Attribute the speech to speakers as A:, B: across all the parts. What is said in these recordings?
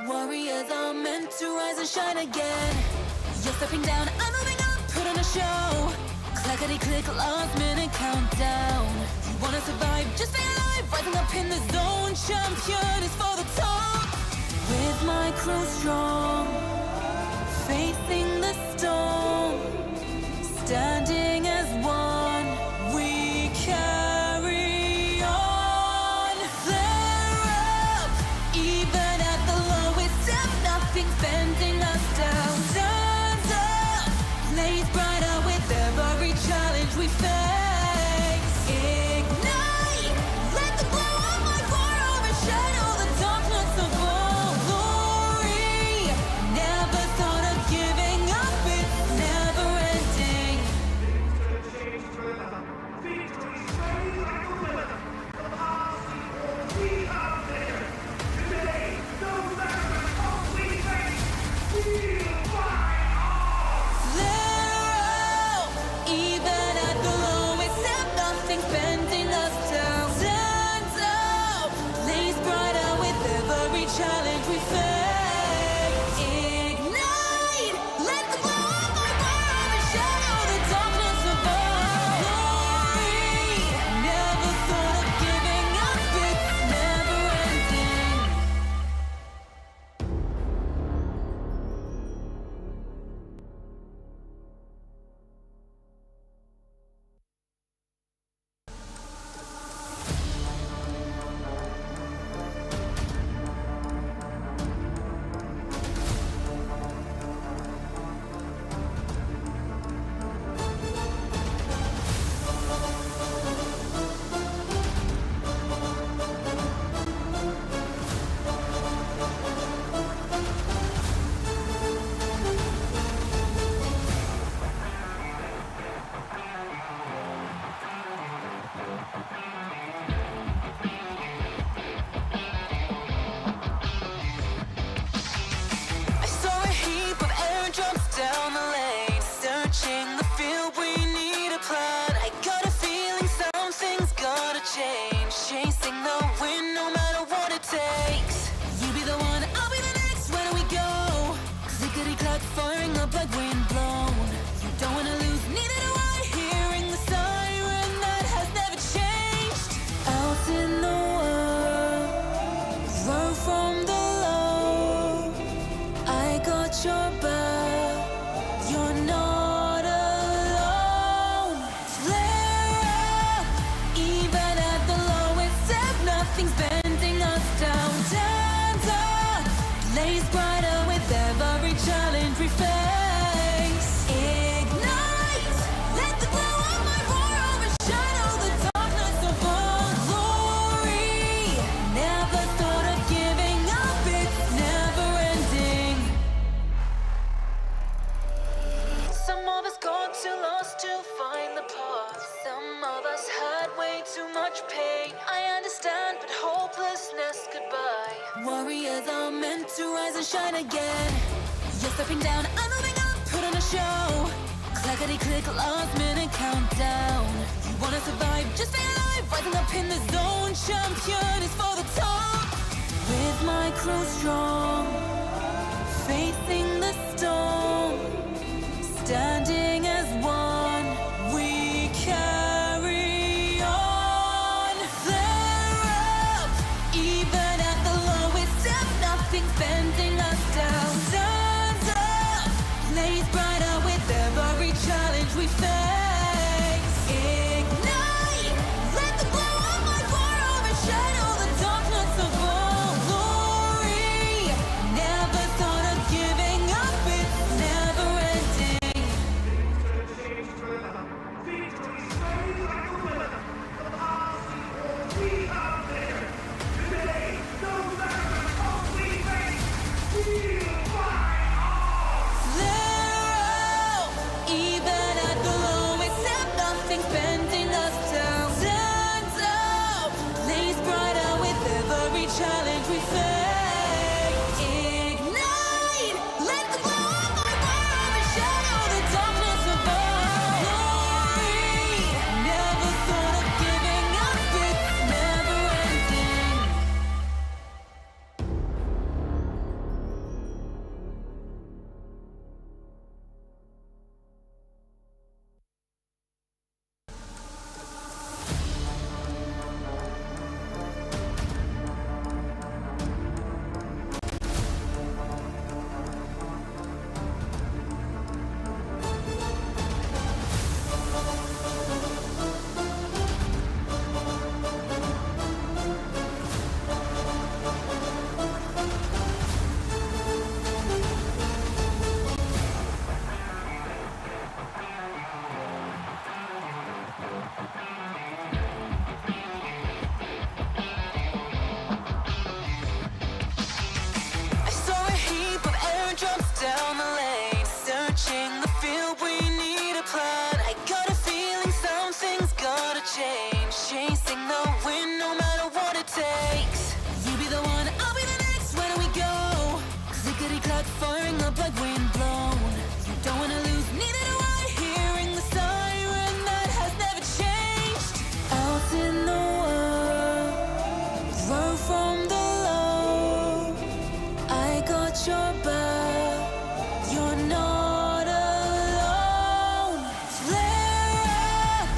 A: Warriors are meant to rise and shine again. You're stepping down, I'm moving up, put on a show. Clackety-click, last minute countdown. You wanna survive, just stay alive. Rising up in the zone, champion is for the top. With my crew strong, facing the storm, standing as one, we carry on. Flare up, even at the lowest depth, nothing's bending us down. Stands up, blaze brighter with every challenge we face. Ignite, let the glow of my fire overshadow the darkness of all glory. Never thought of giving up, it's never ending. Flare up, even at the lowest step, nothing's bending us down. Stand up, blaze brighter with every challenge we face. Ignite, let the glow of my fire overshadow the darkness of our glory. Never thought of giving up, it's never ending. I saw a heap of airdrops down the lane. Searching the field, we need a plan. I got a feeling something's gotta change. Chasing the wind, no matter what it takes. You be the one, I'll be the next. Where do we go? Clickety-clack, firing up like wind blown. You don't wanna lose, neither do I. Hearing the siren that has never changed. Out in the world, grow from the low. I got your back, you're not alone. Flare up, even at the lowest step, nothing's bending us down. Stand up, blaze brighter with every challenge we face. Ignite, let the glow of my roar overshadow the darkness of our glory. Never thought of giving up, it's never ending. Some of us got too lost to find the path. Some of us had way too much pain. I understand, but hopelessness goodbye. Warriors are meant to rise and shine again. You're stepping down, I'm moving up, put on a show. Clackety-click, last minute countdown. You wanna survive, just stay alive. Rising up in the zone, champion is for the top. With my crew strong, facing the storm, standing as one, we carry on. Flare up, even at the lowest step, nothing's bending us down. Stand up, blaze brighter with every challenge we face. Ignite, let the glow of my fire overshadow the darkness of all glory. firing up like wind blown. You don't wanna lose, neither do I. Hearing the siren that has never changed. Out in the world, grow from the low. I got your back, you're not alone. Flare up,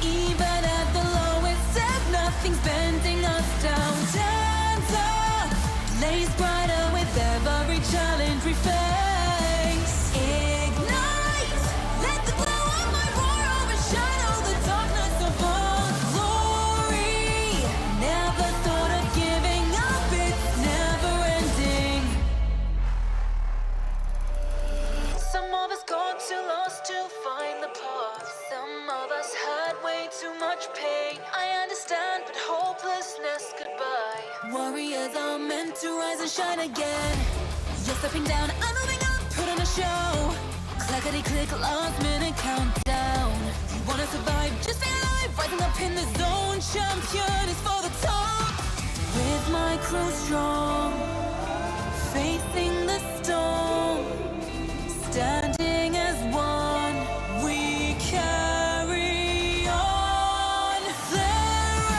A: even at the lowest step, nothing's bending us down. Stand up, blaze brighter with every challenge we face. Ignite, let the glow of my roar overshadow the darkness of our glory. Never thought of giving up, it's never ending. Some of us got too lost to find the path. Some of us had way too much pain. I understand, but hopelessness goodbye. Warriors are meant to rise and shine again. You're stepping down, I'm moving up, put on a show. Clackety click, last minute countdown. You wanna survive, just stay alive. Rising up in the zone, champion is for the top. With my crew strong, facing the storm, standing as one, we carry on. Flare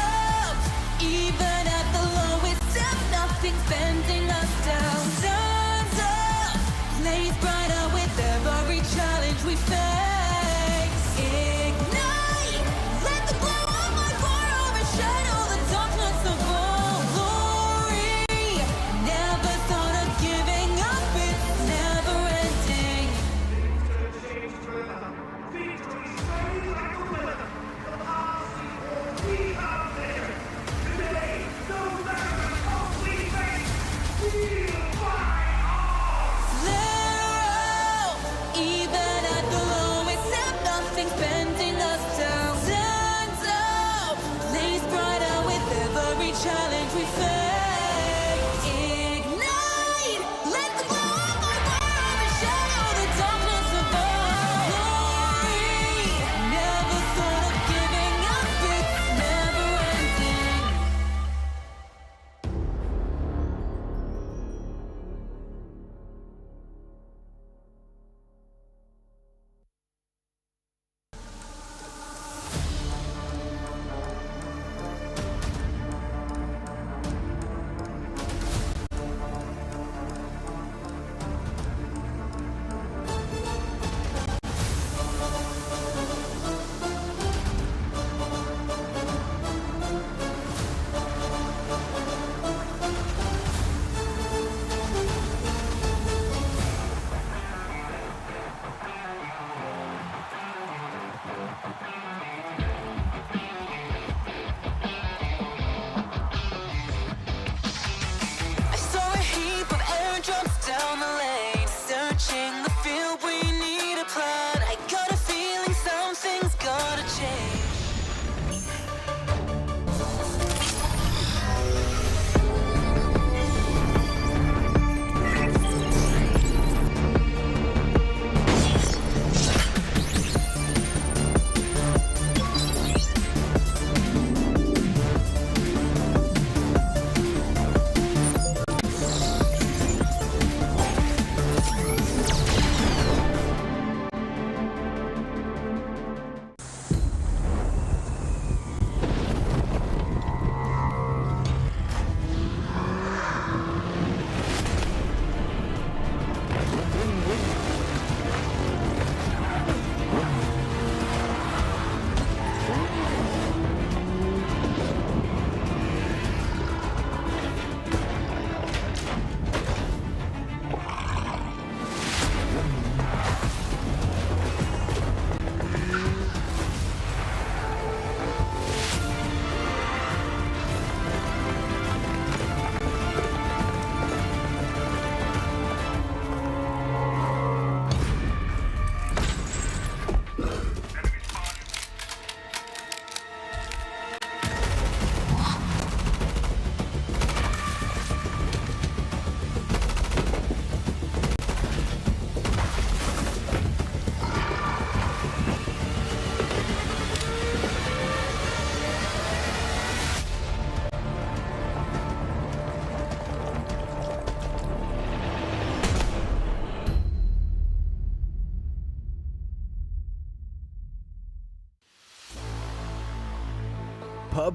A: up, even at the lowest step, nothing's bending us down. Stand up, blaze brighter with every challenge we face. Ignite, let the glow of my roar overshadow the darkness of our glory.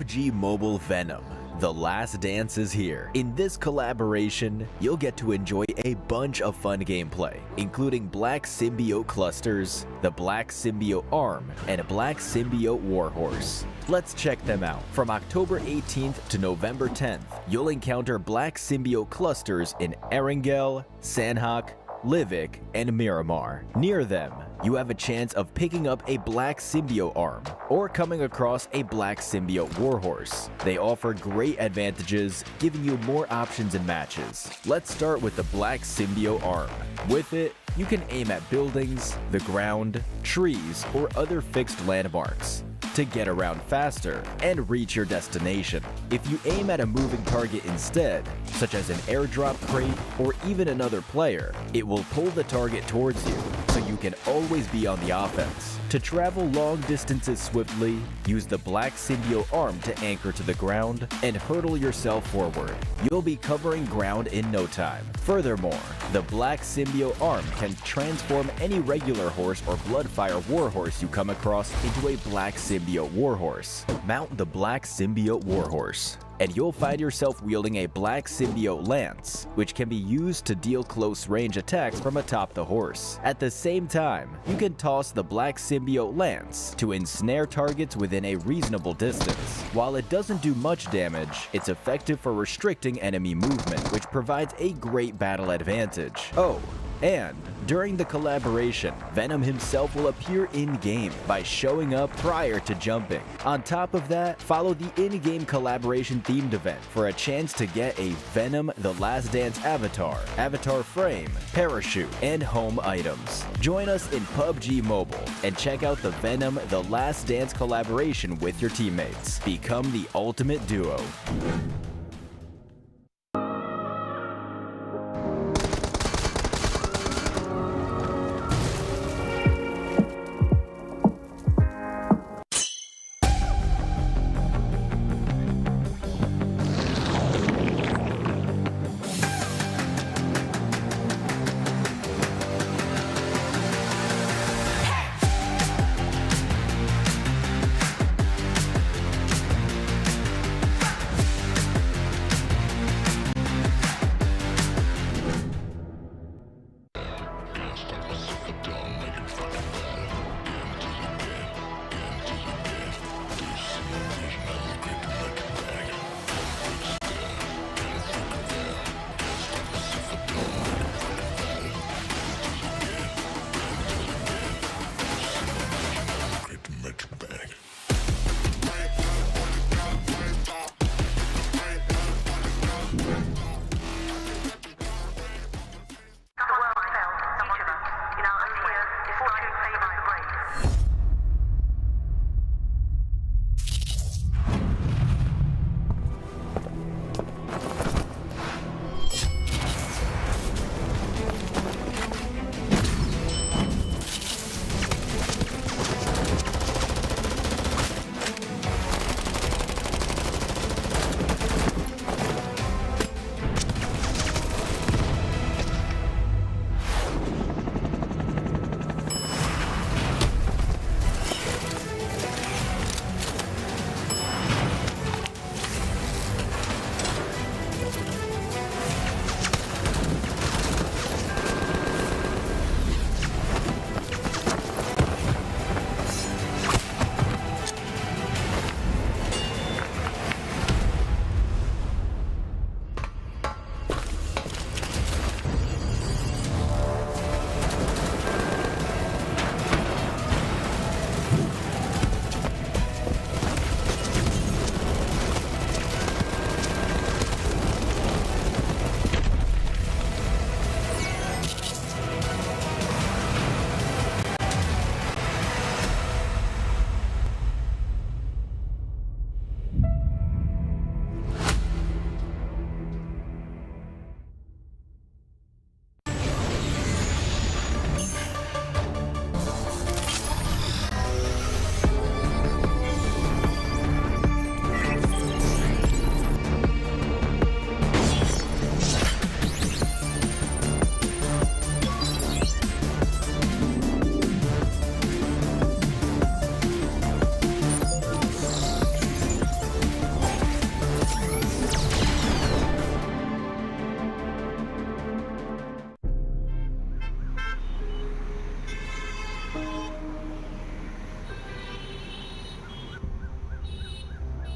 B: PUBG Mobile Venom. The last dance is here. In this collaboration, you'll get to enjoy a bunch of fun gameplay, including Black Symbiote Clusters, the Black Symbiote Arm, and a Black Symbiote Warhorse. Let's check them out. From October 18th to November 10th, you'll encounter Black Symbiote Clusters in Erangel, Sanhok, Livik, and Miramar. Near them, you have a chance of picking up a Black Symbiote Arm or coming across a Black Symbiote Warhorse. They offer great advantages, giving you more options in matches. Let's start with the Black Symbiote Arm. With it, you can aim at buildings, the ground, trees, or other fixed landmarks to get around faster and reach your destination. If you aim at a moving target instead, such as an airdrop crate or even another player, it will pull the target towards you, so you can always be on the offense. To travel long distances swiftly, use the Black Symbiote Arm to anchor to the ground and hurtle yourself forward. You'll be covering ground in no time. Furthermore, the Black Symbiote Arm can transform any regular horse or Bloodfire Warhorse you come across into a Black Symbiote Warhorse. Mount the Black Symbiote Warhorse, and you'll find yourself wielding a Black Symbiote Lance, which can be used to deal close-range attacks from atop the horse. At the same time, you can toss the Black Symbiote Lance to ensnare targets within a reasonable distance. While it doesn't do much damage, it's effective for restricting enemy movement, which provides a great battle advantage. Oh, and during the collaboration, Venom himself will appear in-game by showing up prior to jumping. On top of that, follow the in-game collaboration themed event for a chance to get a Venom The Last Dance avatar, avatar frame, parachute, and home items. Join us in PUBG Mobile and check out the Venom The Last Dance collaboration with your teammates. Become the ultimate duo.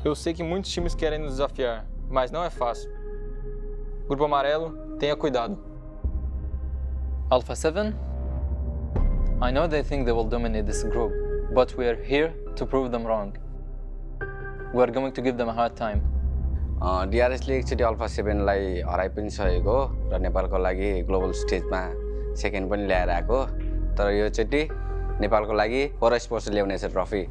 C: Eu sei que muitos times querem nos desafiar, mas não é fácil. Grupo amarelo, tenha cuidado.
D: Alpha 7? I know they think they will dominate this group, but we are here to prove them wrong. We are going to give them a hard time.
E: DRS ले एकचोटि alpha 7 लाई हराइ पनि सकेको हो र नेपालको लागि global स्टेजमा second पनि ल्याएर आएको तर यो चोटि नेपालको लागि फोर स्पोर्ट्स ल्याउनेछ trophy.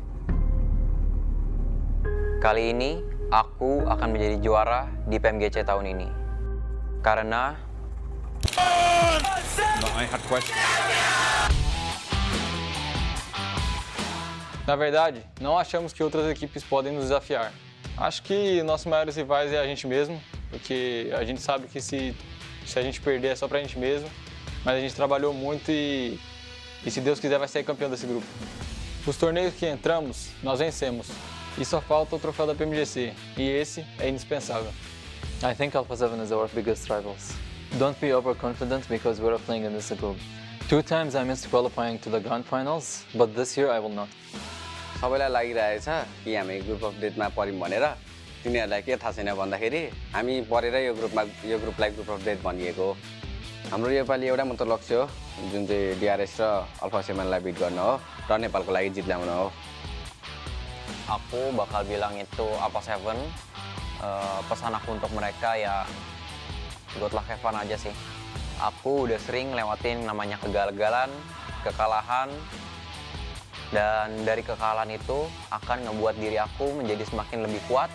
F: Kali ini aku akan menjadi juara di PMGC tahun ini. Karena
G: I had questions.
C: Na verdade, não achamos que outras equipes podem nos desafiar. Acho que nossos maiores rivais é a gente mesmo, porque a gente sabe que se a gente perder é só pra gente mesmo, mas a gente trabalhou muito e se Deus quiser vai sair campeão desse grupo. Os torneios que entramos, nós vencemos. E só falta o troféu da PMGC, e esse é indispensável.
D: I think Alpha 7 is our biggest rivals. Don't be overconfident because we're playing in this group. 2 times I missed qualifying to the Grand Finals, but this year I will not.
E: सबैलाई लागिरहेछ कि हामी group of डेथमा पर्यौं भनेर. तिनीहरूलाई के थाहा छैन भन्दाखेरि हामी परेर यो ग्रुपलाई ग्रुप अफ डेथ भनिएको हो. हाम्रो योपालि एउटा मात्र लक्ष्य हो जुन चाहिँ DRS र अल्फा 7 लाई बिट गर्न हो र नेपालको लागि जित ल्याउन हो.
F: aku bakal bilang itu Alpha 7. Pesan aku untuk mereka ya good luck have fun aja sih. Aku udah sering lewatin namanya kegagalan, kekalahan. Dan dari kekalahan itu akan ngebuat diri aku menjadi semakin lebih kuat.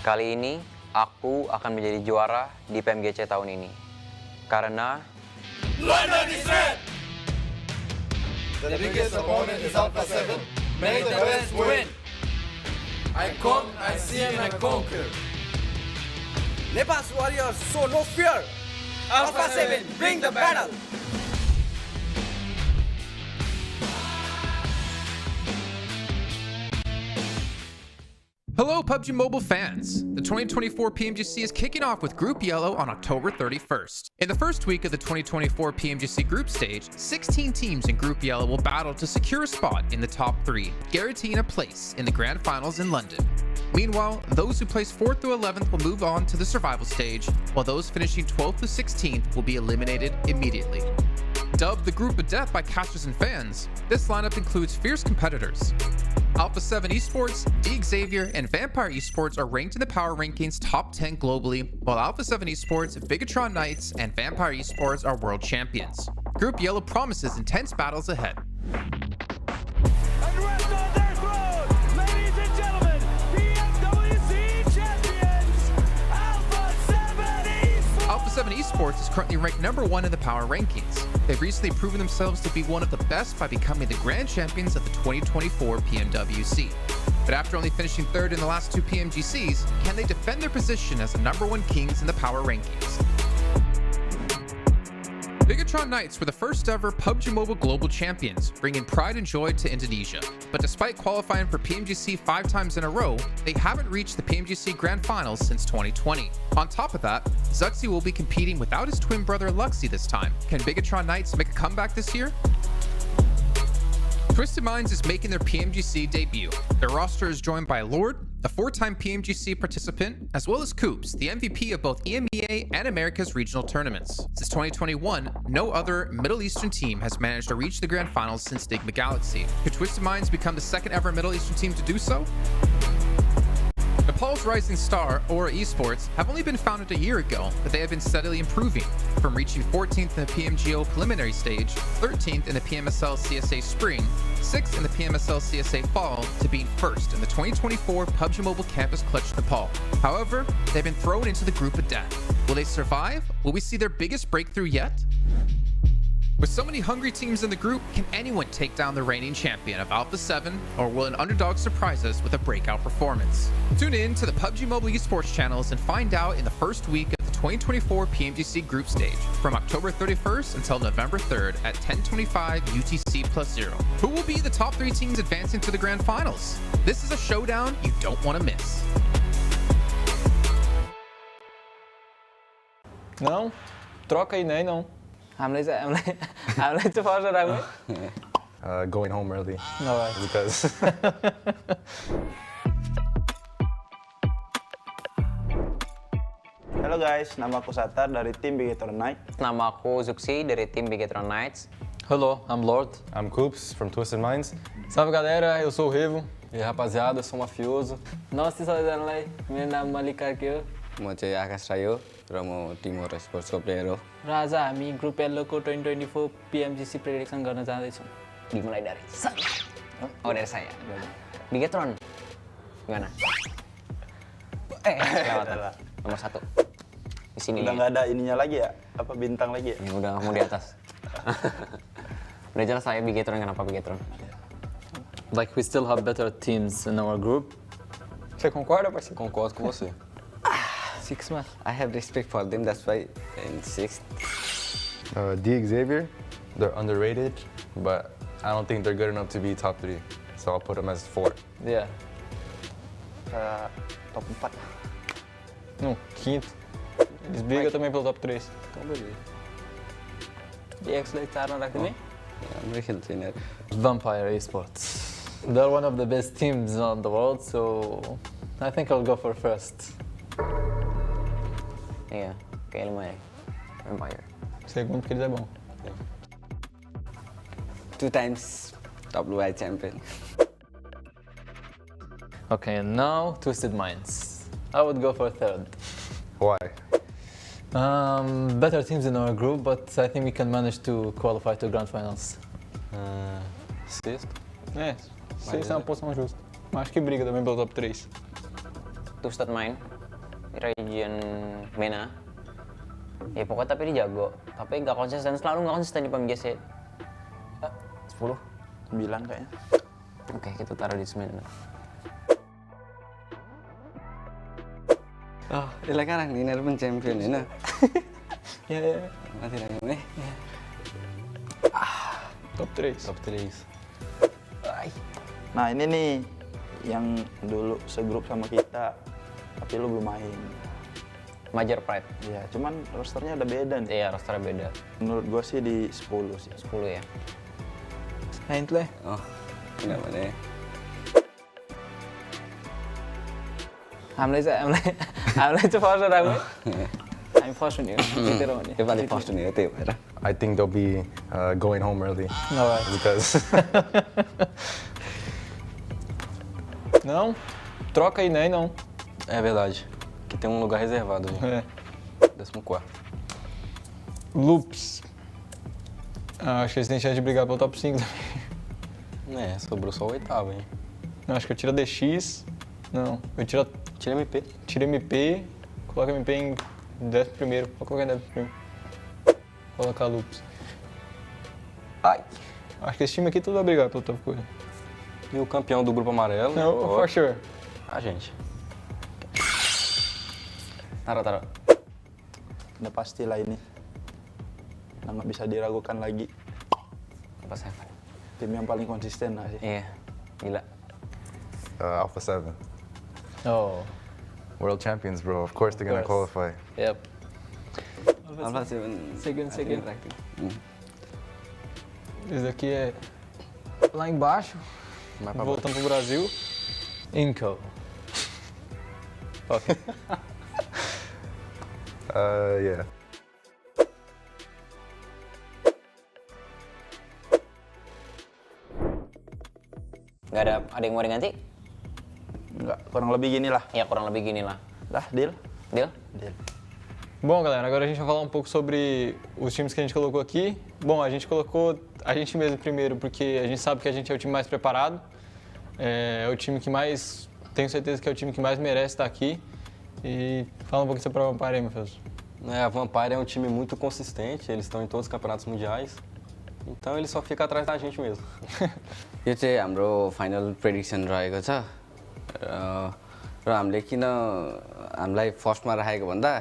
F: Kali ini aku akan menjadi juara di PMGC tahun ini. Karena
H: the biggest opponent is Alpha 7. May the best win. I come, I see and I conquer.
I: Nepal's warriors show no fear. Alpha 7, bring the battle.
G: Hello PUBG Mobile fans! The 2024 PMGC is kicking off with Group Yellow on October 31st. In the first week of the 2024 PMGC group stage, 16 teams in Group Yellow will battle to secure a spot in the top 3, guaranteeing a place in the Grand Finals in London. Meanwhile, those who place 4th through 11th will move on to the survival stage, while those finishing 12th through 16th will be eliminated immediately. Dubbed the Group of Death by casters and fans, this lineup includes fierce competitors. Alpha 7 Esports, Xavier, and Vampire Esports are ranked in the power rankings top 10 globally, while Alpha 7 Esports, Bigatron Knights, and Vampire Esports are world champions. Group Yellow promises intense battles ahead.
H: And rest on their throne, ladies and gentlemen, PMGC champions, Alpha 7 Esports!
G: Alpha 7 Esports is currently ranked number 1 in the power rankings. They've recently proven themselves to be one of the best by becoming the grand champions of the 2024 PMWC. But after only finishing 3rd in the last 2 PMGCs, can they defend their position as the number 1 kings in the power rankings? Bigatron Knights were the first ever PUBG Mobile Global Champions, bringing pride and joy to Indonesia. But despite qualifying for PMGC 5 times in a row, they haven't reached the PMGC Grand Finals since 2020. On top of that, Zuxi will be competing without his twin brother Luxi this time. Can Bigatron Knights make a comeback this year? Twisted Minds is making their PMGC debut. Their roster is joined by Lord, a 4-time PMGC participant, as well as Coops, the MVP of both EMEA and America's regional tournaments. Since 2021, no other Middle Eastern team has managed to reach the Grand Finals since Stigma Galaxy. Could Twisted Minds become the second ever Middle Eastern team to do so? Nepal's rising star, Aura Esports, have only been founded a year ago, but they have been steadily improving, from reaching 14th in the PMGO preliminary stage, 13th in the PMSL CSA Spring, 6th in the PMSL CSA Fall, to being 1st in the 2024 PUBG Mobile Campus Clutch Nepal. However, they've been thrown into the Group of Death. Will they survive? Will we see their biggest breakthrough yet? With so many hungry teams in the group, can anyone take down the reigning champion of Alpha 7, or will an underdog surprise us with a breakout performance? Tune in to the PUBG Mobile Esports channels and find out in the first week of the 2024 PMGC group stage, from October 31st until November 3rd at 10:25 UTC+0. Who will be the top 3 teams advancing to the Grand Finals? This is a showdown you don't want to miss.
C: Não? Troca aí, nem não.
D: हामीलाई चाहिँ first राख्नु
J: Going home early
D: Alright.
J: because Halo guys, nama aku Satar dari tim Bigetron Night.
F: Nama aku Zuxi dari tim Bigetron Knights.
D: Hello, I'm Lord.
K: I'm Coops from Twisted Minds.
C: Salve galera, eu sou o Revo. E aí, rapaziada, eu sou o Mafioso.
I: नमस्ते सबैजनालाई मेरो नाम मल्लिक कार्की हो
E: म चाहिँ आकाश राई हो र म टिम और स्पोर्ट्सको प्लेयर हो
I: र आज हामी ग्रुप येल्लोको 2024 PMGC प्रेडिक्सन गर्न जाँदैछौँ
F: Dimulai dari Oh, dari saya. Bigetron. Gimana? Lewat. Nomor 1. Di sini.
J: Udah nggak ada ininya lagi ya? Apa bintang lagi ya?
F: Ya udah mau di atas. Udah jelas saya Bigetron, kenapa Bigetron?
D: Like we still have better teams in our group.
C: Você concorda, parceiro?
K: Concordo com você.
I: 6 मा
E: I have respect for them, that's why in 6th.
K: D Xavier, they're underrated, but I don't think they're good enough to be top 3. So I'll put them as 4.
D: Yeah.
J: Top 4.
C: No, quinto. Eles brigam também pelo top 3.
J: Então beleza.
I: DX लाई 4 मा राख्दिने
E: राम्रै खेल्छ यिनीहरू
D: Vampire Esports. They're one of the best teams on the world, so I think I'll go for first.
F: Iya, kayak lumayan. Vampire.
C: Segundo, porque eles é bom.
E: 2 times WI champion.
D: Okay, and now Twisted Minds. I would go for third.
K: Why?
D: Better teams in our group, but I think we can manage to qualify to Grand Finals.
K: Sixth?
C: É, sexta é uma posição justa. Mas acho que briga também pelo top 3.
F: Twisted Mind, region MENA. Ya pokoknya tapi dia jago. Tapi nggak konsisten, selalu nggak konsisten di PMGC.
J: 10? 9 kayaknya.
F: Oke, kita taruh di 9.
E: Oh, यसलाई कहाँ राख्ने यिनीहरू पनि champion होइन माथि राख्नु है
C: Top 3.
K: Top 3.
J: Nah ini nih yang dulu segrup sama kita, tapi lu belum main.
F: Major Pride.
J: Ya, cuman rosternya udah beda nih.
F: Iya, rosternya beda.
J: Menurut gua sih di 10 sih.
F: 10 ya.
I: नाइन्थलाई
E: Oh, किनभने
I: हामीलाई चाहिँ first राख्नु हामी first हुने हो जितेर हुने
E: योपालि फर्स्ट हुने हो त्यही भएर
K: I think they'll be going home early.
D: Alright.
K: Because
C: Não? Troca aí, né? Não.
K: é verdade. Que tem lugar reservado, gente.
C: É.
K: 14º.
C: Loops. Ah, acho que eles têm chance de brigar pelo top 5 também.
K: É, sobrou só o 8º, hein?
C: Não, acho que eu tiro a DX. Não, eu tiro
K: Tira MP.
C: tiro MP, coloco MP em 11º. Vou colocar em 11º. Colocar Loops. Ai! Acho que esse time aqui tudo vai brigar pelo top coisa.
K: E o campeão do grupo amarelo?
C: Não, for sure.
K: A gente.
F: Taruh.
J: Udah pasti lah ini. Nah, nggak bisa diragukan lagi.
F: Apa 7?
J: Tim yang paling konsisten lah sih.
F: Iya, gila.
K: Alpha 7.
D: Oh,
K: World champions, bro. Of course they're gonna
D: course.
K: qualify.
D: yep.
E: Alpha 7
I: second
C: Esse daqui é lá embaixo.
K: Mais pra
C: Voltando pro Brasil.
D: Inco. Okay.
K: Yeah.
F: Nggak ada yang mau diganti?
J: Enggak, kurang lebih gini lah.
F: Ya kurang lebih gini lah.
J: Dah, deal?
F: Deal?
J: Deal.
C: Bom, galera, agora a gente vai falar um pouco sobre os times que a gente colocou aqui. Bom, a gente colocou a gente mesmo primeiro, porque a gente sabe que a gente é o time mais preparado. É o time que mais... Tenho certeza que é o time que mais merece estar aqui. E fala um pouquinho sobre a Vampire aí, meu Deus.
K: A Vampire é um time muito consistente, eles estão em todos os campeonatos mundiais. Então ele só fica atrás da gente mesmo.
E: यो चाहिँ हाम्रो final prediction रहेको छ र हामीले किन हामीलाई फर्स्टमा राखेको भन्दा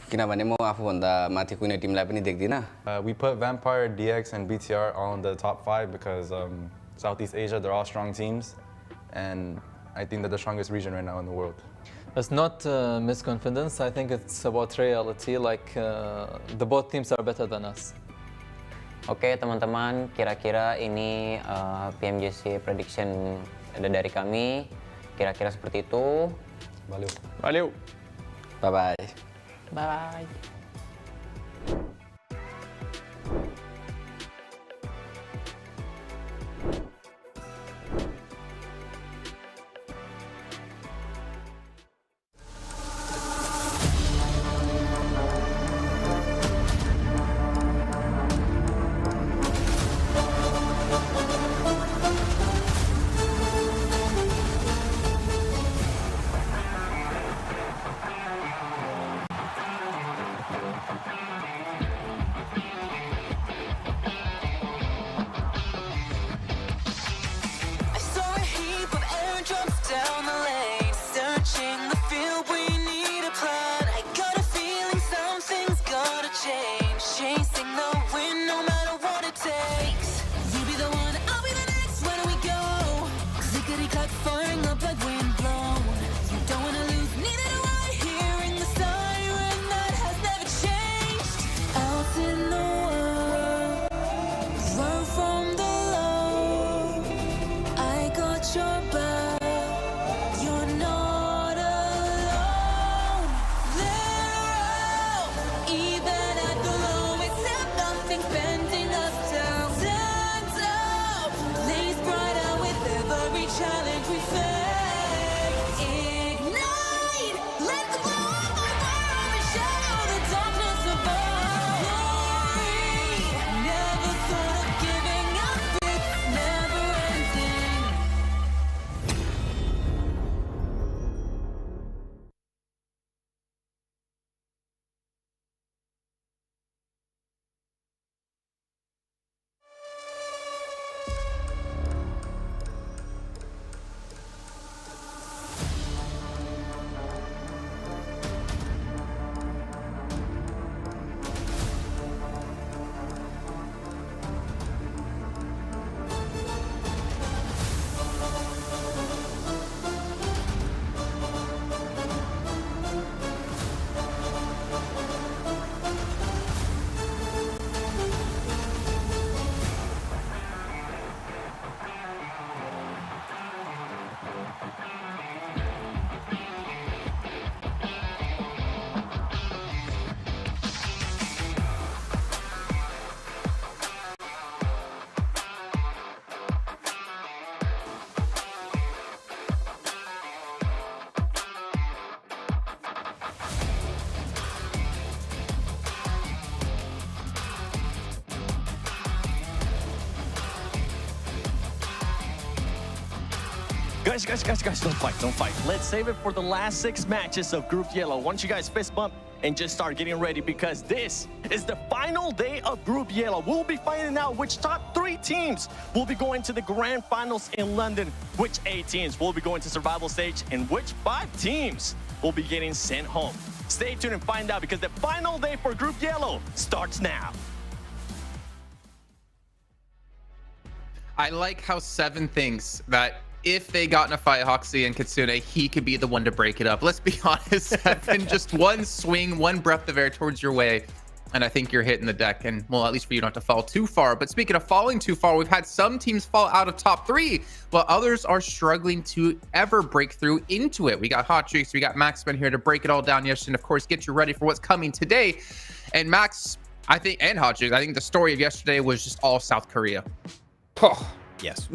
E: किनभने म आफूभन्दा माथि कुनै टिमलाई पनि देख्दिनँ
K: We put Vampire, DX, and BTR all in the top 5 because Southeast Asia, they're all strong teams. And I think they're the strongest region right now in the world.
D: It's not misconfidence. I think it's about reality. Like the both teams are better than us.
F: Oke teman-teman, kira-kira ini PMGC prediction dari kami. Kira-kira seperti itu.
K: Valeu.
C: Valeu!
E: Bye bye.
I: Bye.
A: I saw a heap of airdrops down the lane, searching the field. We need a plan. I got a feeling something's gotta change. Chasing the wind, no matter what it takes. You be the one, I'll be the next. Where do we go? Clickety clack, firing up like wind blown. You don't wanna lose, neither do I. Hearing the siren that has never changed. Out in the world, run from the low. I got your back. You're not alone. They're out, even at the lowest step, nothing's bending us down. Stand up, blaze brighter with every challenge we face. Ignite, let the glow of our world reshadow the darkness above. Glory, never thought of giving up. It's never ending.
L: Guys, don't fight. Let's save it for the last 6 matches of Group Yellow. Once you guys fist bump and just start getting ready, because this is the final day of Group Yellow. We'll be finding out which top 3 teams will be going to the Grand Finals in London, which 8 teams will be going to survival stage, and which 5 teams will be getting sent home. Stay tuned and find out, because the final day for Group Yellow starts now.
G: I like how Seven thinks that if they got in a fight, Hoxie and Kitsune, he could be the one to break it up. Let's be honest, Seven, just one swing, one breath of air towards your way, and I think you're hitting the deck. And, well, at least for you, not to fall too far. But speaking of falling too far, we've had some teams fall out of top 3, while others are struggling to ever break through into it. We got Hot Juice, we got Maxman here to break it all down yesterday, and of course, get you ready for what's coming today. And Max, I think, and Hot Juice, I think the story of yesterday was just all South Korea.
M: Oh.
B: Yes.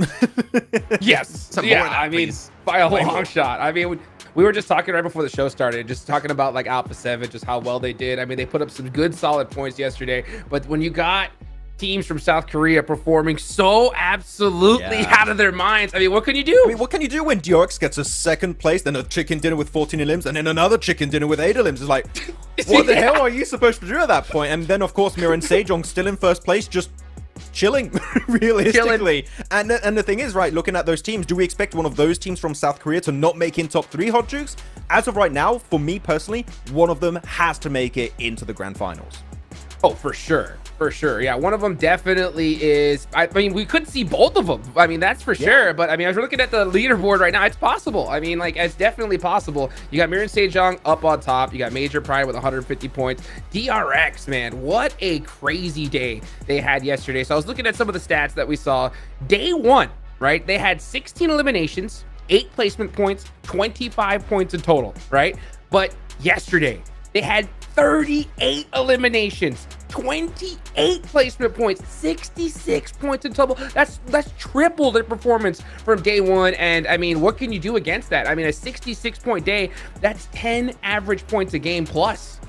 M: Yes. Yeah, I mean, by a long shot. I mean, we were just talking right before the show started, just talking about like Alpha 7, just how well they did. I mean, they put up some good solid points yesterday, but when you got teams from South Korea performing so absolutely out of their minds, I mean, what can you do?
N: I mean, what can you do when Diorix gets a 2nd place, then a chicken dinner with 14 limbs, and then another chicken dinner with 8 limbs? It's like, what the hell are you supposed to do at that point? And then, of course, Mira and Sejong still in 1st place, just chilling, realistically. And the thing is, right, looking at those teams, do we expect one of those teams from South Korea to not make in top 3, Hot Jukes? As of right now, for me personally, one of them has to make it into the Grand Finals.
M: Oh, for sure. For sure. Yeah, one of them definitely is. I mean, we could see both of them. I mean, that's for sure. But I mean, as we're looking at the leaderboard right now, it's possible. I mean, like, it's definitely possible. You got Mir and Sejong up on top. You got Major Pride with 150 points. DRX, man, what a crazy day they had yesterday. So I was looking at some of the stats that we saw. Day 1, right? They had 16 eliminations, 8 placement points, 25 points in total, right? But yesterday, they had 38 eliminations, 28 placement points, 66 points in total. That's triple their performance from day one. And I mean, what can you do against that? I mean, a 66 point day, that's 10 average points a game plus.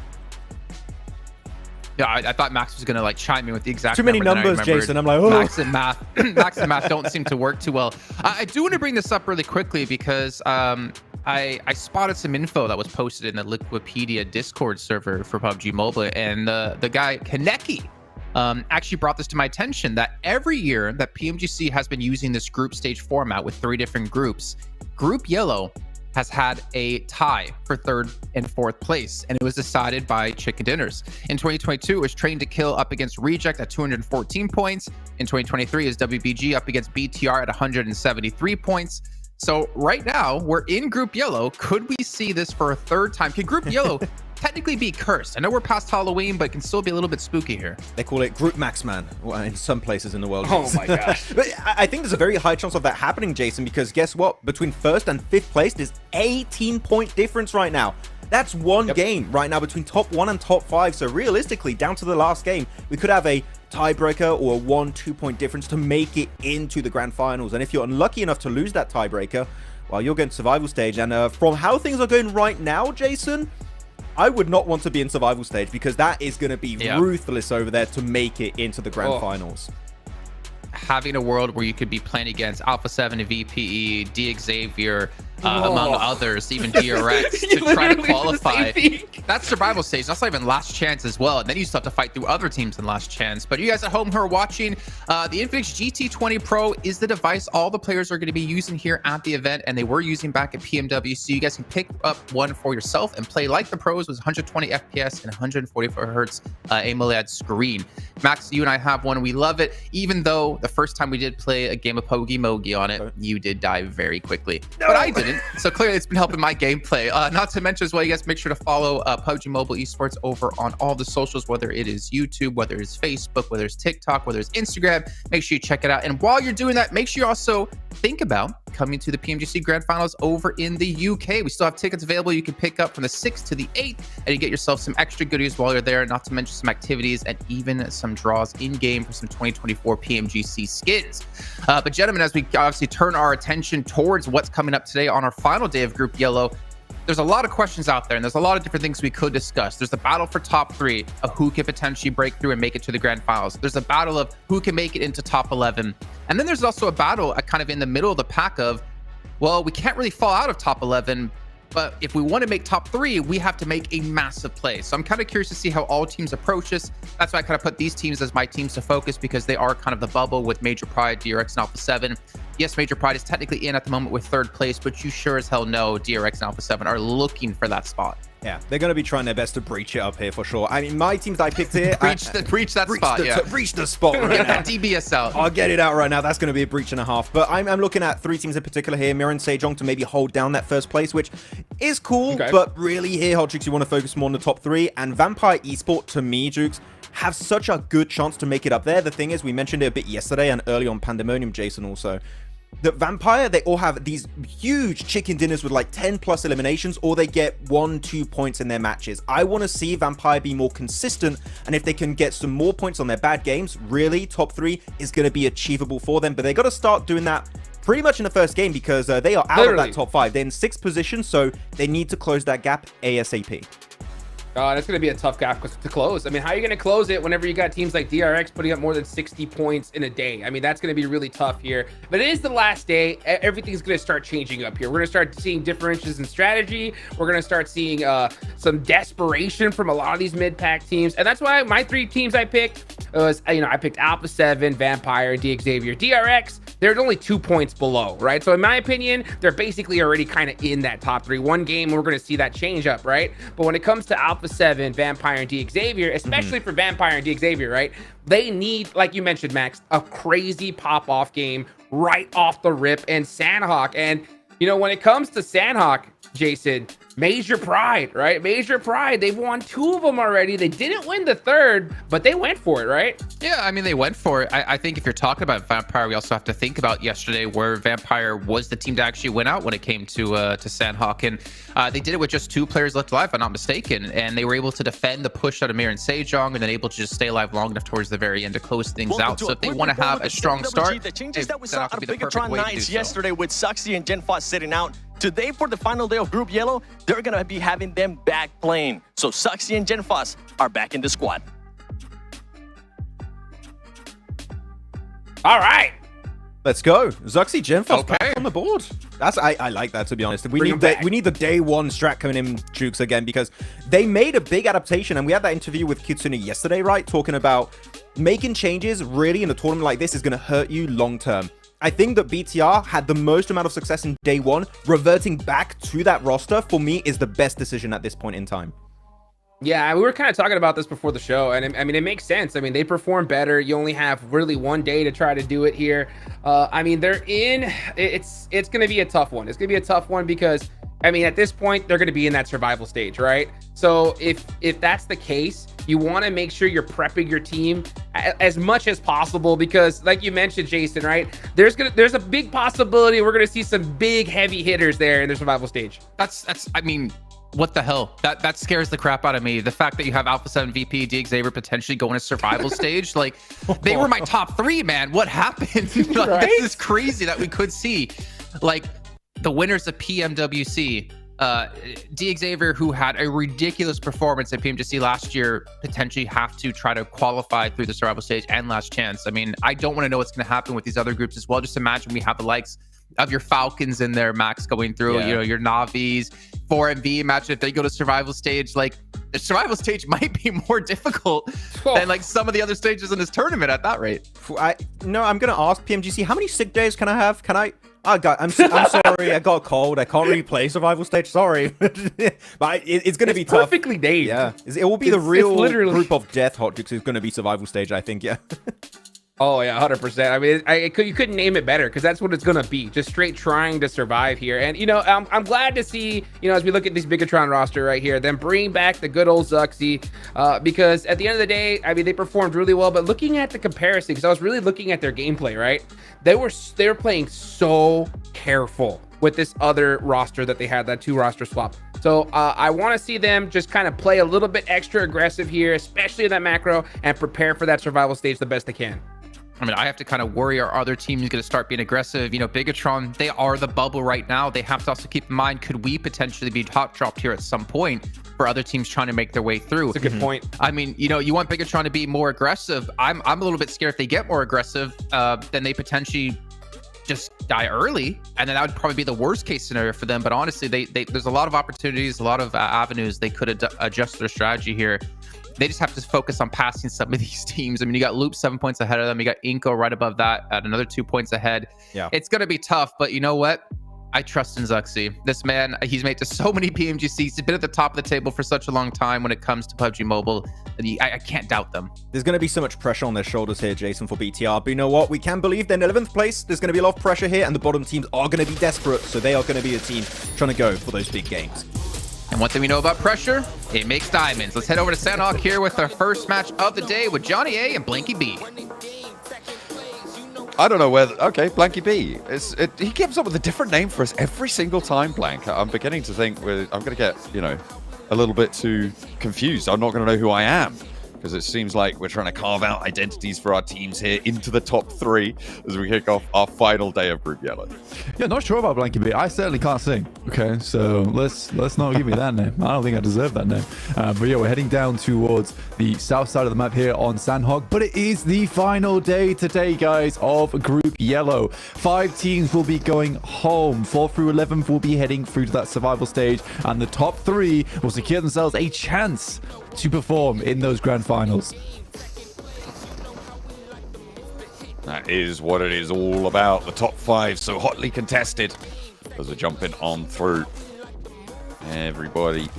G: Yeah, I thought Max was gonna like chime in with the exact
N: too many
G: number,
N: numbers, Jason. I'm like, oh.
G: Max and math, Max and math don't seem to work too well. I do want to bring this up really quickly because I spotted some info that was posted in the Liquipedia Discord server for PUBG Mobile, and the guy Kaneki actually brought this to my attention that every year that PMGC has been using this group stage format with 3 different groups, Group Yellow has had a tie for 3rd and 4th place, and it was decided by chicken dinners. In 2022, it was Train to Kill up against Reject at 214 points. In 2023, is WBG up against BTR at 173 points. So right now, we're in Group Yellow. Could we see this for a 3rd time? Could Group Yellow technically be cursed? I know we're past Halloween, but it can still be a little bit spooky here.
N: They call it Group Max Man in some places in the world.
M: Oh my gosh.
N: But I think there's a very high chance of that happening, Jason, because guess what? Between 1st and 5th place, there's 18-point difference right now. That's one game right now between top 1 and top 5. So realistically, down to the last game, we could have a tiebreaker or a 1-2 point difference to make it into the grand finals. And if you're unlucky enough to lose that tiebreaker, well, you're going to survival stage. And from how things are going right now, Jason, I would not want to be in survival stage because that is going to be ruthless over there to make it into the grand finals.
G: Having a world where you could be playing against Alpha 7 and VPE, D Xavier, among others, even DRX, to try to qualify. That's survival stage. That's not even last chance as well. And then you still have to fight through other teams in last chance. But you guys at home who are watching, the Infinix GT20 Pro is the device all the players are going to be using here at the event, and they were using back at PMW. So you guys can pick up one for yourself and play like the pros with 120 FPS and 144 hertz AMOLED screen. Max, you and I have one. We love it. Even though the first time we did play a game of Pogi Mogi on it, you did die very quickly. But I didn't. So clearly it's been helping my gameplay. Not to mention as well, you guys make sure to follow PUBG Mobile Esports over on all the socials, whether it is YouTube, whether it's Facebook, whether it's TikTok, whether it's Instagram. Make sure you check it out. And while you're doing that, make sure you also think about coming to the PMGC Grand Finals over in the UK. We still have tickets available. You can pick up from the 6th to the 8th, and you get yourself some extra goodies while you're there, not to mention some activities and even some draws in-game for some 2024 PMGC skins. But gentlemen, as we obviously turn our attention towards what's coming up today on our final day of Group Yellow, there's a lot of questions out there, and there's a lot of different things we could discuss. There's the battle for top 3 of who can potentially break through and make it to the grand finals. There's a battle of who can make it into top 11. And then there's also a battle kind of in the middle of the pack of, well, we can't really fall out of top 11, but if we want to make top 3, we have to make a massive play. So I'm kind of curious to see how all teams approach this. That's why I kind of put these teams as my teams to focus, because they are kind of the bubble with Major Pride, DRX, and Alpha 7. Yes, Major Pride is technically in at the moment with 3rd place, but you sure as hell know DRX and Alpha 7 are looking for that spot.
N: Yeah, they're going to be trying their best to breach it up here for sure. I mean, my teams that I picked here...
G: breach that spot, yeah.
N: Breach the spot.
G: Get that DBS out.
N: I'll get it out right now. That's going to be a breach and a half. But I'm looking at 3 teams in particular here. Miramar and Sejong to maybe hold down that 1st place, which is cool. Okay. But really here, Hot Jukes, you want to focus more on the top 3. And Vampire Esport, to me, Jukes, have such a good chance to make it up there. The thing is, we mentioned it a bit yesterday and early on Pandemonium, Jason, also. The Vampire, they all have these huge chicken dinners with like 10 plus eliminations, or they get 1-2 points in their matches. I want to see Vampire be more consistent, and if they can get some more points on their bad games, really top 3 is going to be achievable for them. But they got to start doing that pretty much in the first game, because they are out of that top 5. They're in 6th position, so they need to close that gap ASAP.
M: That's going to be a tough gap to close. I mean, how are you going to close it whenever you got teams like DRX putting up more than 60 points in a day? I mean, that's going to be really tough here. But it is the last day. Everything's going to start changing up here. We're going to start seeing differentials in strategy. We're going to start seeing some desperation from a lot of these mid-pack teams. And that's why my 3 teams I picked was, I picked Alpha 7, Vampire, and D Xavier. DRX, they're only 2 points below, right? So in my opinion, they're basically already kind of in that top 3. One game, we're going to see that change up, right? But when it comes to Alpha 7, Vampire, and D Xavier, especially for Vampire and D Xavier, right? They need, like you mentioned, Max, a crazy pop-off game right off the rip, and Sanhok. And, when it comes to Sanhok, Jason, Major pride, right? Major pride. They've won 2 of them already. They didn't win the 3rd, but they went for it, right?
O: Yeah, I mean, they went for it. I think if you're talking about Vampire, we also have to think about yesterday where Vampire was the team to actually win out when it came to Sanhok. And they did it with just 2 players left alive, if I'm not mistaken. And they were able to defend the push out of Mir and Sejong, and then able to just stay alive long enough towards the very end to close things out. So if they want to have a strong start,
L: the changes that we saw out of Bigatron Knights yesterday with Suxy and Genfos sitting out. Today, for the final day of Group Yellow, they're going to be having them back playing. So Suxy and Genfos are back in the squad.
M: All right.
N: Let's go. Zuxi Genfos back on the board. I like that, to be honest. We need the day one strat coming in, Jukes, again, because they made a big adaptation, and we had that interview with Kitsune yesterday, right? Talking about making changes really in a tournament like this is going to hurt you long term. I think that BTR had the most amount of success in day one. Reverting back to that roster, for me, is the best decision at this point in time.
M: Yeah, we were kind of talking about this before the show, and I mean, it makes sense. I mean, they perform better. You only have really 1 day to try to do it here. I mean, it's going to be a tough one. It's going to be a tough one because, I mean, at this point, they're going to be in that survival stage, right? So if that's the case, you want to make sure you're prepping your team as much as possible because, like you mentioned, Jason, right? There's a big possibility we're going to see some big heavy hitters there in the survival stage.
O: I mean, what the hell? That scares the crap out of me. The fact that you have Alpha 7 VP, DXaver potentially going to survival stage, like they were my top 3, man. What happened? Like,
M: right?
O: This is crazy that we could see like the winners of PMWC, DXaver, who had a ridiculous performance at PMGC last year, potentially have to try to qualify through the survival stage and last chance. I mean, I don't want to know what's going to happen with these other groups as well. Just imagine we have the likes of your Falcons in there, Max, going through, you know, your Navis, 4MV. Imagine if they go to survival stage. Like, the survival stage might be more difficult than like some of the other stages in this tournament at that rate.
N: I'm gonna ask PMGC, how many sick days can I have? I'm sorry, I got a cold. I can't really play survival stage. Sorry, but it's gonna be tough.
M: Perfectly named.
N: Yeah, it will be the real group of death. Hot Jukes is gonna be survival stage, I think. Yeah.
M: Oh yeah, 100%. I mean, you couldn't name it better because that's what it's gonna be. Just straight trying to survive here. And you know, I'm glad to see, you know, as we look at this Bigatron roster right here, them bring back the good old Zuxi, because at the end of the day, I mean, they performed really well. But looking at the comparison, because I was really looking at their gameplay, right? They were playing so careful with this other roster that they had, that 2 roster swap. So I want to see them just kind of play a little bit extra aggressive here, especially in that macro, and prepare for that survival stage the best they can.
O: I mean, I have to kind of worry our other team is going to start being aggressive. You know, Bigatron, they are the bubble right now. They have to also keep in mind, could we potentially be hot dropped here at some point for other teams trying to make their way through?
M: That's a good point.
O: I mean, you know, you want Bigatron to be more aggressive. I'm a little bit scared if they get more aggressive, then they potentially just die early, and then that would probably be the worst case scenario for them. But honestly, there's a lot of opportunities, a lot of avenues they could adjust their strategy here. They just have to focus on passing some of these teams. I mean, you got Loop 7 points ahead of them. You got Inko right above that at another 2 points ahead. Yeah, it's going to be tough, but you know what? I trust in Zuxi. This man, he's made to so many PMGCs. He's been at the top of the table for such a long time when it comes to PUBG Mobile. I can't doubt them. There's
N: going to be so much pressure on their shoulders here, Jason, for BTR. But you know what? We can believe they're in 11th place. There's going to be a lot of pressure here, and the bottom teams are going to be desperate. So they are going to be a team trying to go for those big games.
O: And one thing we know about pressure, it makes diamonds. Let's head over to Sanhok here with our first match of the day with Johnny A and Blanky B.
P: I don't know whether... Okay, Blanky B. He gives up with a different name for us every single time, Blank. I'm beginning to think I'm going to get, you know, a little bit too confused. I'm not going to know who I am, because it seems like we're trying to carve out identities for our teams here into the top 3 as we kick off our final day of Group Yellow.
Q: Yeah, not sure about Blanky B. I certainly can't sing. Okay, so let's not give me that name. I don't think I deserve that name. But yeah, we're heading down towards the south side of the map here on Sanhok. But it is the final day today, guys, of Group Yellow. 5 teams will be going home. 4 through 11 will be heading through to that survival stage. And the top 3 will secure themselves a chance to perform in those grand finals.
P: That is what it is all about. The top 5 so hotly contested as we're jumping on through. Everybody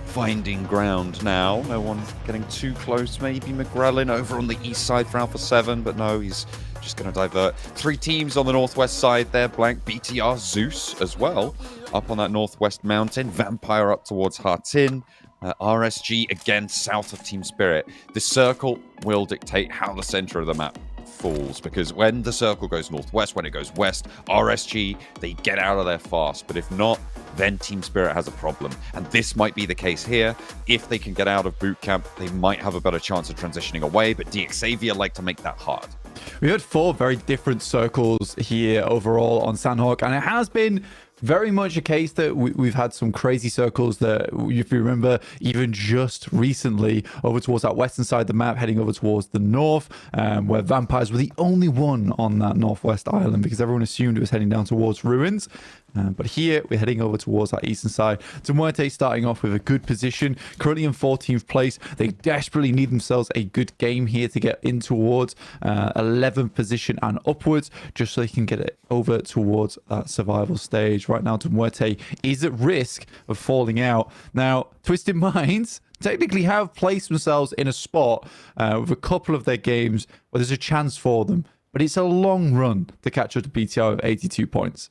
P: finding ground now. No one getting too close. Maybe McGrellin over on the east side for Alpha 7, but no, he's just going to divert. 3 teams on the northwest side there, Blank. BTR Zeus as well, up on that northwest mountain. Vampire up towards Hartin. RSG again south of Team Spirit. The circle will dictate how the center of the map falls, because when the circle goes northwest, when it goes west, RSG, they get out of there fast. But if not, then Team Spirit has a problem. And this might be the case here. If they can get out of boot camp, they might have a better chance of transitioning away, but DXavier like to make that hard.
Q: We had 4 very different circles here overall on Sanhok, and it has been very much a case that we've had some crazy circles that, if you remember, even just recently over towards that western side of the map, heading over towards the north, where vampires were the only one on that northwest island because everyone assumed it was heading down towards ruins. But here we're heading over towards that eastern side. Muerte starting off with a good position, currently in 14th place. They desperately need themselves a good game here to get in towards 11th position and upwards, just so they can get it over towards that survival stage. Right now, Muerte is at risk of falling out. Now, Twisted Minds technically have placed themselves in a spot with a couple of their games where there's a chance for them, but it's a long run to catch up to BTR with 82 points.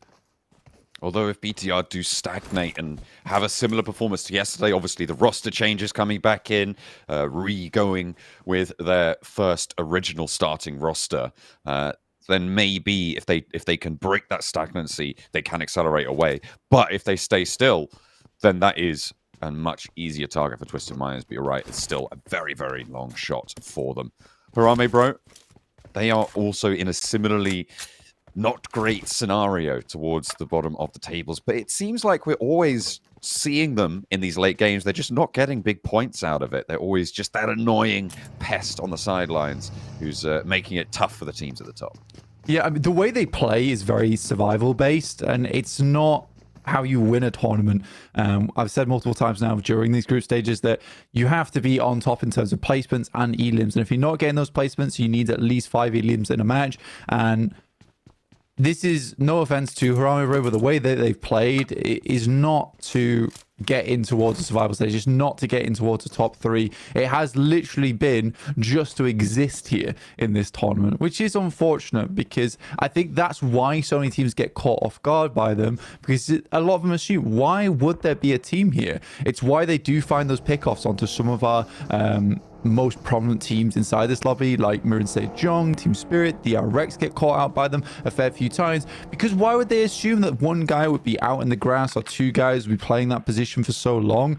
P: Although if BTR do stagnate and have a similar performance to yesterday, obviously the roster changes coming back in, going with their first original starting roster, then maybe if they can break that stagnancy, they can accelerate away. But if they stay still, then that is a much easier target for Twisted Minds. But you're right, it's still a very, very long shot for them. Harame, bro, they are also in a similarly not great scenario towards the bottom of the tables, but it seems like we're always seeing them in these late games. They're just not getting big points out of it. They're always just that annoying pest on the sidelines who's making it tough for the teams at the top.
Q: Yeah, I mean, the way they play is very survival based, and it's not how you win a tournament. I've said multiple times now during these group stages that you have to be on top in terms of placements and elims, and if you're not getting those placements, you need at least 5 elims in a match. And this is no offense to Harame, but the way that they've played is not to get in towards the survival stage, it's not to get in towards the top 3. It has literally been just to exist here in this tournament, which is unfortunate, because I think that's why so many teams get caught off guard by them, because a lot of them assume, why would there be a team here? It's why they do find those pickoffs onto some of our most prominent teams inside this lobby, like Mirin Sejong, Team Spirit, the Rex get caught out by them a fair few times, because why would they assume that one guy would be out in the grass or 2 guys would be playing that position for so long?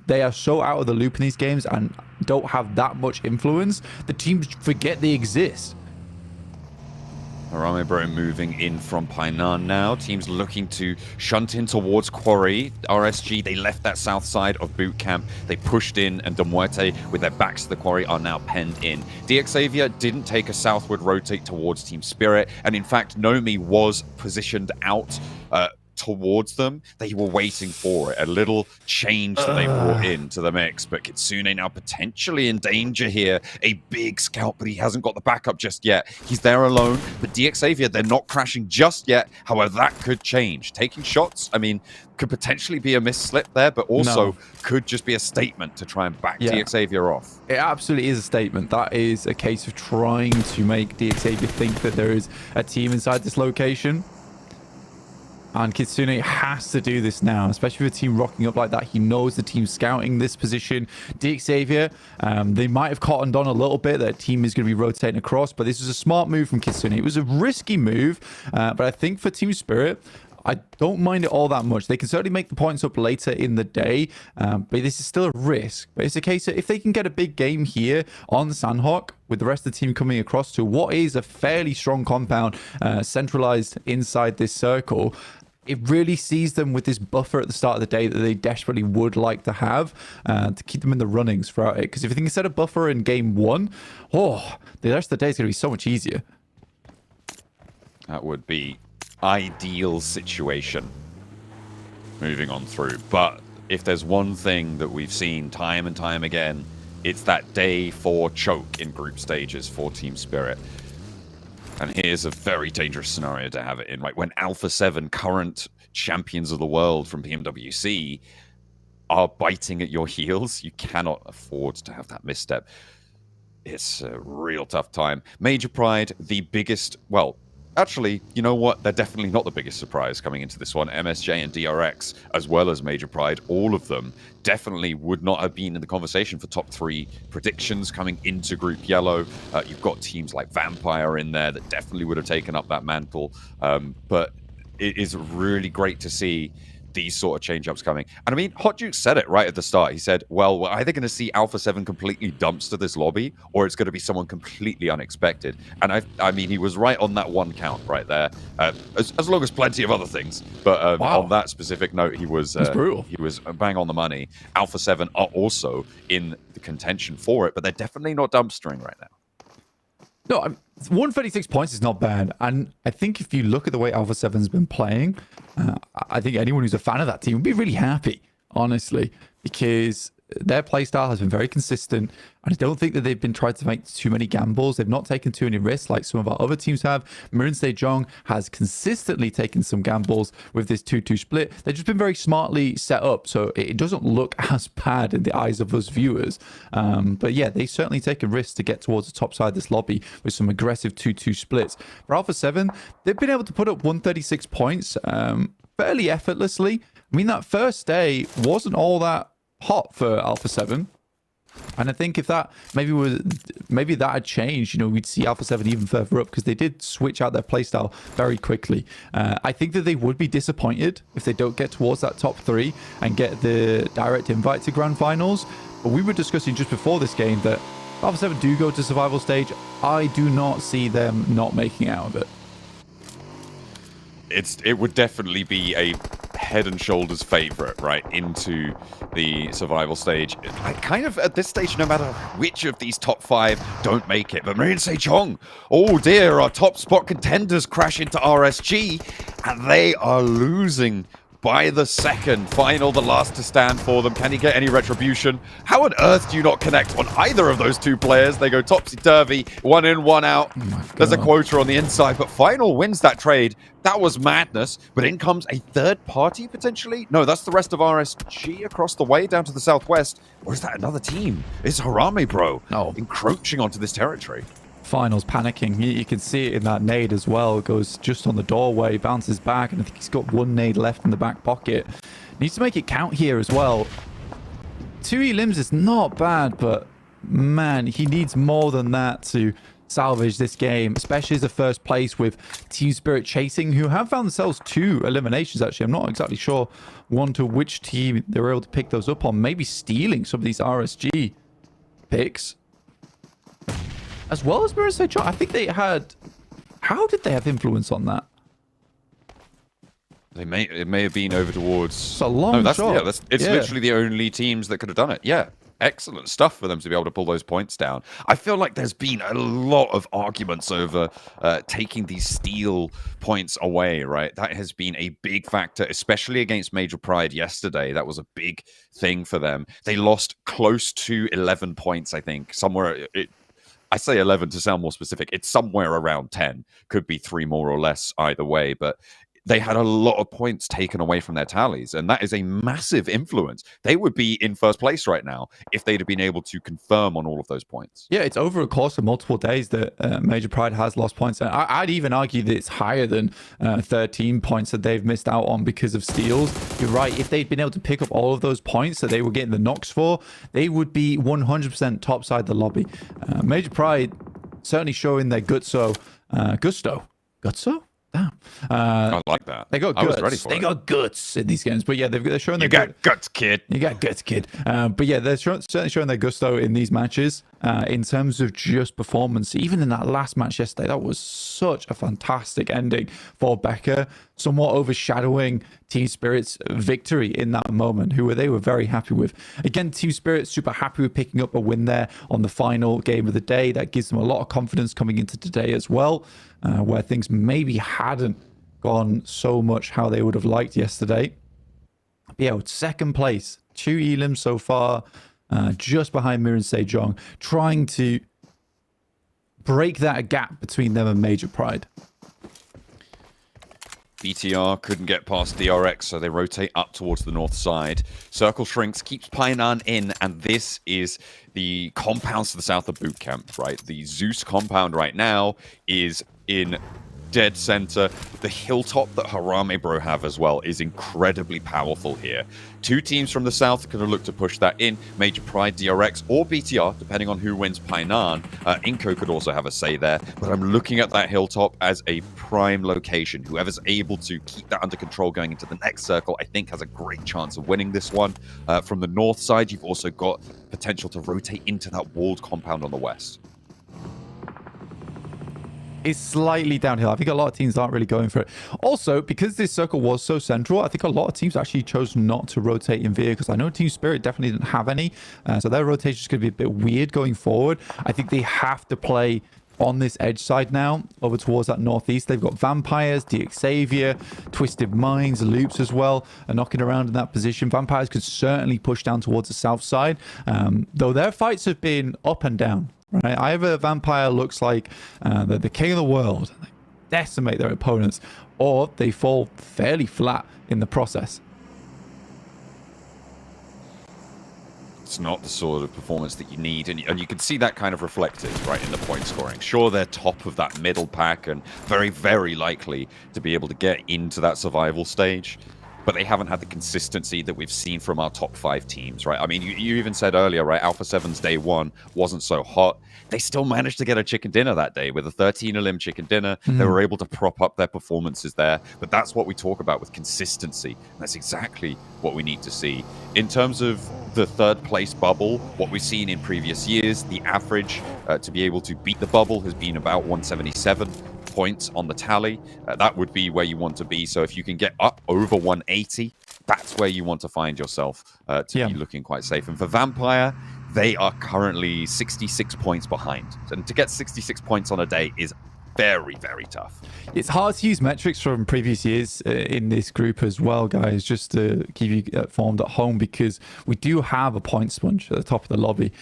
Q: They are so out of the loop in these games and don't have that much influence, the teams forget they exist.
P: Harame Bro moving in from Painan now. Teams looking to shunt in towards Quarry. RSG, they left that south side of boot camp. They pushed in, and Muerte, with their backs to the Quarry, are now penned in. DXavier didn't take a southward rotate towards Team Spirit, and in fact, Nomi was positioned out towards them. They were waiting for it. A little change that they brought into the mix, but Kitsune now potentially in danger here. A big scout, but he hasn't got the backup just yet. He's there alone, but DXavier, they're not crashing just yet. However, that could change. Taking shots, I mean, could potentially be a misslip there, but also could just be a statement to try and back DXavier off.
Q: It absolutely is a statement. That is a case of trying to make DXavier think that there is a team inside this location. And Kitsune has to do this now, especially with a team rocking up like that. He knows the team scouting this position. DXavier, they might have cottoned on a little bit that team is going to be rotating across, but this was a smart move from Kitsune. It was a risky move, but I think for Team Spirit, I don't mind it all that much. They can certainly make the points up later in the day, but this is still a risk. But it's a case of if they can get a big game here on Sanhok, with the rest of the team coming across to what is a fairly strong compound centralized inside this circle, it really sees them with this buffer at the start of the day that they desperately would like to have to keep them in the runnings throughout it. Because if you can set a buffer in game 1, the rest of the day is going to be so much easier.
P: That would be ideal situation moving on through. But if there's one thing that we've seen time and time again, it's that day 4 choke in group stages for Team Spirit. And here's a very dangerous scenario to have it in. Like when Alpha 7, current champions of the world from PMWC, are biting at your heels, you cannot afford to have that misstep. it's a real tough time. Major Pride, the biggest, well, actually, you know what? They're definitely not the biggest surprise coming into this one. MSJ and DRX, as well as Major Pride, all of them definitely would not have been in the conversation for top 3 predictions coming into Group Yellow. You've got teams like Vampire in there that definitely would have taken up that mantle. But it is really great to see these sort of change-ups coming. And I mean, Hot Duke said it right at the start. He said, well, we're either going to see Alpha 7 completely dumpster this lobby, or it's going to be someone completely unexpected. And I mean, he was right on that one count right there, as long as plenty of other things. But on that specific note, he was brutal. He was bang on the money. Alpha 7 are also in the contention for it, but they're definitely not dumpstering right now.
Q: No, 136 points is not bad. And I think if you look at the way Alpha 7's been playing, I think anyone who's a fan of that team would be really happy, honestly, because their playstyle has been very consistent. And I don't think that they've been trying to make too many gambles. They've not taken too many risks like some of our other teams have. Marin Sejong has consistently taken some gambles with this 2-2 split. They've just been very smartly set up, so it doesn't look as bad in the eyes of us viewers. But yeah, they've certainly taken risks to get towards the top side of this lobby with some aggressive 2-2 splits. For Alpha 7, they've been able to put up 136 points fairly effortlessly. I mean, that first day wasn't all that hot for Alpha 7, and I think if that maybe that had changed, you know, we'd see Alpha 7 even further up, because they did switch out their playstyle very quickly. I think that they would be disappointed if they don't get towards that top 3 and get the direct invite to Grand Finals. But we were discussing just before this game that if Alpha 7 do go to survival stage, I do not see them not making out of it.
P: It would definitely be a head and shoulders favorite right into the survival stage. I kind of at this stage, no matter which of these top 5 don't make it, but Marin Sejong, oh dear, our top spot contenders crash into RSG, and they are losing by the second. Final, the last to stand for them. Can he get any retribution? How on earth do you not connect on either of those 2 players? They go topsy-turvy, 1 in, 1 out. There's a quota on the inside, but Final wins that trade. That was madness, but in comes a third party, potentially? No, that's the rest of RSG across the way down to the southwest. Or is that another team? It's Harame, bro. No. Encroaching onto this territory.
Q: Finals panicking. You can see it in that nade as well. It goes just on the doorway, bounces back, and I think he's got 1 nade left in the back pocket. Needs to make it count here as well. 2 E-limbs is not bad, but man, he needs more than that to salvage this game, especially as a first place with Team Spirit chasing, who have found themselves 2 eliminations actually. I'm not exactly sure one to which team they were able to pick those up on. Maybe stealing some of these RSG picks. As well as Marin Sejong. I think they had... How did they have influence on that?
P: It may have been over towards...
Q: It's a long shot.
P: Yeah, it's literally the only teams that could have done it. Yeah. Excellent stuff for them to be able to pull those points down. I feel like there's been a lot of arguments over taking these steal points away, right? That has been a big factor, especially against Major Pride yesterday. That was a big thing for them. They lost close to 11 points, I think. Somewhere... I say 11 to sound more specific. It's somewhere around 10. Could be 3 more or less either way. But they had a lot of points taken away from their tallies, and that is a massive influence. They would be in first place right now if they'd have been able to confirm on all of those points.
Q: Yeah, it's over a course of multiple days that Major Pride has lost points. And I'd even argue that it's higher than 13 points that they've missed out on because of steals. You're right. If they'd been able to pick up all of those points that they were getting the knocks for, they would be 100% top side the lobby. Major Pride certainly showing their gusto. Damn.
P: I like that.
Q: They got guts.
P: I was ready for
Q: they
P: it.
Q: got guts in these games. But yeah, they're showing
P: You got guts, kid.
Q: You got guts, kid. But yeah, they're certainly showing their gusto in these matches. In terms of just performance, even in that last match yesterday, that was such a fantastic ending for Becca, somewhat overshadowing Team Spirit's victory in that moment, who they were very happy with. Again, Team Spirit super happy with picking up a win there on the final game of the day. That gives them a lot of confidence coming into today as well, where things maybe hadn't gone so much how they would have liked yesterday. But yeah, second place, 2 elims so far, just behind Marin Sejong, trying to break that gap between them and Major Pride.
P: BTR couldn't get past DRX, so they rotate up towards the north side. Circle shrinks, keeps Painan in, and this is the compounds to the south of boot camp, right? The Zeus compound right now is in dead center. The hilltop that Harame Bro have as well is incredibly powerful here. Two teams from the south are going to look to push that in. Major Pride, DRX, or BTR, depending on who wins Painan. Inko could also have a say there, but I'm looking at that hilltop as a prime location. Whoever's able to keep that under control going into the next circle, I think has a great chance of winning this one. From the north side, you've also got potential to rotate into that walled compound on the west.
Q: Is slightly downhill. I think a lot of teams aren't really going for it. Also, because this circle was so central, I think a lot of teams actually chose not to rotate in Veer, because I know Team Spirit definitely didn't have any. So their rotation is going to be a bit weird going forward. I think they have to play on this edge side now, over towards that northeast. They've got Vampires, Xavier, Twisted Minds, Loops as well, are knocking around in that position. Vampires could certainly push down towards the south side, though their fights have been up and down. Right, either Vampire looks like the king of the world, they decimate their opponents, or they fall fairly flat in the process.
P: It's not the sort of performance that you need, and you can see that kind of reflected right in the point scoring. Sure, they're top of that middle pack and very, very likely to be able to get into that survival stage, but they haven't had the consistency that we've seen from our top 5 teams, right? I mean, you even said earlier, right, Alpha 7's day 1 wasn't so hot. They still managed to get a chicken dinner that day with a 13-elim chicken dinner. They were able to prop up their performances there, but that's what we talk about with consistency. That's exactly what we need to see. In terms of the third place bubble, what we've seen in previous years, the average to be able to beat the bubble has been about 177. Points on the tally. That would be where you want to be. So if you can get up over 180, that's where you want to find yourself to be looking quite safe. And for Vampire, they are currently 66 points behind. And to get 66 points on a day is very, very tough.
Q: It's hard to use metrics from previous years in this group as well, guys, just to keep you informed at home, because we do have a point sponge at the top of the lobby.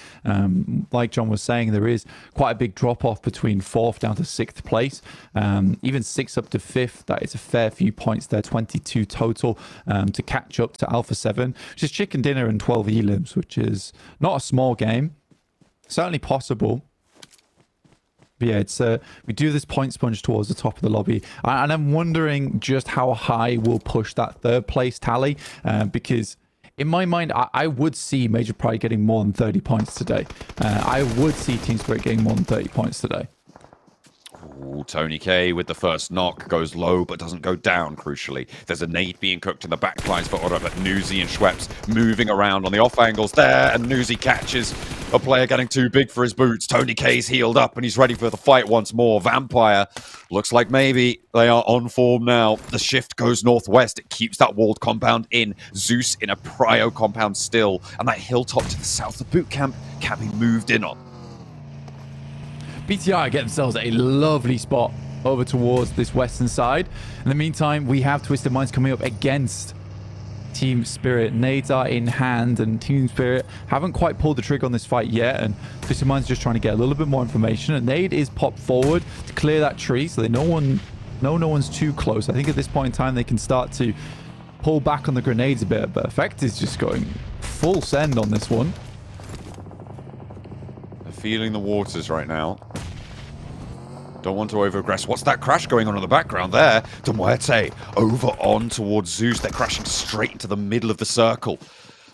Q: Like John was saying, there is quite a big drop off between 4th down to 6th place, even 6th up to 5th. That is a fair few points there, 22 total to catch up to Alpha 7, which is chicken dinner and 12 elims, which is not a small game, certainly possible. But yeah, it's we do this point sponge towards the top of the lobby, and I'm wondering just how high we'll push that 3rd place tally, because in my mind, I would see Major Pride getting more than 30 points today. I would see Team Spirit getting more than 30 points today.
P: Ooh, Tony K with the first knock goes low but doesn't go down, crucially. There's a nade being cooked in the backlines for Ora, but Nuzi and Schweppes moving around on the off angles there, and Nuzi catches a player getting too big for his boots. Tony K's healed up and he's ready for the fight once more. Vampire looks like maybe they are on form now. The shift goes northwest. It keeps that walled compound in. Zeus in a prio compound still, and that hilltop to the south of boot camp can be moved in on.
Q: BTR get themselves a lovely spot over towards this western side. In the meantime, we have Twisted Minds coming up against Team Spirit. Nades are in hand, and Team Spirit haven't quite pulled the trigger on this fight yet, and Twisted Minds just trying to get a little bit more information. And Nade is popped forward to clear that tree, so they no one's too close. I think at this point in time, they can start to pull back on the grenades a bit, but Effect is just going full send on this one.
P: Feeling the waters right now. Don't want to overaggress. What's that crash going on in the background there? Demuerte over on towards Zeus. They're crashing straight into the middle of the circle.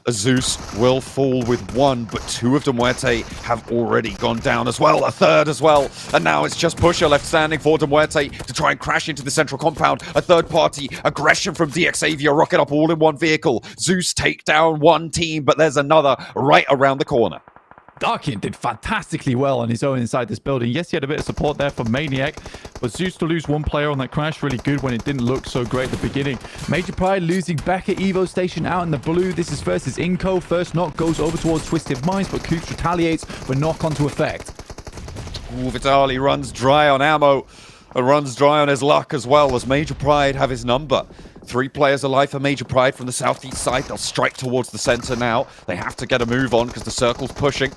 P: Zeus will fall with 1, but 2 of Demuerte have already gone down as well. A 3rd as well. And now it's just Pusher left standing for Demuerte to try and crash into the central compound. A third-party aggression from Xavier. Rocket up all in one vehicle. Zeus take down 1 team, but there's another right around the corner.
Q: Darkin did fantastically well on his own inside this building. Yes, he had a bit of support there from Maniac, but Zeus to lose 1 player on that crash, really good when it didn't look so great at the beginning. Major Pride losing back at Evo Station out in the blue. This is versus Inko. First knock goes over towards Twisted Minds, but Coops retaliates with knock onto Effect.
P: Ooh, Vitali runs dry on ammo and runs dry on his luck as well, as Major Pride have his number. 3 players alive for Major Pride from the southeast side. They'll strike towards the center now. They have to get a move on because the circle's pushing.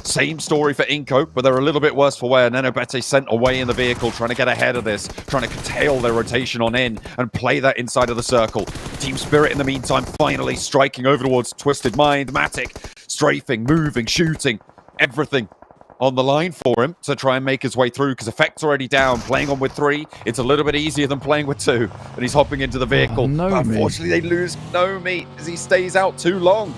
P: Same story for Inco, but they're a little bit worse for wear. Nenobete sent away in the vehicle, trying to get ahead of this, trying to curtail their rotation on in and play that inside of the circle. Team Spirit, in the meantime, finally striking over towards Twisted Mind. Matic strafing, moving, shooting, everything on the line for him to try and make his way through, because Effect's already down. Playing on with 3, it's a little bit easier than playing with 2. And he's hopping into the vehicle. But unfortunately, they lose Nomi as he stays out too long.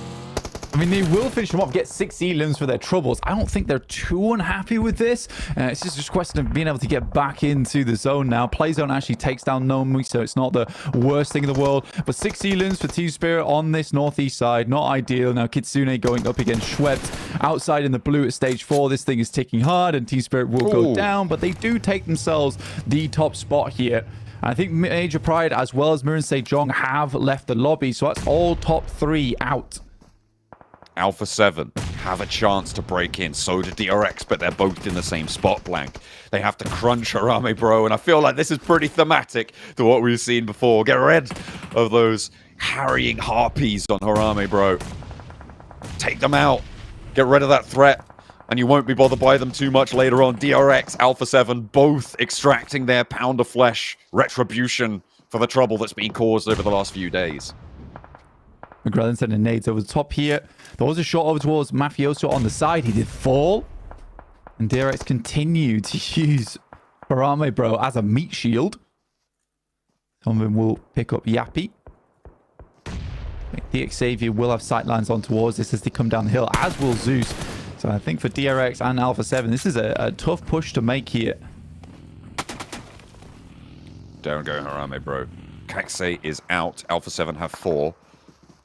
Q: I mean, they will finish them off, get 6 elims for their troubles. I don't think they're too unhappy with this. It's just a question of being able to get back into the zone now. Playzone actually takes down Nomi, so it's not the worst thing in the world. But 6 elims for Team Spirit on this northeast side. Not ideal. Now, Kitsune going up against Schweppes. Outside in the blue at stage 4, this thing is ticking hard, and Team Spirit will go down. But they do take themselves the top spot here. I think Major Pride, as well as Mirin Sejong, have left the lobby. So that's all top 3 out.
P: Alpha 7 have a chance to break in. So do DRX, but they're both in the same spot blank. They have to crunch Harame Bro, and I feel like this is pretty thematic to what we've seen before. Get rid of those harrying harpies on Harame Bro. Take them out. Get rid of that threat, and you won't be bothered by them too much later on. DRX, Alpha 7, both extracting their pound of flesh retribution for the trouble that's been caused over the last few days.
Q: McGrellan sending nades over the top here. There was a shot over towards Mafioso on the side. He did fall. And DRX continued to use Harame Bro as a meat shield. Some of them will pick up Yappy. DX Xavier will have sightlines on towards this as they come down the hill, as will Zeus. So I think for DRX and Alpha 7, this is a tough push to make here.
P: Don't go Harame Bro. Kaxe is out. Alpha 7 have 4.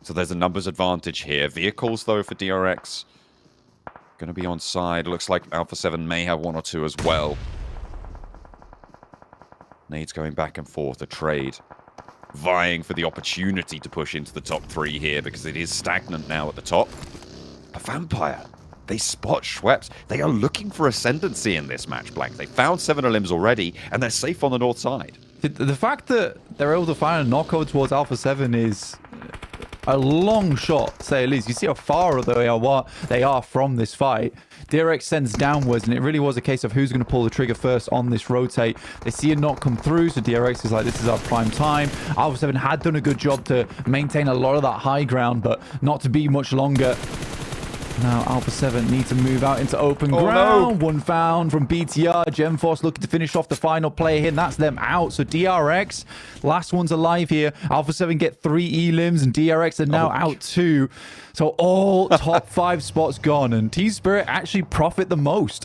P: So there's a numbers advantage here. Vehicles, though, for DRX. Going to be on side. Looks like Alpha 7 may have 1 or 2 as well. Nades going back and forth. A trade. Vying for the opportunity to push into the top 3 here, because it is stagnant now at the top. A Vampire. They spot Schweppes. They are looking for ascendancy in this match, Blank. They found 7 elims already, and they're safe on the north side.
Q: The fact that they're able to find a knockout towards Alpha 7 is a long shot, to say at least. You see how far they are from this fight. DRX sends downwards, and it really was a case of who's going to pull the trigger first on this rotate. They see a knock come through, so DRX is like, this is our prime time. Alpha 7 had done a good job to maintain a lot of that high ground, but not to be much longer. Now Alpha 7 need to move out into open ground. No. One found from BTR. Gemforce looking to finish off the final play here, and that's them out. So DRX, last one's alive here. Alpha 7 get 3 elims, and DRX are now out 2. So all top 5 spots gone, and Team Spirit actually profit the most.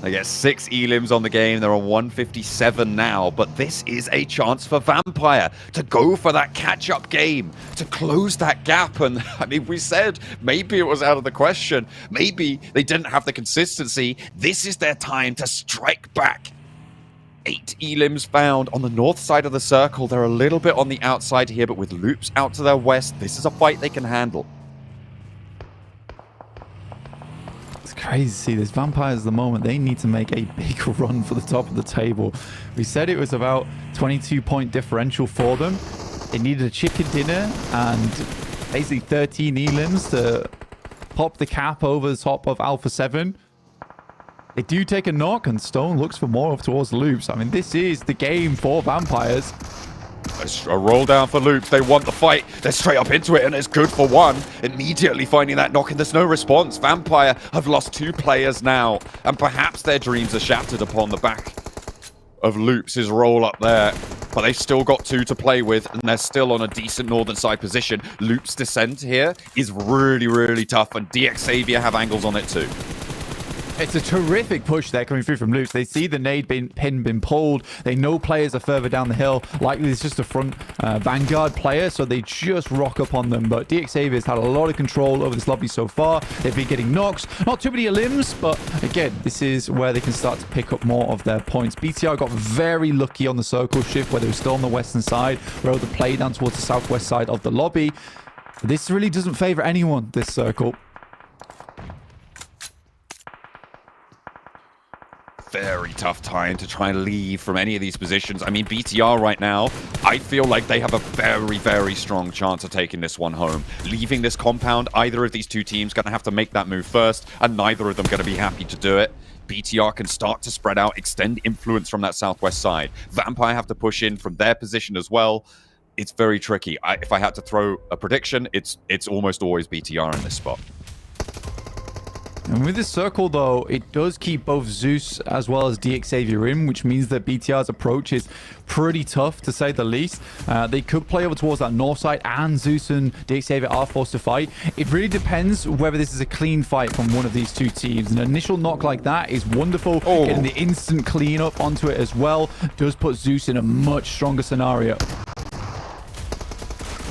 P: They get 6 elims on the game. They're on 157 now, but this is a chance for Vampire to go for that catch-up game, to close that gap. And I mean, we said maybe it was out of the question. Maybe they didn't have the consistency. This is their time to strike back. 8 elims found on the north side of the circle. They're a little bit on the outside here, but with Loops out to their west, this is a fight they can handle.
Q: Crazy to see this. Vampires at the moment, they need to make a big run for the top of the table. We said it was about 22-point differential for them. They needed a chicken dinner and basically 13 elims to pop the cap over the top of Alpha 7. They do take a knock, and Stone looks for more towards Loops. I mean, this is the game for Vampires.
P: A roll down for Loops. They want the fight. They're straight up into it, and it's good for 1. Immediately finding that knock, and there's no response. Vampire have lost 2 players now, and perhaps their dreams are shattered upon the back of Loops' roll up there. But they've still got 2 to play with, and they're still on a decent northern side position. Loops' descent here is really, really tough, and DX Xavier have angles on it too.
Q: It's a terrific push there coming through from Loops. They see the nade pin been pulled. They know players are further down the hill. Likely it's just a front Vanguard player, so they just rock up on them. But DX Xavier's had a lot of control over this lobby so far. They've been getting knocks. Not too many limbs, but again, this is where they can start to pick up more of their points. BTR got very lucky on the circle shift where they were still on the western side. Were able to play down towards the southwest side of the lobby. This really doesn't favor anyone, this circle.
P: Very tough time to try and leave from any of these positions. I mean, BTR right now, I feel like they have a very, very strong chance of taking this one home. Leaving this compound, either of these two teams going to have to make that move first, and neither of them going to be happy to do it. BTR can start to spread out, extend influence from that southwest side. Vampire have to push in from their position as well. It's very tricky. If I had to throw a prediction, it's almost always BTR in this spot.
Q: And with this circle, though, it does keep both Zeus as well as DXavier in, which means that BTR's approach is pretty tough, to say the least. They could play over towards that north side, and Zeus and DXavier are forced to fight. It really depends whether this is a clean fight from one of these two teams. An initial knock like that is wonderful. Getting the instant cleanup onto it as well does put Zeus in a much stronger scenario.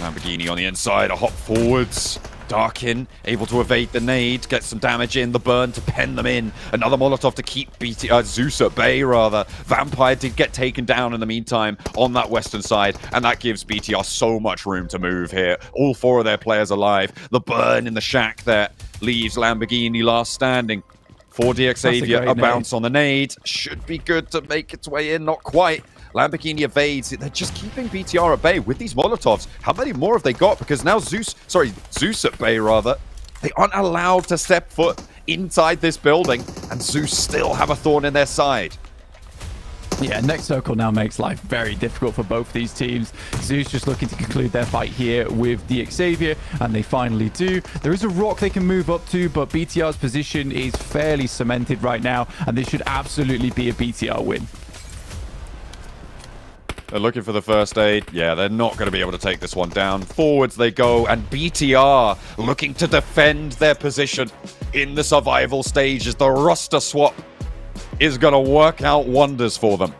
P: Lamborghini on the inside, a hop forwards. Darkin able to evade the nade, get some damage in, the burn to pen them in. Another Molotov to keep Zeus at bay, rather. Vampire did get taken down in the meantime on that western side, and that gives BTR so much room to move here. All 4 of their players alive. The burn in the shack there leaves Lamborghini last standing. For DXavier, a bounce on the nade. Should be good to make its way in, not quite. Lamborghini evades. They're just keeping BTR at bay with these Molotovs. How many more have they got? Because now Zeus at bay, rather. They aren't allowed to step foot inside this building, and Zeus still have a thorn in their side.
Q: Yeah, next circle now makes life very difficult for both these teams. Zeus just looking to conclude their fight here with DXavier, and they finally do. There is a rock they can move up to, but BTR's position is fairly cemented right now, and this should absolutely be a BTR win.
P: They're looking for the first aid. Yeah, they're not going to be able to take this one down. Forwards they go, and BTR looking to defend their position in the survival stage as the roster swap is going to work out wonders for them.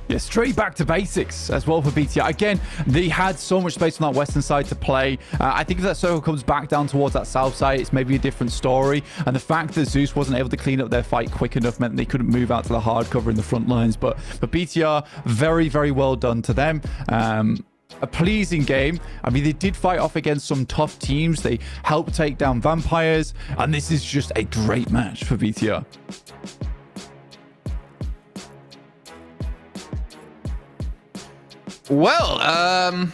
Q: Yeah, straight back to basics as well for BTR. Again, they had so much space on that western side to play. I think if that circle comes back down towards that south side, it's maybe a different story. And the fact that Zeus wasn't able to clean up their fight quick enough meant they couldn't move out to the hard cover in the front lines. But for BTR, very, very well done to them. A pleasing game. I mean, they did fight off against some tough teams. They helped take down vampires. And this is just a great match for BTR.
O: Well,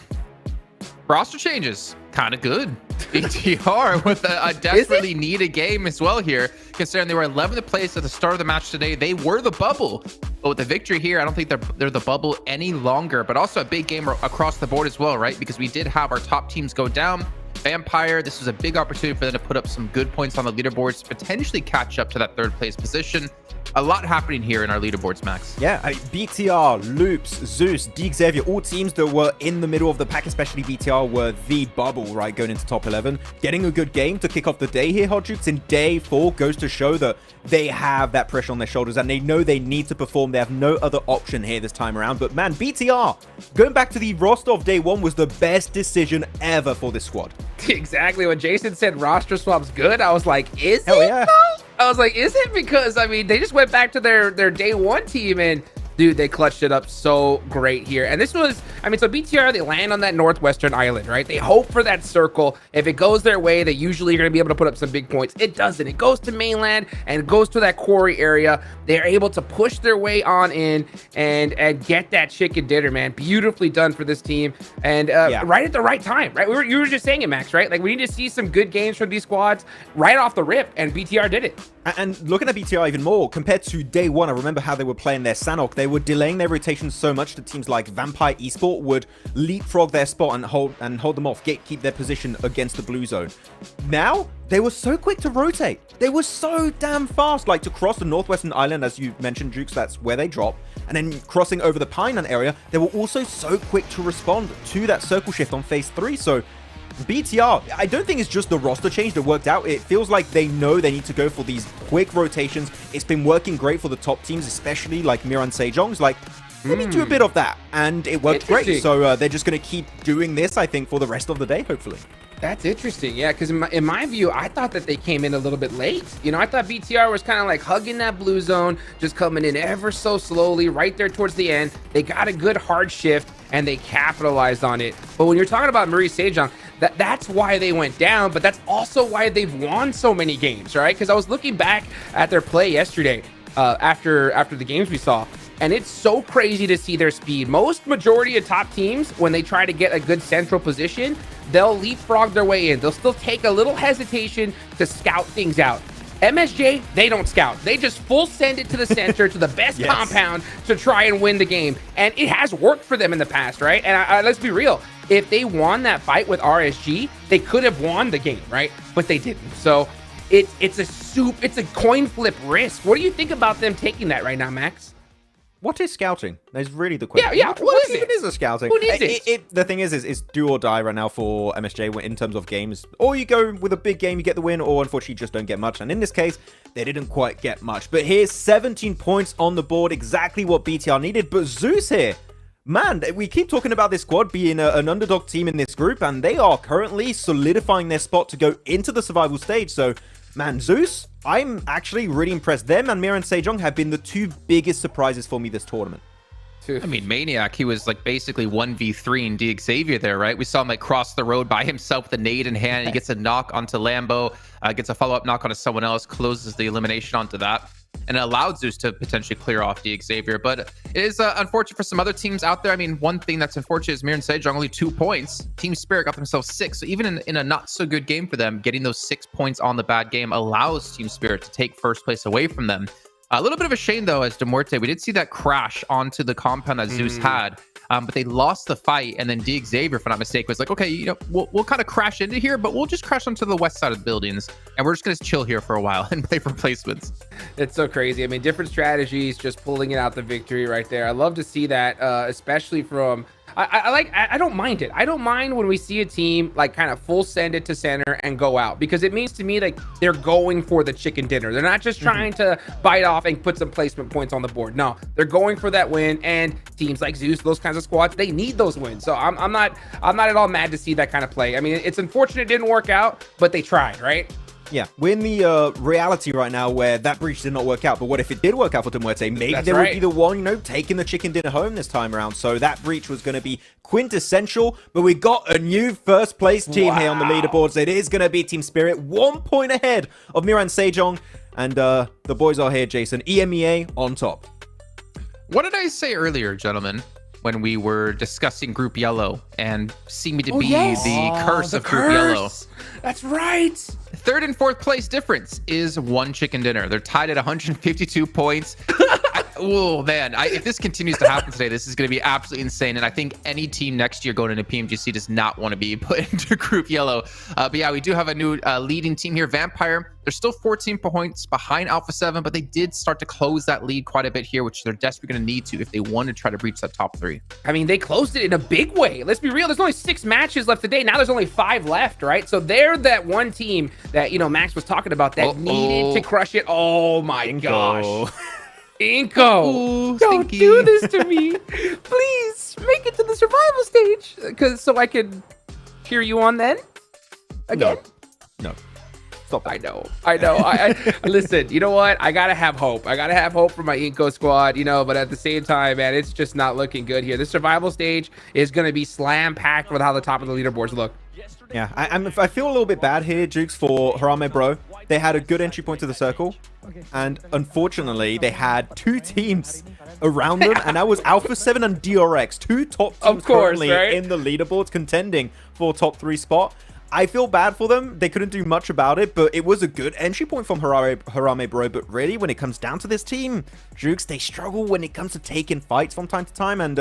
O: roster changes. Kind of good. BTR with a desperately needed game as well here, considering they were 11th place at the start of the match today. They were the bubble, but with the victory here, I don't think they're the bubble any longer. But also a big game across the board as well, right? Because we did have our top teams go down. Vampire, this was a big opportunity for them to put up some good points on the leaderboards, potentially catch up to that 3rd place position. A lot happening here in our leaderboards, Max.
N: Yeah, I mean, BTR, Loops, Zeus, DXavier, all teams that were in the middle of the pack, especially BTR, were the bubble, right, going into top 11. Getting a good game to kick off the day here, Hot Jukes, in day 4 goes to show that they have that pressure on their shoulders and they know they need to perform. They have no other option here this time around. But man, BTR, going back to the roster of day 1 was the best decision ever for this squad.
M: Exactly. When Jason said roster swap's good, I was like, is
N: Hell
M: it?
N: Yeah.
M: Though? I was like, is it? Because, I mean, they just went back to their day 1 team and, dude, they clutched it up so great here. And this was, I mean, so BTR, they land on that northwestern island, right? They hope for that circle. If it goes their way, they usually are going to be able to put up some big points. It doesn't. It goes to mainland and it goes to that quarry area. They're able to push their way on in and get that chicken dinner, man. Beautifully done for this team. And right at the right time, right? You were just saying it, Max, right? Like, we need to see some good games from these squads right off the rip, and BTR did it.
N: And looking at BTR even more, compared to day 1, I remember how they were playing their Sanhok. They were delaying their rotations so much that teams like Vampire Esport would leapfrog their spot and hold them off, keep their position against the blue zone. Now, they were so quick to rotate. They were so damn fast, like to cross the northwestern island, as you mentioned, Jukes, that's where they drop. And then crossing over the Pineland area, they were also so quick to respond to that circle shift on phase 3. So BTR, I don't think it's just the roster change that worked out. It feels like they know they need to go for these quick rotations. It's been working great for the top teams, especially like Miran Sejong's. Like, let me do a bit of that. And it worked great. So they're just going to keep doing this, I think, for the rest of the day, hopefully.
M: That's interesting. Yeah, because in my view, I thought that they came in a little bit late. You know, I thought BTR was kind of like hugging that blue zone, just coming in ever so slowly right there towards the end. They got a good hard shift and they capitalized on it. But when you're talking about Marie Sejong, that's why they went down, but that's also why they've won so many games, right? Because I was looking back at their play yesterday after the games we saw. and it's so crazy to see their speed. Most majority of top teams, when they try to get a good central position, they'll leapfrog their way in. They'll still take a little hesitation to scout things out. MSJ, they don't scout. They just full send it to the center, to the best compound to try and win the game. And it has worked for them in the past, right? And let's be real. If they won that fight with RSG, they could have won the game, right? But they didn't. So it's a coin flip risk. What do you think about them taking that right now, Max?
N: What is scouting? That's really the question.
M: Yeah.
N: What even is a scouting?
M: What is it?
N: The thing is do or die right now for MSJ in terms of games. Or you go with a big game, you get the win, or unfortunately you just don't get much. And in this case, they didn't quite get much. But here's 17 points on the board, exactly what BTR needed. But Zeus here, man, we keep talking about this squad being an underdog team in this group, and they are currently solidifying their spot to go into the survival stage. So, man, Zeus, I'm actually really impressed. Them and Mira and Sejong have been the two biggest surprises for me this tournament.
O: I mean, Maniac, he was like basically 1v3 in D Xavier there, right? We saw him like cross the road by himself with a nade in hand. He gets a knock onto Lambo, gets a follow-up knock onto someone else, closes the elimination onto that, and it allowed Zeus to potentially clear off D Xavier. But it is unfortunate for some other teams out there. I mean, one thing that's unfortunate is Mir and Sejong only 2 points. Team Spirit got themselves 6. So even in a not so good game for them, getting those 6 points on the bad game allows Team Spirit to take first place away from them. A little bit of a shame, though, as Demorte. We did see that crash onto the compound that Zeus had, but they lost the fight. And then D Xavier, if I'm not mistaken, was like, okay, you know, we'll kind of crash into here, but we'll just crash onto the west side of the buildings, and we're just going to chill here for a while and play for placements.
M: It's so crazy. I mean, different strategies, just pulling it out the victory right there. I love to see that, especially from... I don't mind it. I don't mind when we see a team like kind of full send it to center and go out, because it means to me like they're going for the chicken dinner. They're not just trying to bite off and put some placement points on the board. No, they're going for that win. And teams like Zeus, those kinds of squads, they need those wins. So I'm not at all mad to see that kind of play. I mean, it's unfortunate it didn't work out, but they tried, right?
N: Yeah, we're in the reality right now where that breach did not work out. But what if it did work out for Demuerte? Maybe
M: That's
N: they
M: right.
N: would be the one, you know, taking the chicken dinner home this time around. So that breach was going to be quintessential. But we got a new first place team here on the leaderboards. It is going to be Team Spirit, 1 point ahead of Miran Sejong. And the boys are here, Jason. EMEA on top.
O: What did I say earlier, gentlemen, when we were discussing Group Yellow and seeming to be the curse of Group Yellow?
M: That's right.
O: Third and fourth place difference is 1 chicken dinner. They're tied at 152 points. Oh, man. If this continues to happen today, this is going to be absolutely insane. And I think any team next year going into PMGC does not want to be put into Group Yellow. But yeah, we do have a new leading team here, Vampire. They're still 14 points behind Alpha 7, but they did start to close that lead quite a bit here, which they're desperately going to need to if they want to try to breach that top 3.
M: I mean, they closed it in a big way. Let's be real. There's only 6 matches left today. Now there's only 5 left, right? So they're that one team that, you know, Max was talking about that needed to crush it. Oh, my gosh. Inko,
O: Ooh,
M: don't
O: stinky.
M: do this to me. Please make it to the survival stage, so I can cheer you on then. Again.
N: No. Stop.
M: I know. I listen, you know what? I gotta have hope. I gotta have hope for my Inko squad, you know, but at the same time, man, it's just not looking good here. The survival stage is gonna be slam packed with how the top of the leaderboards look.
N: Yeah, I feel a little bit bad here, Jukes, for Harame Bro. They had a good entry point to the circle, and unfortunately, they had 2 teams around them, and that was Alpha 7 and DRX, 2 top teams currently in the leaderboards contending for top 3 spot. I feel bad for them. They couldn't do much about it, but it was a good entry point from Harame Bro. But really, when it comes down to this team, Jukes, they struggle when it comes to taking fights from time to time, and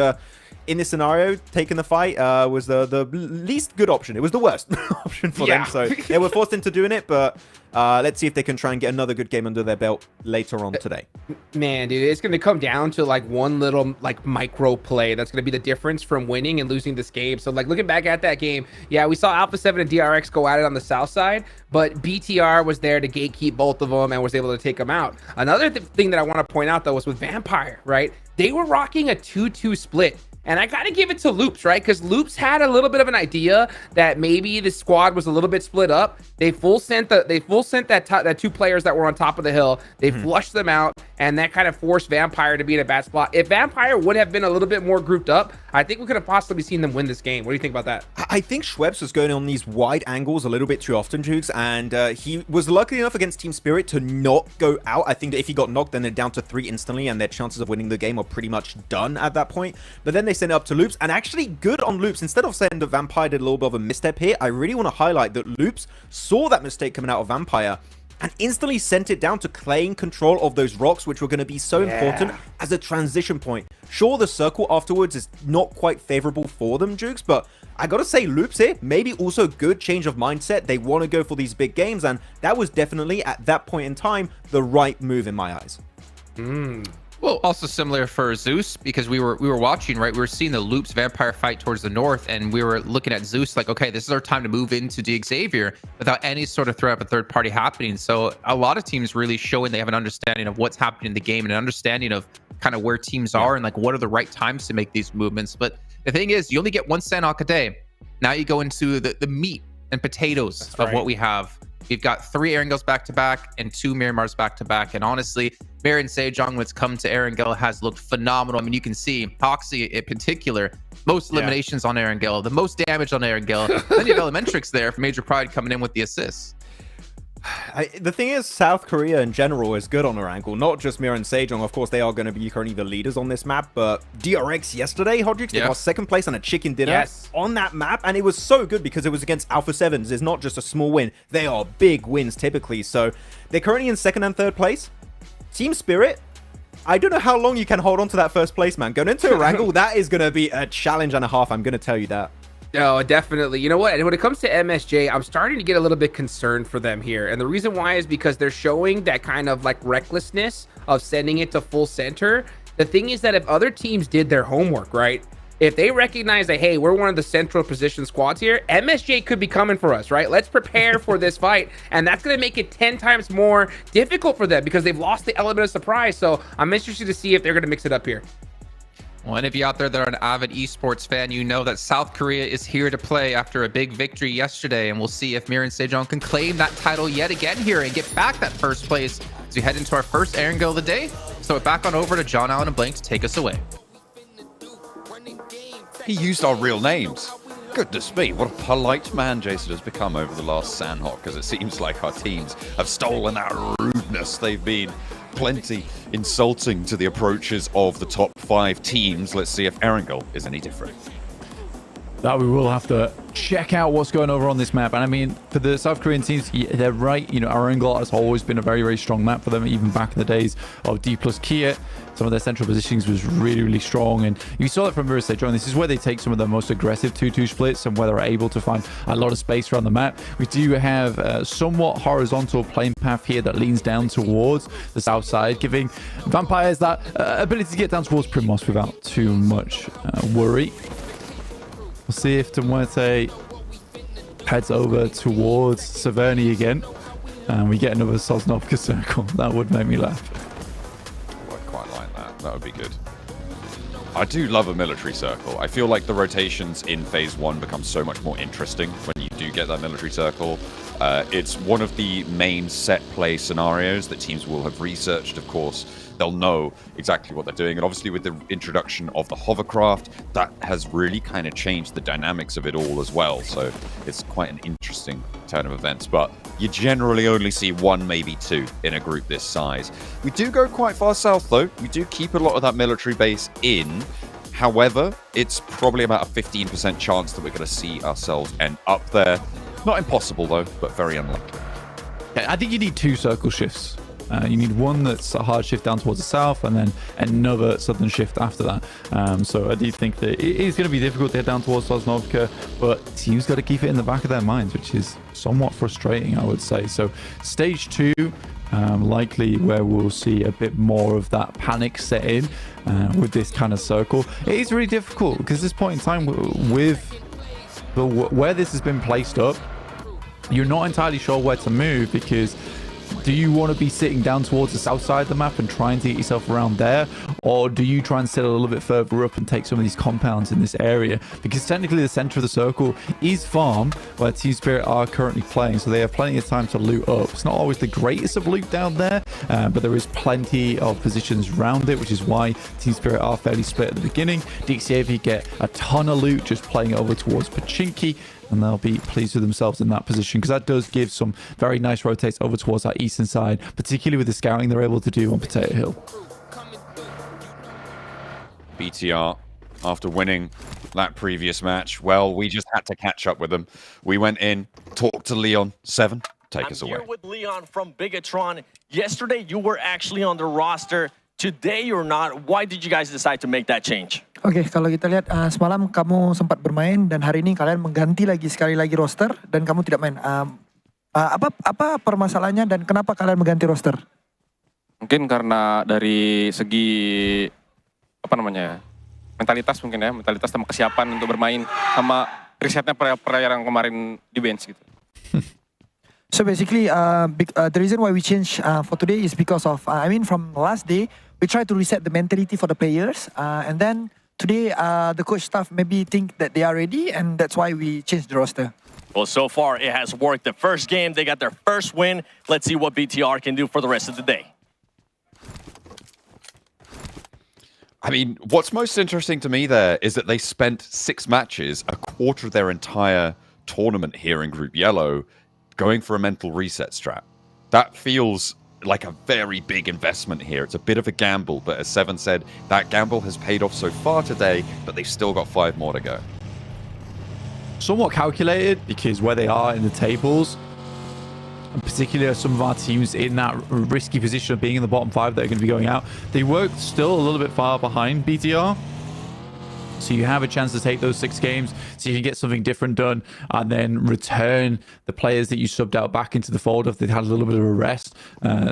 N: in this scenario, taking the fight was the least good option. It was the worst option for them. So they were forced into doing it, but let's see if they can try and get another good game under their belt later on today.
M: Man, dude, it's going to come down to like one little like micro play that's going to be the difference from winning and losing this game. So like looking back at that game, yeah, we saw Alpha 7 and DRX go at it on the south side, but BTR was there to gatekeep both of them and was able to take them out. Another thing that I want to point out though was with Vampire, right? They were rocking a 2-2 split. And I got to give it to Loops, right? Because Loops had a little bit of an idea that maybe the squad was a little bit split up. They full sent that 2 players that were on top of the hill. They flushed them out, and that kind of forced Vampire to be in a bad spot. If Vampire would have been a little bit more grouped up, I think we could have possibly seen them win this game. What do you think about that?
N: I think Schweppes was going on these wide angles a little bit too often, Jukes, and he was lucky enough against Team Spirit to not go out. I think that if he got knocked, then they're down to 3 instantly, and their chances of winning the game are pretty much done at that point. But then they send it up to Loops, and actually good on Loops. Instead of saying that Vampire did a little bit of a misstep here, I really want to highlight that Loops saw that mistake coming out of Vampire and instantly sent it down to claim control of those rocks, which were going to be so important as a transition point. Sure, the circle afterwards is not quite favorable for them, Jukes, but I gotta say, Loops here, maybe also good change of mindset. They want to go for these big games, and that was definitely, at that point in time, the right move in my eyes.
O: Well, also similar for Zeus, because we were watching, right? We were seeing the Loops Vampire fight towards the north, and we were looking at Zeus like, okay, this is our time to move into the Xavier without any sort of threat of a third party happening. So a lot of teams really showing they have an understanding of what's happening in the game and an understanding of kind of where teams are and like what are the right times to make these movements. But the thing is, you only get one Sanhok a day. Now you go into the meat and potatoes of what we have. We've got 3 Erangels back-to-back and 2 Miramars back-to-back. And honestly, Marin Sejong, when it's come to Erangel, has looked phenomenal. I mean, you can see Hoxie in particular, most eliminations on Erangel, the most damage on Erangel. Then you have Elementrix there for Major Pride coming in with the assists.
N: The thing is, South Korea in general is good on Erangel, not just Miran Sejong. Of course, they are going to be currently the leaders on this map, but DRX yesterday, Hodrix, they got 2nd place on a chicken dinner on that map, and it was so good because it was against Alpha 7s. It's not just a small win. They are big wins typically, so they're currently in 2nd and 3rd place. Team Spirit, I don't know how long you can hold on to that 1st place, man. Going into Erangel, that is going to be a challenge and a half, I'm going to tell you that.
M: Oh, definitely. You know what? And when it comes to MSJ, I'm starting to get a little bit concerned for them here. And the reason why is because they're showing that kind of like recklessness of sending it to full center. The thing is that if other teams did their homework, right? If they recognize that, hey, we're one of the central position squads here, MSJ could be coming for us, right? Let's prepare for this fight. And that's going to make it 10 times more difficult for them because they've lost the element of surprise. So I'm interested to see if they're going to mix it up here.
O: Well, any of you out there that are an avid esports fan, you know that South Korea is here to play after a big victory yesterday, and we'll see if Miran Sejong can claim that title yet again here and get back that 1st place as we head into our first Erangel of the day. So back on over to John Allen and Blank to take us away.
P: He used our real names. Goodness me, what a polite man Jason has become over the last Sanhok, because it seems like our teams have stolen our rudeness. They've been plenty insulting to the approaches of the top 5 teams. Let's see if Erangel is any different.
Q: That we will have to check out what's going over on this map. And I mean, for the South Korean teams, they're right. You know, Erangel has always been a very, very strong map for them, even back in the days of D plus Kia. Some of their central positionings was really, really strong. And you saw that from Miran Sejong. This is where they take some of the most aggressive 2-2 splits and where they're able to find a lot of space around the map. We do have a somewhat horizontal plane path here that leans down towards the south side, giving Vampires that ability to get down towards Primos without too much worry. We'll see if Demuerte heads over towards Severny again. And we get another Sosnovka circle. That would make me laugh.
P: I quite like that. That would be good. I do love a military circle. I feel like the rotations in Phase 1 become so much more interesting when you do get that military circle. It's one of the main set play scenarios that teams will have researched, of course. They'll know exactly what they're doing. And obviously with the introduction of the hovercraft, that has really kind of changed the dynamics of it all as well. So it's quite an interesting turn of events. But you generally only see 1, maybe 2 in a group this size. We do go quite far south, though. We do keep a lot of that military base in. However, it's probably about a 15% chance that we're going to see ourselves end up there. Not impossible, though, but very unlikely.
Q: I think you need 2 circle shifts. You need one that's a hard shift down towards the south and then another southern shift after that. So I do think that it is going to be difficult to head down towards Sosnovka, but teams got to keep it in the back of their minds, which is somewhat frustrating, I would say. So stage 2, likely where we'll see a bit more of that panic set in with this kind of circle. It is really difficult because at this point in time with where this has been placed up, you're not entirely sure where to move because Do you want to be sitting down towards the south side of the map and trying to get yourself around there? Or do you try and sit a little bit further up and take some of these compounds in this area? Because technically the center of the circle is farm, where Team Spirit are currently playing, so they have plenty of time to loot up. It's not always the greatest of loot down there, but there is plenty of positions around it, which is why Team Spirit are fairly split at the beginning. DXAV get a ton of loot just playing over towards Pachinki, and they'll be pleased with themselves in that position, because that does give some very nice rotates over towards that eastern side, particularly with the scouting they're able to do on Potato Hill.
P: BTR, after winning that previous match, well, we just had to catch up with them. We went in, talked to Leon. 7, take us away.
L: I'm here with Leon from Bigatron. Yesterday, you were actually on the roster. Today, you're not. Why did you guys decide to make that change?
R: Oke, kalau kita lihat semalam kamu sempat bermain dan hari ini kalian mengganti lagi sekali lagi roster dan kamu tidak main. Apa permasalahannya dan kenapa kalian mengganti roster?
S: Mungkin karena dari segi mentalitas mungkin ya, mentalitas sama kesiapan untuk bermain sama risetnya player yang kemarin di bench gitu.
R: So basically, the reason why we change for today is because of, from last day, we try to reset the mentality for the players, and then today the coach staff maybe think that they are ready, and that's why we changed the roster.
L: Well, so far it has worked. The first game, they got their first win. Let's see what BTR can do for the rest of the day.
P: I mean, what's most interesting to me there is that they spent 6 matches, a quarter of their entire tournament here in Group Yellow, going for a mental reset strat. That feels like a very big investment here. It's a bit of a gamble, but as Seven said, that gamble has paid off so far today, but they've still got 5 more to go.
Q: Somewhat calculated, because where they are in the tables, and particularly some of our teams in that risky position of being in the bottom 5 that are going to be going out, they were still a little bit far behind BTR. So you have a chance to take those 6 games, so you can get something different done, and then return the players that you subbed out back into the fold if they've had a little bit of a rest.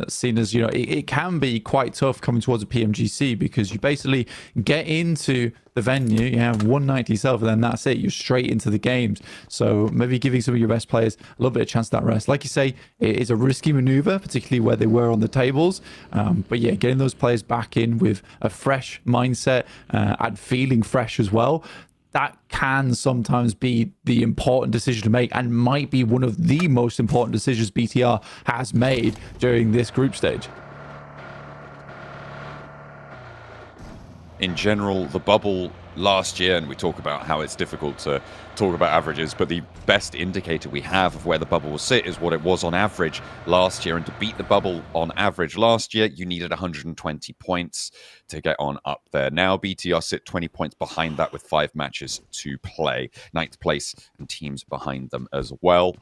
Q: Seen as, it can be quite tough coming towards a PMGC, because you basically get into the venue, you have one night to yourself, and then that's it. You're straight into the games. So maybe giving some of your best players a little bit of chance to that rest. Like you say, it is a risky maneuver, particularly where they were on the tables. But yeah, getting those players back in with a fresh mindset and feeling fresh as well, that can sometimes be the important decision to make, and might be one of the most important decisions BTR has made during this group stage.
P: In general, the bubble last year, and we talk about how it's difficult to talk about averages, but the best indicator we have of where the bubble will sit is what it was on average last year. And to beat the bubble on average last year, you needed 120 points to get on up there. Now BTR sit 20 points behind that with 5 matches to play. 9th place and teams behind them as well.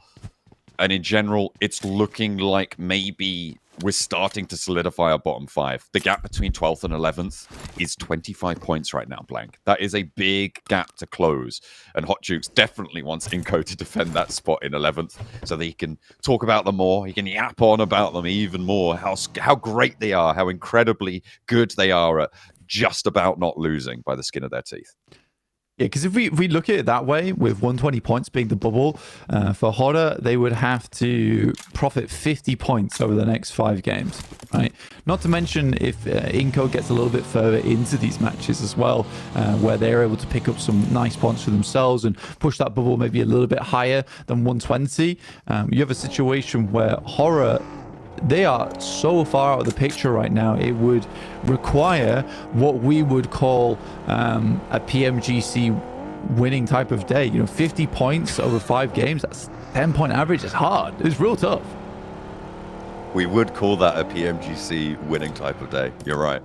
P: And in general, it's looking like maybe we're starting to solidify our bottom 5. The gap between 12th and 11th is 25 points right now, Blank. That is a big gap to close. And Hot Jukes definitely wants Inko to defend that spot in 11th so that he can talk about them more. He can yap on about them even more, how great they are, how incredibly good they are at just about not losing by the skin of their teeth.
Q: Yeah, because if we look at it that way, with 120 points being the bubble, for Horror, they would have to profit 50 points over the next 5 games, right? Not to mention if Inko gets a little bit further into these matches as well, where they're able to pick up some nice points for themselves and push that bubble maybe a little bit higher than 120. You have a situation where Horror, they are so far out of the picture right now, it would require what we would call a PMGC winning type of day. 50 points over 5 games, that's 10-point average. It's hard. It's real tough.
P: We would call that a PMGC winning type of day. You're right.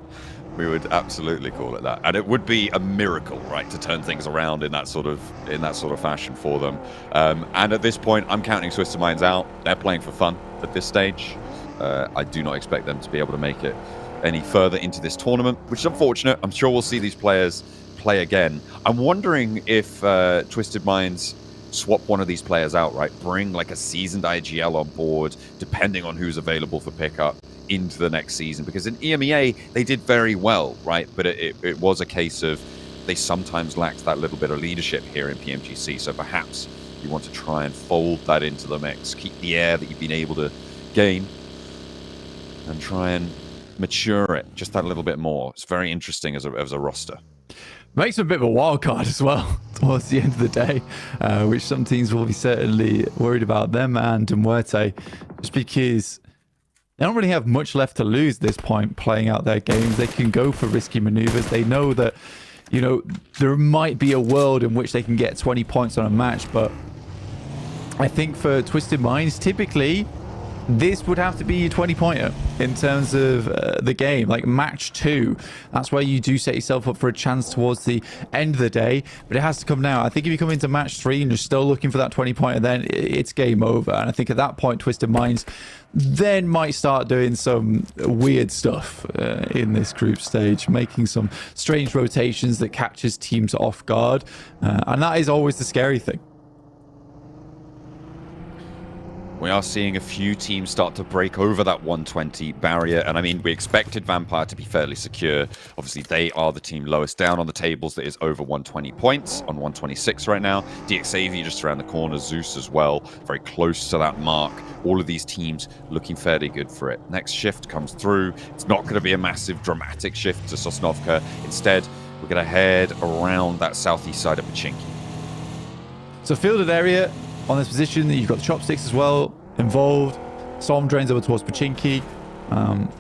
P: We would absolutely call it that. And it would be a miracle, right, to turn things around in that sort of fashion for them. And at this point, I'm counting Twisted Minds out. They're playing for fun at this stage. I do not expect them to be able to make it any further into this tournament, which is unfortunate. I'm sure we'll see these players play again. I'm wondering if Twisted Minds swap one of these players out, right? Bring like a seasoned IGL on board, depending on who's available for pickup into the next season. Because in EMEA, they did very well, right? But it was a case of they sometimes lacked that little bit of leadership here in PMGC. So perhaps you want to try and fold that into the mix, keep the air that you've been able to gain and try and mature it just that little bit more. It's very interesting as a roster.
Q: Makes them a bit of a wild card as well towards the end of the day, which some teams will be certainly worried about them and Muerte, just because they don't really have much left to lose at this point playing out their games. They can go for risky maneuvers. They know that, you know, there might be a world in which they can get 20 points on a match, but I think for Twisted Minds, typically this would have to be a 20-pointer in terms of the game, like match 2. That's where you do set yourself up for a chance towards the end of the day, but it has to come now. I think if you come into match 3 and you're still looking for that 20-pointer, then it's game over. And I think at that point, Twisted Minds then might start doing some weird stuff in this group stage, making some strange rotations that catches teams off guard. And that is always the scary thing.
P: We are seeing a few teams start to break over that 120 barrier, and I mean, we expected Vampire to be fairly secure. Obviously, they are the team lowest down on the tables that is over 120 points, on 126 right now. DXAV just around the corner, Zeus as well, very close to that mark. All of these teams looking fairly good for it. Next shift comes through. It's not going to be a massive, dramatic shift to Sosnovka. Instead, we're going to head around that southeast side of Pachinki.
Q: So fielded area on this position, you've got the chopsticks as well involved. Storm drains over towards Pachinki.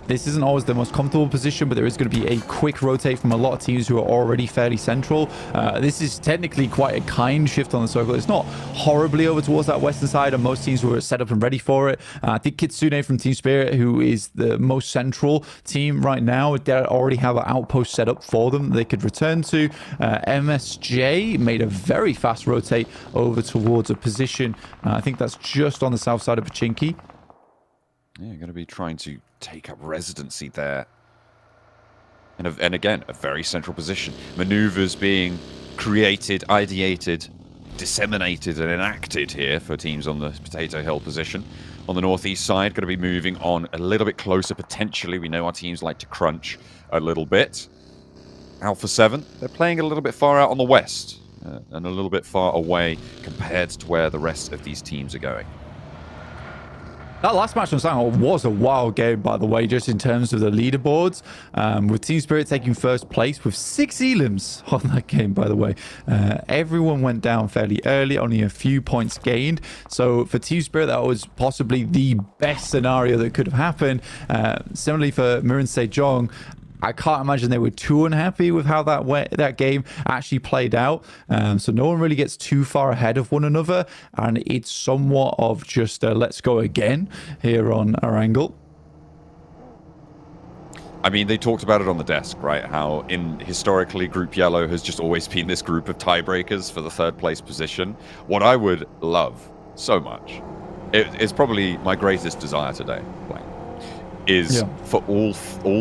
Q: This isn't always the most comfortable position, but there is going to be a quick rotate from a lot of teams who are already fairly central. This is technically quite a kind shift on the circle. It's not horribly over towards that western side, and most teams were set up and ready for it. I think Kitsune from Team Spirit, who is the most central team right now, they already have an outpost set up for them they could return to. MSJ made a very fast rotate over towards a position. I think that's just on the south side of Pachinki.
P: Yeah, going to be trying to take up residency there. And again, a very central position. Maneuvers being created, ideated, disseminated and enacted here for teams on the Potato Hill position. On the northeast side, going to be moving on a little bit closer potentially. We know our teams like to crunch a little bit. Alpha 7, they're playing a little bit far out on the west and a little bit far away compared to where the rest of these teams are going.
Q: That last match on Sanhok was a wild game, by the way, just in terms of the leaderboards, with Team Spirit taking first place with 6 elims on that game, by the way. Everyone went down fairly early, only a few points gained. So for Team Spirit, that was possibly the best scenario that could have happened. Similarly for Mirin Sejong, I can't imagine they were too unhappy with how that game actually played out. So no one really gets too far ahead of one another. And it's somewhat of just a let's go again here on Erangel.
P: I mean, they talked about it on the desk, right? How historically Group Yellow has just always been this group of tiebreakers for the third place position. What I would love so much, it's probably my greatest desire today, is for all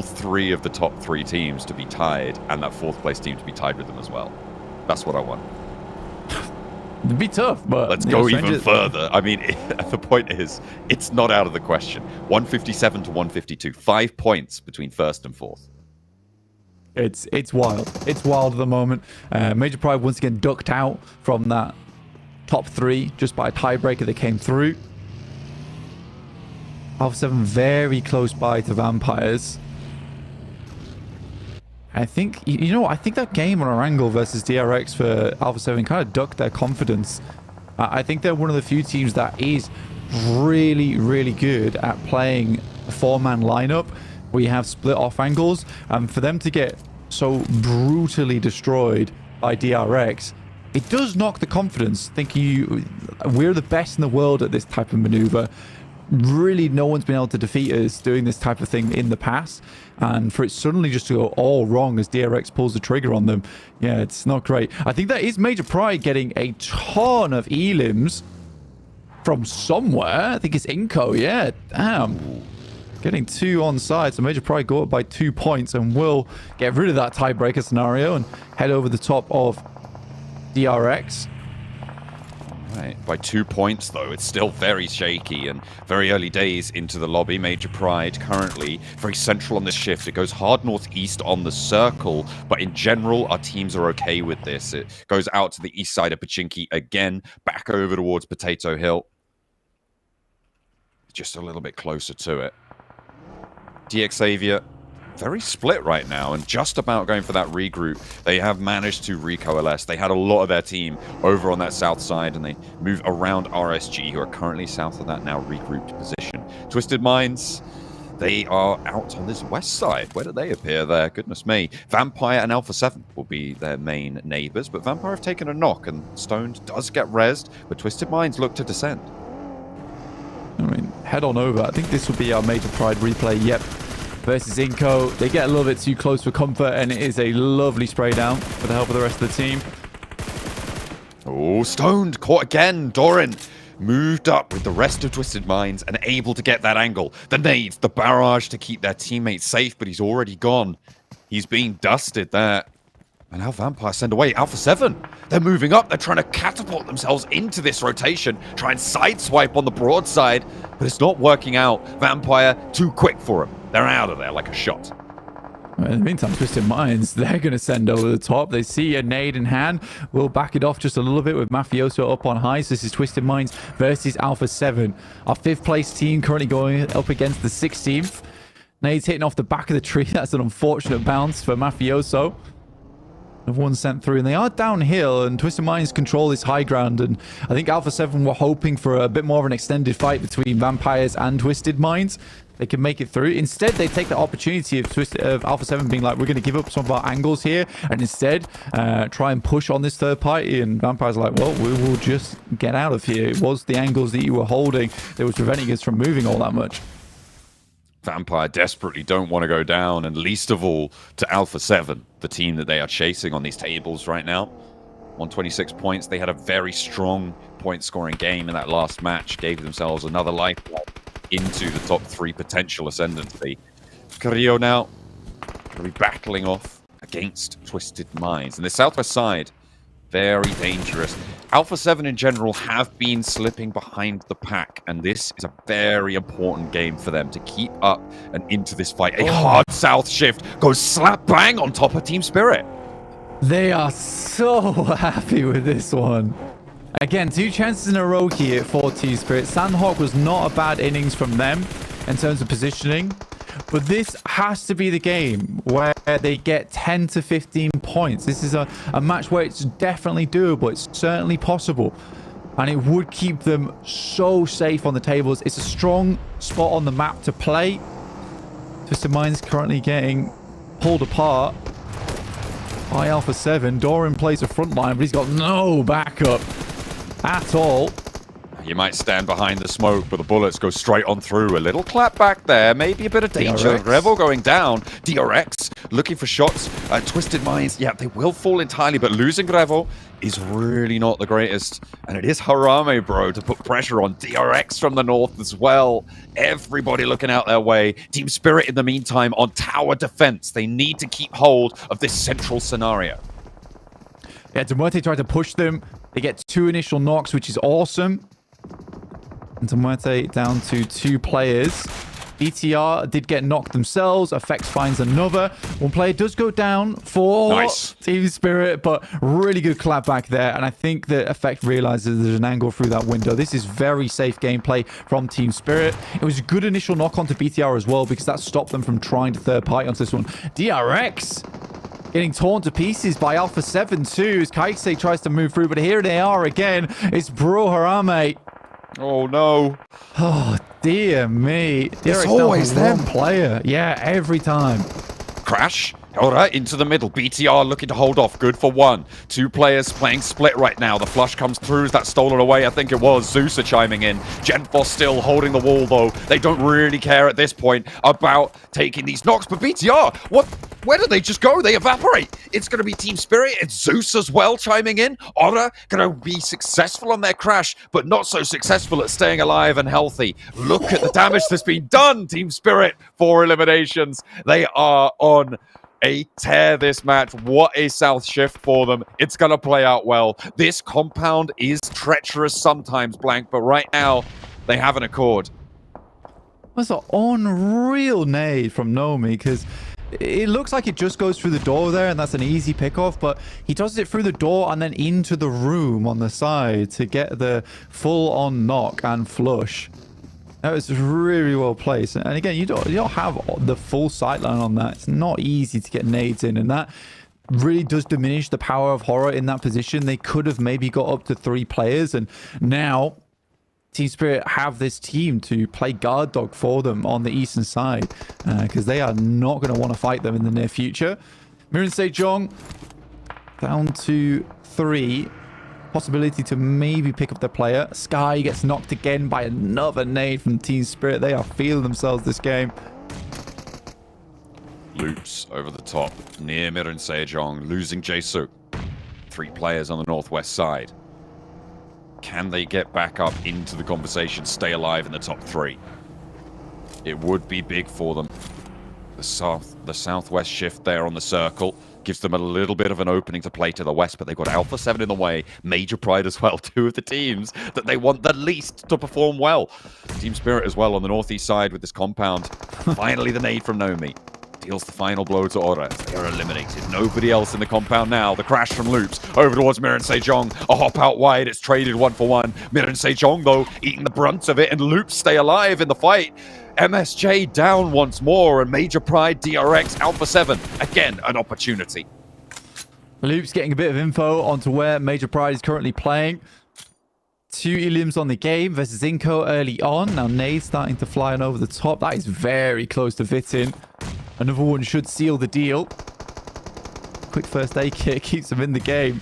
P: 3 of the top 3 teams to be tied and that 4th place team to be tied with them as well. That's what I want.
Q: It'd be tough, but
P: let's go even further. I mean, the point is, it's not out of the question. 157 to 152, 5 points between 1st and 4th.
Q: It's wild. It's wild at the moment. Major Pride once again ducked out from that top 3 just by a tiebreaker that came through. Alpha 7 very close by to Vampires. I think, you know, I think that game on Erangel versus DRX for Alpha 7 kind of ducked their confidence. I think they're one of the few teams that is really, really good at playing a 4-man lineup where you have split off angles. And for them to get so brutally destroyed by DRX, it does knock the confidence, thinking we're the best in the world at this type of maneuver. Really, no one's been able to defeat us doing this type of thing in the past, and for it suddenly just to go all wrong as DRX pulls the trigger on them, yeah, it's not great. I think that is Major Pride getting a ton of elims from somewhere. I think it's Inco, yeah, damn. Getting 2 on side, so Major Pride go up by 2 points and will get rid of that tiebreaker scenario and head over the top of DRX.
P: Right. By 2 points, though, it's still very shaky and very early days into the lobby. Major Pride currently very central on this shift. It goes hard northeast on the circle, but in general, our teams are okay with this. It goes out to the east side of Pachinki again, back over towards Potato Hill. Just a little bit closer to it. DX Xavier, very split right now and just about going for that regroup. They have managed to recoalesce. They had a lot of their team over on that south side, and they move around RSG, who are currently south of that now regrouped position. Twisted Minds, they are out on this west side. Where do they appear there? Goodness me. Vampire and Alpha 7 will be their main neighbors, but Vampire have taken a knock, and Stoned does get rezzed, but Twisted Minds look to descend.
Q: I mean, head on over. I think this will be our Major Pride replay. Yep. Versus Inco. They get a little bit too close for comfort, and it is a lovely spray down with the help of the rest of the team.
P: Oh, Stoned caught again. Doran moved up with the rest of Twisted Minds and able to get that angle. The nades, the barrage to keep their teammates safe, but he's already gone. He's being dusted there. And now Vampire send away Alpha 7. They're moving up. They're trying to catapult themselves into this rotation, try and sideswipe on the broadside, but it's not working out. Vampire too quick for him. They're out of there like a shot.
Q: In the meantime, Twisted Minds, they're going to send over the top. They see a nade in hand. We'll back it off just a little bit with Mafioso up on high. So this is Twisted Minds versus Alpha 7. Our 5th place team currently going up against the 16th. Nades hitting off the back of the tree. That's an unfortunate bounce for Mafioso. One sent through, and they are downhill, and Twisted Minds control this high ground, and I think Alpha 7 were hoping for a bit more of an extended fight between Vampires and Twisted Minds. They can make it through. Instead, they take the opportunity of Alpha 7 being like, we're going to give up some of our angles here, and instead try and push on this third party, and Vampires are like, well, we will just get out of here. It was the angles that you were holding that was preventing us from moving all that much.
P: Vampire desperately don't want to go down, and least of all to Alpha 7, the team that they are chasing on these tables right now. 126 points. They had a very strong point-scoring game in that last match, gave themselves another lifeline into the top 3 potential ascendancy. Carrillo now going to be battling off against Twisted Minds. And the southwest side, very dangerous. Alpha 7 in general have been slipping behind the pack, and this is a very important game for them to keep up and into this fight. A hard south shift goes slap bang on top of Team Spirit.
Q: They are so happy with this one. Again, 2 chances in a row here for Team Spirit. Sanhok was not a bad innings from them in terms of positioning. But this has to be the game where they get 10 to 15 points. This is a match where it's definitely doable. It's certainly possible. And it would keep them so safe on the tables. It's a strong spot on the map to play. Twisted Minds currently getting pulled apart by Alpha 7. Doran plays a front line, but he's got no backup at all.
P: You might stand behind the smoke, but the bullets go straight on through. A little clap back there, maybe a bit of danger. Revel going down. DRX looking for shots. Twisted Minds, yeah, they will fall entirely, but losing Revel is really not the greatest. And it is Harame, bro, to put pressure on. DRX from the north as well. Everybody looking out their way. Team Spirit, in the meantime, on tower defense. They need to keep hold of this central scenario.
Q: Yeah, Demuerte tried to push them. They get 2 initial knocks, which is awesome. And Demuerte down to 2 players. BTR did get knocked themselves. Effects finds another. 1 player does go down for Team Spirit, but really good clap back there. And I think that Effect realizes there's an angle through that window. This is very safe gameplay from Team Spirit. It was a good initial knock onto BTR as well, because that stopped them from trying to third party onto this one. DRX getting torn to pieces by Alpha 7 too, as Kaise tries to move through, but here they are again. It's Bro Harame.
P: Oh no.
Q: Oh dear me.
P: It's always them.
Q: One player. Yeah, every time.
P: Crash. All right, into the middle. BTR looking to hold off. Good for 1. 2 players playing split right now. The flush comes through. Is that stolen away? I think it was. Zeus are chiming in. Genfos still holding the wall, though. They don't really care at this point about taking these knocks. But BTR, where do they just go? They evaporate. It's going to be Team Spirit. It's Zeus as well chiming in. Aura going to be successful on their crash, but not so successful at staying alive and healthy. Look at the damage that's been done. Team Spirit, 4 eliminations. They are on a tear this match. What a south shift for them. It's going to play out well. This compound is treacherous sometimes, Blank, but right now they have an accord.
Q: That's an unreal nade from Nomi, because it looks like it just goes through the door there, and that's an easy pickoff, but he does it through the door and then into the room on the side to get the full-on knock and flush. That was really well placed. And again, you don't have the full sightline on that. It's not easy to get nades in, and that really does diminish the power of Horror in that position. They could have maybe got up to 3 players, and now Team Spirit have this team to play guard dog for them on the eastern side, because they are not going to want to fight them in the near future. Mirin Sejong down to 3. Possibility to maybe pick up the player. Sky gets knocked again by another nade from Team Spirit. They are feeling themselves this game.
P: Loops over the top near Mirin Sejong, losing Jae-suk. 3 players on the northwest side. Can they get back up into the conversation, stay alive in the top 3? It would be big for them. The southwest shift there on the circle gives them a little bit of an opening to play to the west, but they've got Alpha 7 in the way, Major Pride as well, 2 of the teams that they want the least to perform well. Team Spirit as well on the northeast side with this compound. Finally the nade from Nomi deals the final blow to Ora. They are eliminated. Nobody else in the compound now. The crash from Loops over towards Mirin Sejong. A hop out wide. It's traded 1-for-1. Mirin Sejong, though, eating the brunt of it, and Loops stay alive in the fight. MSJ down once more, and Major Pride, DRX, Alpha 7. Again, an opportunity.
Q: Loops getting a bit of info onto where Major Pride is currently playing. 2 Ilims on the game versus Inco early on. Now nade starting to fly on over the top. That is very close to fitting. Another one should seal the deal. Quick first aid kit keeps him in the game.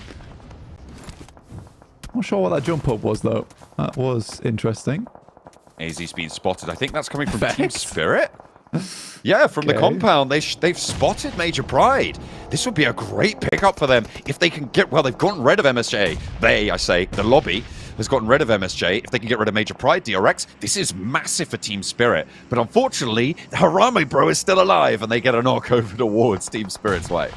Q: Not sure what that jump up was, though. That was interesting.
P: AZ's been spotted. I think that's coming from Team Spirit. Yeah, from the compound. They've spotted Major Pride. This would be a great pickup for them if they can get... Well, they've gotten rid of MSJ. The lobby has gotten rid of MSJ. If they can get rid of Major Pride, DRX, this is massive for Team Spirit. But unfortunately, Harame Bro is still alive, and they get a knock over towards Team Spirit's way.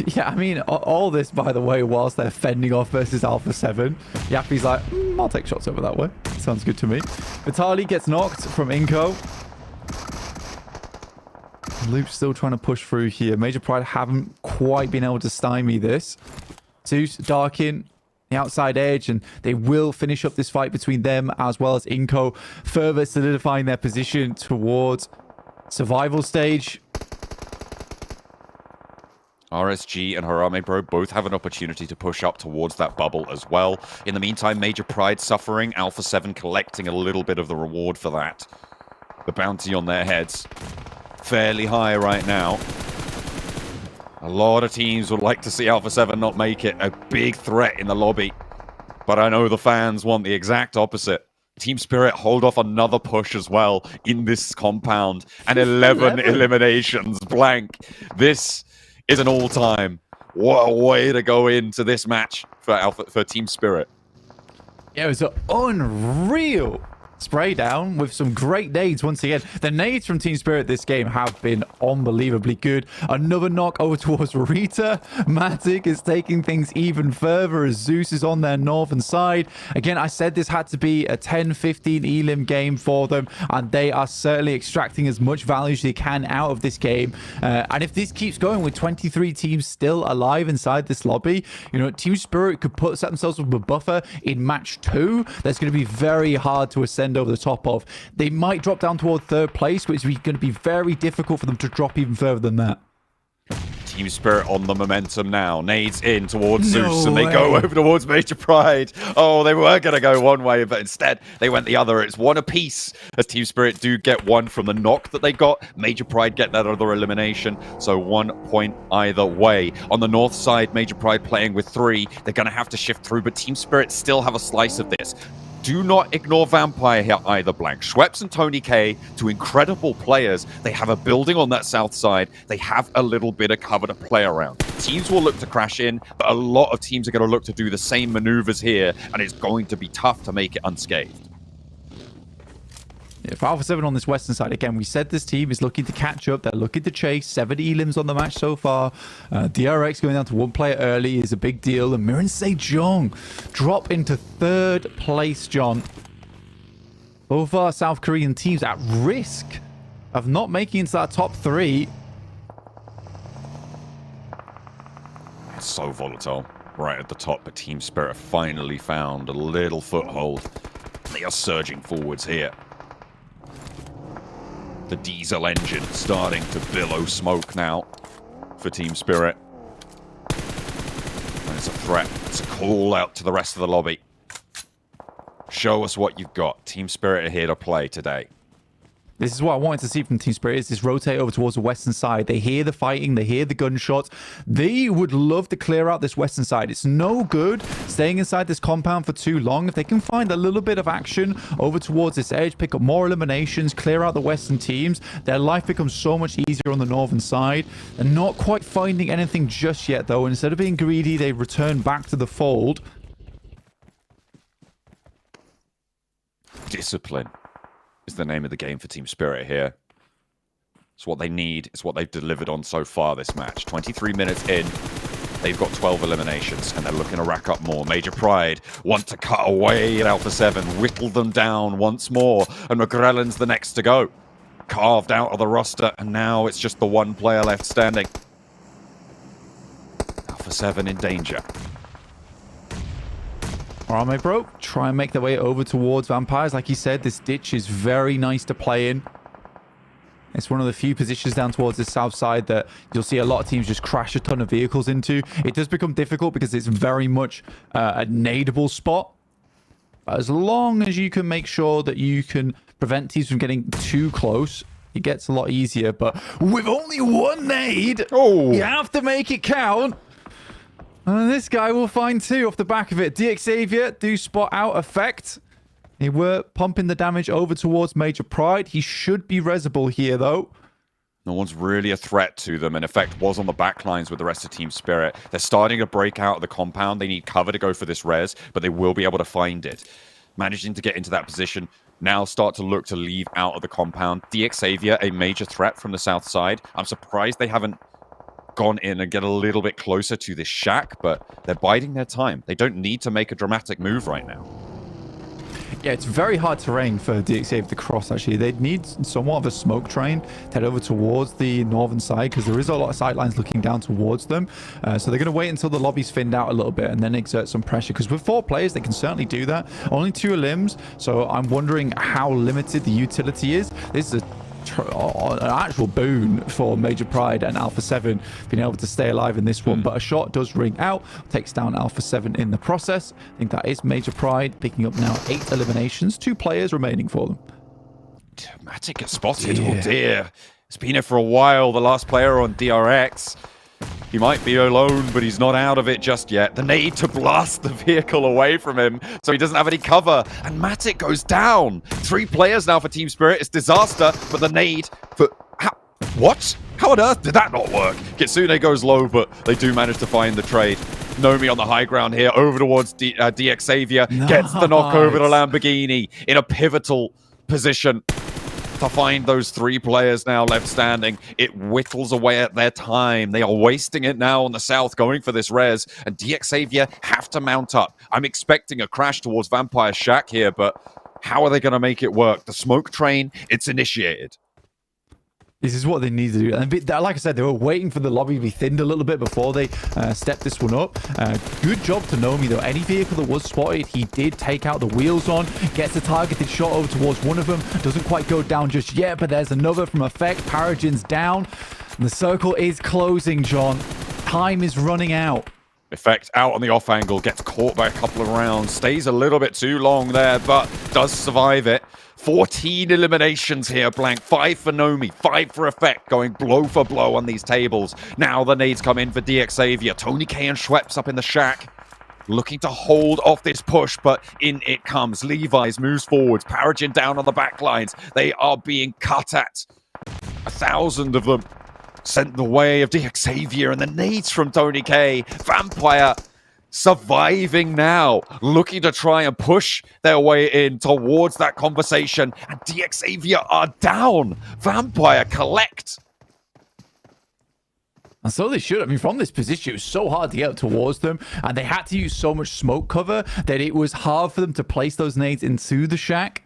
Q: Yeah, I mean, all this, by the way, whilst they're fending off versus Alpha 7. Yappy's like, I'll take shots over that way. Sounds good to me. Vitali gets knocked from Inco. Loop's still trying to push through here. Major Pride haven't quite been able to stymie this. Zeus, Darkin, the outside edge, and they will finish up this fight between them as well as Inco, further solidifying their position towards survival stage.
P: RSG and Harame Bro both have an opportunity to push up towards that bubble as well. In the meantime, Major Pride suffering, Alpha 7 collecting a little bit of the reward for that. The bounty on their heads fairly high right now. A lot of teams would like to see Alpha 7 not make it a big threat in the lobby. But I know the fans want the exact opposite. Team Spirit hold off another push as well in this compound. And 11 eliminations blank. This is an all-time. What a way to go into this match for Team Spirit.
Q: Yeah, it was an unreal spray down with some great nades once again. The nades from Team Spirit this game have been unbelievably good. Another knock over towards Rita. Matic is taking things even further as Zeus is on their northern side. Again, I said this had to be a 10-15 elim game for them, and they are certainly extracting as much value as they can out of this game. And if this keeps going with 23 teams still alive inside this lobby, you know, Team Spirit could set themselves with a buffer in match 2. That's going to be very hard to ascend over the top of. They might drop down toward 3rd place, which is going to be very difficult for them to drop even further than that.
P: Team Spirit on the momentum now. Nades in towards Zeus, and they go over towards Major Pride. Oh, they were going to go one way, but instead they went the other. It's 1 apiece, as Team Spirit do get 1 from the knock that they got. Major Pride get that other elimination, so 1 point either way. On the north side, Major Pride playing with 3. They're going to have to shift through, but Team Spirit still have a slice of this. Do not ignore Vampire here either, Blank. Schweppes and Tony K, 2 incredible players. They have a building on that south side. They have a little bit of cover to play around. Teams will look to crash in, but a lot of teams are going to look to do the same maneuvers here, and it's going to be tough to make it unscathed.
Q: For Alpha 7 on this western side, again, we said this team is looking to catch up. They're looking to chase. 7 elims on the match so far. DRX going down to 1 player early is a big deal. And Mirin Sejong drop into 3rd place, John. Both our South Korean teams at risk of not making it into that top 3.
P: It's so volatile right at the top, but Team Spirit finally found a little foothold. They are surging forwards here. The diesel engine starting to billow smoke now for Team Spirit. And it's a threat. It's a call out to the rest of the lobby. Show us what you've got. Team Spirit are here to play today.
Q: This is what I wanted to see from Team Spirit, is this rotate over towards the western side. They hear the fighting, they hear the gunshots. They would love to clear out this western side. It's no good staying inside this compound for too long. If they can find a little bit of action over towards this edge, pick up more eliminations, clear out the western teams, their life becomes so much easier on the northern side. They're not quite finding anything just yet, though. Instead of being greedy, they return back to the fold.
P: Discipline is the name of the game for Team Spirit here. It's what they need. It's what they've delivered on so far this match. 23 minutes in, they've got 12 eliminations, and they're looking to rack up more. Major Pride want to cut away at Alpha 7, whittle them down once more, and McGrellan's the next to go. Carved out of the roster, and now it's just the one player left standing. Alpha 7 in danger.
Q: All right, my bro. Try and make their way over towards Vampires. Like you said, this ditch is very nice to play in. It's one of the few positions down towards the south side that you'll see a lot of teams just crash a ton of vehicles into. It does become difficult because it's very much a nadeable spot. But as long as you can make sure that you can prevent teams from getting too close, it gets a lot easier. But with only one nade, you have to make it count. And this guy will find two off the back of it. DX Xavier do spot out Effect. They were pumping the damage over towards Major Pride. He should be resable here, though.
P: No one's really a threat to them, and Effect was on the back lines with the rest of Team Spirit. They're starting to break out of the compound. They need cover to go for this res, but they will be able to find it. Managing to get into that position, now start to look to leave out of the compound. DX Xavier, a major threat from the south side. I'm surprised they haven't gone in and get a little bit closer to this shack, but they're biding their time. They don't need to make a dramatic move right now.
Q: Yeah, it's very hard terrain for DXA to cross, actually. They'd need somewhat of a smoke train to head over towards the northern side, because there is a lot of sightlines looking down towards them. So they're going to wait until the lobby's thinned out a little bit and then exert some pressure, because with 4 players, they can certainly do that. Only 2 limbs, so I'm wondering how limited the utility is. This is an actual boon for Major Pride and Alpha 7 being able to stay alive in this one, but a shot does ring out, takes down Alpha 7 in the process. I think that is Major Pride picking up now 8 eliminations, 2 players remaining for them.
P: Matic gets spotted. Oh dear, it's been here for a while. The last player on DRX, he might be alone, but he's not out of it just yet. The nade to blast the vehicle away from him, so he doesn't have any cover. And Matic goes down. 3 players now for Team Spirit. It's disaster, but the nade for... What? How on earth did that not work? Kitsune goes low, but they do manage to find the trade. Nomi on the high ground here, over towards DX Xavier. Gets the knock over to Lamborghini in a pivotal position to find those 3 players now left standing. It whittles away at their time. They are wasting it now on the south, going for this res, and DX Xavier have to mount up. I'm expecting a crash towards Vampire Shack here, but how are they going to make it work? The smoke train, it's initiated.
Q: This is what they need to do. And like I said, they were waiting for the lobby to be thinned a little bit before they stepped this one up. Good job to Nomi, though. Any vehicle that was spotted, he did take out the wheels on, gets a targeted shot over towards one of them. Doesn't quite go down just yet, but there's another from Effect. Paragin's down. And the circle is closing, John. Time is running out.
P: Effect out on the off angle, gets caught by a couple of rounds, stays a little bit too long there, but does survive it. 14 eliminations here, Blank. 5 for Nomi, 5 for Effect, going blow for blow on these tables. Now the nades come in for DX Xavier. Tony K and Schweppes up in the shack, looking to hold off this push, but in it comes. Levi's moves forwards, Paragin down on the back lines. They are being cut at. 1,000 of them sent the way of DX Xavier, and the nades from Tony K. Vampire surviving now, looking to try and push their way in towards that conversation, and DX Xavier are down. Vampire collect.
Q: And so they should. I mean, from this position, it was so hard to get up towards them, and they had to use so much smoke cover that it was hard for them to place those nades into the shack.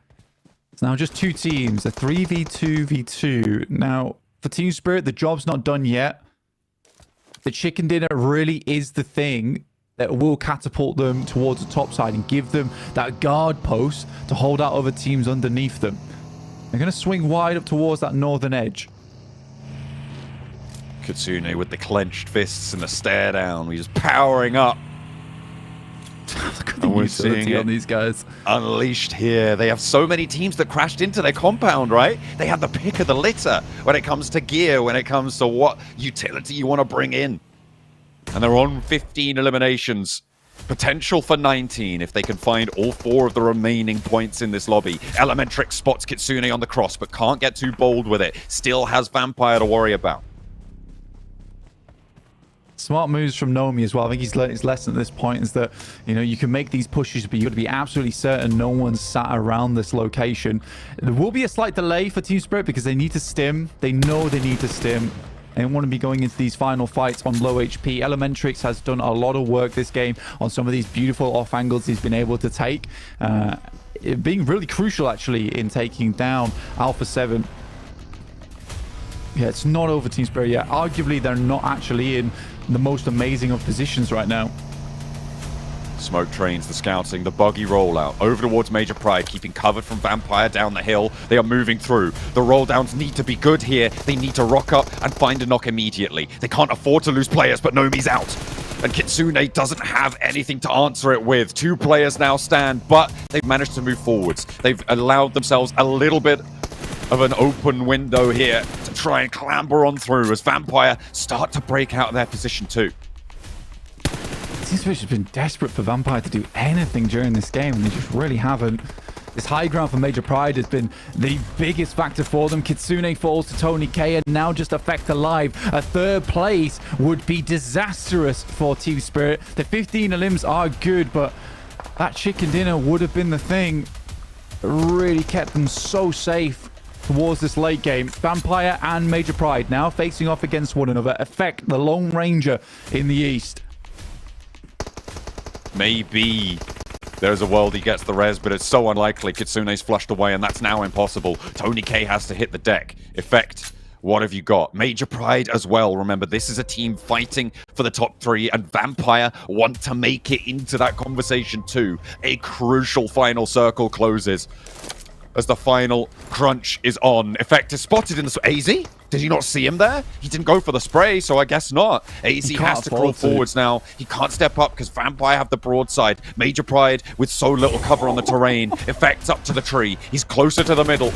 Q: It's now just 2 teams, a 3v2v2. Now, for Team Spirit, the job's not done yet. The chicken dinner really is the thing that will catapult them towards the top side and give them that guard post to hold out other teams underneath them. They're going to swing wide up towards that northern edge.
P: Kitsune with the clenched fists and the stare down. He's just powering up.
Q: Look at
P: And
Q: the
P: we're
Q: utility
P: seeing
Q: on
P: it
Q: these guys.
P: unleashed here. They have so many teams that crashed into their compound, right? They have the pick of the litter when it comes to gear, when it comes to what utility you want to bring in. And they're on 15 eliminations. Potential for 19 if they can find all 4 of the remaining points in this lobby. Elementrix spots Kitsune on the cross, but can't get too bold with it. Still has Vampire to worry about.
Q: Smart moves from Nomi as well. I think he's learned his lesson at this point is that, you know, you can make these pushes, but you got to be absolutely certain no one's sat around this location. There will be a slight delay for Team Spirit because they need to stim. They know they need to stim. They want to be going into these final fights on low HP. Elementrix has done a lot of work this game on some of these beautiful off angles he's been able to take. It being really crucial, actually, in taking down Alpha 7. Yeah, it's not over Team Spirit yet. Arguably, they're not actually in the most amazing of positions right now.
P: Smoke trains, the scouting, the buggy rollout over towards Major Pride, keeping covered from Vampire down the hill. They are moving through. The roll downs need to be good here. They need to rock up and find a knock immediately. They can't afford to lose players, but Nomi's out. And Kitsune doesn't have anything to answer it with. 2 players now stand, but they've managed to move forwards. They've allowed themselves a little bit of an open window here to try and clamber on through as Vampire start to break out of their position too.
Q: Team Spirit has been desperate for Vampire to do anything during this game, and they just really haven't. This high ground for Major Pride has been the biggest factor for them. Kitsune falls to Tony K and now just Effect alive. A 3rd place would be disastrous for Team Spirit. The 15 elims are good, but that chicken dinner would have been the thing that really kept them so safe towards this late game. Vampire and Major Pride now facing off against one another. Effect, the Lone Ranger in the east.
P: Maybe there's a world he gets the res, but it's so unlikely. Kitsune's flushed away, and that's now impossible. Tony K has to hit the deck. Effect, what have you got? Major Pride as well. Remember, this is a team fighting for the top 3, and Vampire want to make it into that conversation too. A crucial final circle closes as the final crunch is on. Effect is spotted in the... AZ? Did he not see him there? He didn't go for the spray, so I guess not. AZ has to crawl forwards now. He can't step up because Vampire have the broadside. Major Pride with so little cover on the terrain. Effect's up to the tree. He's closer to the middle.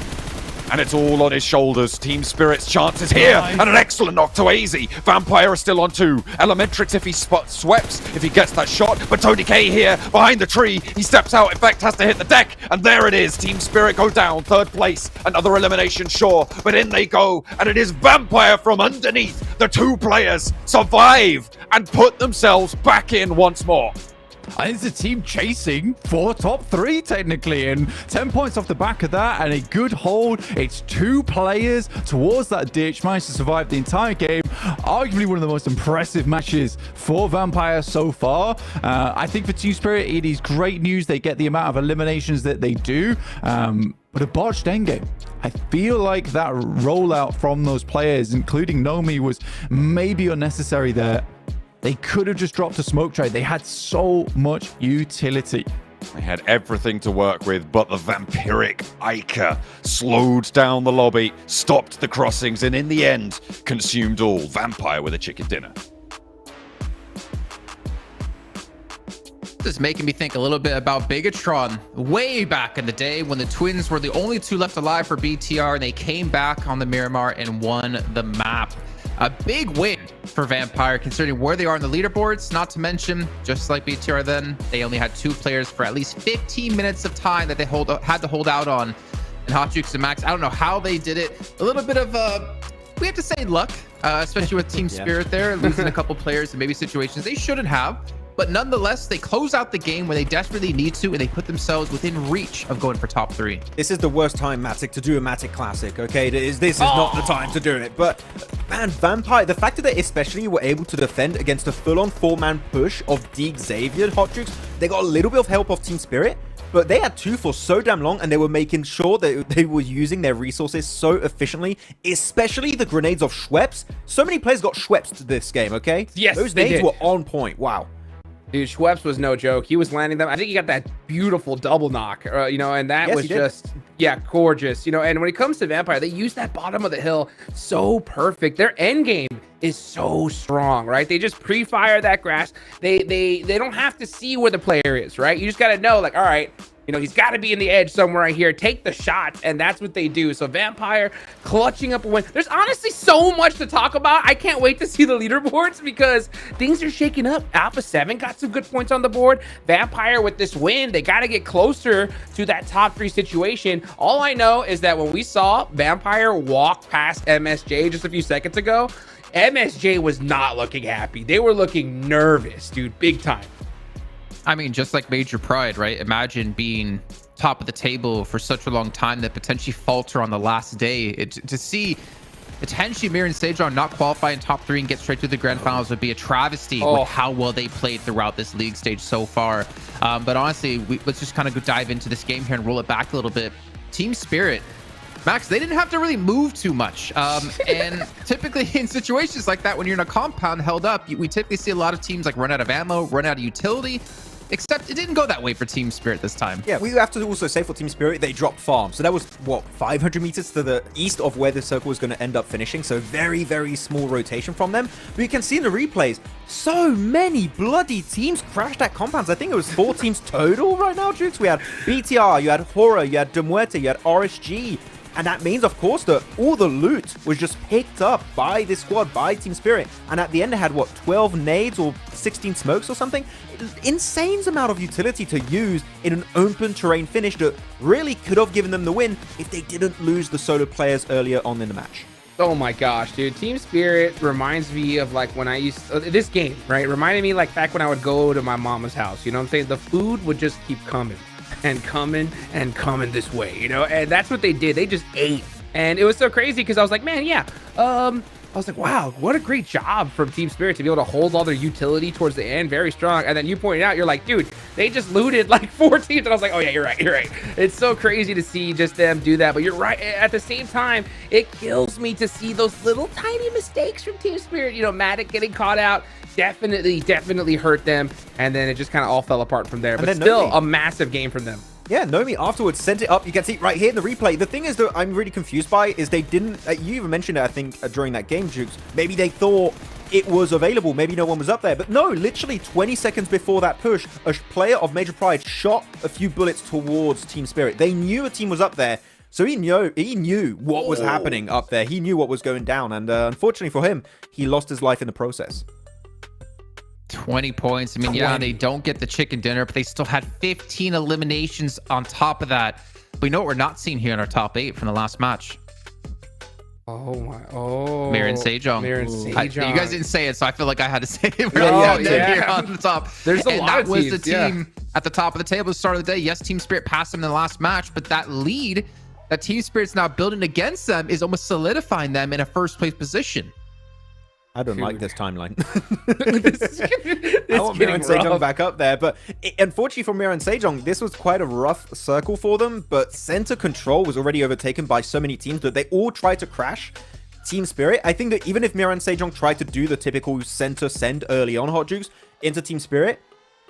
P: And it's all on his shoulders. Team Spirit's chances here. And an excellent knock to AZ. Vampire is still on 2. Elementrix if he sweeps, if he gets that shot. But Tony K here behind the tree. He steps out. Effect has to hit the deck. And there it is. Team Spirit go down. 3rd place. Another elimination, sure. But in they go. And it is Vampire from underneath. The 2 players survived and put themselves back in once more.
Q: And it's a team chasing for top 3 technically, and 10 points off the back of that and a good hold. It's 2 players towards that ditch, managed to survive the entire game. Arguably one of the most impressive matches for Vampire so far. I think for Team Spirit it is great news they get the amount of eliminations that they do, but a botched endgame. I feel like that rollout from those players, including Nomi, was maybe unnecessary there. They could have just dropped a smoke trade. They had so much utility.
P: They had everything to work with, but the vampiric Ica slowed down the lobby, stopped the crossings, and in the end, consumed all. Vampire with a chicken dinner.
O: This is making me think a little bit about Bigatron way back in the day when the Twins were the only 2 left alive for BTR, and they came back on the Miramar and won the map. A big win for Vampire considering where they are on the leaderboards. Not to mention, just like BTR then, they only had 2 players for at least 15 minutes of time that they had to hold out on. And Hot Jukes and Max, I don't know how they did it. A little bit of, we have to say luck, especially with Team Spirit there, losing a couple players in maybe situations they shouldn't have. But nonetheless, they close out the game when they desperately need to, and they put themselves within reach of going for top 3.
N: This is the worst time, Matic, to do a Matic Classic, okay? This is not the time to do it. But, man, Vampire, the fact that they especially were able to defend against a full-on 4-man push of Deeg Xavier, Hot Jukes, they got a little bit of help off Team Spirit, but they had 2 for so damn long, and they were making sure that they were using their resources so efficiently, especially the grenades of Schweppes. So many players got Schweppes this game, okay?
M: Yes,
N: those
M: they
N: nades
M: did.
N: were on point. Wow.
M: Dude, Schweppes was no joke. He was landing them. I think he got that beautiful double knock, you know, and that was just, yeah, gorgeous. You know, and when it comes to Vampire, they use that bottom of the hill so perfect. Their end game is so strong, right? They just pre-fire that grass. They don't have to see where the player is, right? You just got to know, like, all right, you know, he's got to be in the edge somewhere right here. Take the shot, and that's what they do. So Vampire clutching up a win. There's honestly so much to talk about. I can't wait to see the leaderboards because things are shaking up. Alpha 7 got some good points on the board. Vampire with this win, they got to get closer to that top 3 situation. All I know is that when we saw Vampire walk past MSJ just a few seconds ago, MSJ was not looking happy. They were looking nervous, dude, big time.
O: I mean, just like Major Pride, right? Imagine being top of the table for such a long time that potentially falter on the last day. To see potentially Mir and Sejong not qualify in top 3 and get straight to the grand finals would be a travesty with how well they played throughout this league stage so far. But honestly, let's just kind of go dive into this game here and roll it back a little bit. Team Spirit, Max, they didn't have to really move too much. And typically in situations like that, when you're in a compound held up, we typically see a lot of teams like run out of ammo, run out of utility. Except it didn't go that way for Team Spirit this time.
N: Yeah, we have to also say for Team Spirit, they dropped farm. So that was, what, 500 meters to the east of where the circle was going to end up finishing. So very, very small rotation from them. But you can see in the replays, so many bloody teams crashed at compounds. I think it was 4 teams total right now, Jukes. We had BTR, you had Horror, you had Demuerte, you had RSG. And that means, of course, that all the loot was just picked up by this squad, by Team Spirit. And at the end, it had, what, 12 nades or 16 smokes or something? Insane amount of utility to use in an open terrain finish that really could have given them the win if they didn't lose the solo players earlier on in the match.
M: Oh my gosh, dude. Team Spirit reminds me of like when I used this game, right? Reminded me like back when I would go to my mama's house. You know what I'm saying? The food would just keep coming and coming and coming this way, you know? And that's what they did. They just ate. And it was so crazy because I was like, man, yeah. I was like, wow, what a great job from Team Spirit to be able to hold all their utility towards the end. Very strong. And then you pointed out, you're like, dude, they just looted like 4 teams. And I was like, oh yeah, you're right. You're right. It's so crazy to see just them do that. But you're right. At the same time, it kills me to see those little tiny mistakes from Team Spirit. You know, Matic getting caught out definitely hurt them. And then it just kind of all fell apart from there. But still a massive game from them.
N: Yeah, Nomi afterwards sent it up. You can see right here in the replay. The thing is that I'm really confused by is they didn't... you even mentioned it, I think, during that game, Jukes. Maybe they thought it was available. Maybe no one was up there. But no, literally 20 seconds before that push, a player of Major Pride shot a few bullets towards Team Spirit. They knew a team was up there. So he knew what was happening up there. He knew what was going down. And unfortunately for him, he lost his life in the process.
O: 20 points. I mean, yeah, they don't get the chicken dinner, but they still had 15 eliminations on top of that. But you know what we're not seeing here in our top 8 from the last match? Mir and Sejong. You guys didn't say it, so I feel like I had to say it. Here on the top.
M: There's a lot of
O: was
M: teams,
O: the team at the top of the table at the start of the day. Yes, Team Spirit passed them in the last match, but that lead that Team Spirit's now building against them is almost solidifying them in a first place position.
N: I don't like this timeline. I want Mir and Sejong back up there, but unfortunately for Mir and Sejong, this was quite a rough circle for them, but center control was already overtaken by so many teams that they all tried to crash Team Spirit. I think that even if Mir and Sejong tried to do the typical center send early on, Hot Jukes, into Team Spirit,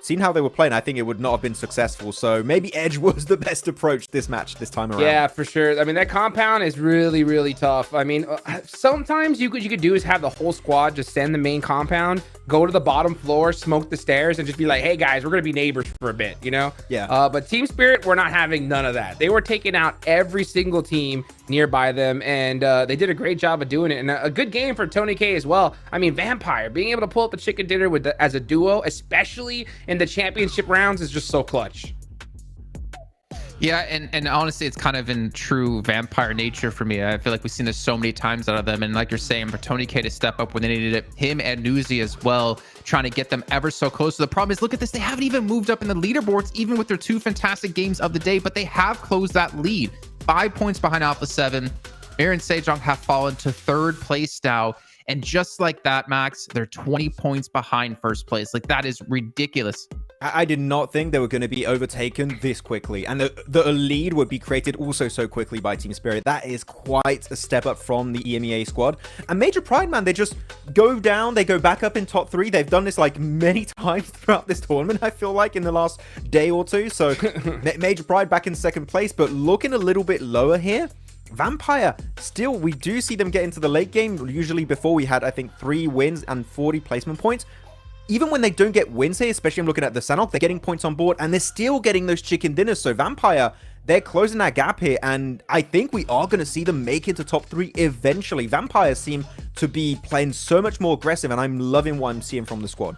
N: seeing how they were playing, I think it would not have been successful. So maybe Edge was the best approach this match this time around.
M: Yeah, for sure. I mean, that compound is really tough. I mean, sometimes you could do is have the whole squad just send the main compound, go to the bottom floor, smoke the stairs, and just be like, hey guys, we're gonna be neighbors for a bit, you know?
N: Yeah.
M: But Team Spirit, we're not having none of that. They were taking out every single team nearby them, and they did a great job of doing it. And a good game for Tony K as well. I mean, Vampire being able to pull up the chicken dinner with as a duo, especially in the championship rounds, is just so clutch.
O: Yeah, and honestly, it's kind of in true Vampire nature for me. I feel like we've seen this so many times out of them. And like you're saying, for Tony K to step up when they needed it, him and Newsy as well, trying to get them ever so close. So the problem is, look at this. They haven't even moved up in the leaderboards, even with their 2 fantastic games of the day, but they have closed that lead. 5 points behind Alpha 7. Mir and Sejong have fallen to 3rd place now. And just like that, Max, they're 20 points behind first place. Like, that is ridiculous.
N: I did not think they were going to be overtaken this quickly, and the lead would be created also so quickly by Team Spirit. That is quite a step up from the EMEA squad. And Major Pride, man, they just go down, they go back up in top 3. They've done this like many times throughout this tournament, I feel like, in the last day or two. So Major Pride back in second place, but looking a little bit lower here. Vampire, still, we do see them get into the late game. Usually before we had, I think, 3 wins and 40 placement points. Even when they don't get wins here, especially I'm looking at the Sanhok, they're getting points on board and they're still getting those chicken dinners. So Vampire, they're closing that gap here, and I think we are going to see them make it to top 3 eventually. Vampires seem to be playing so much more aggressive, and I'm loving what I'm seeing from the squad.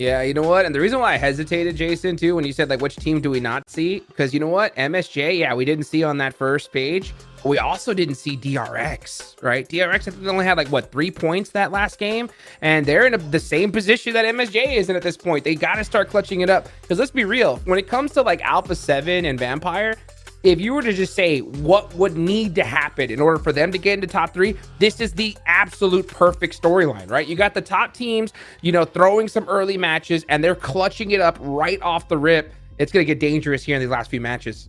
M: Yeah, you know what? And the reason why I hesitated, Jason, too, when you said, like, which team do we not see? Because you know what? MSJ, yeah, we didn't see on that first page. But we also didn't see DRX, right? DRX, I think they only had, like, what, 3 points that last game? And they're in the same position that MSJ is in at this point. They got to start clutching it up. Because let's be real. When it comes to, like, Alpha 7 and Vampire, if you were to just say what would need to happen in order for them to get into top 3, this is the absolute perfect storyline, right? You got the top teams, you know, throwing some early matches, and they're clutching it up right off the rip. It's going to get dangerous here in these last few matches.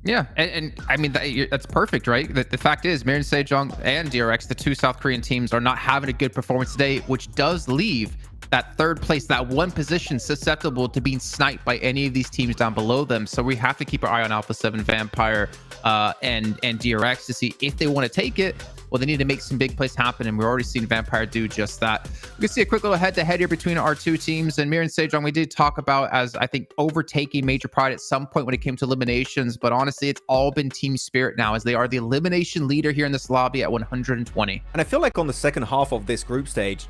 O: Yeah, and I mean, that's perfect, right? The fact is, Mirin Sejong and DRX, the 2 South Korean teams, are not having a good performance today, which does leave that third place, that one position, susceptible to being sniped by any of these teams down below them. So we have to keep our eye on Alpha 7, Vampire, and DRX to see if they want to take it. Well, they need to make some big plays happen, and we're already seeing Vampire do just that. We can see a quick little head-to-head here between our 2 teams. And Mirin Sejong, we did talk about as, I think, overtaking Major Pride at some point when it came to eliminations. But honestly, it's all been Team Spirit now, as they are the elimination leader here in this lobby at 120.
N: And I feel like on the second half of this group stage,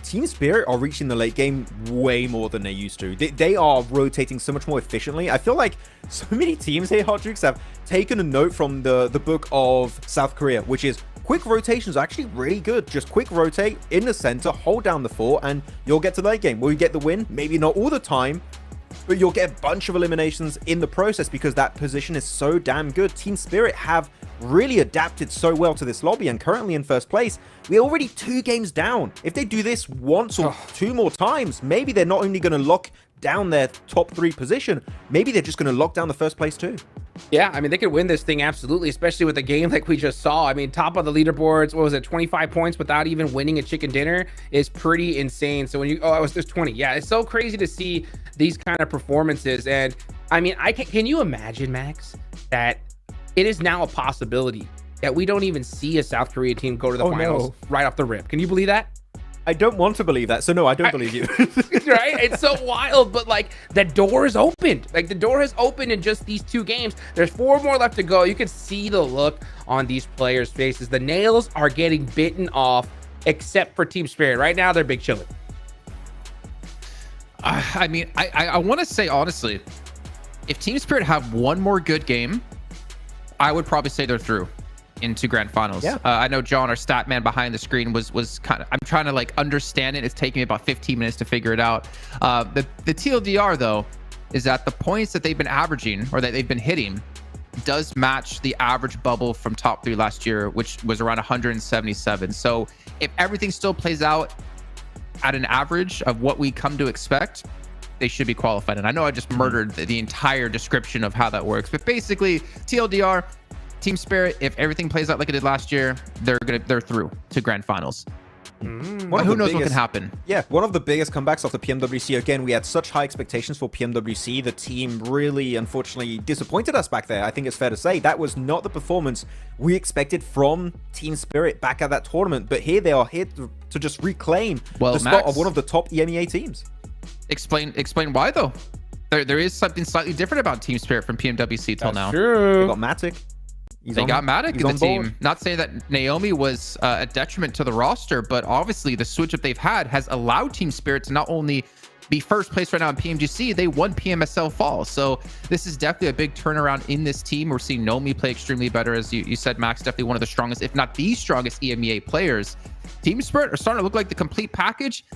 N: Team Spirit are reaching the late game way more than they used to. They are rotating so much more efficiently. I feel like so many teams here, Hot Jukes, have taken a note from the book of South Korea, which is quick rotations are actually really good. Just quick rotate in the center, hold down the fort, and you'll get to the late game. Will you get the win? Maybe not all the time, but you'll get a bunch of eliminations in the process because that position is so damn good. Team Spirit have really adapted so well to this lobby, and currently in first place. We're already 2 games down. If they do this once or 2 more times, maybe they're not only going to lock down their top 3 position, maybe they're just going to lock down the first place too.
M: Yeah, I mean, they could win this thing absolutely, especially with a game like we just saw. I mean, top of the leaderboards, what was it, 25 points without even winning a chicken dinner is pretty insane. So when you, oh, it was just 20. Yeah, it's so crazy to see these kind of performances. And I mean, can you imagine, Max, that it is now a possibility that we don't even see a South Korea team go to the finals right off the rip? Can you believe that?
N: I don't want to believe that, so no, I don't believe you.
M: Right? It's so wild, but like the door is opened. Like the door has opened in just these 2 games. There's 4 more left to go. You can see the look on these players' faces. The nails are getting bitten off, except for Team Spirit. Right now, they're big chilling.
O: I mean, I want to say, honestly, if Team Spirit have one more good game, I would probably say they're through into Grand Finals.
N: Yeah.
O: I know John, our stat man behind the screen, was kind of, I'm trying to like understand it. It's taking me about 15 minutes to figure it out. The TLDR though is that the points that they've been averaging, or that they've been hitting, does match the average bubble from top 3 last year, which was around 177. So if everything still plays out at an average of what we come to expect, they should be qualified. And I know I just murdered the entire description of how that works, but basically TLDR, Team Spirit, if everything plays out like it did last year, they're through to Grand Finals. But who knows what can happen?
N: Yeah, one of the biggest comebacks of the PMWC. Again, we had such high expectations for PMWC. The team really, unfortunately, disappointed us back there. I think it's fair to say that was not the performance we expected from Team Spirit back at that tournament. But here they are, here to just reclaim the spot of one of the top EMEA teams.
O: Explain why though. There is something slightly different about Team Spirit from PMWC till now.
N: True. They got Matic.
O: They got Matic in the team. Not saying that Naomi was a detriment to the roster, but obviously the switch up they've had has allowed Team Spirit to not only be first place right now in PMGC, they won PMSL Fall. So this is definitely a big turnaround in this team. We're seeing Naomi play extremely better. As you said, Max, definitely one of the strongest, if not the strongest EMEA players. Team Spirit are starting to look like the complete package.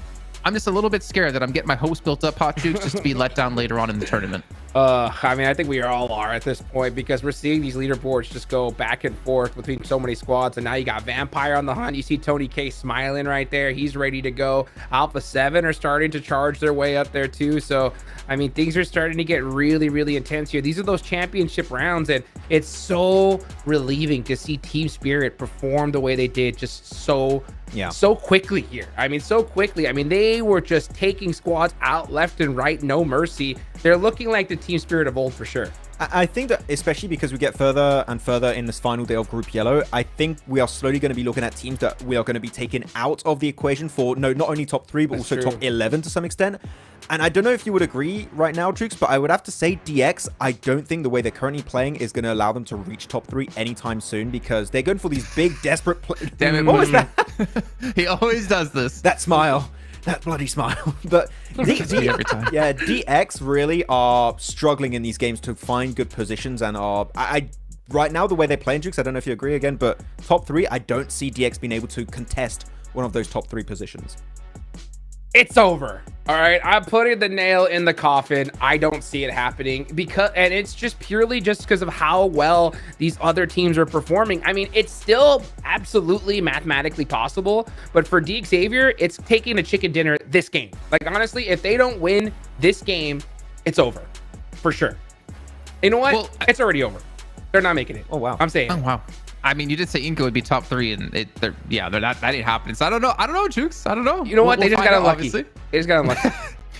O: I'm just a little bit scared that I'm getting my hopes built up, Hot Jukes, just to be let down later on in the tournament.
M: I mean, I think we all are at this point because we're seeing these leaderboards just go back and forth between so many squads. And now you got Vampire on the hunt. You see Tony K smiling right there. He's ready to go. Alpha 7 are starting to charge their way up there too. So, I mean, things are starting to get really, really intense here. These are those championship rounds, and it's so relieving to see Team Spirit perform the way they did just so quickly here. I mean, so quickly. I mean, they were just taking squads out left and right, no mercy. They're looking like the Team Spirit of old for sure.
N: I think that especially because we get further and further in this final day of Group Yellow, I think we are slowly going to be looking at teams that we are going to be taken out of the equation for not only top 3, but also top 11 to some extent. And I don't know if you would agree right now, Jukes, but I would have to say DX, I don't think the way they're currently playing is going to allow them to reach top 3 anytime soon because they're going for these big, desperate...
O: Damn it.
N: What was that?
O: He always does this.
N: That smile. That bloody smile. But
O: every time.
N: Yeah, DX really are struggling in these games to find good positions and are... right now, the way they're playing, Jukes, I don't know if you agree again, but top 3, I don't see DX being able to contest one of those top 3 positions.
M: It's over. All right, I'm putting the nail in the coffin. I don't see it happening and it's just purely just because of how well these other teams are performing. I mean, it's still absolutely mathematically possible, but for D Xavier, it's taking a chicken dinner this game. Like, honestly, if they don't win this game, it's over for sure. You know what? Well, it's already over. They're not making it.
N: Oh, wow.
M: I'm saying.
O: Oh, wow. I mean, you did say Inco would be top 3, and that ain't happening. So I don't know, Jukes. I don't know.
M: You know what? They just got unlucky.
O: Obviously.
M: They just got unlucky.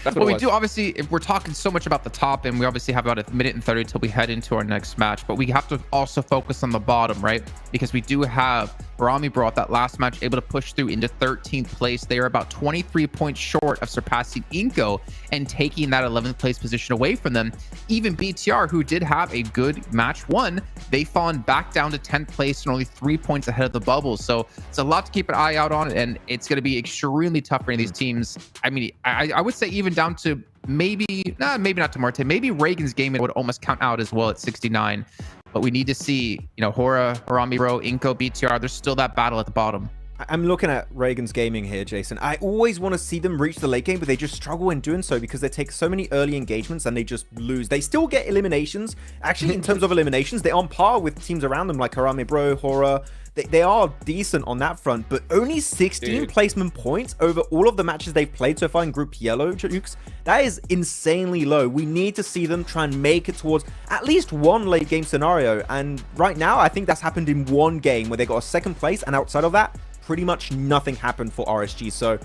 M: That's what
O: we do, obviously, if we're talking so much about the top, and we obviously have about 1:30 until we head into our next match, but we have to also focus on the bottom, right? Because we do have Rami brought that last match able to push through into 13th place. They are about 23 points short of surpassing Inco and taking that 11th place position away from them. Even BTR, who did have a good match 1, they fallen back down to 10th place and only 3 points ahead of the bubble. So it's a lot to keep an eye out on, and it's going to be extremely tough for any of these teams. I mean, I would say even down to maybe not to Marte, maybe Reagan's game would almost count out as well at 69. But we need to see, Hora, Harami Bro, Inco, BTR, there's still that battle at the bottom.
N: I'm looking at Reagan's gaming here, Jason. I always want to see them reach the late game, but they just struggle in doing so because they take so many early engagements and they just lose. They still get eliminations. Actually, in terms of eliminations, they're on par with teams around them like Harami Bro, Hora. They are decent on that front, but only 16 placement points over all of the matches they've played so far in Group Yellow, Jukes. That is insanely low. We need to see them try and make it towards at least one late game scenario. And right now, I think that's happened in one game where they got a 2nd place. And outside of that, pretty much nothing happened for RSG. So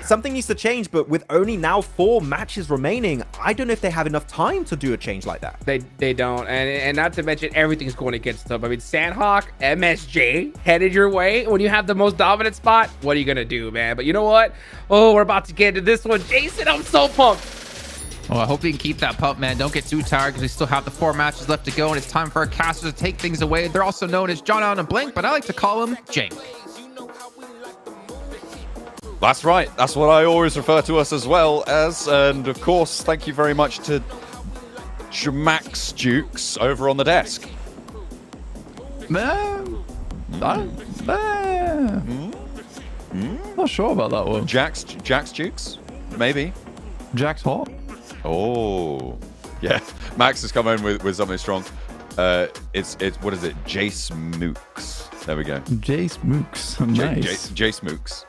N: something needs to change, but with only now 4 matches remaining, I don't know if they have enough time to do a change like that.
M: They don't, and not to mention everything's going against them. I mean, Sanhok, MSJ headed your way. When you have the most dominant spot, what are you gonna do, man? But you know what? Oh, we're about to get into this one. Jason, I'm so pumped.
O: Well, I hope you can keep that pump, man. Don't get too tired because we still have the 4 matches left to go, and it's time for our casters to take things away. They're also known as John Allen and Blank, but I like to call them Jake.
P: That's right. That's what I always refer to us as well as. And of course, thank you very much to Max Jukes over on the desk.
Q: Not sure about that one.
P: Jax Jukes? Maybe.
Q: Jax hot?
P: Oh. Yeah. Max has come in with something strong. It's what is it? Jace Mooks. There we go.
Q: Jace Mooks. Nice.
P: Jace Mooks.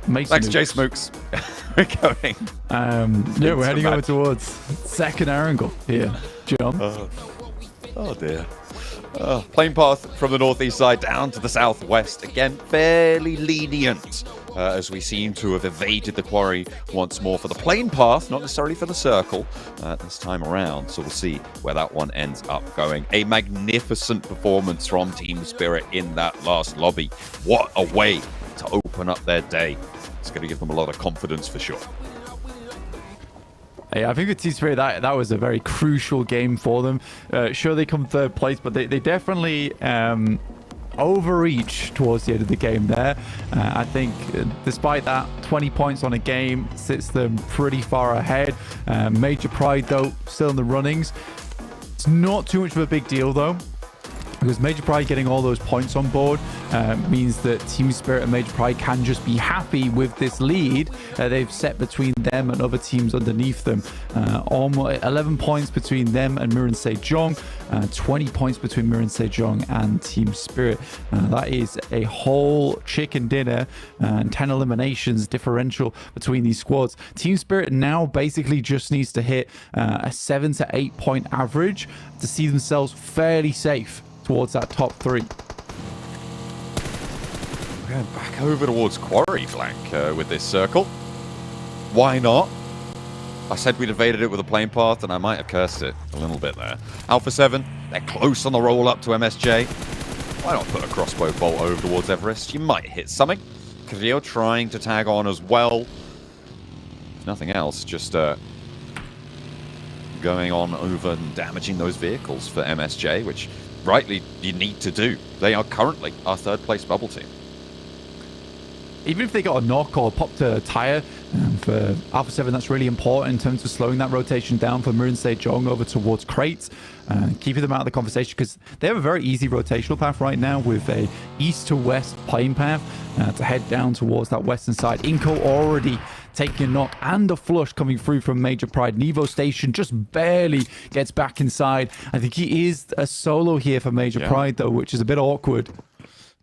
Q: Thanks,
P: Jace Mooks. We're going.
Q: Yeah, we're heading over towards 2nd Erangel here. John.
P: Oh dear. Plane path from the northeast side down to the southwest. Again, fairly lenient as we seem to have evaded the quarry once more for the plane path, not necessarily for the circle this time around. So we'll see where that one ends up going. A magnificent performance from Team Spirit in that last lobby. What a way to open up their day. It's going to give them a lot of confidence for sure.
Q: Yeah, I think with Team Spirit, that was a very crucial game for them. Sure, they come 3rd place, but they definitely overreach towards the end of the game there. I think despite that, 20 points on a game sits them pretty far ahead. Major Pride, though, still in the runnings. It's not too much of a big deal, though. because Major Pride getting all those points on board means that Team Spirit and Major Pride can just be happy with this lead they've set between them and other teams underneath them. Almost 11 points between them and Miran Sejong, 20 points between Miran Sejong and Team Spirit. That is a whole chicken dinner and 10 eliminations differential between these squads. Team Spirit now basically just needs to hit a 7 to 8 point average to see themselves fairly safe towards that top 3.
P: We're going back over towards Quarry flank with this circle. Why not? I said we'd evaded it with a plane path, and I might have cursed it a little bit there. Alpha 7, they're close on the roll up to MSJ. Why not put a crossbow bolt over towards Everest? You might hit something. Creo trying to tag on as well. If nothing else, just going on over and damaging those vehicles for MSJ, which rightly you need to do. They are currently our 3rd place bubble team.
Q: Even if they got a knock or popped a tire for Alpha 7, that's really important in terms of slowing that rotation down for Miran Sejong over towards Crates, keeping them out of the conversation, because they have a very easy rotational path right now with a east to west plane path to head down towards that western side. Inco already taking a knock and a flush coming through from Major Pride. Nevo Station just barely gets back inside. I think he is a solo here for Major Pride, though, which is a bit awkward.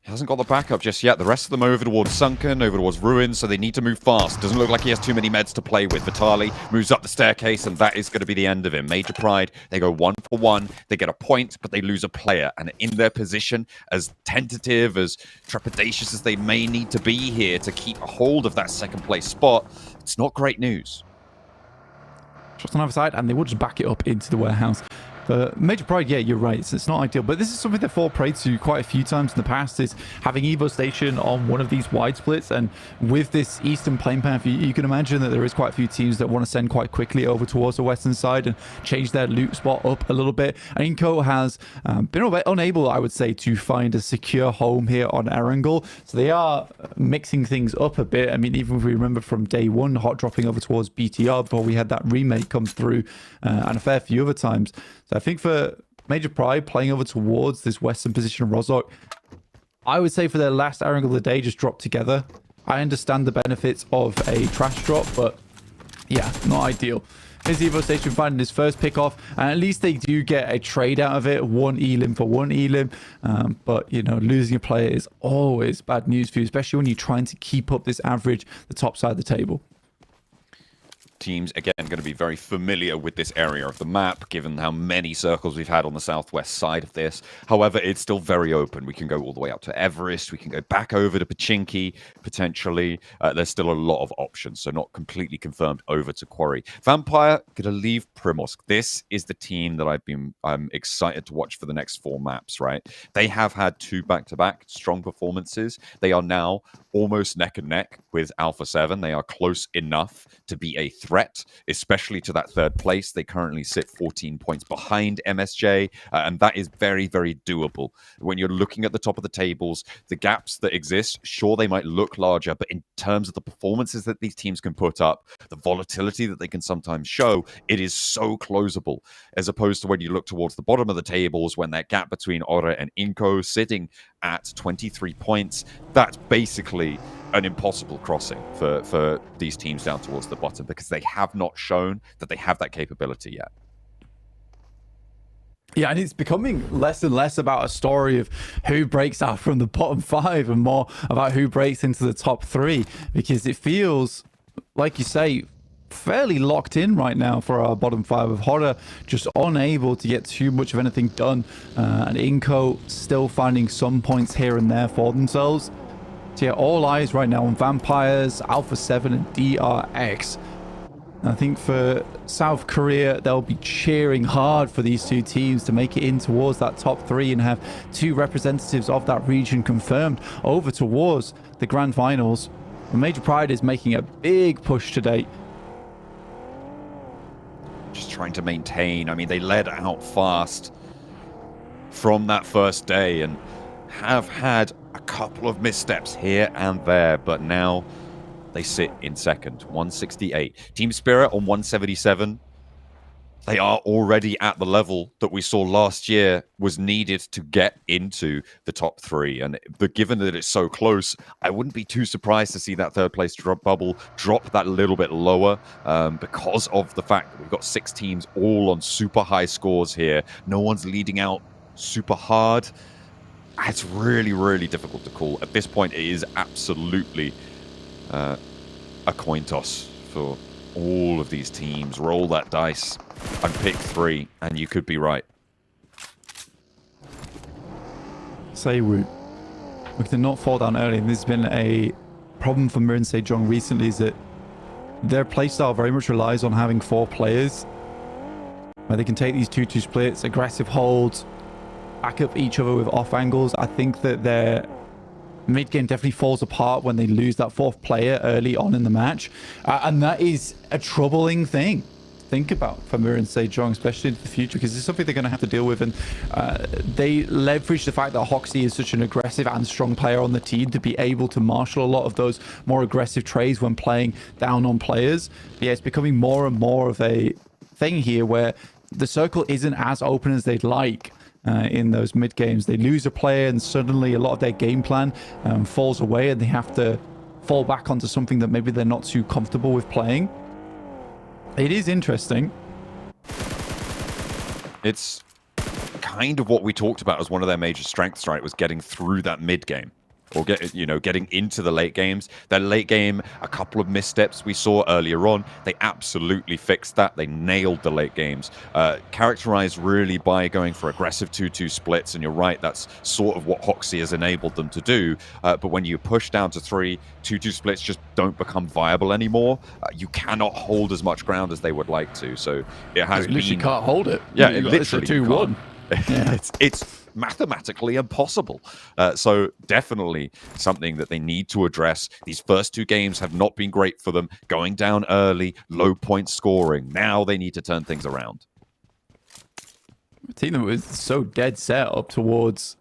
P: He hasn't got the backup just yet. The rest of them over towards Sunken, over towards Ruins, so they need to move fast. Doesn't look like he has too many meds to play with. Vitali moves up the staircase, and that is going to be the end of him. Major Pride, they go 1 for 1. They get a point, but they lose a player. And in their position, as tentative, as trepidatious as they may need to be here to keep a hold of that 2nd place spot, it's not great news.
Q: Shots on the other side, and they will just back it up into the warehouse. Major Pride, yeah, you're right. It's not ideal, but this is something they've fall prey to quite a few times in the past, is having Evo Station on one of these wide splits. And with this eastern plane path, you can imagine that there is quite a few teams that want to send quite quickly over towards the western side and change their loot spot up a little bit. And Inco has been unable, I would say, to find a secure home here on Erangel. So they are mixing things up a bit. I mean, even if we remember from day one, hot dropping over towards BTR before we had that remake come through, and a fair few other times. So I think for Major Pride playing over towards this western position of Rozhok, I would say for their last Erangel of the day, just drop together. I understand the benefits of a trash drop, but yeah, not ideal. Here's Evo Station finding his first pick off, and at least they do get a trade out of it, 1 elim for 1 elim. But, you know, losing a player is always bad news for you, especially when you're trying to keep up this average, the top side of the table.
P: Teams, again, going to be very familiar with this area of the map, given how many circles we've had on the southwest side of this. However, it's still very open. We can go all the way up to Everest. We can go back over to Pachinki, potentially. There's still a lot of options, so not completely confirmed over to Quarry. Vampire going to leave Primorsk. This is the team that I'm excited to watch for the next 4 maps, right? They have had 2 back-to-back strong performances. They are now almost neck and neck with Alpha 7. They are close enough to be a threat, especially to that 3rd place. They currently sit 14 points behind MSJ, and that is very, very doable. When you're looking at the top of the tables, the gaps that exist, sure, they might look larger, but in terms of the performances that these teams can put up, the volatility that they can sometimes show, it is so closable, as opposed to when you look towards the bottom of the tables, when that gap between Ore and Inco sitting at 23 points, that's basically an impossible crossing for these teams down towards the bottom, because they have not shown that they have that capability yet.
Q: Yeah, and it's becoming less and less about a story of who breaks out from the bottom 5 and more about who breaks into the top 3, because it feels, like you say, fairly locked in right now for our bottom 5, with Horror just unable to get too much of anything done, and Inco still finding some points here and there for themselves. So yeah, all eyes right now on Vampires, Alpha 7 and DRX. I think for South Korea, they'll be cheering hard for these 2 teams to make it in towards that top 3 and have 2 representatives of that region confirmed over towards the Grand Finals. And Major Pride is making a big push today.
P: Just trying to maintain. I mean, they led out fast from that first day and have had a couple of missteps here and there, but now they sit in second, 168. Team Spirit on 177. they are already at the level that we saw last year was needed to get into the top 3. And given that it's so close, I wouldn't be too surprised to see that third place bubble drop that little bit lower because of the fact that we've got 6 teams all on super high scores here. No one's leading out super hard. It's really, really difficult to call. At this point, it is absolutely a coin toss for all of these teams. Roll that dice and pick 3, and you could be right.
Q: Say Root. We did not fall down early, and this has been a problem for Mirin Sejong recently, is that their playstyle very much relies on having 4 players where they can take these 2-2 splits, aggressive holds, back up each other with off angles. I think that their mid-game definitely falls apart when they lose that 4th player early on in the match. And that is a troubling thing to think about for Mirin Sejong, especially in the future, because it's something they're going to have to deal with. And they leverage the fact that Hoxie is such an aggressive and strong player on the team to be able to marshal a lot of those more aggressive trades when playing down on players. But yeah, it's becoming more and more of a thing here where the circle isn't as open as they'd like. In those mid games, they lose a player and suddenly a lot of their game plan falls away, and they have to fall back onto something that maybe they're not too comfortable with playing. It is interesting.
P: It's kind of what we talked about as one of their major strengths, right? Was getting through that mid game, or getting into the late games. Their late game, a couple of missteps we saw earlier on, they absolutely fixed that. They nailed the late games, characterized really by going for aggressive 2-2 splits. And you're right, that's sort of what Hoxie has enabled them to do. But when you push down to 3, 2-2 splits just don't become viable anymore. You cannot hold as much ground as they would like to. So it has
Q: At least you can't hold it.
P: Yeah, it literally
Q: 2-1.
P: Yeah. It's mathematically impossible. So definitely something that they need to address. These first 2 games have not been great for them. Going down early, low point scoring. Now they need to turn things around.
Q: A team that was so dead set up towards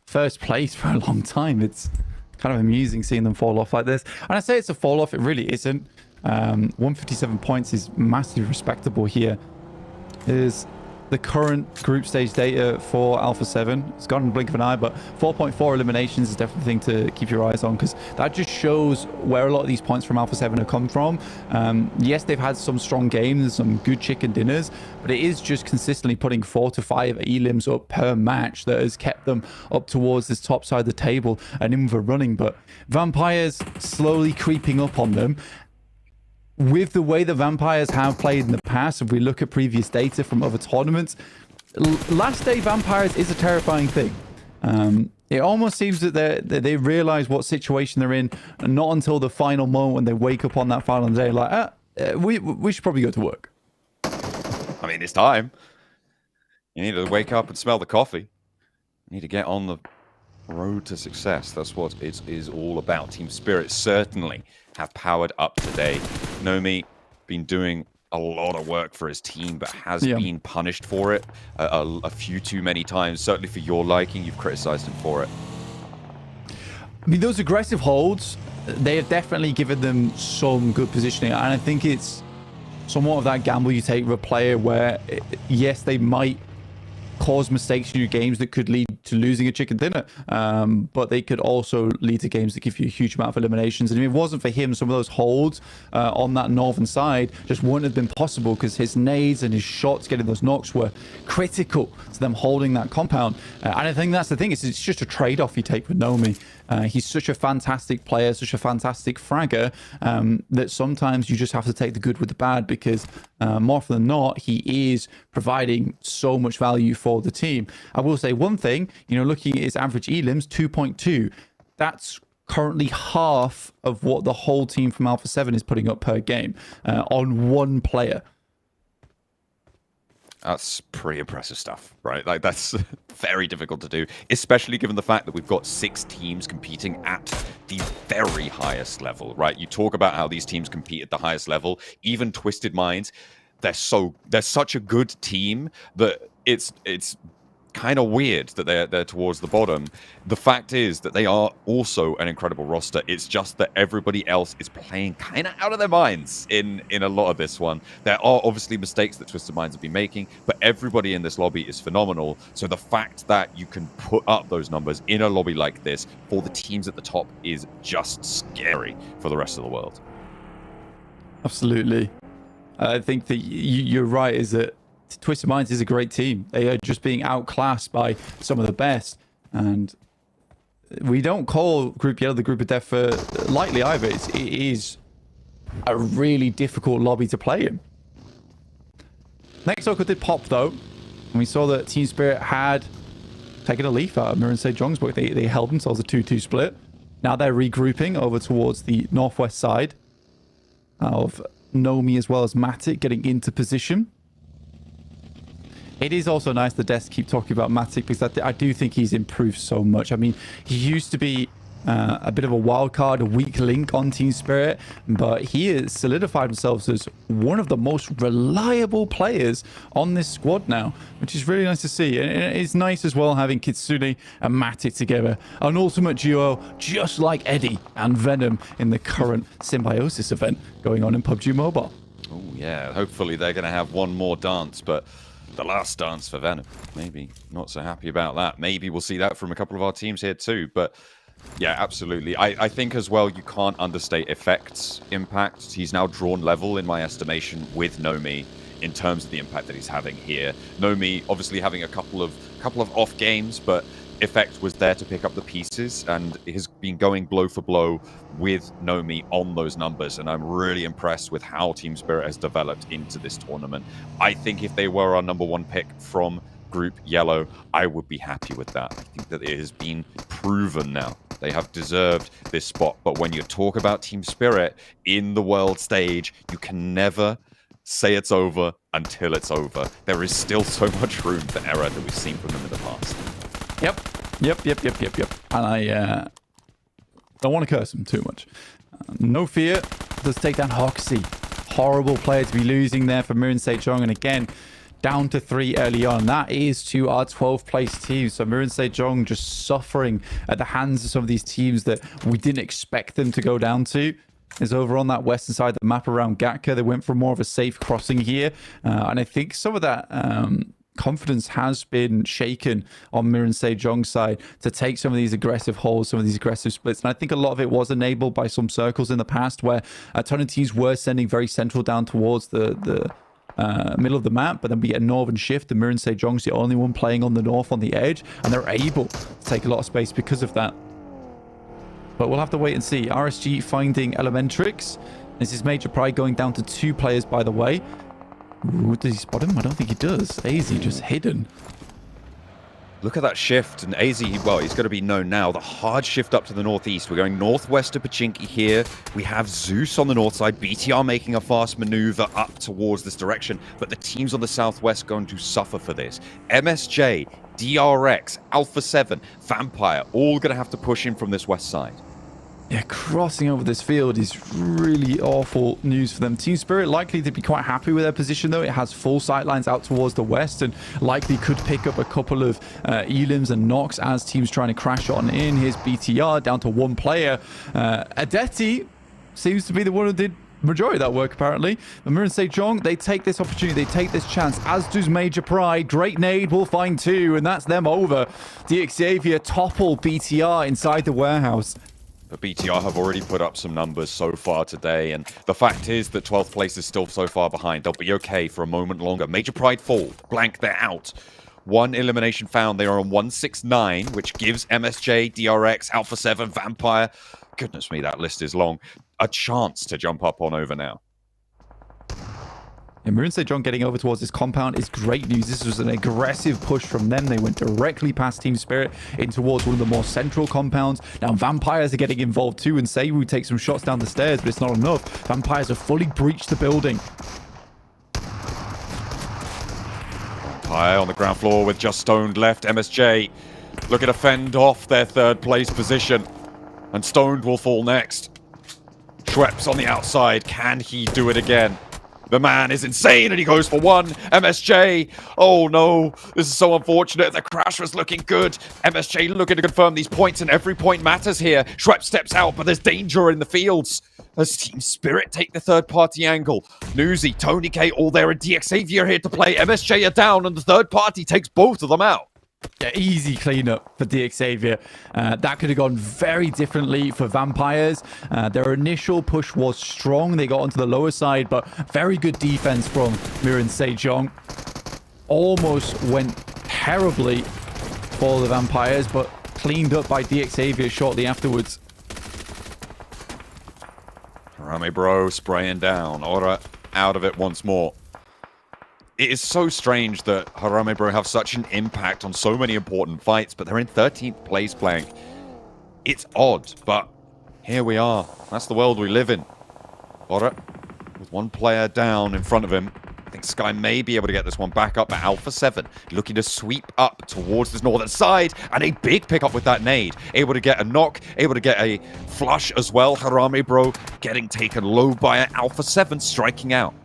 Q: first place for a long time. It's kind of amusing seeing them fall off like this. And I say it's a fall off, it really isn't. 157 points is massively respectable here. Is the current group stage data for Alpha 7. It's gone in the blink of an eye, but 4.4 eliminations is definitely a thing to keep your eyes on, because that just shows where a lot of these points from Alpha 7 have come from. Yes, they've had some strong games, some good chicken dinners, but it is just consistently putting 4 to 5 elims up per match that has kept them up towards this top side of the table and in the running. But Vampires slowly creeping up on them. With the way the Vampires have played in the past, if we look at previous data from other tournaments, last day Vampires is a terrifying thing. It almost seems that they realize what situation they're in, and not until the final moment when they wake up on that final day, like, we should probably go to work.
P: I mean, it's time. You need to wake up and smell the coffee. You need to get on the road to success. That's what it is all about. Team Spirit certainly have powered up today. Nomi been doing a lot of work for his team, but has been punished for it a few too many times. Certainly for your liking, you've criticized him for it.
Q: I mean, those aggressive holds, they have definitely given them some good positioning, and I think it's somewhat of that gamble you take with a player where, yes, they might cause mistakes in your games that could lead to losing a chicken dinner, but they could also lead to games that give you a huge amount of eliminations. And if it wasn't for him, some of those holds on that northern side just wouldn't have been possible, because his nades and his shots getting those knocks were critical to them holding that compound. And I think that's the thing, it's just a trade-off you take with Nomi. He's such a fantastic player, such a fantastic fragger, that sometimes you just have to take the good with the bad, because more often than not, he is providing so much value for the team. I will say one thing, looking at his average elims, 2.2, that's currently half of what the whole team from Alpha 7 is putting up per game on one player.
P: That's pretty impressive stuff, right? Like, that's very difficult to do, especially given the fact that we've got 6 teams competing at the very highest level, right? You talk about how these teams compete at the highest level. Even Twisted Minds, they're such a good team that it's kind of weird that they're towards the bottom. The fact is that they are also an incredible roster. It's just that everybody else is playing kind of out of their minds in a lot of this one. There are obviously mistakes that Twisted Minds have been making, but everybody in this lobby is phenomenal. So the fact that you can put up those numbers in a lobby like this for the teams at the top is just scary for the rest of the world.
Q: Absolutely. I think that you're right, is that Twisted Minds is a great team. They are just being outclassed by some of the best. And we don't call Group Yellow the Group of Death lightly either. It is a really difficult lobby to play in. Next Circle did pop, though. And we saw that Team Spirit had taken a leaf out of Mirror and Sage Jong's book. They held themselves a 2-2 split. Now they're regrouping over towards the northwest side of Nomi as well as Matic getting into position. It is also nice the devs keep talking about Matic, because I do think he's improved so much. I mean, he used to be a bit of a wild card, a weak link on Team Spirit, but he has solidified himself as one of the most reliable players on this squad now, which is really nice to see. And it's nice as well having Kitsune and Matic together, an ultimate duo just like Eddie and Venom in the current Symbiosis event going on in PUBG Mobile.
P: Oh yeah, hopefully they're going to have one more dance, but the last dance for Venom, maybe not so happy about that. Maybe we'll see that from a couple of our teams here too, but yeah, absolutely. I think as well, you can't understate Effect's impact. He's now drawn level, in my estimation, with Nomi in terms of the impact that he's having here. Nomi obviously having a couple of off games, but Effect was there to pick up the pieces and has been going blow for blow with Nomi on those numbers. And I'm really impressed with how Team Spirit has developed into this tournament. I think if they were our #1 pick from Group Yellow, I would be happy with that. I think that it has been proven now. They have deserved this spot. But when you talk about Team Spirit in the world stage, you can never say it's over until it's over. There is still so much room for error that we've seen from them in the past.
Q: Yep. And I don't want to curse him too much. No fear. Does take down Hoxie. Horrible player to be losing there for Mirror and Sejong. And again, down to 3 early on. That is to our 12th place team. So Mirror and Sejong just suffering at the hands of some of these teams that we didn't expect them to go down to. Is over on that western side of the map around Gatka. They went for more of a safe crossing here. And I think some of that confidence has been shaken on Mirror and Sejong's side to take some of these aggressive holes, some of these aggressive splits. And I think a lot of it was enabled by some circles in the past where a ton of teams were sending very central down towards the middle of the map, but then we get a northern shift and Mirror and Sejong's the only one playing on the north on the edge, and they're able to take a lot of space because of that. But we'll have to wait and see. RSG finding Elementrix. This is Major Pride going down to 2 players, by the way. Ooh, does he spot him? I don't think he does. AZ just hidden.
P: Look at that shift, and AZ, well, he's going to be known now. The hard shift up to the northeast. We're going northwest to Pachinki here. We have Zeus on the north side. BTR making a fast maneuver up towards this direction, but the teams on the southwest going to suffer for this. MSJ, DRX, Alpha 7, Vampire, all going to have to push in from this west side.
Q: Yeah, crossing over this field is really awful news for them. Team Spirit likely to be quite happy with their position, though. It has full sight lines out towards the west and likely could pick up a couple of elims and knocks as teams trying to crash on in. Here's BTR down to 1 player. Adeti seems to be the one who did majority of that work, apparently. The Mirror and Sejong, they take this opportunity, they take this chance, as does Major Pride. Great nade will find 2, and that's them over. DX Xavier topple BTR inside the warehouse.
P: But BTR have already put up some numbers so far today, and the fact is that 12th place is still so far behind. They'll be okay for a moment longer. Major Pride fall. Blank, they're out. 1 elimination found. They are on 169, which gives MSJ, DRX, Alpha 7, Vampire, goodness me, that list is long, a chance to jump up on over now.
Q: And Mirror and Sejong getting over towards this compound is great news. This was an aggressive push from them. They went directly past Team Spirit in towards one of the more central compounds. Now Vampires are getting involved too, and Seiwu takes some shots down the stairs, but it's not enough. Vampires have fully breached the building.
P: Vampire on the ground floor with just Stoned left. MSJ looking to fend off their 3rd place position, and Stoned will fall next. Schweppes on the outside. Can he do it again? The man is insane, and he goes for one. MSJ, oh no, this is so unfortunate. The crash was looking good. MSJ looking to confirm these points, and every point matters here. Schwepp steps out, but there's danger in the fields. As Team Spirit take the third-party angle. Newsy, Tony K, all there, and DX Xavier here to play. MSJ are down, and the third party takes both of them out.
Q: Yeah, easy cleanup for DX Xavier. That could have gone very differently for Vampires. Their initial push was strong. They got onto the lower side, but very good defense from Miran Sejong. Almost went terribly for the Vampires, but cleaned up by DX Xavier shortly afterwards.
P: Rame Bro spraying down. Aura out of it once more. It is so strange that Harame Bro have such an impact on so many important fights, but they're in 13th place, Blank. It's odd, but here we are. That's the world we live in. Aura, with one player down in front of him. I think Sky may be able to get this one back up, but Alpha 7 looking to sweep up towards this northern side, and a big pickup with that nade. Able to get a knock, able to get a flush as well. Harame Bro getting taken low by an Alpha 7 striking out.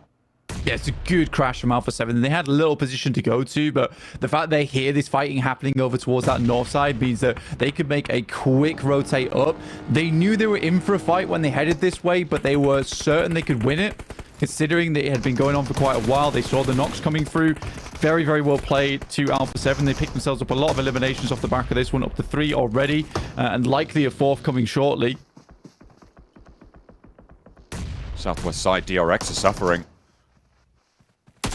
Q: Yeah, it's a good crash from Alpha 7. They had a little position to go to, but the fact they hear this fighting happening over towards that north side means that they could make a quick rotate up. They knew they were in for a fight when they headed this way, but they were certain they could win it. Considering that it had been going on for quite a while, they saw the knocks coming through. Very, very well played to Alpha 7. They picked themselves up a lot of eliminations off the back of this one, up to 3 already, and likely a 4th coming shortly.
P: Southwest side, DRX are suffering.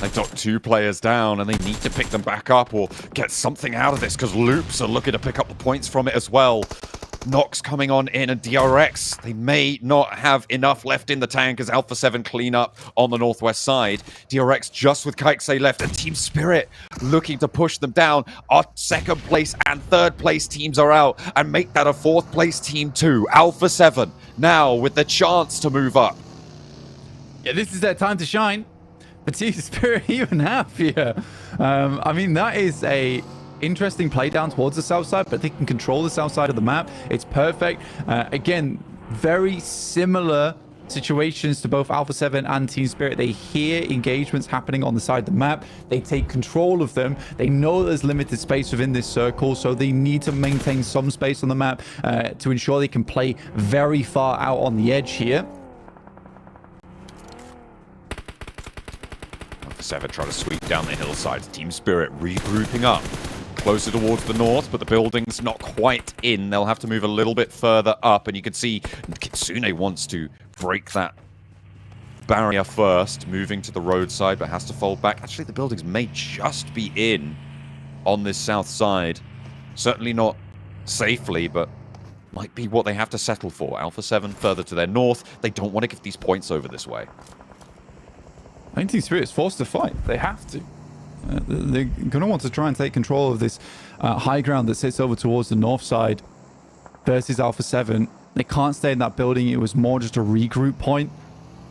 P: They've got 2 players down, and they need to pick them back up or get something out of this, because Loops are looking to pick up the points from it as well. Nox coming on in, and DRX, they may not have enough left in the tank as Alpha 7 clean up on the northwest side. DRX just with Kaikse left, and Team Spirit looking to push them down. Our 2nd place and 3rd place teams are out, and make that a 4th place team too. Alpha 7 now with the chance to move up.
Q: Yeah, this is their time to shine. But Team Spirit even have here. I mean, that is a interesting play down towards the south side, but they can control the south side of the map. It's perfect. Again, very similar situations to both Alpha 7 and Team Spirit. They hear engagements happening on the side of the map. They take control of them. They know there's limited space within this circle, so they need to maintain some space on the map to ensure they can play very far out on the edge here.
P: 7 trying to sweep down the hillsides. Team Spirit regrouping up closer towards the north, but the building's not quite in. They'll have to move a little bit further up, and you can see Kitsune wants to break that barrier first, moving to the roadside, but has to fold back. Actually, the buildings may just be in on this south side. Certainly not safely, but might be what they have to settle for. Alpha 7 further to their north. They don't want to give these points over this way.
Q: I think Team Spirit is forced to fight. They have to. They're going to want to try and take control of this high ground that sits over towards the north side versus Alpha 7. They can't stay in that building. It was more just a regroup point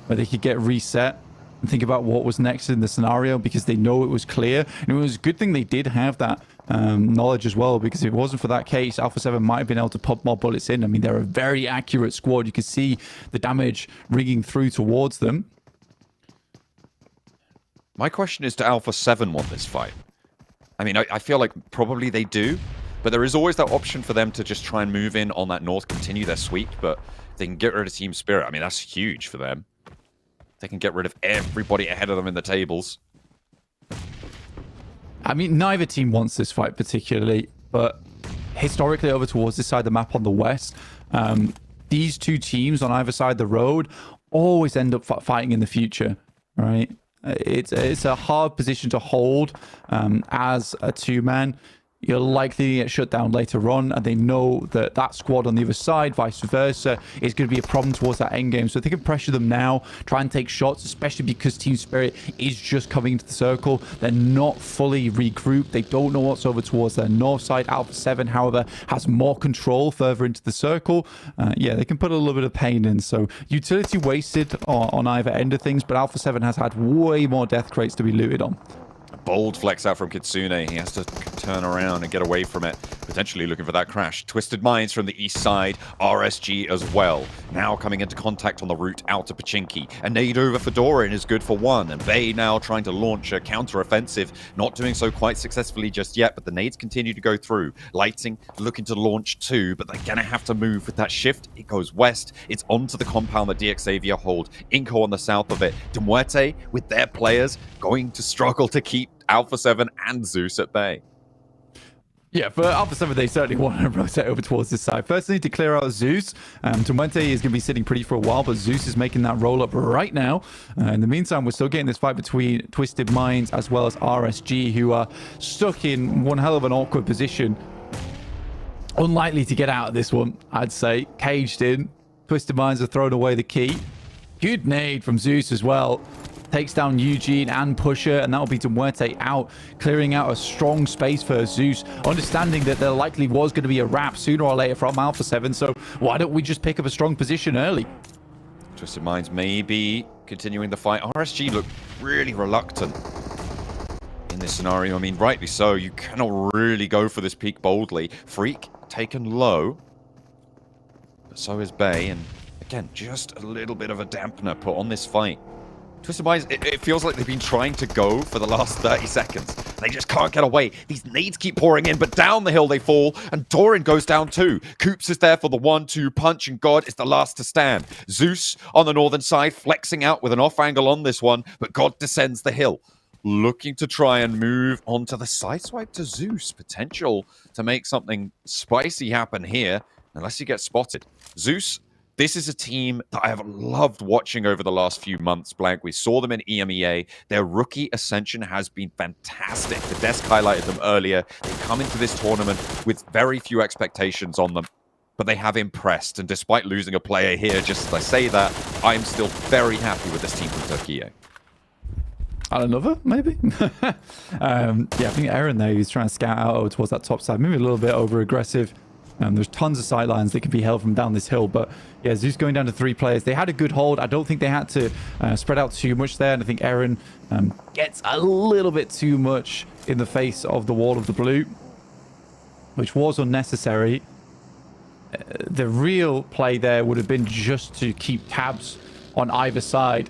Q: where they could get reset and think about what was next in the scenario, because they know it was clear. And it was a good thing they did have that knowledge as well, because if it wasn't for that case, Alpha 7 might have been able to pump more bullets in. I mean, they're a very accurate squad. You can see the damage ringing through towards them.
P: My question is, do Alpha 7 want this fight? I mean, I feel like probably they do, but there is always that option for them to just try and move in on that north, continue their sweep, but they can get rid of Team Spirit. I mean, that's huge for them. They can get rid of everybody ahead of them in the tables.
Q: I mean, neither team wants this fight particularly, but historically over towards this side of the map on the west, these 2 teams on either side of the road always end up fighting in the future, right? It's a hard position to hold as a 2-man. You're likely to get shut down later on, and they know that that squad on the other side, vice versa, is going to be a problem towards that end game. So if they can pressure them now, try and take shots, especially because Team Spirit is just coming into the circle. They're not fully regrouped. They don't know what's over towards their north side. Alpha 7, however, has more control further into the circle. Yeah, they can put a little bit of pain in. So utility wasted on either end of things, but Alpha 7 has had way more death crates to be looted on.
P: Bold flex out from Kitsune. He has to turn around and get away from it. Potentially looking for that crash. Twisted Minds from the east side, RSG as well. Now coming into contact on the route out to Pachinki. A nade over for Doran is good for one, and Bay now trying to launch a counter-offensive. Not doing so quite successfully just yet, but the nades continue to go through. Lighting looking to launch two, but they're gonna have to move with that shift. It goes west. It's onto the compound that DX Xavier hold. Inco on the south of it. Demuerte with their players going to struggle to keep Alpha 7 and Zeus at bay.
Q: Yeah, for Alpha 7, they certainly want to rotate over towards this side. First, they need to clear out Zeus. Demuerte is going to be sitting pretty for a while, but Zeus is making that roll up right now. In the meantime, we're still getting this fight between Twisted Minds as well as RSG, who are stuck in one hell of an awkward position. Unlikely to get out of this one, I'd say. Caged in. Twisted Minds have thrown away the key. Good nade from Zeus as well. Takes down Eugene and Pusher, and that'll be Demuerte out, clearing out a strong space for Zeus, understanding that there likely was going to be a wrap sooner or later from Alpha 7, so why don't we just pick up a strong position early?
P: Twisted Minds maybe continuing the fight. RSG look really reluctant in this scenario. I mean, rightly so. You cannot really go for this peak boldly. Freak taken low, but so is Bay, and again, just a little bit of a dampener put on this fight. Twisted Minds, it feels like they've been trying to go for the last 30 seconds. They just can't get away. These nades keep pouring in, but down the hill they fall, and Doran goes down too. Coops is there for the 1-2 punch, and God is the last to stand. Zeus on the northern side, flexing out with an off angle on this one, but God descends the hill. Looking to try and move onto the side swipe to Zeus. Potential to make something spicy happen here, unless he gets spotted. Zeus, this is a team that I have loved watching over the last few months, Blank. We saw them in EMEA. Their rookie ascension has been fantastic. The desk highlighted them earlier. They come into this tournament with very few expectations on them, but they have impressed. And despite losing a player here, just as I say that, I'm still very happy with this team from Turkey.
Q: And another, maybe? Yeah, I think Aaron there, he's trying to scout out over towards that top side. Maybe a little bit over-aggressive. There's tons of sight lines that can be held from down this hill, but yeah, Zeus going down to 3 players. They had a good hold. I don't think they had to spread out too much there, and I think Aaron gets a little bit too much in the face of the wall of the blue, which was unnecessary. The real play there would have been just to keep tabs on either side.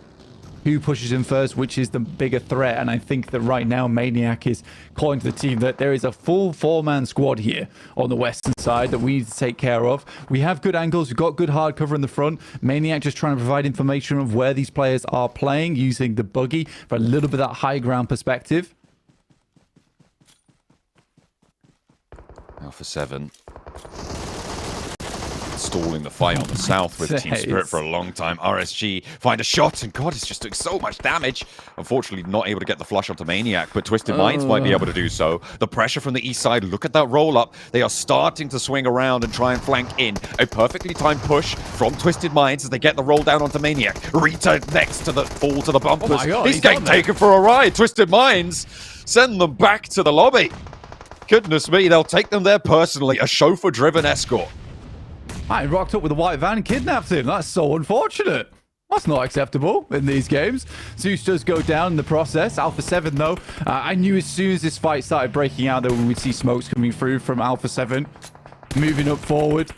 Q: Who pushes in first, which is the bigger threat, and I think that right now Maniac is calling to the team that there is a full 4-man squad here on the western side that we need to take care of. We have good angles, we've got good hard cover in the front. Maniac just trying to provide information of where these players are playing using the buggy for a little bit of that high ground perspective.
P: Alpha 7 stalling the fight on the south with Team Spirit for a long time. RSG find a shot, and God is just doing so much damage. Unfortunately, not able to get the flush onto Maniac, but Twisted Minds might be able to do so. The pressure from the east side, look at that roll up. They are starting to swing around and try and flank in. A perfectly timed push from Twisted Minds as they get the roll down onto Maniac. Rita next to the fall to the bumpers.
Q: Oh my God,
P: he's getting taken for a ride. Twisted Minds send them back to the lobby. Goodness me, they'll take them there personally. A chauffeur-driven escort.
Q: I rocked up with a white van and kidnapped him. That's so unfortunate. That's not acceptable in these games. Zeus does go down in the process. Alpha 7, though, I knew as soon as this fight started breaking out that we would see smokes coming through from Alpha 7. Moving up forward.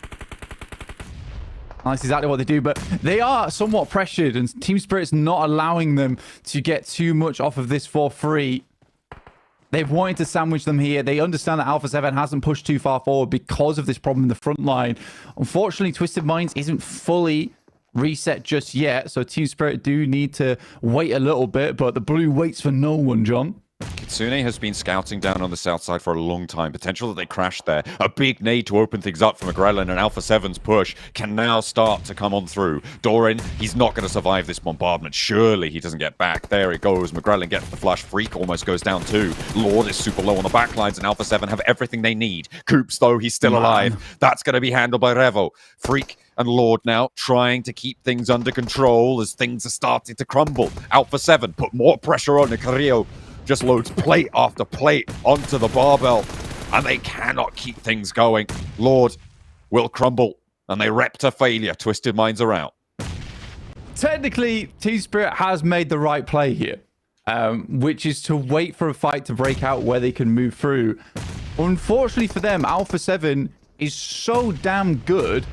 Q: That's exactly what they do, but they are somewhat pressured, and Team Spirit's not allowing them to get too much off of this for free. They've wanted to sandwich them here. They understand that Alpha 7 hasn't pushed too far forward because of this problem in the front line. Unfortunately, Twisted Minds isn't fully reset just yet, so Team Spirit do need to wait a little bit, but the blue waits for no one, John.
P: Kitsune has been scouting down on the south side for a long time. Potential that they crash there. A big nade to open things up for McGrellan, and Alpha 7's push can now start to come on through. Doran, he's not going to survive this bombardment. Surely he doesn't get back. There it goes. McGrellan gets the flush. Freak almost goes down too. Lord is super low on the backlines, and Alpha 7 have everything they need. Coops, though, he's still alive. That's going to be handled by Revo. Freak and Lord now trying to keep things under control as things are starting to crumble. Alpha 7 put more pressure on Carrillo. Just loads plate after plate onto the barbell, and they cannot keep things going. Lord will crumble, and they rep to failure. Twisted Minds are out.
Q: Technically, Team Spirit has made the right play here, which is to wait for a fight to break out where they can move through. Unfortunately for them, Alpha 7 is so damn good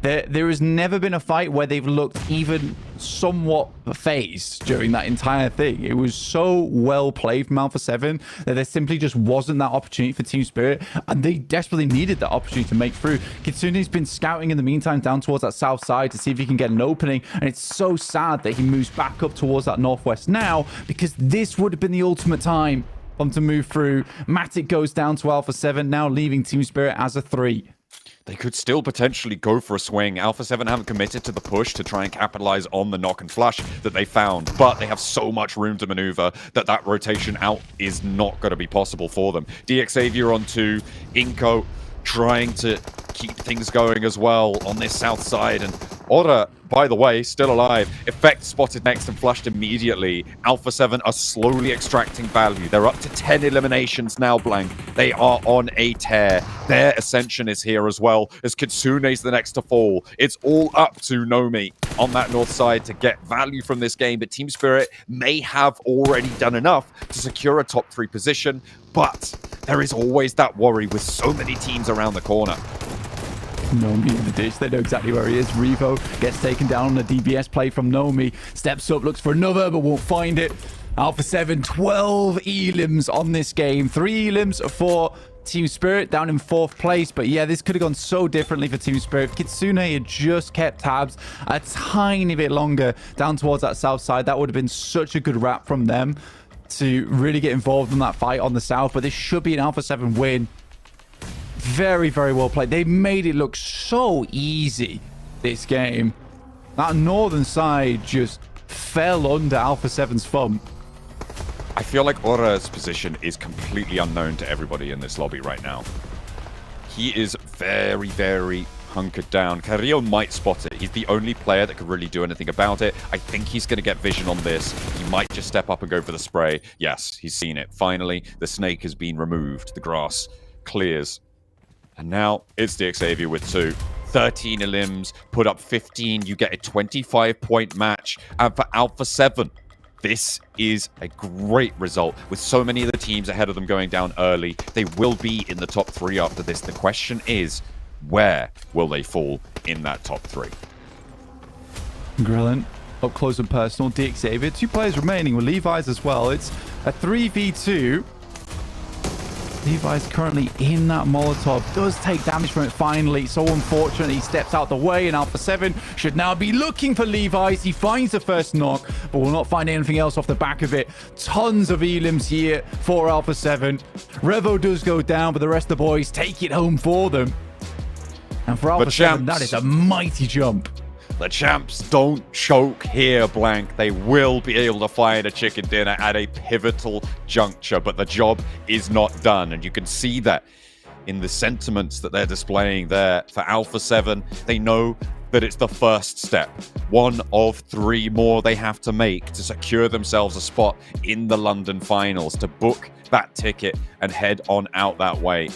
Q: that there has never been a fight where they've looked even somewhat phased during that entire thing. It was so well played from Alpha 7 that there simply just wasn't that opportunity for Team Spirit, and they desperately needed that opportunity to make through. Kitsune's been scouting in the meantime down towards that south side to see if he can get an opening, and it's so sad that he moves back up towards that northwest now, because this would have been the ultimate time for him to move through. Matic goes down to Alpha 7, now leaving Team Spirit as a 3.
P: They could still potentially go for a swing. Alpha 7 haven't committed to the push to try and capitalize on the knock and flash that they found, but they have so much room to maneuver that that rotation out is not going to be possible for them. DX Xavier on 2, Inko trying to keep things going as well on this south side, and Ora, by the way, still alive. Effect spotted next and flushed immediately. Alpha 7 are slowly extracting value. They're up to 10 eliminations now, Blank. They are on a tear. Their ascension is here as well, as Kitsune's the next to fall. It's all up to Nomi on that north side to get value from this game, but Team Spirit may have already done enough to secure a top 3 position, but there is always that worry with so many teams around the corner.
Q: Nomi in the ditch. They know exactly where he is. Revo gets taken down on a DBS play from Nomi. Steps up, looks for another, but won't find it. Alpha 7, 12 elims on this game. 3 elims for Team Spirit down in 4th place. But yeah, this could have gone so differently for Team Spirit. If Kitsune had just kept tabs a tiny bit longer down towards that south side, that would have been such a good wrap from them to really get involved in that fight on the south. But this should be an Alpha 7 win. Very, very well played. They made it look so easy, this game. That northern side just fell under Alpha 7's thumb.
P: I feel like Ora's position is completely unknown to everybody in this lobby right now. He is very, very hunkered down. Carrillo might spot it. He's the only player that could really do anything about it. I think he's going to get vision on this. He might just step up and go for the spray. Yes, he's seen it. Finally, the snake has been removed. The grass clears. And now it's DX Xavier with 2. 13 elims, put up 15. You get a 25-point match. And for Alpha 7, this is a great result. With so many of the teams ahead of them going down early, they will be in the top 3 after this. The question is, where will they fall in that top 3?
Q: Grillant, up close and personal. DX Xavier, 2 players remaining with Levi's as well. It's a 3v2. Levi's currently in that Molotov, does take damage from it finally. So unfortunate, he steps out the way, and Alpha 7 should now be looking for Levi's. He finds the first knock, but will not find anything else off the back of it. Tons of elims here for Alpha 7. Revo does go down, but the rest of the boys take it home for them. And for Alpha 7, that is a mighty jump.
P: The champs don't choke here, Blank. They will be able to find a chicken dinner at a pivotal juncture, but the job is not done. And you can see that in the sentiments that they're displaying there. For Alpha 7, they know that it's the first step. 1 of 3 more they have to make to secure themselves a spot in the London finals, to book that ticket and head on out that way.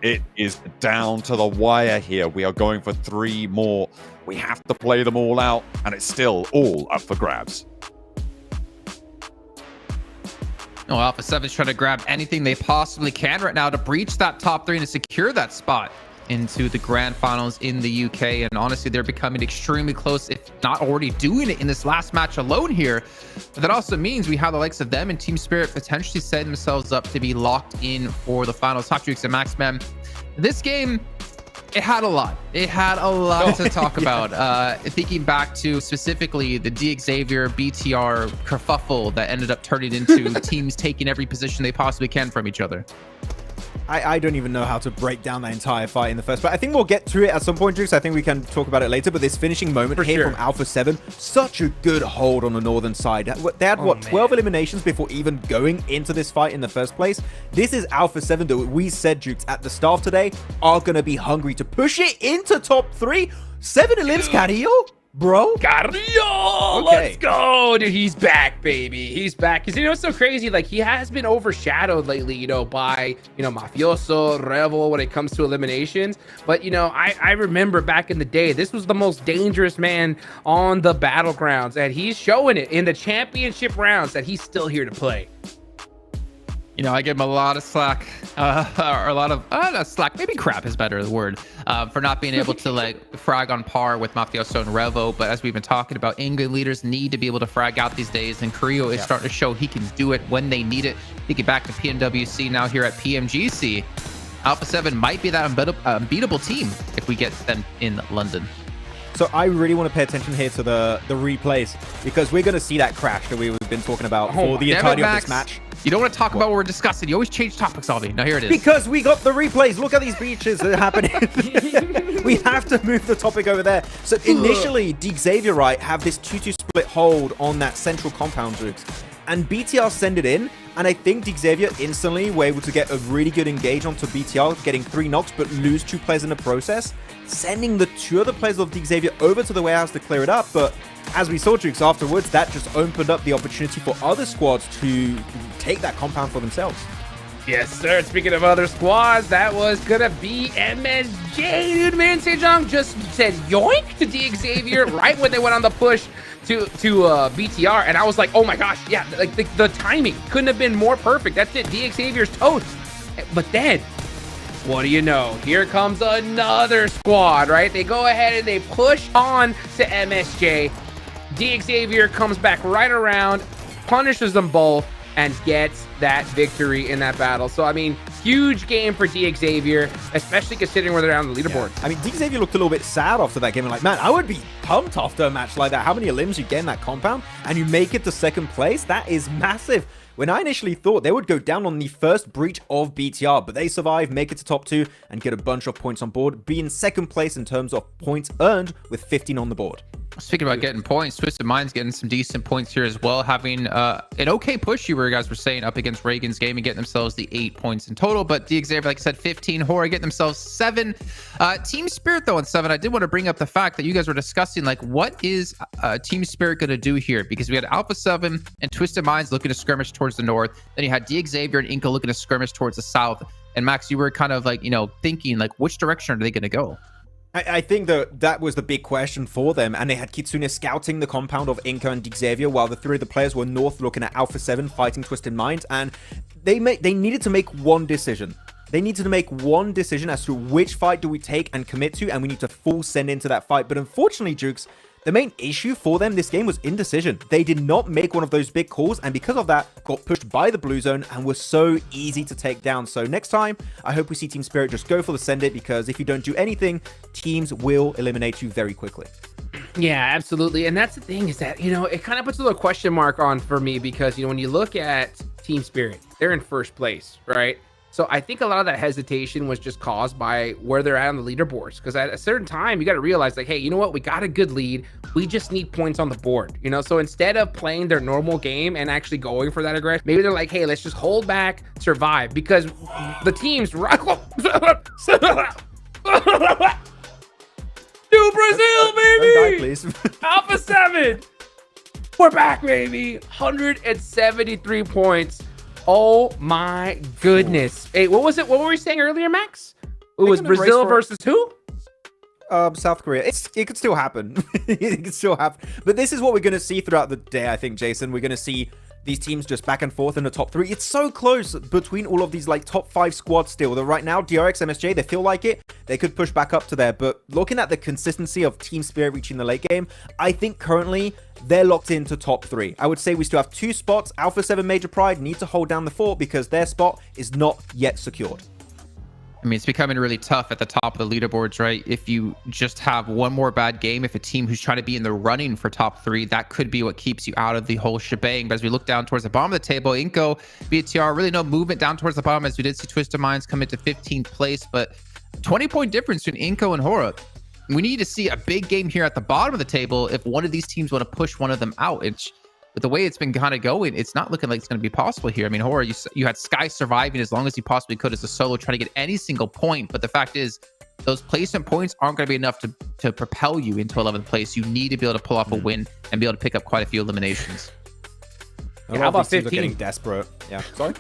P: It is down to the wire here. We are going for 3 more. We have to play them all out, and it's still all up for grabs.
O: No, Alpha 7's trying to grab anything they possibly can right now to breach that top 3 and to secure that spot into the Grand Finals in the UK. And honestly, they're becoming extremely close, if not already doing it in this last match alone here. But that also means we have the likes of them and Team Spirit potentially setting themselves up to be locked in for the finals. Top Dukes and Maxman. This game, it had a lot. It had a lot to talk about. Thinking back to specifically the DX Xavier BTR kerfuffle that ended up turning into teams taking every position they possibly can from each other.
N: I don't even know how to break down that entire fight in the first, but I think we'll get to it at some point, Jukes. I think we can talk about it later, but this finishing moment here from Alpha 7, such a good hold on the northern side. They had, 12 eliminations before even going into this fight in the first place. This is Alpha 7 that we said, Jukes, at the start today, are going to be hungry to push it into top 3. 7 elims, Carrillo? Bro,
M: Carrillo, let's go, dude. He's back, baby. He's back. Because you know what's so crazy? Like, he has been overshadowed lately, you know, by, you know, Mafioso, Revel when it comes to eliminations. But, you know, I remember back in the day, this was the most dangerous man on the battlegrounds, and he's showing it in the championship rounds that he's still here to play.
O: You know, I give him a lot of slack, or a lot of not slack. Maybe crap is better the word, for not being able to like frag on par with Mafioso and Revo. But as we've been talking about, England leaders need to be able to frag out these days, and Creo is starting to show he can do it when they need it. Thinking back to PMWC, now here at PMGC, Alpha 7 might be that unbeatable team if we get them in London.
N: So I really want to pay attention here to the replays, because we're going to see that crash that we've been talking about for the entirety of this match.
O: You don't want to talk about what we're discussing. You always change topics, Alvi. Now here it is.
N: Because we got the replays. Look at these beaches that are happening. We have to move the topic over there. So initially, Xavier, right, have this 2-2 split hold on that central compound, Jukes. And BTR send it in, and I think Xavier instantly were able to get a really good engage onto BTR, getting 3 knocks, but lose 2 players in the process, sending the 2 other players of Xavier over to the warehouse to clear it up. But as we saw, Jukes, afterwards, that just opened up the opportunity for other squads to take that compound for themselves.
M: Yes, sir. Speaking of other squads, that was gonna be MSJ. Dude, man, Sejong just said yoink to Xavier right when they went on the push to BTR, and I was like, oh my gosh, yeah, like the timing couldn't have been more perfect. That's it, Xavier's toast. But then, what do you know? Here comes another squad, right? They go ahead and they push on to MSJ. Xavier comes back right around, punishes them both, and gets that victory in that battle. So, I mean, huge game for Xavier, especially considering where they're on the leaderboard.
N: Yeah. I mean, Xavier looked a little bit sad after that game. And like, man, I would be pumped after a match like that. How many limbs you get in that compound and you make it to second place? That is massive. When I initially thought they would go down on the first breach of BTR, but they survive, make it to top 2, and get a bunch of points on board, be in second place in terms of points earned with 15 on the board.
O: Speaking about getting points, Twisted Mind's getting some decent points here as well, having an okay push, you guys were saying, up against Reagan's game and getting themselves the 8 points in total. But Xavier, like I said, 15. Hora getting themselves 7. Team Spirit, though, on 7. I did want to bring up the fact that you guys were discussing, like, what is Team Spirit going to do here? Because we had Alpha 7 and Twisted Minds looking to skirmish towards the north. Then you had Xavier and Inca looking to skirmish towards the south. And Max, you were kind of like, you know, thinking, like, which direction are they going to go?
N: I think that was the big question for them, and they had Kitsune scouting the compound of Inca and Xavier, while the 3 of the players were north looking at Alpha 7 fighting Twisted Minds, and they needed to make one decision. They needed to make one decision as to which fight do we take and commit to, and we need to full send into that fight. But unfortunately, Jukes, the main issue for them this game was indecision. They did not make one of those big calls, and because of that, got pushed by the blue zone and were so easy to take down. So next time, I hope we see Team Spirit just go for the send it, because if you don't do anything, teams will eliminate you very quickly.
M: Yeah, absolutely. And that's the thing, is that, you know, it kind of puts a little question mark on for me, because, you know, when you look at Team Spirit, they're in first place, right? So I think a lot of that hesitation was just caused by where they're at on the leaderboards. Because at a certain time, you got to realize, like, hey, you know what? We got a good lead. We just need points on the board, you know? So instead of playing their normal game and actually going for that aggression, maybe they're like, hey, let's just hold back, survive. Because the teams... Do Brazil, baby!
N: Don't die, please.
M: Alpha 7! We're back, baby! 173 points. Oh my goodness. Hey, what was it? What were we saying earlier, Max? It was Brazil versus who?
N: South Korea. It could still happen. It could still happen. But this is what we're going to see throughout the day, I think, Jason. We're going to see these teams just back and forth in the top 3. It's so close between all of these, like, top 5 squads still. That right now, DRX, MSJ, they feel like it. They could push back up to there. But looking at the consistency of Team Spirit reaching the late game, I think currently they're locked into top 3. I would say we still have 2 spots. Alpha 7 Major Pride need to hold down the fort because their spot is not yet secured.
O: I mean, it's becoming really tough at the top of the leaderboards, right? If you just have one more bad game, if a team who's trying to be in the running for top 3, that could be what keeps you out of the whole shebang. But as we look down towards the bottom of the table, Inco, BTR, really no movement down towards the bottom, as we did see Twisted Minds come into 15th place, but 20-point difference between Inco and Hora. We need to see a big game here at the bottom of the table if one of these teams want to push one of them out. But the way it's been kind of going, it's not looking like it's going to be possible here. I mean, Hora, you had Sky surviving as long as he possibly could as a solo, trying to get any single point. But the fact is, those placement points aren't going to be enough to propel you into 11th place. You need to be able to pull off a win and be able to pick up quite a few eliminations.
M: Yeah, how about 15?
N: Getting desperate. Yeah. Sorry?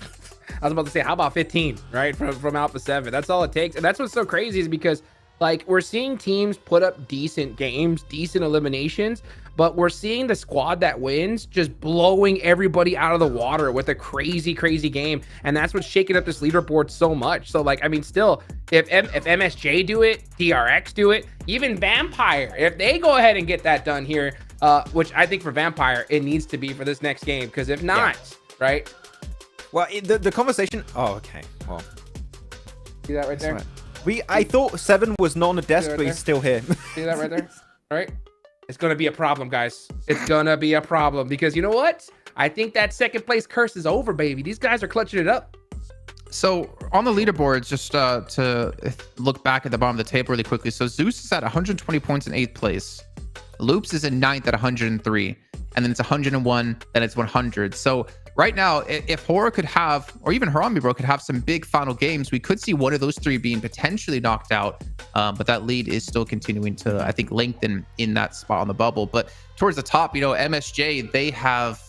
M: I was about to say, how about 15, right? From Alpha 7. That's all it takes. And that's what's so crazy, is because, like, we're seeing teams put up decent games, decent eliminations, but we're seeing the squad that wins just blowing everybody out of the water with a crazy game, and that's what's shaking up this leaderboard so much. So like, I mean, still, if MSJ do it, DRX do it, even Vampire, if they go ahead and get that done here, which I think for Vampire it needs to be for this next game, because if not, right?
N: Well, the conversation. Oh, okay. Well,
M: see that right there?
N: I thought 7 was not on the desk, but he's still here.
M: See that right there? All right. It's going to be a problem, guys. It's going to be a problem, because you know what? I think that second place curse is over, baby. These guys are clutching it up.
O: So on the leaderboards, just to look back at the bottom of the table really quickly. So Zeus is at 120 points in 8th place. Loops is in 9th at 103. And then it's 101, then it's 100. So right now, if Horror could have, or even Harambe Bro could have some big final games, we could see one of those three being potentially knocked out. But that lead is still continuing to, I think, lengthen in that spot on the bubble. But towards the top, you know, MSJ, they have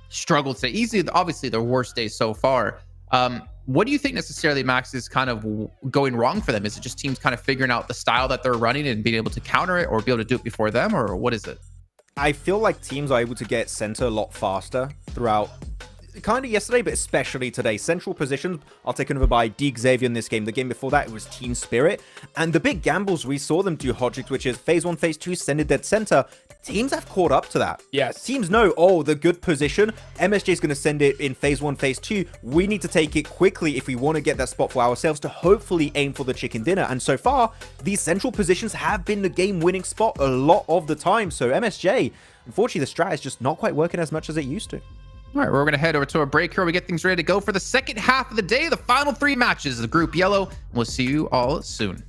O: struggled to easily, obviously their worst days so far. What do you think necessarily, Max, is kind of going wrong for them? Is it just teams kind of figuring out the style that they're running and being able to counter it, or be able to do it before them, or what is it?
N: I feel like teams are able to get center a lot faster throughout, kind of yesterday, but especially today. Central positions are taken over by D. Xavier in this game. The game before that, it was Team Spirit. And the big gambles we saw them do, Hodgix, which is phase 1, phase 2, send it dead center. Teams have caught up to that.
M: Yes.
N: Teams know, oh, the good position. MSJ is going to send it in phase 1, phase 2. We need to take it quickly if we want to get that spot for ourselves to hopefully aim for the chicken dinner. And so far, these central positions have been the game-winning spot a lot of the time. So MSJ, unfortunately, the strat is just not quite working as much as it used to.
O: All right, we're going to head over to a break here. We get things ready to go for the second half of the day, the final 3 matches of Group Yellow. We'll see you all soon.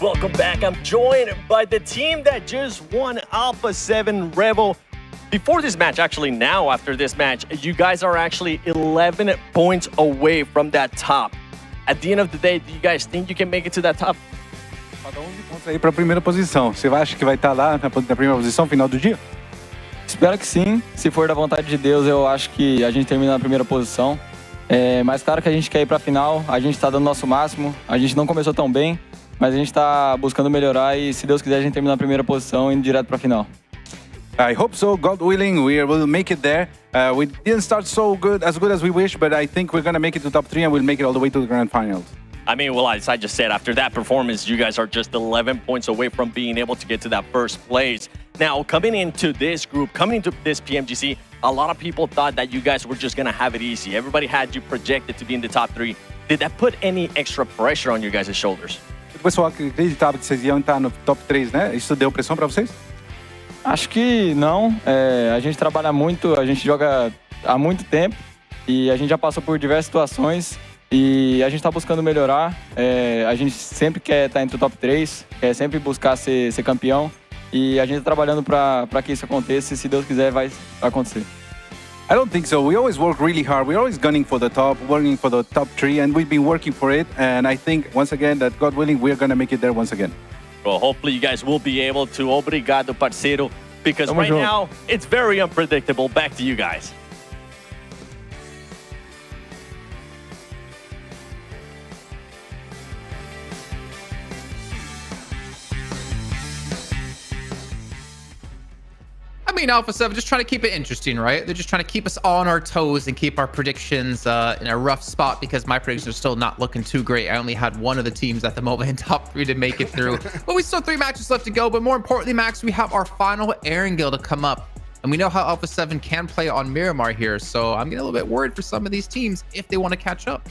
L: Welcome back. I'm joined by the team that just won Alpha 7 Revo. Before this match, actually now after this match, you guys are actually 11 points away from that top. At the end of the day, do you guys think you can make it to that top?
T: Falta 11 pontos aí para a primeira posição. Você acha que vai estar lá na primeira posição final do dia?
C: Espero que sim. Se for da vontade de Deus, eu acho que a gente termina na primeira posição. Mas claro que a gente quer ir para a final, a gente está dando o nosso máximo. A gente não começou tão bem, mas a gente está buscando melhorar e, se Deus quiser, a gente termina na primeira posição e indo direto para a final.
T: I hope so. God willing, we will make it there. We didn't start so good as we wish, but I think we're gonna make it to top 3 and we'll make it all the way to the Grand Finals.
L: I mean, well, as I just said, after that performance, you guys are just 11 points away from being able to get to that first place. Now, coming into this group, coming into this PMGC, a lot of people thought that you guys were just gonna have it easy. Everybody had you projected to be in the top 3. Did that put any extra pressure on you guys' shoulders?
T: O pessoal acreditava que vocês iam estar no top 3, né? Isso deu pressão para vocês?
C: Acho que não. A gente trabalha muito, a gente joga há muito tempo e a gente já passou por diversas situações e a gente está buscando melhorar. A gente sempre quer estar entre o top 3, quer sempre buscar ser campeão e a gente está trabalhando para que isso aconteça e, se Deus quiser, vai acontecer.
T: I don't think so. We always work really hard. We're always gunning for the top, working for the top 3, and we've been working for it. And I think, once again, that God willing, we're going to make it there once again.
L: Well, hopefully you guys will be able to. Obrigado, parceiro. Because right now, it's very unpredictable. Back to you guys.
O: I mean, Alpha 7 just trying to keep it interesting, right? They're just trying to keep us all on our toes and keep our predictions in a rough spot, because my predictions are still not looking too great. I only had one of the teams at the moment in top 3 to make it through. But we still have 3 matches left to go. But more importantly, Max, we have our final Erangel to come up. And we know how Alpha 7 can play on Miramar here. So I'm getting a little bit worried for some of these teams if they want to catch up.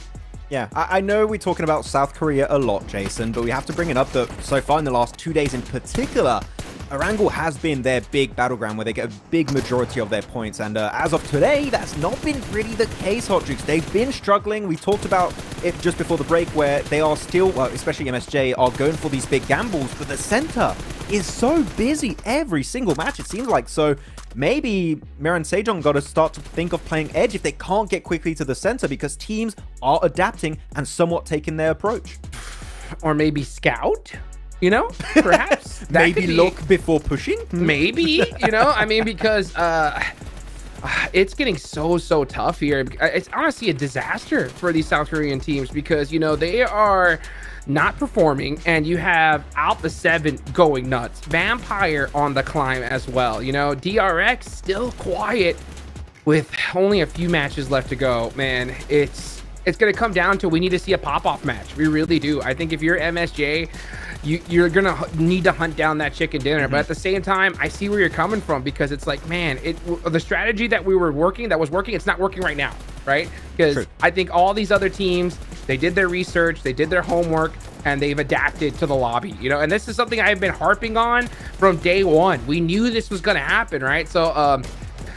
N: Yeah, I know we're talking about South Korea a lot, Jason, but we have to bring it up that so far in the last 2 days in particular, Erangel has been their big battleground where they get a big majority of their points. And as of today, that's not been really the case, Hot Jukes. They've been struggling. We talked about it just before the break where they are still, well, especially MSJ, are going for these big gambles. But the center is so busy every single match, it seems like. So maybe Mira and Sejong got to start to think of playing edge if they can't get quickly to the center, because teams are adapting and somewhat taking their approach.
M: Or maybe scout? You know, perhaps
N: maybe look before pushing.
M: Maybe, you know, I mean, because it's getting so tough here. It's honestly a disaster for these South Korean teams, because, you know, they are not performing, and you have Alpha 7 going nuts, Vampire on the climb as well. You know, DRX still quiet with only a few matches left to go. Man, it's going to come down to, we need to see a pop-off match. We really do. I think if you're MSJ, you're gonna need to hunt down that chicken dinner. But at the same time, I see where you're coming from, because it's like, man, the strategy that was working, it's not working right now, right? Because I think all these other teams, they did their research, they did their homework, and they've adapted to the lobby, you know. And this is something I've been harping on from day one. We knew this was gonna happen, right? So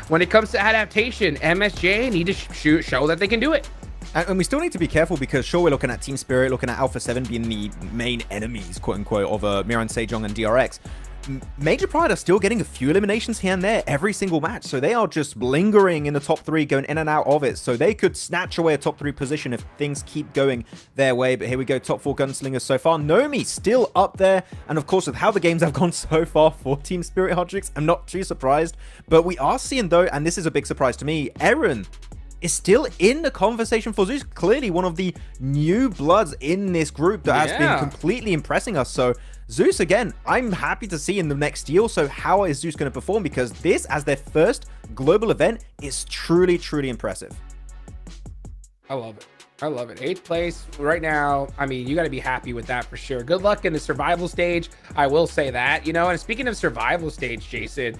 M: when it comes to adaptation, MSJ need to show that they can do it.
N: And we still need to be careful, because sure, we're looking at Team Spirit, looking at Alpha 7 being the main enemies, quote-unquote, of Miran, Sejong, and DRX. Major Pride are still getting a few eliminations here and there every single match, so they are just lingering in the top 3, going in and out of it, so they could snatch away a top 3 position if things keep going their way. But here we go, top 4 gunslingers so far. Nomi still up there, and of course, with how the games have gone so far for Team Spirit, Hodrix, I'm not too surprised. But we are seeing, though, and this is a big surprise to me, Eren is still in the conversation for Zeus. Clearly one of the new bloods in this group that has been completely impressing us. So Zeus, again, I'm happy to see in the next year. So how is Zeus going to perform? Because this, as their first global event, is truly impressive.
M: I love it. I love it. 8th place right now. I mean, you got to be happy with that for sure. Good luck in the survival stage. I will say that, you know. And speaking of survival stage, Jason,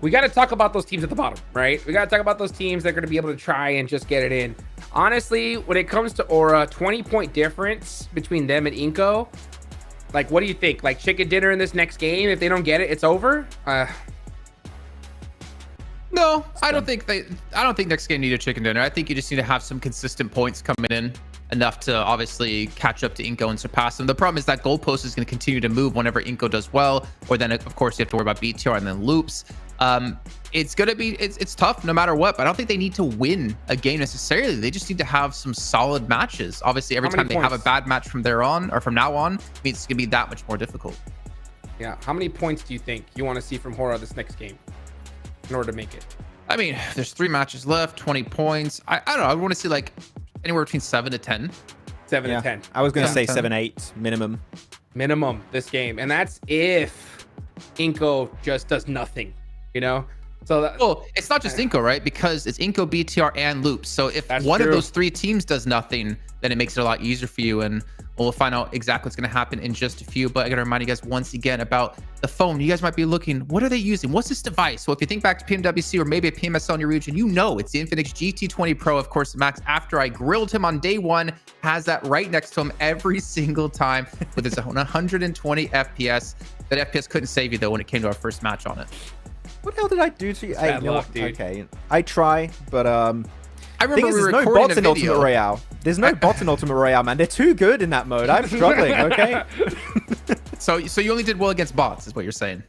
M: we got to talk about those teams at the bottom, right? We got to talk about those teams that are going to be able to try and just get it in. Honestly, when it comes to Aura, 20-point difference between them and Inko. Like, what do you think? Like, chicken dinner in this next game? If they don't get it, it's over?
O: No, I don't think next game need a chicken dinner. I think you just need to have some consistent points coming in, enough to obviously catch up to Inco and surpass them. The problem is that goalpost is going to continue to move whenever Inco does well, or then of course you have to worry about BTR and then loops. It's gonna be it's tough no matter what, but I don't think they need to win a game necessarily. They just need to have some solid matches. Obviously, every time they have a bad match from there on, or from now on, means it's gonna be that much more difficult.
M: Yeah. How many points do you think you want to see from Hora this next game in order to make it?
O: I mean, there's 3 matches left, 20 points. I don't know. I want to see like anywhere between 7 to 10.
M: 7 to 10.
N: I was going to say 7-8 minimum.
M: Minimum this game. And that's if Inco just does nothing, you know? So
O: well, it's not just Inco, right? Because it's Inco, BTR, and Loops. So if one of those 3 teams does nothing, then it makes it a lot easier for you. And we'll find out exactly what's going to happen in just a few. But I got to remind you guys once again about the phone. You guys might be looking, what are they using? What's this device? Well, if you think back to PMWC or maybe a PMSL in your region, you know it's the Infinix GT20 Pro. Of course, Max, after I grilled him on day 1, has that right next to him every single time with his 120 FPS. That FPS couldn't save you, though, when it came to our first match on it.
N: What the hell did I do to you? Hey,
M: bad luck, dude.
N: Okay, I try, but
O: I remember
N: there's no bots in Ultimate Royale. There's no bots in Ultimate Royale, man. They're too good in that mode. I'm struggling, okay?
O: So you only did well against bots, is what you're saying?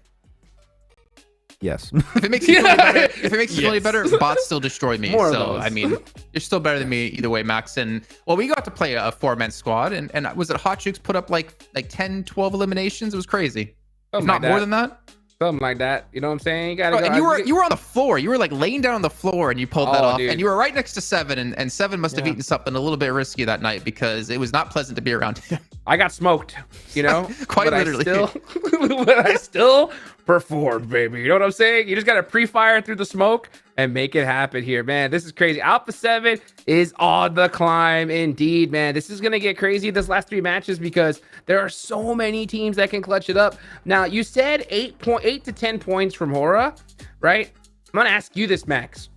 N: Yes.
O: If it makes you feel any better, bots still destroy me. So I mean, you're still better than me either way, Max. And well, we got to play a 4-man squad, and was it Hot Jukes put up like 10, 12 eliminations? It was crazy. If not more than that.
M: Something like that. You know what I'm saying? You gotta
O: go. And you were on the floor. You were like laying down on the floor and you pulled that off. Dude. And you were right next to Seven, and Seven must have eaten something a little bit risky that night because it was not pleasant to be around him.
M: I got smoked, you know?
O: Quite literally.
M: But I still performed, baby. You know what I'm saying? You just gotta pre-fire through the smoke and make it happen here, man. This is crazy. Alpha 7 is on the climb indeed, man. This is gonna get crazy this last 3 matches because there are so many teams that can clutch it up. Now, you said 8 to 10 points from Hora, right? I'm gonna ask you this, Max.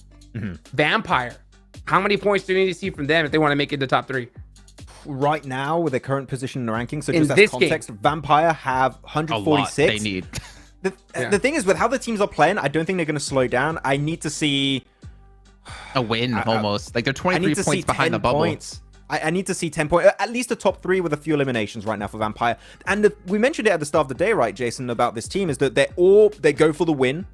M: Vampire, how many points do you need to see from them if they want to make it the top 3?
N: Right now, with their current position in the rankings, so
M: in
N: just as context, Vampire have 146.
O: A lot they need.
N: The thing is, with how the teams are playing, I don't think they're going to slow down. I need to see
O: a win almost. Like they're 23 points behind the bubble.
N: I need to see 10 points, at least a top 3 with a few eliminations right now for Vampire. And we mentioned it at the start of the day, right, Jason, about this team, is that they go for the win,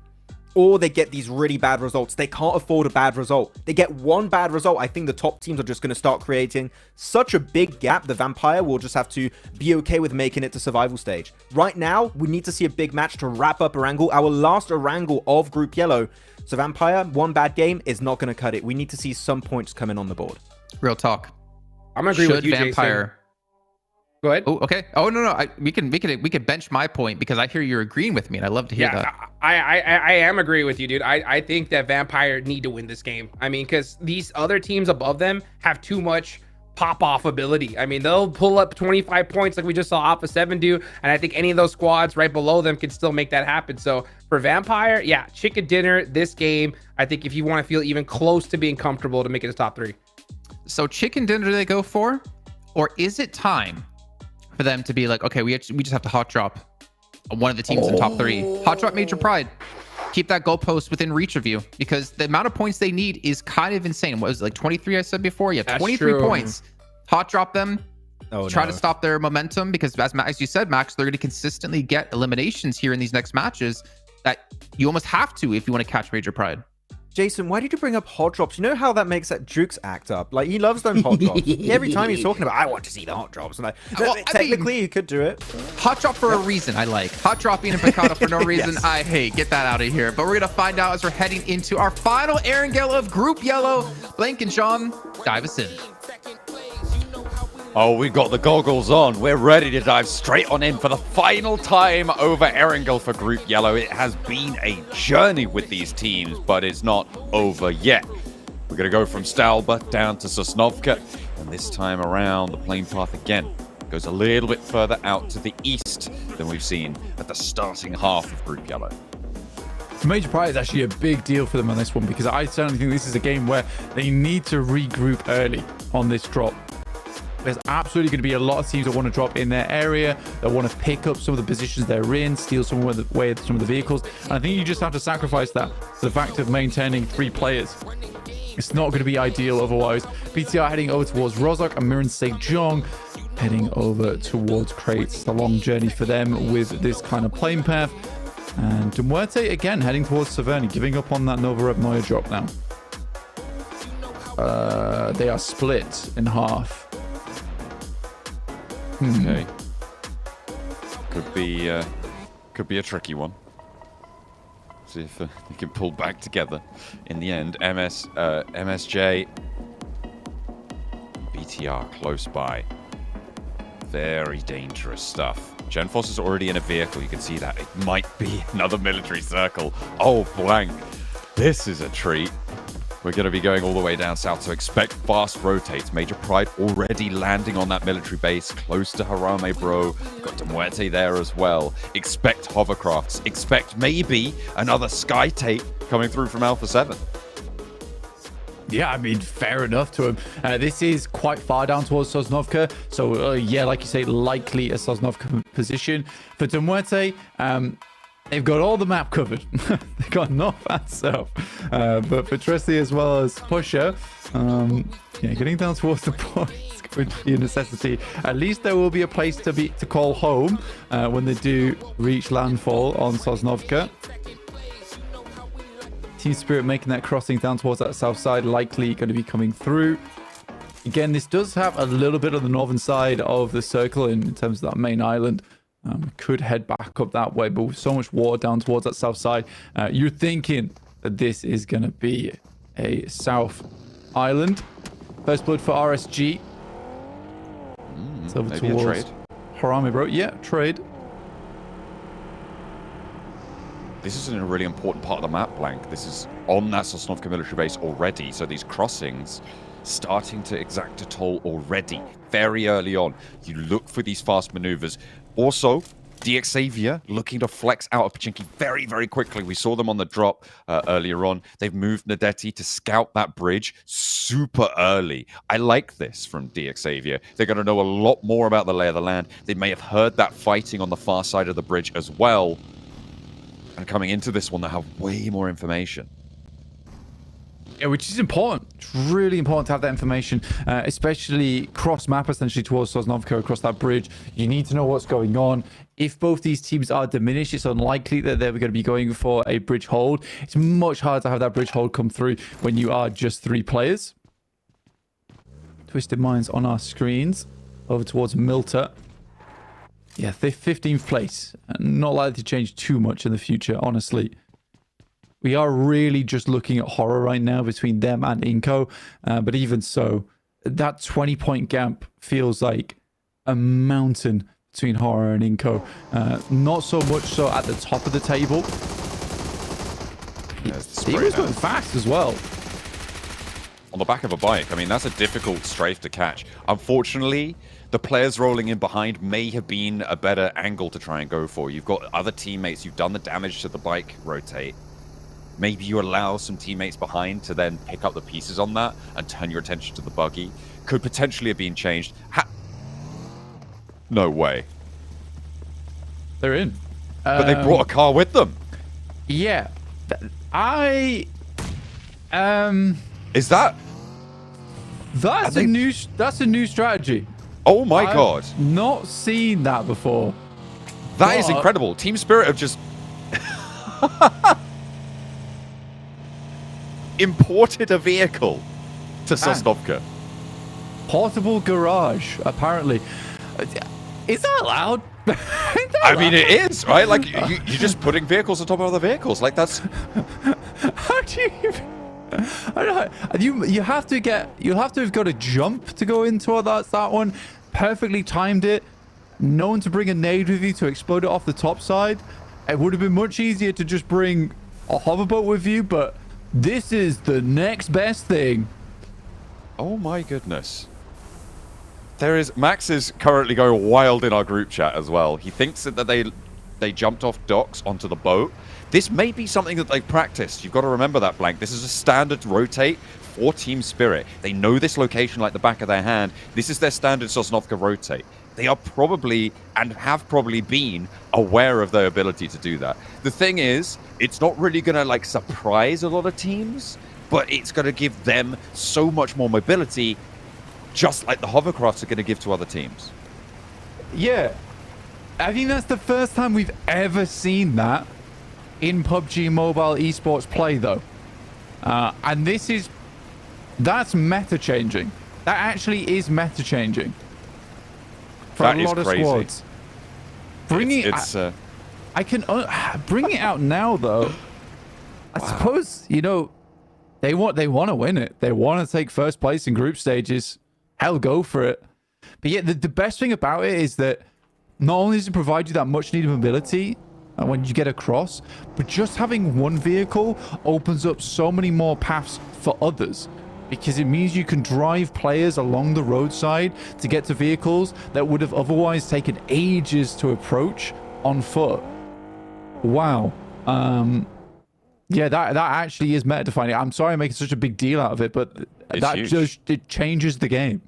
N: or they get these really bad results. They can't afford a bad result. They get one bad result. I think the top teams are just going to start creating such a big gap. The Vampire will just have to be okay with making it to survival stage. Right now, we need to see a big match to wrap up Erangel, our last Erangel of Group Yellow. So Vampire, one bad game is not going to cut it. We need to see some points coming on the board.
O: Real talk.
M: I'm agree with you, Vampire. Jason. Go ahead.
O: Oh, okay. Oh no. We can bench my point because I hear you're agreeing with me, and I love to hear that.
M: I am agreeing with you, dude. I think that Vampire need to win this game. I mean, because these other teams above them have too much pop-off ability. I mean, they'll pull up 25 points like we just saw Alpha 7 do, and I think any of those squads right below them can still make that happen. So for Vampire, yeah, chicken dinner this game. I think if you want to feel even close to being comfortable to make it a top 3.
O: So chicken dinner do they go for, or is it time for them to be like, okay, we just have to hot drop one of the teams in top 3. Hot drop Major Pride. Keep that goalpost within reach of you because the amount of points they need is kind of insane. What was it, like 23 I said before? Yeah, 23 points. Hot drop them. Try to stop their momentum because as you said, Max, they're going to consistently get eliminations here in these next matches that you almost have to if you want to catch Major Pride.
N: Jason, why did you bring up hot drops? You know how that makes that Jukes act up? Like, he loves them hot drops. Every time he's talking about, I want to see the hot drops. And technically, you could do it.
O: Hot drop for a reason, I like. Hot dropping and picado for no reason, yes. I hate. Get that out of here. But we're going to find out as we're heading into our final Erangel of Group Yellow. Blank and John, dive us in.
P: Oh, we've got the goggles on. We're ready to dive straight on in for the final time over Erangel for Group Yellow. It has been a journey with these teams, but it's not over yet. We're going to go from Stalba down to Sosnovka, and this time around, the playing path again goes a little bit further out to the east than we've seen at the starting half of Group Yellow.
Q: Major Pride is actually a big deal for them on this one because I certainly think this is a game where they need to regroup early on this drop. There's absolutely going to be a lot of teams that want to drop in their area, that want to pick up some of the positions they're in, steal some of the vehicles. And I think you just have to sacrifice that for the fact of maintaining 3 players. It's not going to be ideal otherwise. BTR heading over towards Rozok and Miran Sejong heading over towards Crates. It's a long journey for them with this kind of playing path. And Muerte again heading towards Severny, giving up on that Nova Rep Noya drop now. They are split in half.
P: Okay. Could be a tricky one. See if they can pull back together in the end. MSJ, BTR close by. Very dangerous stuff. Genforce is already in a vehicle. You can see that. It might be another military circle. Oh, blank. This is a treat. We're going to be going all the way down south, so expect fast rotates. Major Pride already landing on that military base close to Harame Bro. Got Muerte there as well. Expect hovercrafts. Expect maybe another Sky Tape coming through from Alpha 7.
Q: Yeah, I mean, fair enough to him. This is quite far down towards Sosnovka. So, yeah, like you say, likely a Sosnovka position. For Muerte, they've got all the map covered. They've got north and south. But for Tressie as well as Pusher, yeah, getting down towards the points could be a necessity. At least there will be a place to call home when they do reach landfall on Sosnovka. Team Spirit making that crossing down towards that south side, likely going to be coming through. Again, this does have a little bit on the northern side of the circle in terms of that main island. Could head back up that way, but with so much water down towards that south side, you're thinking that this is going to be a south island. First blood for RSG. It's over
P: maybe
Q: towards
P: a trade.
Q: Harame Bro. Yeah, trade.
P: This is in a really important part of the map, Blank. This is on that Sosnovka military base already, so these crossings starting to exact a toll already, very early on. You look for these fast maneuvers. Also, DX Xavier looking to flex out of Pachinki very, very quickly. We saw them on the drop earlier on. They've moved Nadeti to scout that bridge super early. I like this from DX Xavier. They're going to know a lot more about the lay of the land. They may have heard that fighting on the far side of the bridge as well. And coming into this one, they have way more information.
Q: Yeah, which is important. It's really important to have that information, especially cross-map, essentially, towards Sosnovka across that bridge. You need to know what's going on. If both these teams are diminished, it's unlikely that they're going to be going for a bridge hold. It's much harder to have that bridge hold come through when you are just 3 players. Twisted Minds on our screens. Over towards Milta. Yeah, 15th place. Not likely to change too much in the future, honestly. We are really just looking at horror right now between them and Inco. But even so, that 20-point gap feels like a mountain between horror and Inco. Not so much so at the top of the table. He was going fast as well.
P: On the back of a bike, I mean, that's a difficult strafe to catch. Unfortunately, the players rolling in behind may have been a better angle to try and go for. You've got other teammates, you've done the damage to the bike rotate. Maybe you allow some teammates behind to then pick up the pieces on that and turn your attention to the buggy. Could potentially have been changed. No way.
Q: They're in.
P: But they brought a car with them.
Q: Yeah.
P: Is that...
Q: That's a new strategy.
P: Oh my god.
Q: Not seen that before.
P: That is incredible. Team Spirit have just imported a vehicle to Sosnovka.
Q: Portable garage, apparently. Is that allowed?
P: I mean, it is, right? Like, you're just putting vehicles on top of other vehicles. Like, that's...
Q: How do you even... I don't know. You have to have got a jump to go into that one. Perfectly timed it. Known to bring a nade with you to explode it off the top side. It would have been much easier to just bring a hoverboat with you, but this is the next best thing.
P: Oh my goodness. Max is currently going wild in our group chat as well. He thinks that they they jumped off docks onto the boat. This may be something that they've practiced. You've got to remember that, Blank. This is a standard rotate for Team Spirit. They know this location like the back of their hand. This is their standard Sosnovka rotate. They are probably, and have probably been, aware of their ability to do that. The thing is, it's not really going to, like, surprise a lot of teams, but it's going to give them so much more mobility, just like the hovercrafts are going to give to other teams.
Q: Yeah. I think that's the first time we've ever seen that in PUBG Mobile esports play, though. And that's meta changing. That actually is meta changing for a lot of squads. Bringing it out now, though. I suppose, you know, they want to win it. They want to take first place in group stages. Hell, go for it. But yeah, the best thing about it is that not only does it provide you that much needed mobility when you get across, but just having one vehicle opens up so many more paths for others, because it means you can drive players along the roadside to get to vehicles that would have otherwise taken ages to approach on foot. Wow. Yeah, that actually is meta defining. I'm sorry I'm making such a big deal out of it, but that just it changes the game.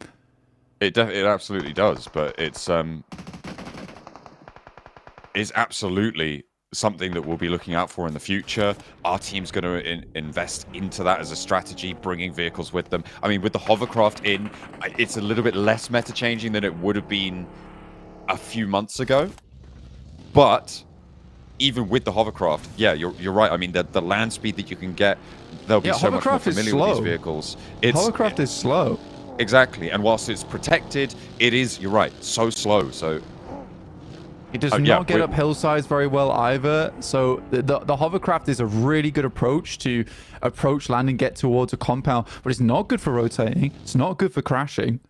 P: It absolutely does, but it's absolutely something that we'll be looking out for in the future. Our team's going to invest into that as a strategy, bringing vehicles with them. I mean, with the hovercraft in, it's a little bit less meta changing than it would have been a few months ago. But even with the hovercraft, yeah, you're right. I mean, the land speed that you can get, they'll be so much more familiar with these vehicles.
Q: Hovercraft is slow.
P: Exactly, and whilst it's protected, it is, you're right, so slow. So
Q: it does not get up hillsides very well either. So the hovercraft is a really good approach to approach land and get towards a compound, but it's not good for rotating. It's not good for crashing.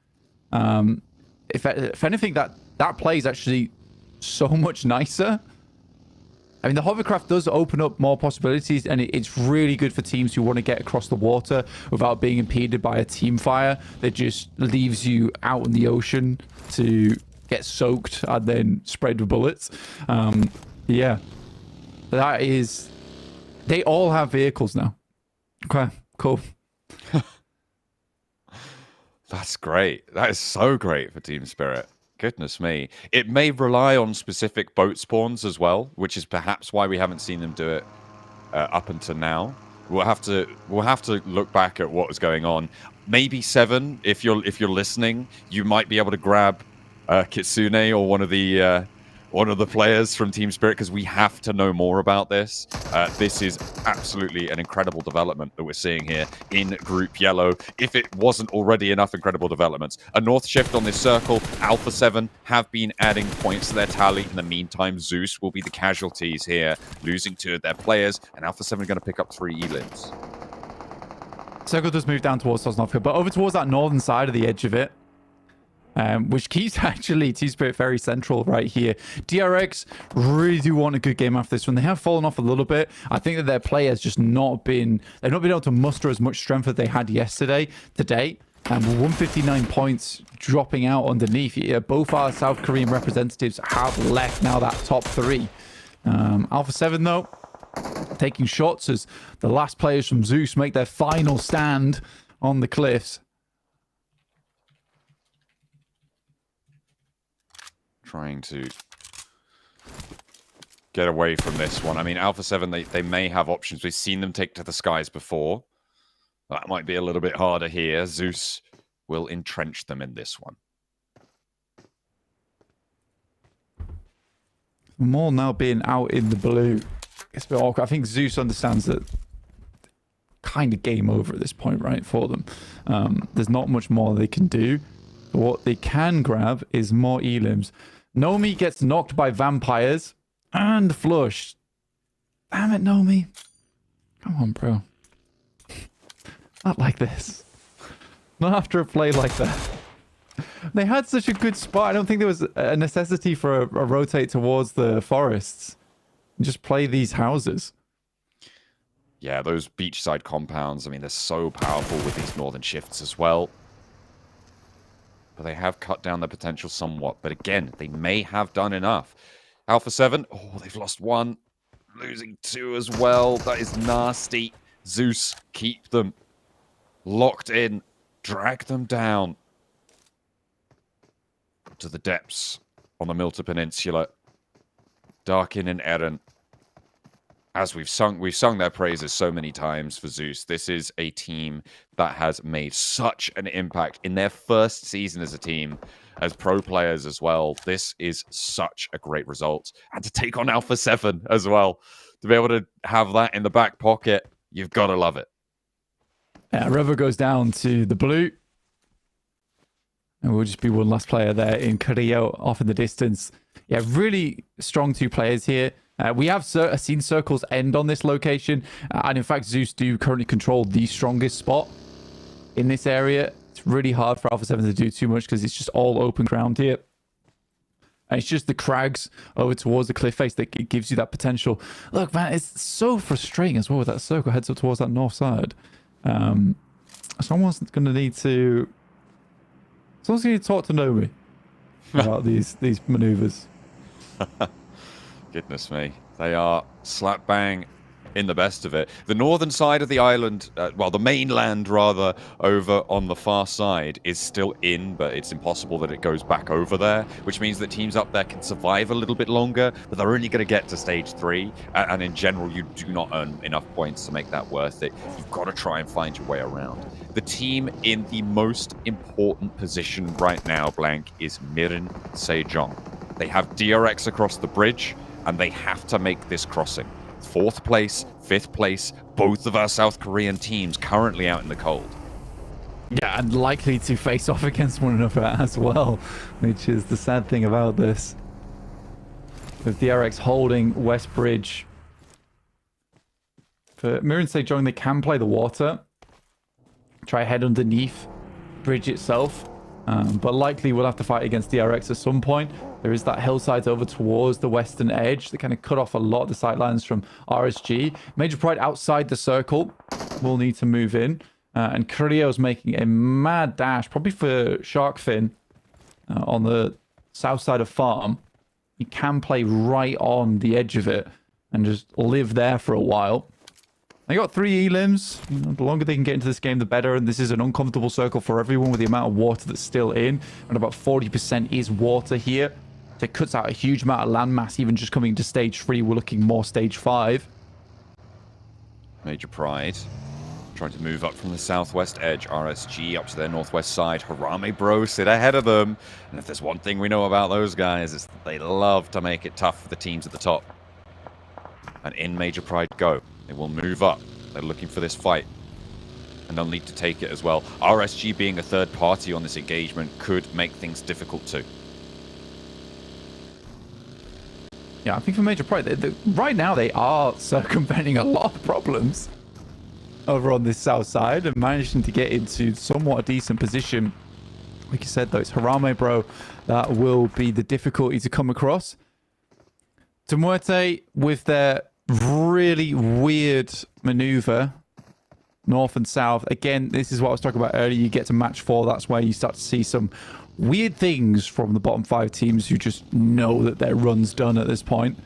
Q: If anything, that play is actually so much nicer. I mean, the hovercraft does open up more possibilities, and it's really good for teams who want to get across the water without being impeded by a team fire that just leaves you out in the ocean to get soaked and then sprayed with bullets. Yeah, that is... They all have vehicles now. Okay, cool.
P: That's great. That is so great for Team Spirit. Goodness me. It may rely on specific boat spawns as well, which is perhaps why we haven't seen them do it up until now. We'll have to look back at what was going on. Maybe Seven, if you're listening, you might be able to grab Kitsune or one of the players from Team Spirit, because we have to know more about this. This is absolutely an incredible development that we're seeing here in Group Yellow. If it wasn't already enough incredible developments. A north shift on this circle. Alpha 7 have been adding points to their tally. In the meantime, Zeus will be the casualties here, losing 2 of their players, and Alpha 7 are going to pick up 3 elims.
Q: Circle does move down towards Sosnovka, but over towards that northern side of the edge of it, which keeps actually Team Spirit very central right here. DRX really do want a good game after this one. They have fallen off a little bit. I think that their play has just they've not been able to muster as much strength as they had yesterday to date. And 159 points dropping out underneath here. Both our South Korean representatives have left now that top 3. Alpha 7 though, taking shots as the last players from Zeus make their final stand on the cliffs.
P: Trying to get away from this one. I mean, Alpha 7, they may have options. We've seen them take to the skies before. That might be a little bit harder here. Zeus will entrench them in this one.
Q: More now being out in the blue. It's a bit awkward. I think Zeus understands that kind of game over at this point, right, for them. There's not much more they can do. But what they can grab is more elims. Nomi gets knocked by vampires and flushed. Damn it, Nomi. Come on, bro. Not like this. Not after a play like that. They had such a good spot. I don't think there was a necessity for a rotate towards the forests. Just play these houses.
P: Yeah, those beachside compounds, I mean, they're so powerful with these northern shifts as well. But they have cut down their potential somewhat. But again, they may have done enough. Alpha 7. Oh, they've lost 1. Losing 2 as well. That is nasty. Zeus, keep them locked in. Drag them down to the depths on the Milta Peninsula. Darkin and Eren. As we've sung their praises so many times for Zeus. This is a team that has made such an impact in their first season as a team, as pro players as well. This is such a great result. And to take on Alpha 7 as well, to be able to have that in the back pocket, you've got to love it.
Q: Rover goes down to the blue. And we'll just be one last player there in Carrillo off in the distance. Yeah, really strong 2 players here. We have seen circles end on this location. And in fact, Zeus do currently control the strongest spot in this area. It's really hard for Alpha 7 to do too much because it's just all open ground here. And it's just the crags over towards the cliff face that it gives you that potential. Look, man, it's so frustrating as well with that circle heads up towards that north side. Someone's going to need to talk to Nomi about these maneuvers.
P: Goodness me. They are slap bang in the best of it. The northern side of the island, well, the mainland rather, over on the far side is still in, but it's impossible that it goes back over there, which means that teams up there can survive a little bit longer, but they're only going to get to stage 3, and in general, you do not earn enough points to make that worth it. You've got to try and find your way around. The team in the most important position right now, Blank, is Mirin Sejong. They have DRX across the bridge, and they have to make this crossing. 4th place, 5th place, both of our South Korean teams currently out in the cold.
Q: Yeah, and likely to face off against one another as well, which is the sad thing about this. With DRX holding West Bridge. For Mirin Sejong, they can play the water. Try head underneath bridge itself. But likely we'll have to fight against DRX at some point. There is that hillside over towards the western edge that kind of cut off a lot of the sightlines from RSG. Major Pride outside the circle will need to move in. And Carrillo's making a mad dash, probably for Shark Fin on the south side of Farm. He can play right on the edge of it and just live there for a while. They got 3 elims. The longer they can get into this game, the better. And this is an uncomfortable circle for everyone with the amount of water that's still in. And about 40% is water here. So it cuts out a huge amount of landmass, even just coming to stage 3. We're looking more stage 5.
P: Major Pride trying to move up from the southwest edge. RSG up to their northwest side. Harame Bro sit ahead of them. And if there's one thing we know about those guys, is that they love to make it tough for the teams at the top. And in Major Pride go. They will move up. They're looking for this fight. And they'll need to take it as well. RSG being a third party on this engagement could make things difficult too.
Q: Yeah, I think for Major Pride, right now they are circumventing a lot of problems over on this south side and managing to get into somewhat a decent position. Like you said, though, it's Harame Bro that will be the difficulty to come across. Temuerte with their really weird maneuver north and south. Again, this is what I was talking about earlier. You get to match 4. That's where you start to see some weird things from the bottom 5 teams who just know that their run's done at this point.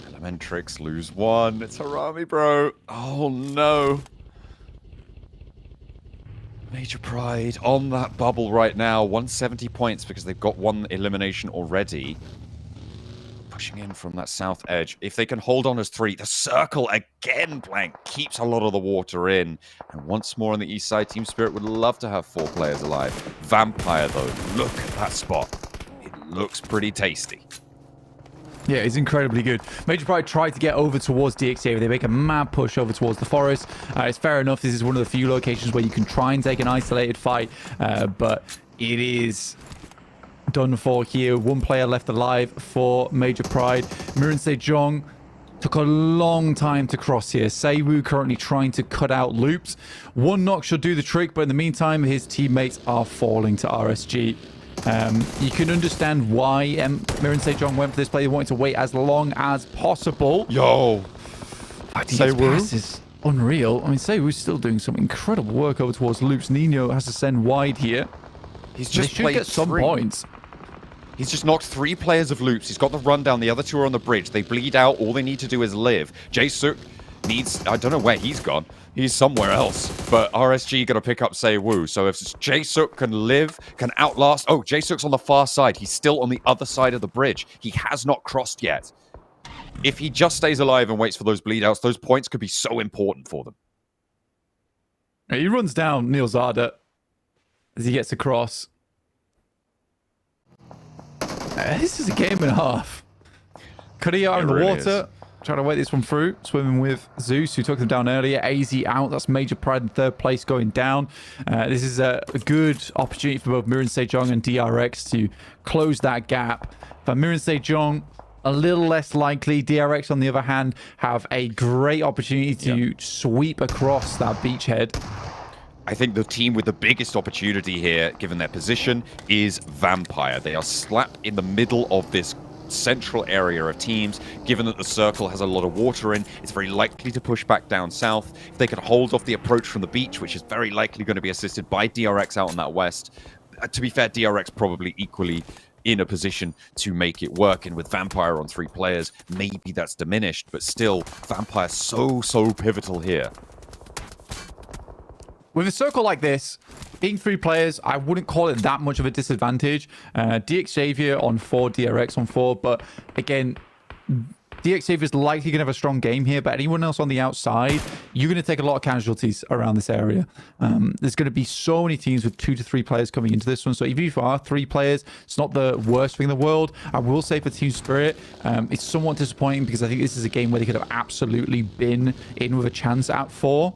P: Elementrix lose 1. It's Harame Bro. Oh no. Major Pride on that bubble right now. 170 points because they've got 1 elimination already. Pushing in from that south edge. If they can hold on as 3, the circle again, Blank, keeps a lot of the water in. And once more on the east side, Team Spirit would love to have 4 players alive. Vampire, though, look at that spot. It looks pretty tasty.
Q: Yeah, it's incredibly good. Major Pride tried to get over towards DXA. They make a mad push over towards the forest. It's fair enough. This is one of the few locations where you can try and take an isolated fight. But it is done for here. 1 player left alive for Major Pride. Mirin Sejong took a long time to cross here. Seiwu currently trying to cut out loops. 1 knock should do the trick, but in the meantime, his teammates are falling to RSG. You can understand why Mirin Sejong went for this play. They wanted to wait as long as possible.
P: Yo!
Q: Seiwu is unreal. I mean, Seiwu's still doing some incredible work over towards loops. Nino has to send wide here.
P: He's just
Q: they should get some points.
P: He's just knocked 3 players of Loops. He's got the rundown. The other 2 are on the bridge. They bleed out. All they need to do is live. Jae-suk needs... I don't know where he's gone. He's somewhere else. But RSG going to pick up Say-woo. So if Jae-suk can live, can outlast... Oh, Jae-suk's on the far side. He's still on the other side of the bridge. He has not crossed yet. If he just stays alive and waits for those bleed outs, those points could be so important for them.
Q: He runs down Neil Zarda as he gets across. This is a game and a half. Korea in the water, trying to wait this one through. Swimming with Zeus, who took them down earlier. AZ out. That's Major Pride in 3rd place going down. This is a good opportunity for both Mirin Sejong and DRX to close that gap. For Mirin Sejong, a little less likely. DRX, on the other hand, have a great opportunity to sweep across that beachhead.
P: I think the team with the biggest opportunity here, given their position, is Vampire. They are slap in the middle of this central area of teams. Given that the circle has a lot of water in, it's very likely to push back down south. If they can hold off the approach from the beach, which is very likely going to be assisted by DRX out on that west. To be fair, DRX probably equally in a position to make it work, and with Vampire on 3 players, maybe that's diminished, but still, Vampire so pivotal here.
Q: With a circle like this, being 3 players, I wouldn't call it that much of a disadvantage. DX Xavier on 4, DRX on 4, but again, DX Xavier is likely going to have a strong game here, but anyone else on the outside, you're going to take a lot of casualties around this area. There's going to be so many teams with 2 to 3 players coming into this one, so even if you are 3 players, it's not the worst thing in the world. I will say for Team Spirit, it's somewhat disappointing because I think this is a game where they could have absolutely been in with a chance at 4.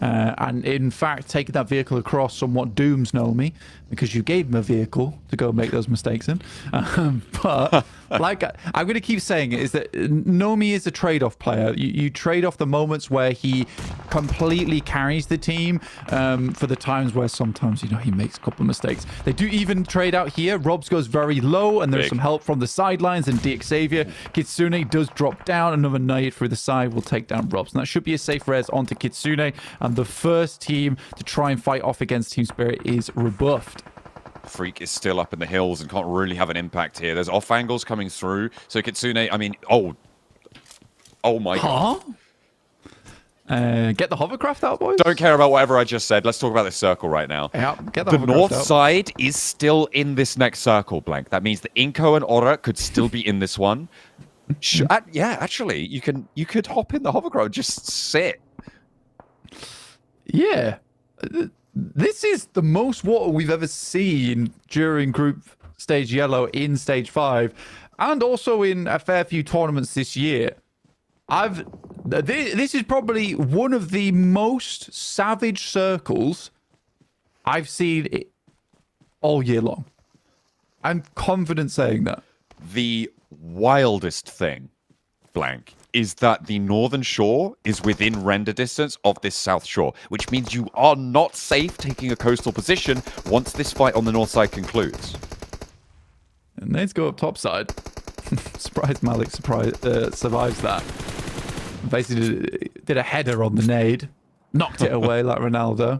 Q: And in fact, taking that vehicle across somewhat dooms Nomi because you gave him a vehicle to go make those mistakes in. But like I'm going to keep saying it, is that Nomi is a trade-off player. You trade off the moments where he completely carries the team for the times where sometimes, you know, he makes a couple of mistakes. They do even trade out here. Robs goes very low and there's some help from the sidelines and DX Xavier. Kitsune does drop down. Another nade through the side will take down Robs. And that should be a safe res onto Kitsune. And the first team to try and fight off against Team Spirit is rebuffed.
P: Freak is still up in the hills and can't really have an impact here. There's off angles coming through. So Kitsune, I mean, oh my god.
Q: Get the hovercraft out, boys.
P: Don't care about whatever I just said. Let's talk about this circle right now.
Q: Yeah, get the
P: The
Q: hovercraft
P: north
Q: out.
P: side is still in this next circle, Blank. That means that Inko and Ora could still be in this one. Yeah, actually, you could hop in the hovercraft, just sit.
Q: Yeah. This is the most water we've ever seen during Group Stage Yellow in Stage 5 and also in a fair few tournaments this year. This is probably one of the most savage circles I've seen all year long. I'm confident saying that.
P: The wildest thing, Blank, is that the northern shore is within render distance of this south shore, which means you are not safe taking a coastal position once this fight on the north side concludes.
Q: And let's go up top side. Surprised Malik survives that. Basically did a header on the nade. Knocked it away like Ronaldo.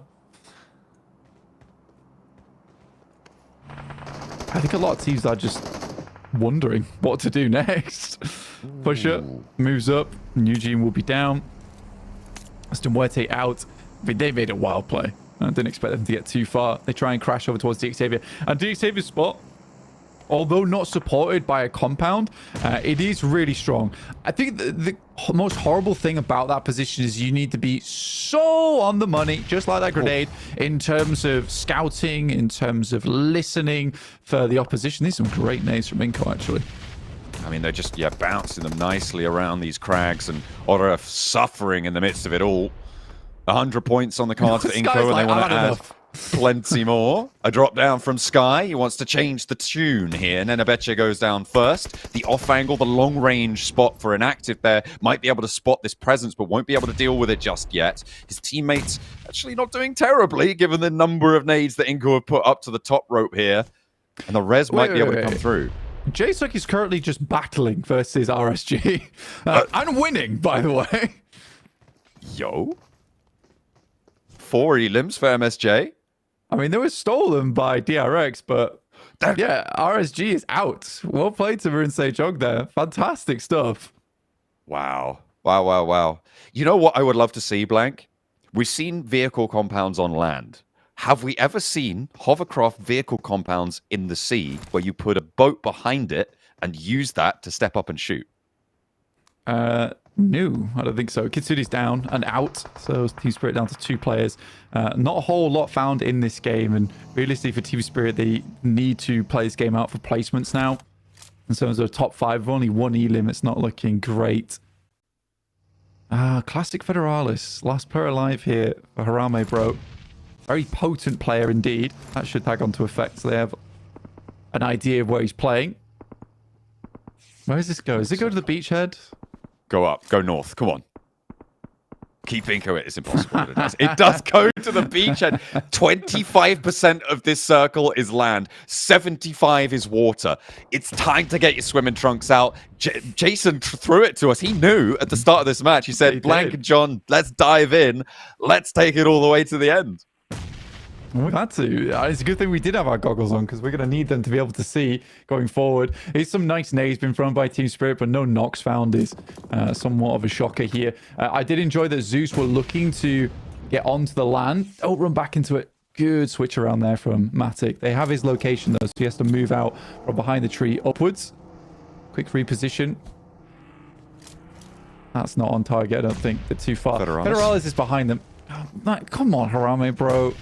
Q: I think a lot of teams are just wondering what to do next. Push up, moves up, and Eugene will be down. Stumwete out. I mean, they made a wild play. I didn't expect them to get too far. They try and crash over towards DX Xavier. And DX Xavier's spot, although not supported by a compound, it is really strong. I think the most horrible thing about that position is you need to be so on the money, just like that grenade, in terms of scouting, in terms of listening for the opposition. These are some great nades from Inko, actually.
P: I mean, they're just, bouncing them nicely around these crags, and Ora suffering in the midst of it all. 100 points on the cards for Inko, and they want to add plenty more. A drop down from Sky. He wants to change the tune here. Nenebeche goes down first. The off angle, the long range spot for an active there, might be able to spot this presence, but won't be able to deal with it just yet. His teammates actually not doing terribly, given the number of nades that Inko have put up to the top rope here. And the res might be able to come through.
Q: Jae-suk is currently just battling versus RSG. And winning, by the way.
P: Yo. 4 elims for MSJ.
Q: I mean, they were stolen by DRX, but Yeah, RSG is out. Well played to Marin Sejong there. Fantastic stuff.
P: Wow. Wow. You know what I would love to see, Blank? We've seen vehicle compounds on land. Have we ever seen hovercraft vehicle compounds in the sea where you put a boat behind it and use that to step up and shoot?
Q: No, I don't think so. Kitsune's down and out, so Team Spirit down to 2 players. Not a whole lot found in this game, and realistically for Team Spirit, they need to play this game out for placements now. In terms of top 5, only 1 elim, it's not looking great. Classic Federalis, last player alive here for Harame Bro. Very potent player indeed. That should tag onto effect, so they have an idea of where he's playing. Where does this go? Does it go to the beachhead?
P: Go up, go north, come on. Keep Inco it, it's impossible. It does go to the beach, and 25% of this circle is land, 75 is water. It's time to get your swimming trunks out. Jason threw it to us. He knew at the start of this match. He said, Blank and John, let's dive in. Let's take it all the way to the end.
Q: We had to. It's a good thing we did have our goggles on, because we're going to need them to be able to see going forward. It's some nice nades been thrown by Team Spirit, but no knocks found is somewhat of a shocker here. I did enjoy that Zeus were looking to get onto the land. Don't run back into it. Good switch around there from Matic. They have his location though, so he has to move out from behind the tree upwards. Quick reposition. That's not on target, I don't think. They're too far. Federalis is behind them. Oh, come on, Harame, bro.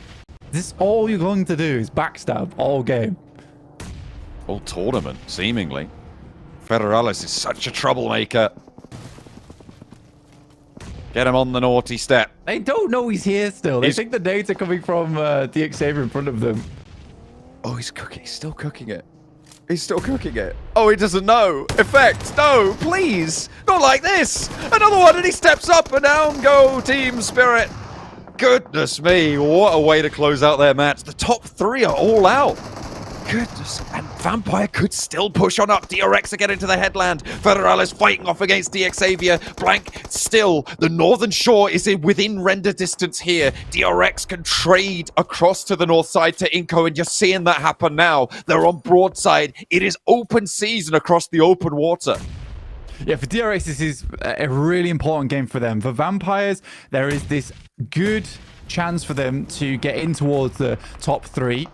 Q: This is all you're going to do is backstab all game.
P: All tournament, seemingly. Federalis is such a troublemaker. Get him on the naughty step.
Q: They don't know he's here still. They think the nades are coming from DXavier in front of them.
P: Oh, he's cooking. He's still cooking it. He's still cooking it. Oh, he doesn't know. Effect. No, please. Not like this. Another one, and he steps up, and down go Team Spirit. Goodness me, what a way to close out their match. The top 3 are all out. Goodness, and Vampire could still push on up. DRX are getting to the headland. Federalis fighting off against DXavier. Blank still. The northern shore is within render distance here. DRX can trade across to the north side to Inco, and you're seeing that happen now. They're on broadside. It is open season across the open water.
Q: Yeah, for DRX, this is a really important game for them. For Vampires, there is this good chance for them to get in towards the top 3.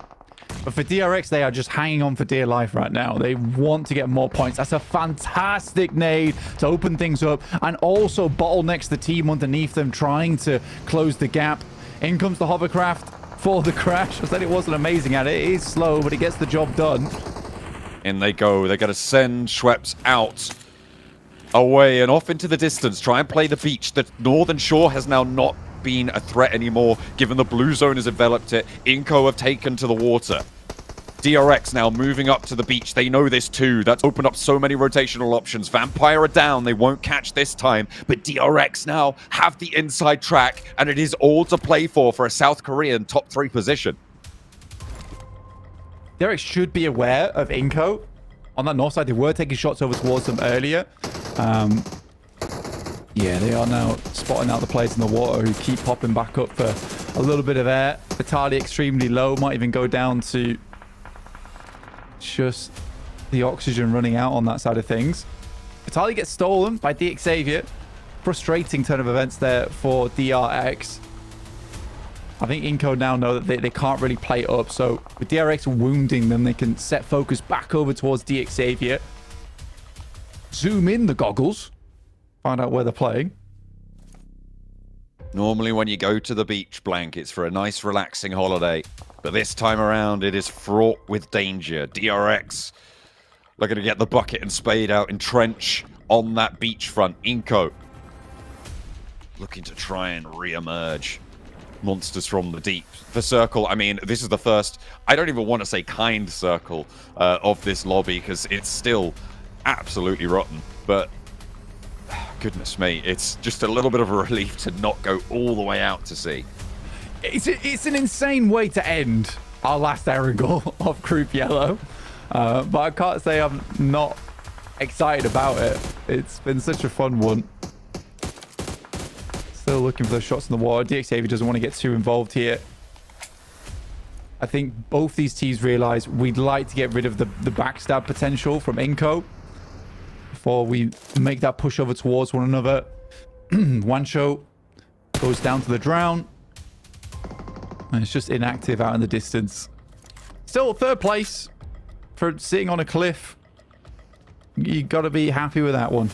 Q: But for DRX, they are just hanging on for dear life right now. They want to get more points. That's a fantastic nade to open things up and also bottlenecks the team underneath them, trying to close the gap. In comes the hovercraft for the crash. I said it wasn't amazing at it. It is slow, but it gets the job done.
P: In they go. They're going to send Schweppes out. Away and off into the distance. Try and play the beach. The northern shore has now not been a threat anymore, given the blue zone has enveloped it. Inco have taken to the water. DRX now moving up to the beach. They know this too. That's opened up so many rotational options. Vampire are down. They won't catch this time. But DRX now have the inside track, and it is all to play for a South Korean top 3 position.
Q: DRX should be aware of Inco. On that north side, they were taking shots over towards them earlier. Yeah, they are now spotting out the players in the water who keep popping back up for a little bit of air. Vitali extremely low, might even go down to just the oxygen running out on that side of things. Vitali gets stolen by DXavier. Frustrating turn of events there for DRX. I think Inco now know that they can't really play it up, so with DRX wounding them, they can set focus back over towards DXavier. Zoom in the goggles. Find out where they're playing.
P: Normally when you go to the beach, Blank, it's for a nice relaxing holiday. But this time around, it is fraught with danger. DRX looking to get the bucket and spade out, entrench on that beachfront. Inco looking to try and re-emerge. Monsters from the deep. The circle, I mean, this is the first, I don't even want to say kind circle of this lobby, because it's still absolutely rotten. But goodness me, it's just a little bit of a relief to not go all the way out to sea.
Q: It's an insane way to end our last Erangel of Group Yellow. But I can't say I'm not excited about it. It's been such a fun one. Still looking for those shots in the water. DXavier doesn't want to get too involved here. I think both these teams realize we'd like to get rid of the backstab potential from Inco before we make that push over towards one another. Wancho goes down to the drown. And it's just inactive out in the distance. Still third place for sitting on a cliff. You got to be happy with that one.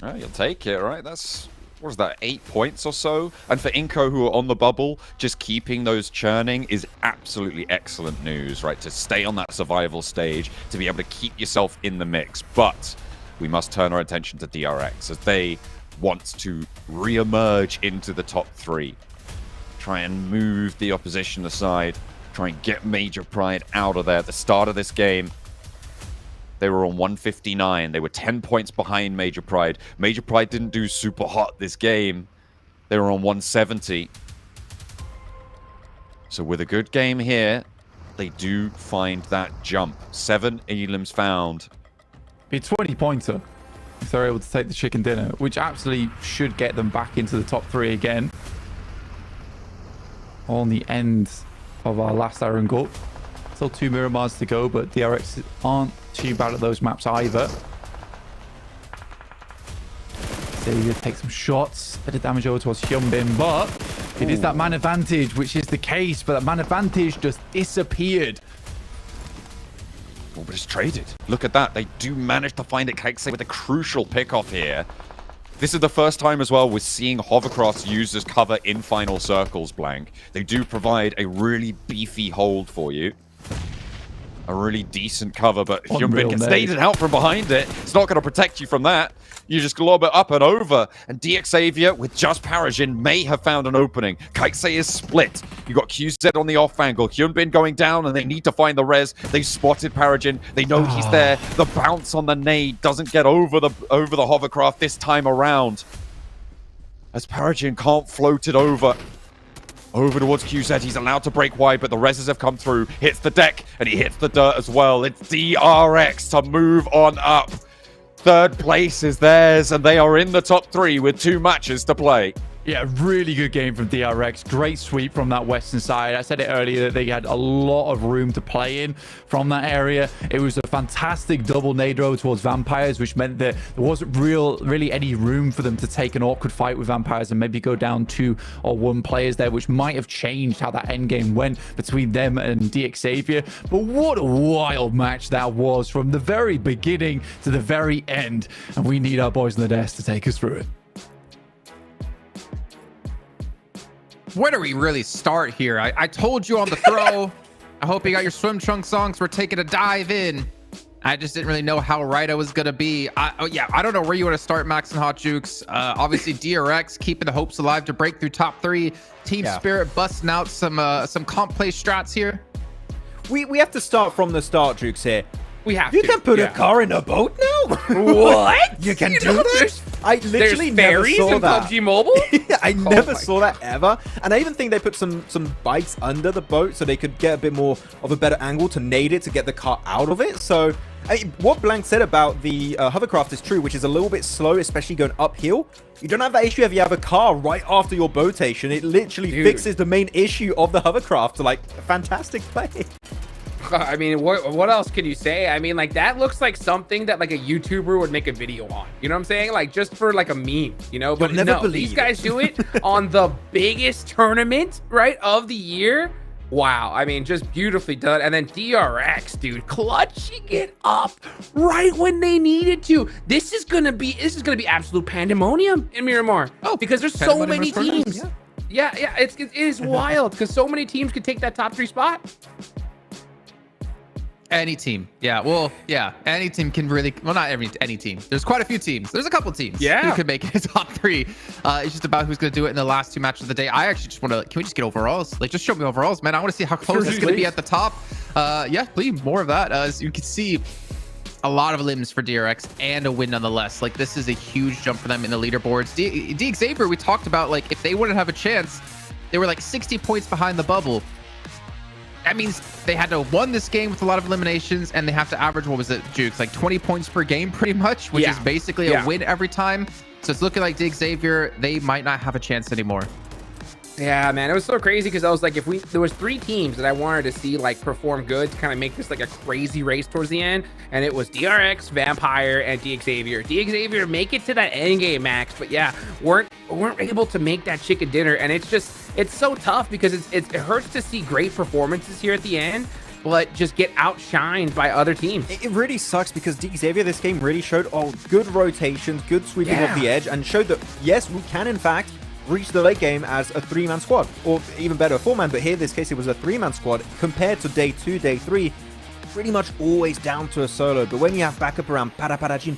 P: Oh, you'll take it, right? That's, what is that, 8 points or so? And for Inco, who are on the bubble, just keeping those churning is absolutely excellent news, right? To stay on that survival stage, to be able to keep yourself in the mix. But we must turn our attention to DRX as they want to re-emerge into the top 3. Try and move the opposition aside. Try and get Major Pride out of there. At the start of this game, they were on 159. They were 10 points behind Major Pride. Major Pride didn't do super hot this game. They were on 170. So with a good game here, they do find that jump. 7 elims found.
Q: Be a 20-pointer if they're able to take the chicken dinner, which absolutely should get them back into the top 3 again. On the end of our last Erangel. Still 2 Miramars to go, but DRX aren't too bad at those maps either. Xavier takes some shots, bit of damage over towards Hyunbin, but it is that man advantage, which is the case, but that man advantage just disappeared.
P: Oh, but it's traded. Look at that. They do manage to find it, Kikse, with a crucial pickoff here. This is the first time as well we're seeing hovercrafts used as cover in final circles, Blank. They do provide a really beefy hold for you. A really decent cover, but Hyunbin can stage it out from behind it. It's not going to protect you from that. You just glob it up and over. And DX Xavier, with just Parajin, may have found an opening. Kikse is split. You got QZ on the off angle. Hyunbin going down, and they need to find the res. They've spotted Parajin. They know he's there. The bounce on the nade doesn't get over the hovercraft this time around, as Parajin can't float it over towards QZ. He's allowed to break wide, but the reses have come through. Hits the deck, and he hits the dirt as well. It's DRX to move on up. Third place is theirs, and they are in the top 3 with 2 matches to play.
Q: Yeah, really good game from DRX. Great sweep from that western side. I said it earlier that they had a lot of room to play in from that area. It was a fantastic double nade row towards Vampires, which meant that there wasn't really any room for them to take an awkward fight with Vampires and maybe go down 2 or 1 players there, which might have changed how that end game went between them and DX Xavier. But what a wild match that was from the very beginning to the very end. And we need our boys in the desk to take us through it.
O: Where do we really start here? I told you on the throw. I hope you got your swim trunks on because we're taking a dive in. I just didn't really know how right I was going to be. I don't know where you want to start, Max and Hot Jukes. Obviously, DRX keeping the hopes alive to break through top 3. Team Spirit busting out some comp play strats here.
N: We have to start from the start, Jukes, here.
O: We have
N: You can put a car in a boat now?
O: What?
N: You can do that? I literally never
O: fairies
N: saw
O: in
N: that.
O: PUBG Mobile?
N: I never saw that ever. And I even think they put some bikes under the boat so they could get a bit more of a better angle to nade it to get the car out of it. So what Blank said about the hovercraft is true, which is a little bit slow, especially going uphill. You don't have that issue if you have a car right after your boatation. It literally fixes the main issue of the hovercraft. So, like, fantastic play.
M: I mean, what else can you say? I mean, like, that looks like something that like a YouTuber would make a video on. You know what I'm saying? Like, just for like a meme, you know? But no, these guys do it on the biggest tournament, right, of the year. Wow. I mean, just beautifully done. And then DRX, dude, clutching it up right when they needed to. This is gonna be absolute pandemonium in Miramar. Oh, because there's so many teams. Yeah, it is wild because so many teams could take that top 3 spot.
O: Any team. Yeah, well, yeah. Any team can really... Well, not any team. There's quite a few teams. There's a couple teams who could make it top 3. It's just about who's going to do it in the last 2 matches of the day. I actually just want to... Can we just get overalls? Like, just show me overalls, man. I want to see how close it's going to be at the top. Yeah, please, more of that. As you can see, a lot of limbs for DRX and a win nonetheless. Like, this is a huge jump for them in the leaderboards. DX Xavier, we talked about, like, if they wouldn't have a chance, they were like 60 points behind the bubble. That means they had to won this game with a lot of eliminations, and they have to average, what was it, Jukes? Like 20 points per game, pretty much, which is basically a win every time. So it's looking like DX Xavier, they might not have a chance anymore.
M: Yeah, man, it was so crazy because I was like, there was 3 teams that I wanted to see like perform good to kind of make this like a crazy race towards the end, and it was DRX, Vampire, and DXavier. DXavier make it to that end game, Max, but yeah, weren't able to make that chicken dinner, and it's so tough because it hurts to see great performances here at the end, but just get outshined by other teams.
N: It really sucks because DXavier this game really showed good rotations, good sweeping of the edge, and showed that yes, we can in fact reach the late game as a 3-man squad, or even better, a 4-man, but here in this case it was a 3-man squad compared to day 2, day 3, pretty much always down to a solo. But when you have backup around para-para-jin,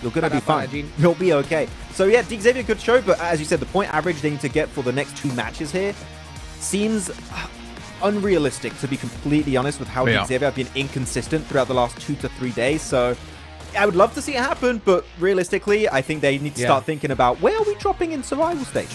N: you're gonna be fine. You'll be okay. So yeah, DXavier good show, but as you said, the point average they need to get for the next 2 matches here seems unrealistic, to be completely honest, with how DXavier have been inconsistent throughout the last 2 to 3 days. So I would love to see it happen, but realistically, I think they need to start thinking about where are we dropping in survival stage.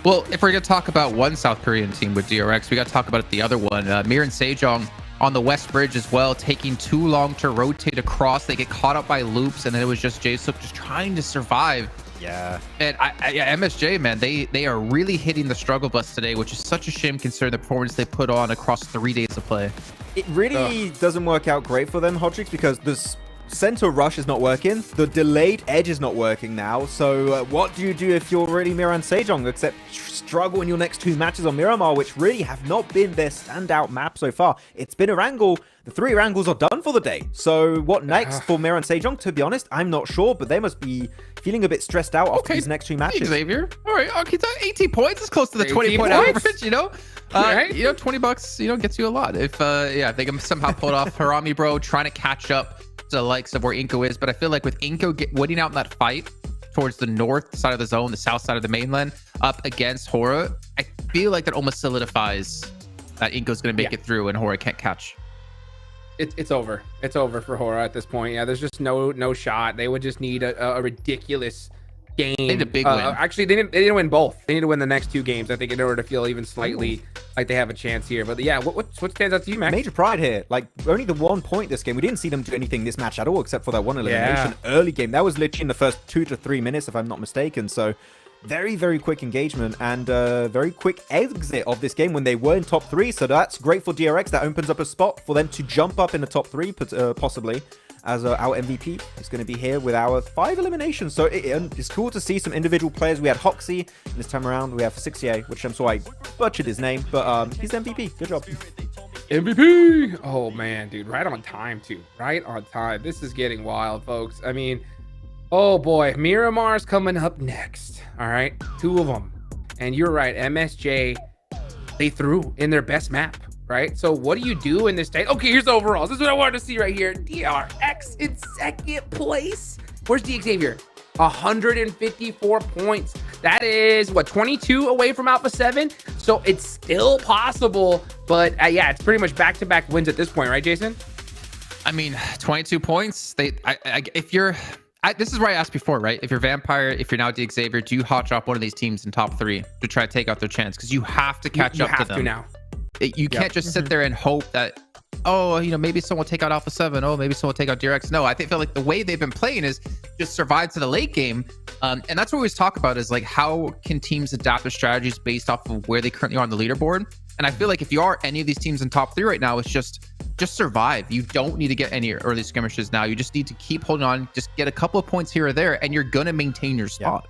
O: Well, if we're going to talk about one South Korean team with DRX, we got to talk about the other one. Miran Sejong on the West Bridge as well, taking too long to rotate across. They get caught up by loops, and then it was just Jae-suk just trying to survive.
N: Yeah.
O: And MSJ, man, they are really hitting the struggle bus today, which is such a shame considering the performance they put on across 3 days of play.
N: It really doesn't work out great for them, Hodrix, because this center rush is not working. The delayed edge is not working now. So what do you do if you're really Miran Sejong, except struggle in your next 2 matches on Miramar, which really have not been their standout map so far? It's been Erangel. The 3 Erangels are done for the day. So what next for Miran Sejong? To be honest, I'm not sure, but they must be feeling a bit stressed out after these next 2 matches.
O: Xavier. All right, okay, 18 points is close to the 20-point average, you know?
M: Right?
O: You know, $20, you know, gets you a lot. If they can somehow pull it off. Harami, bro, trying to catch up to the likes of where Inko is, but I feel like with Inko winning out in that fight towards the north side of the zone, the south side of the mainland, up against Hora, I feel like that almost solidifies that Inko's going to make it through and Hora can't catch.
M: It's over. It's over for Hora at this point. Yeah, there's just no shot. They would just need a ridiculous game. They need a big win. Actually, they didn't win both. They need to win the next 2 games, I think, in order to feel even slightly like they have a chance here. But yeah, what stands out to you, Max?
N: Major pride here. Like, only the 1 point this game. We didn't see them do anything this match at all, except for that 1 elimination early game. That was literally in the first 2 to 3 minutes, if I'm not mistaken. So very, very quick engagement and very quick exit of this game when they were in top 3. So that's great for DRX. That opens up a spot for them to jump up in the top 3, possibly, as our MVP is going to be here with our 5 eliminations. So it's cool to see some individual players. We had Hoxie, and this time around we have 6A, which I'm sorry I butchered his name, but he's MVP. Good job.
M: MVP! Oh man, dude, right on time too. Right on time. This is getting wild, folks. I mean, oh boy, Miramar's coming up next. All right, 2 of them. And you're right, MSJ, they threw in their best map. Right, so what do you do in this state? Okay, here's the overalls. This is what I wanted to see right here. DRX in 2nd place. Where's DXavier? 154 points. That is what, 22 away from Alpha 7. So it's still possible, but yeah, it's pretty much back-to-back wins at this point, right, Jason?
O: I mean, 22 points. If you're, this is where I asked before, right? If you're Vampire, if you're now DXavier, do you hot drop one of these teams in top 3 to try to take out their chance? Because you have to catch up to them.
M: You have to now.
O: You can't just sit there and hope that, oh, you know, maybe someone will take out Alpha 7. Oh, maybe someone will take out DRX. No, I feel like the way they've been playing is just survive to the late game. And that's what we always talk about is like, how can teams adapt their strategies based off of where they currently are on the leaderboard? And I feel like if you are any of these teams in top 3 right now, it's just survive. You don't need to get any early skirmishes now. You just need to keep holding on, just get a couple of points here or there, and you're going to maintain your spot.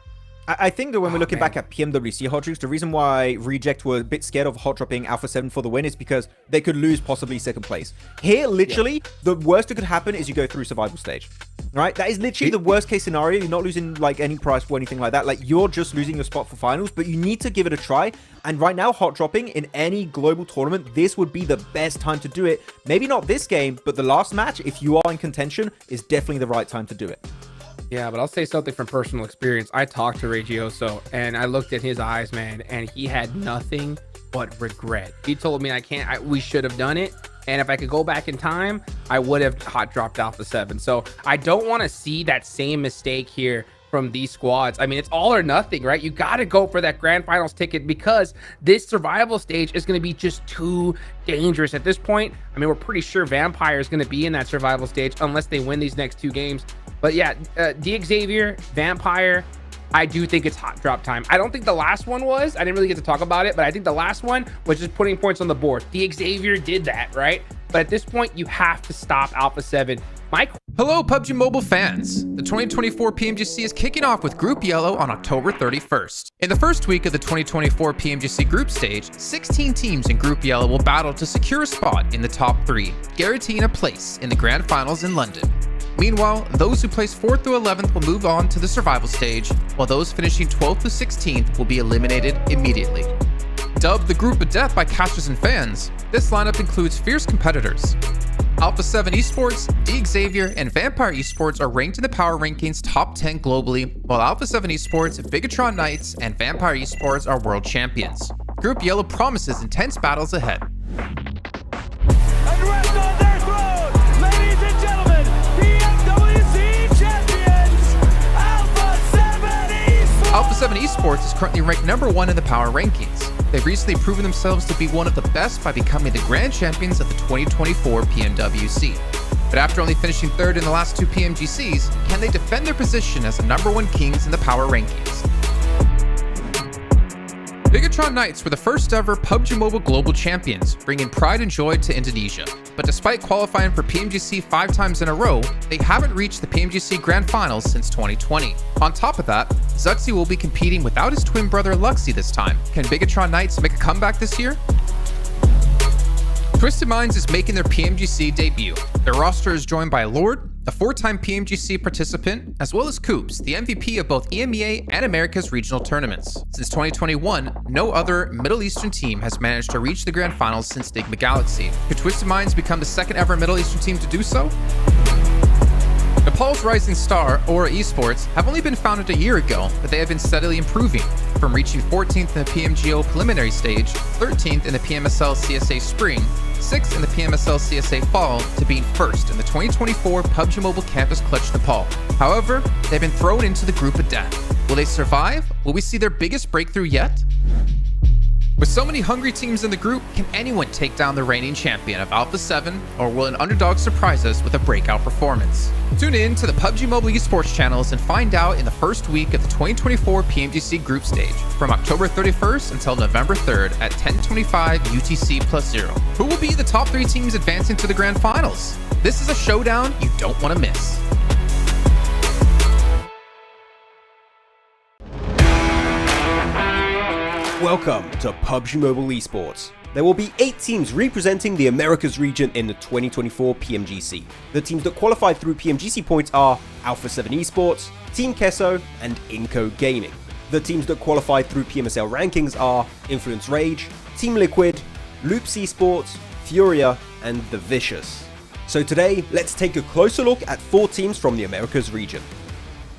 N: I think that when we're looking back at PMWC hot drops, the reason why Reject were a bit scared of hot dropping Alpha 7 for the win is because they could lose possibly 2nd place. Here, literally, the worst that could happen is you go through survival stage. Right? That is literally the worst case scenario. You're not losing like any prize or anything like that. Like, you're just losing your spot for finals, but you need to give it a try. And right now, hot dropping in any global tournament, this would be the best time to do it. Maybe not this game, but the last match, if you are in contention, is definitely the right time to do it.
M: Yeah, but I'll say something from personal experience. I talked to Regioso and I looked at his eyes, man, and he had nothing but regret. He told me we should have done it. And if I could go back in time, I would have hot dropped Alpha 7. So I don't want to see that same mistake here from these squads. I mean, it's all or nothing, right? You got to go for that Grand Finals ticket because this survival stage is going to be just too dangerous at this point. I mean, we're pretty sure Vampire is going to be in that survival stage unless they win these next 2 games. But yeah, DXavier, Vampire, I do think it's hot drop time. I don't think the last one was. I didn't really get to talk about it, but I think the last one was just putting points on the board. The Xavier did that, right? But at this point, you have to stop Alpha 7.
O: Hello, PUBG Mobile fans. The 2024 PMGC is kicking off with Group Yellow on October 31st. In the first week of the 2024 PMGC group stage, 16 teams in Group Yellow will battle to secure a spot in the top 3, guaranteeing a place in the Grand Finals in London. Meanwhile, those who place 4th through 11th will move on to the survival stage, while those finishing 12th through 16th will be eliminated immediately. Dubbed the Group of Death by casters and fans, this lineup includes fierce competitors. Alpha 7 Esports, Xavier, and Vampire Esports are ranked in the power rankings top 10 globally, while Alpha 7 Esports, Bigatron Knights, and Vampire Esports are world champions. Group Yellow promises intense battles ahead.
H: And rest on their throne, ladies and gentlemen, PMGC champions, Alpha 7 Esports!
O: Alpha 7 Esports is currently ranked number 1 in the power rankings. They've recently proven themselves to be one of the best by becoming the grand champions of the 2024 PMWC. But after only finishing 3rd in the last 2 PMGCs, can they defend their position as the number 1 kings in the power rankings? Bigatron Knights were the first ever PUBG MOBILE Global Champions, bringing pride and joy to Indonesia. But despite qualifying for PMGC 5 times in a row, they haven't reached the PMGC Grand Finals since 2020. On top of that, Zuxi will be competing without his twin brother Luxi this time. Can Bigatron Knights make a comeback this year? Twisted Minds is making their PMGC debut. Their roster is joined by Lord, a 4-time PMGC participant, as well as Coops, the MVP of both EMEA and America's regional tournaments. Since 2021, no other Middle Eastern team has managed to reach the Grand Finals since Stigma Galaxy. Could Twisted Minds become the second ever Middle Eastern team to do so? Nepal's rising star, Aura Esports, have only been founded a year ago, but they have been steadily improving, from reaching 14th in the PMGO preliminary stage, 13th in the PMSL CSA Spring, 6th in the PMSL CSA Fall, to being 1st in the 2024 PUBG Mobile Campus Clutch Nepal. However, they've been thrown into the Group of Death. Will they survive? Will we see their biggest breakthrough yet? With so many hungry teams in the group, can anyone take down the reigning champion of Alpha 7, or will an underdog surprise us with a breakout performance? Tune in to the PUBG Mobile Esports channels and find out in the first week of the 2024 PMGC group stage, from October 31st until November 3rd at 10:25 UTC+0. Who will be the top 3 teams advancing to the Grand Finals? This is a showdown you don't want to miss.
U: Welcome to PUBG Mobile Esports. There will be 8 teams representing the Americas region in the 2024 PMGC. The teams that qualify through PMGC points are Alpha 7 Esports, Team Kesso, and Inco Gaming. The teams that qualify through PMSL rankings are Influence Rage, Team Liquid, Loops Esports, Furia, and The Vicious. So today, let's take a closer look at 4 teams from the Americas region.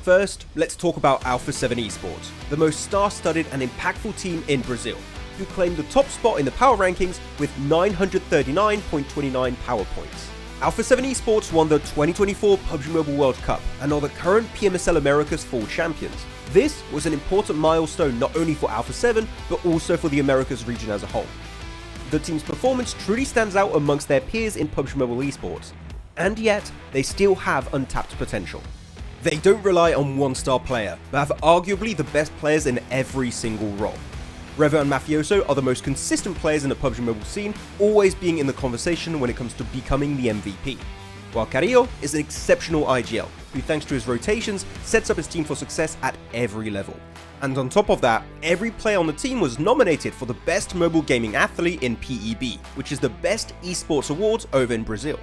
U: First, let's talk about Alpha 7 Esports, the most star-studded and impactful team in Brazil, who claimed the top spot in the power rankings with 939.29 power points. Alpha 7 Esports won the 2024 PUBG Mobile World Cup and are the current PMSL Americas full champions. This was an important milestone not only for Alpha 7, but also for the Americas region as a whole. The team's performance truly stands out amongst their peers in PUBG Mobile Esports, and yet they still have untapped potential. They don't rely on one star player, but have arguably the best players in every single role. Revo and Mafioso are the most consistent players in the PUBG Mobile scene, always being in the conversation when it comes to becoming the MVP. While Carrillo is an exceptional IGL, who thanks to his rotations, sets up his team for success at every level. And on top of that, every player on the team was nominated for the Best Mobile Gaming Athlete in PEB, which is the best esports awards over in Brazil.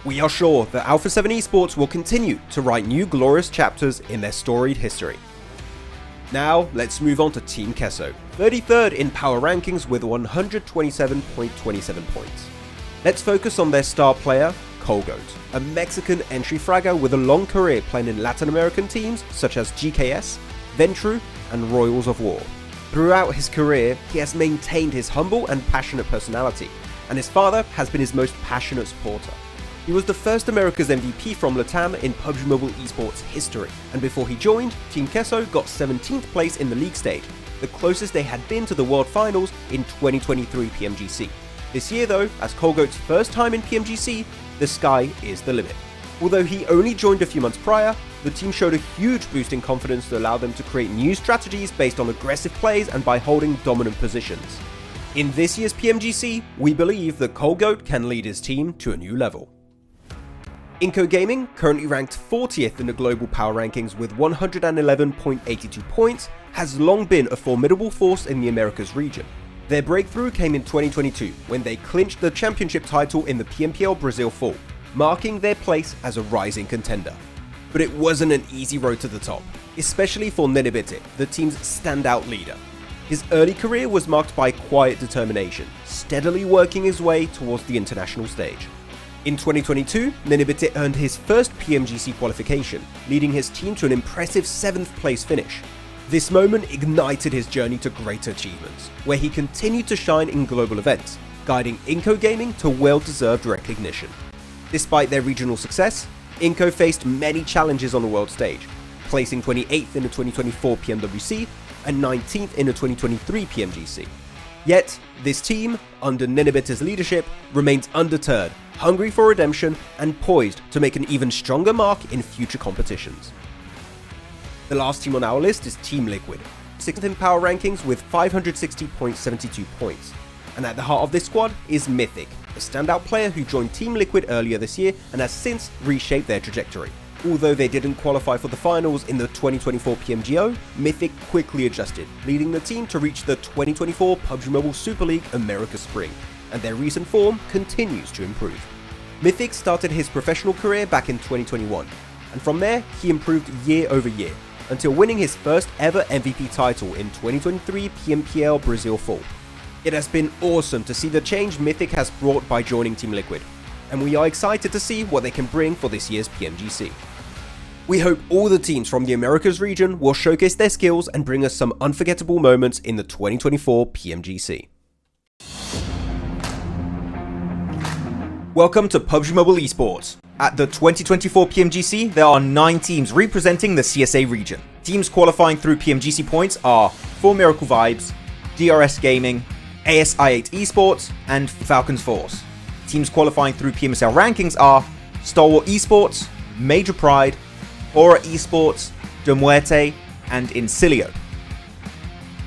U: We are sure that Alpha 7 Esports will continue to write new glorious chapters in their storied history. Now, let's move on to Team Kesso, 33rd in power rankings with 127.27 points. Let's focus on their star player, Colgoat, a Mexican entry fragger with a long career playing in Latin American teams such as GKS, Ventru, and Royals of War. Throughout his career, he has maintained his humble and passionate personality, and his father has been his most passionate supporter. He was the first America's MVP from LATAM in PUBG Mobile Esports history, and before he joined, Team Kesso got 17th place in the league stage, the closest they had been to the World Finals in 2023 PMGC. This year though, as Colgoat's first time in PMGC, the sky is the limit. Although he only joined a few months prior, the team showed a huge boost in confidence to allow them to create new strategies based on aggressive plays and by holding dominant positions. In this year's PMGC, we believe that Colgoat can lead his team to a new level. Inco Gaming, currently ranked 40th in the global power rankings with 111.82 points, has long been a formidable force in the Americas region. Their breakthrough came in 2022 when they clinched the championship title in the PMPL Brazil Fall, marking their place as a rising contender. But it wasn't an easy road to the top, especially for Nenebete, the team's standout leader. His early career was marked by quiet determination, steadily working his way towards the international stage. In 2022, Nenebete earned his first PMGC qualification, leading his team to an impressive 7th place finish. This moment ignited his journey to greater achievements, where he continued to shine in global events, guiding Inco Gaming to well-deserved recognition. Despite their regional success, Inco faced many challenges on the world stage, placing 28th in the 2024 PMWC and 19th in the 2023 PMGC. Yet, this team, under Nenebete's leadership, remains undeterred, hungry for redemption, and poised to make an even stronger mark in future competitions. The last team on our list is Team Liquid, 6th in power rankings with 560.72 points. And at the heart of this squad is Mythic, a standout player who joined Team Liquid earlier this year and has since reshaped their trajectory. Although they didn't qualify for the finals in the 2024 PMGO, Mythic quickly adjusted, leading the team to reach the 2024 PUBG Mobile Super League America Spring, and their recent form continues to improve. Mythic started his professional career back in 2021, and from there he improved year over year, until winning his first ever MVP title in 2023 PMPL Brazil Fall. It has been awesome to see the change Mythic has brought by joining Team Liquid, and we are excited to see what they can bring for this year's PMGC. We hope all the teams from the Americas region will showcase their skills and bring us some unforgettable moments in the 2024 PMGC. Welcome to PUBG Mobile Esports. At the 2024 PMGC, there are 9 teams representing the CSA region. Teams qualifying through PMGC points are 4 Miracle Vibes, DRS Gaming, ASI8 Esports, and Falcons Force. Teams qualifying through PMSL rankings are Stalwart Esports, Major Pride, Aura Esports, De Muerte, and Incilio.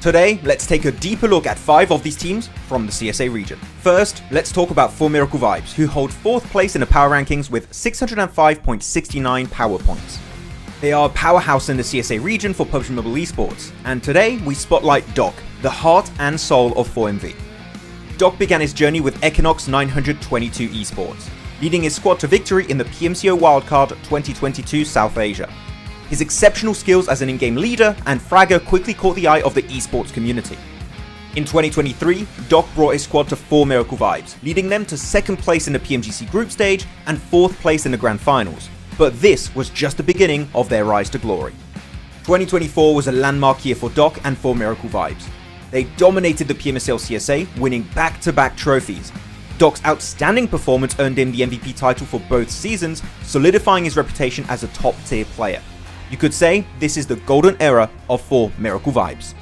U: Today, let's take a deeper look at 5 of these teams from the CSA region. First, let's talk about 4 Miracle Vibes, who hold 4th place in the power rankings with 605.69 power points. They are a powerhouse in the CSA region for PUBG Mobile Esports, and today we spotlight Doc, the heart and soul of 4MV. Doc began his journey with Equinox 922 Esports, leading his squad to victory in the PMCO Wildcard 2022 South Asia. His exceptional skills as an in-game leader and fragger quickly caught the eye of the esports community. In 2023, Doc brought his squad to 4 Miracle Vibes, leading them to 2nd place in the PMGC group stage and 4th place in the Grand Finals. But this was just the beginning of their rise to glory. 2024 was a landmark year for Doc and 4 Miracle Vibes. They dominated the PMSL CSA, winning back-to-back trophies. Doc's outstanding performance earned him the MVP title for both seasons, solidifying his reputation as a top-tier player. You could say this is the golden era of 4 Miracle Vibes.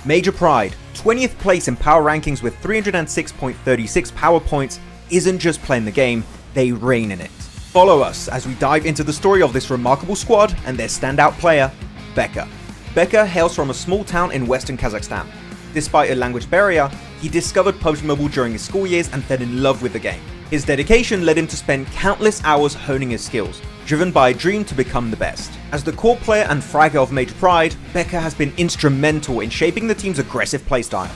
U: Major Pride, 20th place in power rankings with 306.36 power points, isn't just playing the game, they reign in it. Follow us as we dive into the story of this remarkable squad and their standout player, Becca. Becca hails from a small town in western Kazakhstan. Despite a language barrier, he discovered PUBG Mobile during his school years and fell in love with the game. His dedication led him to spend countless hours honing his skills, driven by a dream to become the best. As the core player and fragger of Major Pride, Becca has been instrumental in shaping the team's aggressive playstyle.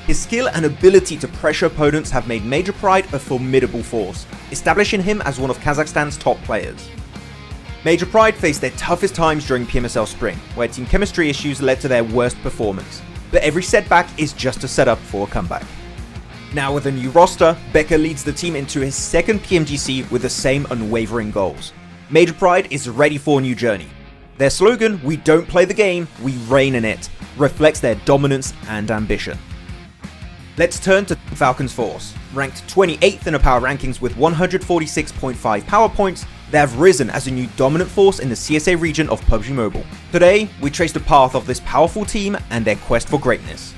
U: His skill and ability to pressure opponents have made Major Pride a formidable force, establishing him as one of Kazakhstan's top players. Major Pride faced their toughest times during PMSL Spring, where team chemistry issues led to their worst performance. But every setback is just a setup for a comeback. Now with a new roster, Becca leads the team into his 2nd PMGC with the same unwavering goals. Major Pride is ready for a new journey. Their slogan, "We don't play the game, we reign in it," reflects their dominance and ambition. Let's turn to Falcons Force. Ranked 28th in the power rankings with 146.5 power points, they have risen as a new dominant force in the CSA region of PUBG Mobile. Today, we trace the path of this powerful team and their quest for greatness.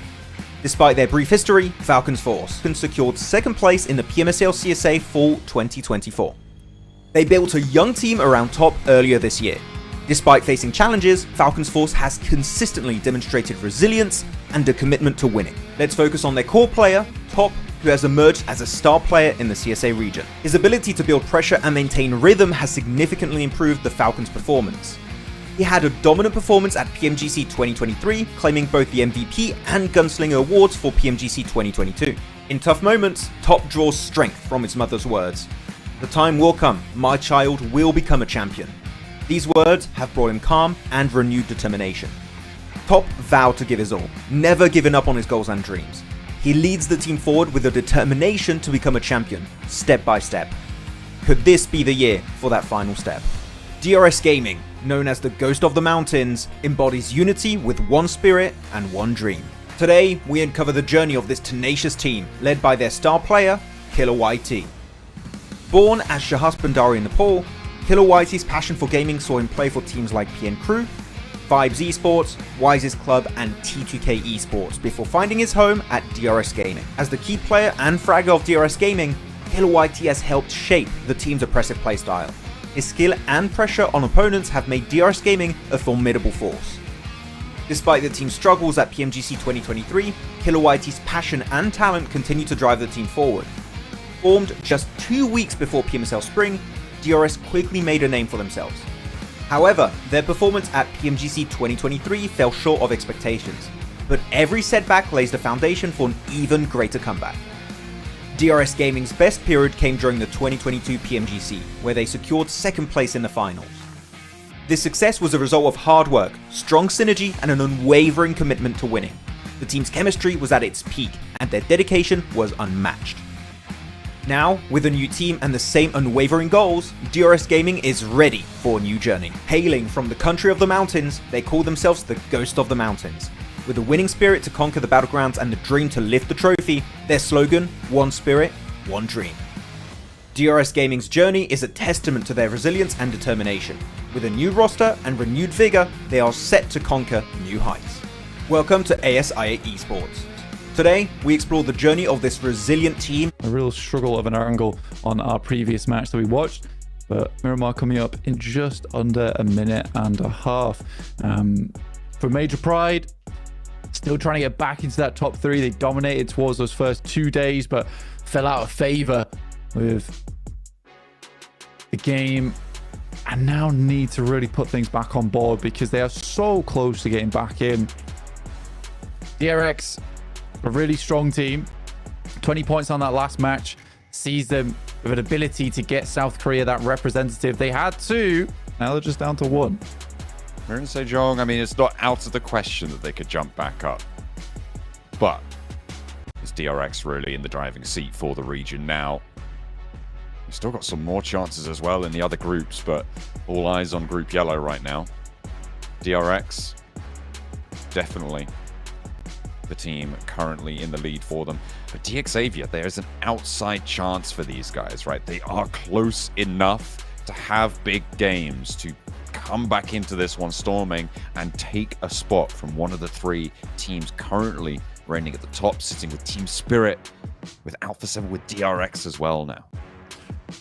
U: Despite their brief history, Falcons Force secured 2nd place in the PMSL CSA Fall 2024. They built a young team around Top earlier this year. Despite facing challenges, Falcons Force has consistently demonstrated resilience and a commitment to winning. Let's focus on their core player, Top, who has emerged as a star player in the CSA region. His ability to build pressure and maintain rhythm has significantly improved the Falcons' performance. He had a dominant performance at PMGC 2023, claiming both the MVP and Gunslinger awards for PMGC 2022. In tough moments, Top draws strength from his mother's words. "The time will come, my child will become a champion." These words have brought him calm and renewed determination. Top vowed to give his all, never giving up on his goals and dreams. He leads the team forward with a determination to become a champion, step by step. Could this be the year for that final step? DRS Gaming, known as the Ghost of the Mountains, embodies unity with one spirit and one dream. Today, we uncover the journey of this tenacious team, led by their star player, Killer YT. Born as Shahas Bandari in Nepal, Killer YT's passion for gaming saw him play for teams like PN Crew, Vibes Esports, Wisest Club, and T2K Esports before finding his home at DRS Gaming. As the key player and fragger of DRS Gaming, Killer YT has helped shape the team's oppressive playstyle. His skill and pressure on opponents have made DRS Gaming a formidable force. Despite the team's struggles at PMGC 2023, Killer YT's passion and talent continue to drive the team forward. Formed just 2 weeks before PMSL Spring, DRS quickly made a name for themselves. However, their performance at PMGC 2023 fell short of expectations, but every setback lays the foundation for an even greater comeback. DRS Gaming's best period came during the 2022 PMGC, where they secured second place in the finals. This success was a result of hard work, strong synergy, and an unwavering commitment to winning. The team's chemistry was at its peak, and their dedication was unmatched. Now, with a new team and the same unwavering goals, DRS Gaming is ready for a new journey. Hailing from the country of the mountains, they call themselves the Ghost of the Mountains. With a winning spirit to conquer the battlegrounds and the dream to lift the trophy, their slogan, one spirit, one dream. DRS Gaming's journey is a testament to their resilience and determination. With a new roster and renewed vigor, they are set to conquer new heights. Welcome to ASIA Esports. Today, we explore the journey of this resilient team.
Q: A real struggle of an Erangel on our previous match that we watched, but Miramar coming up in just under a minute and a half. For Major Pride, still trying to get back into that top 3. They dominated towards those first 2 days, but fell out of favor with the game, and now need to really put things back on board because they are so close to getting back in. DRX, a really strong team, 20 points on that last match, sees them with an ability to get South Korea that representative. They had 2, now they're just down to 1.
P: Mirin Sejong, I mean, it's not out of the question that they could jump back up. But is DRX really in the driving seat for the region now? We've still got some more chances as well in the other groups, but all eyes on Group Yellow right now. DRX, definitely the team currently in the lead for them. But DX Xavier, there's an outside chance for these guys, right? They are close enough to have big games, to come back into this one storming and take a spot from one of the 3 teams currently reigning at the top, sitting with Team Spirit, with Alpha 7, with DRX as well now.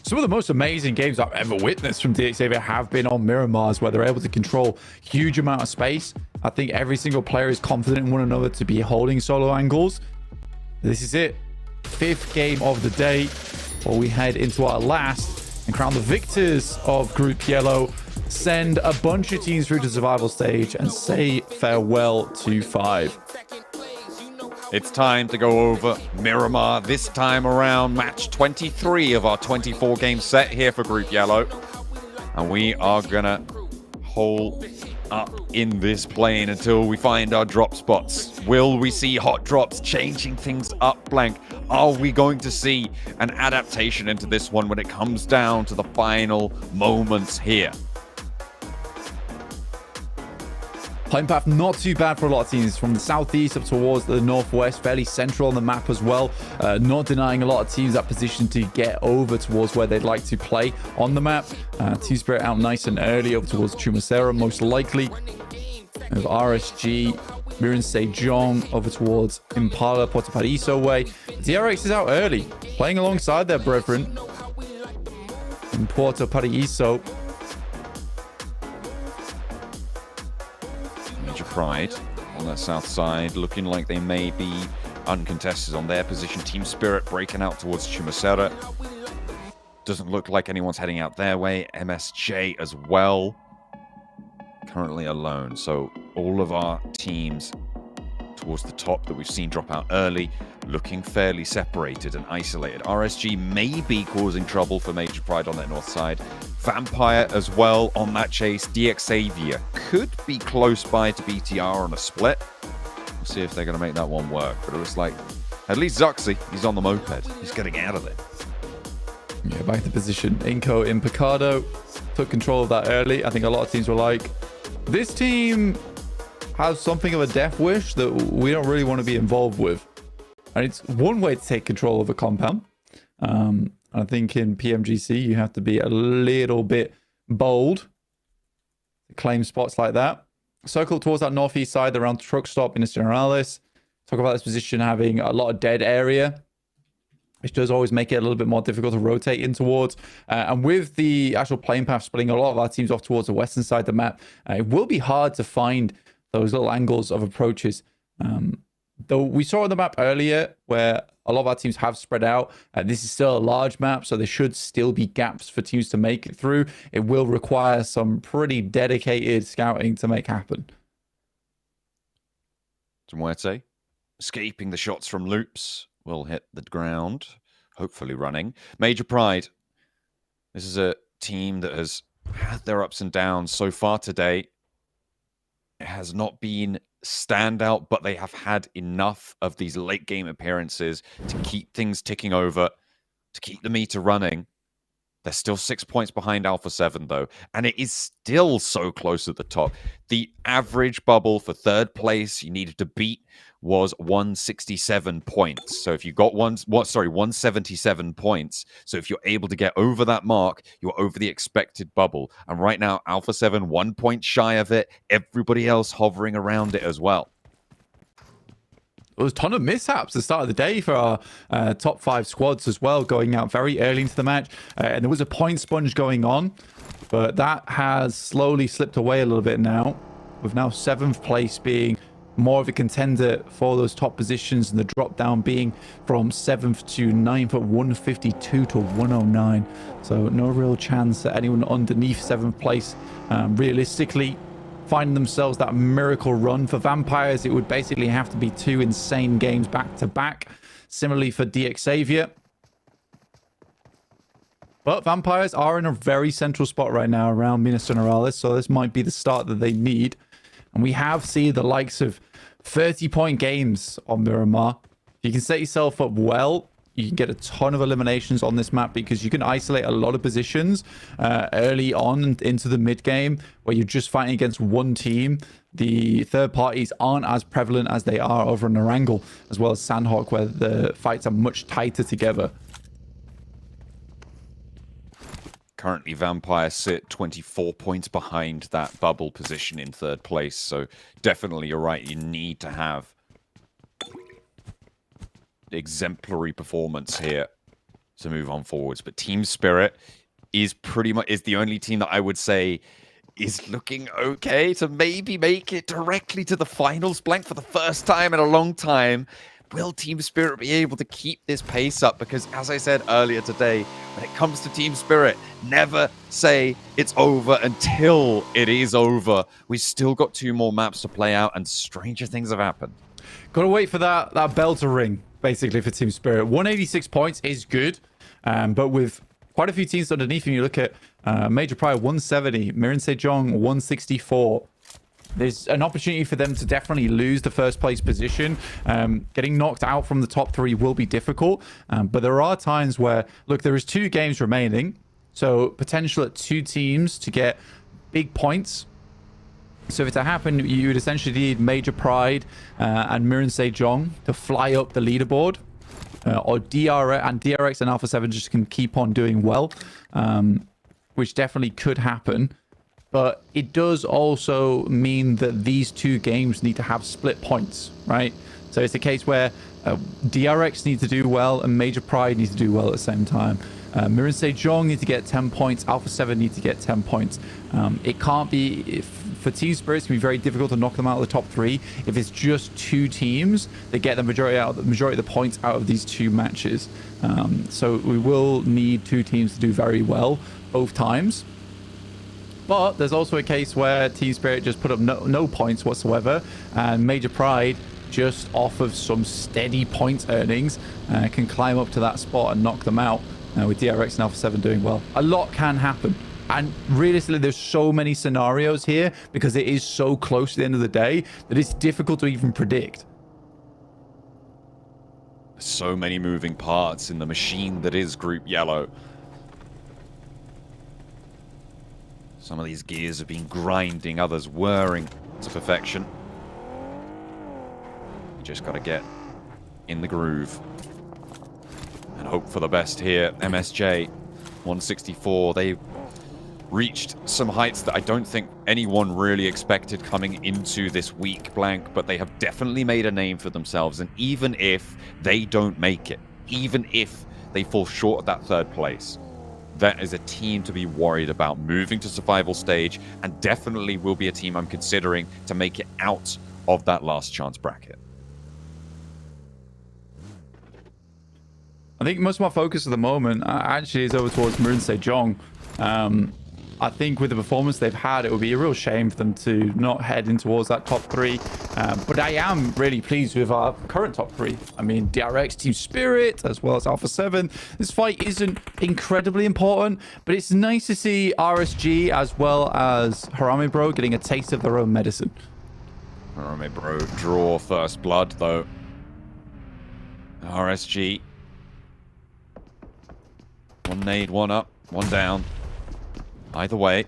Q: Some of the most amazing games I've ever witnessed from DX Xavier have been on Miramars, where they're able to control huge amount of space. I think every single player is confident in one another to be holding solo angles. This is it. 5th game of the day, while we head into our last and crown the victors of Group Yellow, send a bunch of teams through to survival stage, and say farewell to 5.
P: It's time to go over Miramar, this time around match 23 of our 24 game set here for Group Yellow. And we are gonna hold up in this plane until we find our drop spots. Will we see hot drops changing things up, Blank? Are we going to see an adaptation into this one when it comes down to the final moments here?
Q: Playing path not too bad for a lot of teams, from the southeast up towards the northwest, fairly central on the map as well. Not denying a lot of teams that position to get over towards where they'd like to play on the map. Team Spirit out nice and early over towards Chumasera, most likely. With RSG, Mirin Sejong over towards Impala, Puerto Paraiso way. DRX is out early, playing alongside their brethren. in Puerto Paraíso.
P: Major Pride on that south side, looking like they may be uncontested on their position. Team Spirit breaking out towards Chumacera. Doesn't look like anyone's heading out their way. MSJ as well. Currently alone. So all of our teams towards the top that we've seen drop out early, looking fairly separated and isolated. RSG may be causing trouble for Major Pride on their north side. Vampire as well on that chase. DX Xavier could be close by to BTR on a split. We'll see if they're going to make that one work. But it looks like at least Zuxi, he's on the moped. He's getting out of there.
Q: Yeah, back to position. Inco in Picado took control of that early. I think a lot of teams were like, this team has something of a death wish that we don't really want to be involved with. And it's one way to take control of a compound. I think in PMGC, you have to be a little bit bold to claim spots like that. Circle towards that northeast side around truck stop in Generales. Talk about this position having a lot of dead area, which does always make it a little bit more difficult to rotate in towards. And with the actual plane path splitting a lot of our teams off towards the western side of the map, it will be hard to find those little angles of approaches. Though we saw on the map earlier where a lot of our teams have spread out. This is still a large map, so there should still be gaps for teams to make it through. It will require some pretty dedicated scouting to make happen.
P: Muerte escaping the shots from loops. Will hit the ground, hopefully running. Major Pride. This is a team that has had their ups and downs so far today. It has not been standout, but they have had enough of these late game appearances to keep things ticking over, to keep the meter running. They're still 6 points behind Alpha 7, though, and it is still so close at the top. The average bubble for third place you needed to beat was 167 points. So if you got 177 points. So if you're able to get over that mark, you're over the expected bubble. And right now, Alpha 7, 1 point shy of it. Everybody else hovering around it as well.
Q: There was a ton of mishaps at the start of the day for our top 5 squads as well, going out very early into the match. And there was a point sponge going on, but that has slowly slipped away a little bit now, with now 7th place being more of a contender for those top positions, and the drop down being from 7th to 9th at 152 to 109. So no real chance that anyone underneath 7th place realistically finding themselves that miracle run. For Vampires, it would basically have to be 2 insane games back to back. Similarly for DX Xavier. But Vampires are in a very central spot right now around Minas Generales, so this might be the start that they need. And we have seen the likes of 30-point games on Miramar. If you can set yourself up well, you can get a ton of eliminations on this map because you can isolate a lot of positions early on into the mid game where you're just fighting against one team. The third parties aren't as prevalent as they are over in Erangel, as well as Sanhok, where the fights are much tighter together.
P: Currently, Vampire sit 24 points behind that bubble position in third place. So definitely, you're right. You need to have exemplary performance here to move on forwards. But Team Spirit is the only team that I would say is looking okay to maybe make it directly to the finals blank for the first time in a long time. Will Team Spirit be able to keep this pace up? Because as I said earlier today, when it comes to Team Spirit, never say it's over until it is over. We've still got 2 more maps to play out, and stranger things have happened.
Q: Gotta wait for that bell to ring, basically, for Team Spirit. 186 points is good, but with quite a few teams underneath him, you look at Major Pride 170, Mirin Sejong 164. There's an opportunity for them to definitely lose the first place position. Getting knocked out from the top 3 will be difficult, but there are times where, look, there is 2 games remaining, so potential at 2 teams to get big points. So if it to happen, you would essentially need Major Pride and Mirin Sejong to fly up the leaderboard, or DRX and Alpha 7 just can keep on doing well, which definitely could happen. But it does also mean that these 2 games need to have split points, right? So it's a case where DRX needs to do well and Major Pride needs to do well at the same time. Mirin Sejong need to get 10 points. Alpha 7 need to get 10 points. It can't be... For Team Spirit, it's going to be very difficult to knock them out of the top 3 if it's just 2 teams that get the majority of the points out of these 2 matches. So we will need 2 teams to do very well both times. But there's also a case where Team Spirit just put up no points whatsoever, and Major Pride, just off of some steady points earnings, can climb up to that spot and knock them out, with DRX and Alpha 7 doing well. A lot can happen. And realistically, there's so many scenarios here because it is so close to the end of the day that it's difficult to even predict.
P: So many moving parts in the machine that is Group Yellow. Some of these gears have been grinding, others whirring to perfection. You just got to get in the groove and hope for the best here. MSJ 164, they reached some heights that I don't think anyone really expected coming into this week, Blank, but they have definitely made a name for themselves. And even if they don't make it, even if they fall short of that 3rd place, that is a team to be worried about moving to survival stage, and definitely will be a team I'm considering to make it out of that last chance bracket.
Q: I think most of my focus at the moment actually is over towards Mirin Sejong. I think with the performance they've had, it would be a real shame for them to not head in towards that top 3. But I am really pleased with our current top 3. I mean, DRX, Team Spirit, as well as Alpha 7. This fight isn't incredibly important, but it's nice to see RSG as well as Harame Bro getting a taste of their own medicine.
P: Harame Bro draw first blood, though. RSG. 1 nade, 1 up, 1 down. Either way,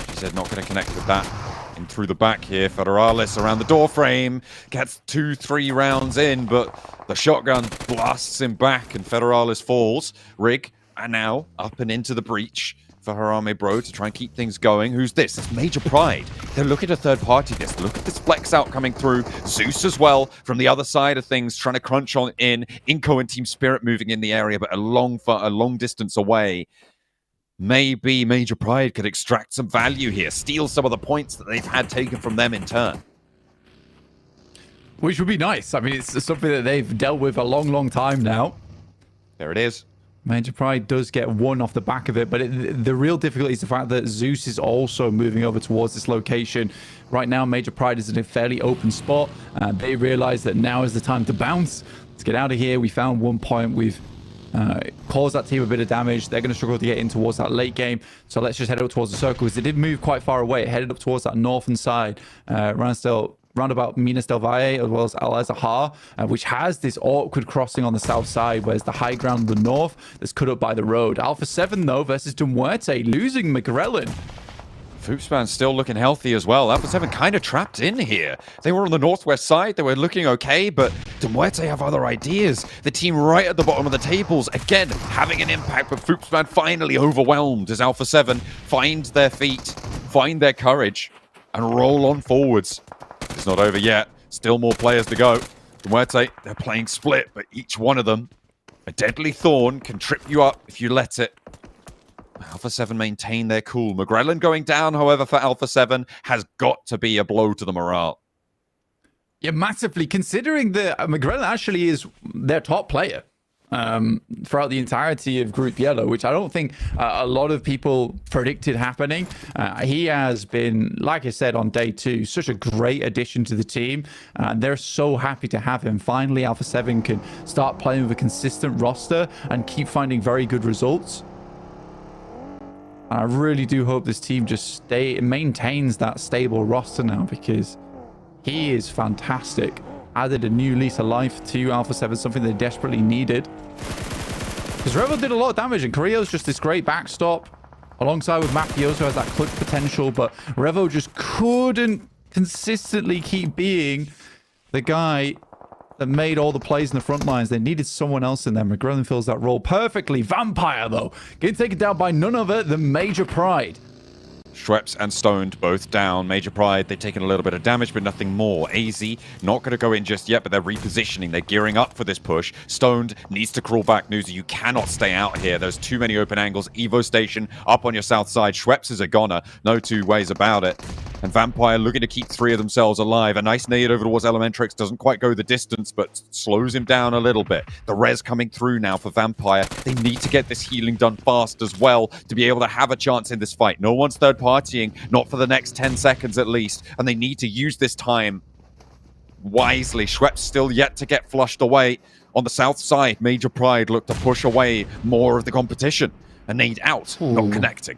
P: she said not going to connect with that. In through the back here, Federalis around the door frame, gets 2-3 rounds in, but the shotgun blasts him back and Federalis falls. Rig, and now up and into the breach for Harame Bro to try and keep things going. Who's this? It's Major Pride. They're looking at third party this. Look at this flex out coming through. Zeus as well from the other side of things, trying to crunch on in. Inco and Team Spirit moving in the area, but a long distance away. Maybe Major Pride could extract some value here, steal some of the points that they've had taken from them in turn.
Q: Which would be nice. I mean, it's something that they've dealt with a long time now.
P: There it is.
Q: Major Pride does get 1 off the back of it, but the real difficulty is the fact that Zeus is also moving over towards this location. Right now, Major Pride is in a fairly open spot. They realize that now is the time to bounce. Let's get out of here. We found 1 point. We've caused that team a bit of damage. They're going to struggle to get in towards that late game. So let's just head up towards the circle, because they did move quite far away. It headed up towards that northern side. Round about Minas del Valle, as well as Al Azahar, which has this awkward crossing on the south side, whereas the high ground on the north that's cut up by the road. Alpha 7, though, versus Dumuerte, losing McGrellin.
P: Foopspan's still looking healthy as well. Alpha 7 kind of trapped in here. They were on the northwest side. They were looking okay, but Dumuerte have other ideas. The team right at the bottom of the tables, again, having an impact, but Foopspan finally overwhelmed as Alpha 7 find their feet, find their courage, and roll on forwards. It's not over yet. Still more players to go. Dumuerte, they're playing split, but each one of them, a deadly thorn, can trip you up if you let it. Alpha 7 maintain their cool. McGrellin going down, however, for Alpha 7 has got to be a blow to the morale.
Q: Yeah, massively, considering that McGrellin actually is their top player throughout the entirety of Group Yellow, which I don't think a lot of people predicted happening. He has been, like I said, on day 2, such a great addition to the team. They're so happy to have him. Finally, Alpha 7 can start playing with a consistent roster and keep finding very good results. And I really do hope this team just maintains that stable roster now, because he is fantastic. Added a new lease of life to Alpha 7, something they desperately needed. Because Revo did a lot of damage, and Carrillo's just this great backstop, alongside with Mafioso has that clutch potential, but Revo just couldn't consistently keep being the guy that made all the plays in the front lines. They needed someone else in there. McGrellin fills that role perfectly. Vampire, though, getting taken down by none other than Major Pride.
P: Schweppes and Stoned both down. Major Pride, they've taken a little bit of damage, but nothing more. AZ, not going to go in just yet, but they're repositioning. They're gearing up for this push. Stoned needs to crawl back. Newsy, you cannot stay out here. There's too many open angles. Evo Station up on your south side. Schweppes is a goner. No two ways about it. And Vampire looking to keep three of themselves alive. A nice nade over towards Elementrix. Doesn't quite go the distance, but slows him down a little bit. The res coming through now for Vampire. They need to get this healing done fast as well to be able to have a chance in this fight. No one's third partying, not for the next 10 seconds at least. And they need to use this time wisely. Schweppes still yet to get flushed away. On the south side, Major Pride look to push away more of the competition. A nade out, not connecting.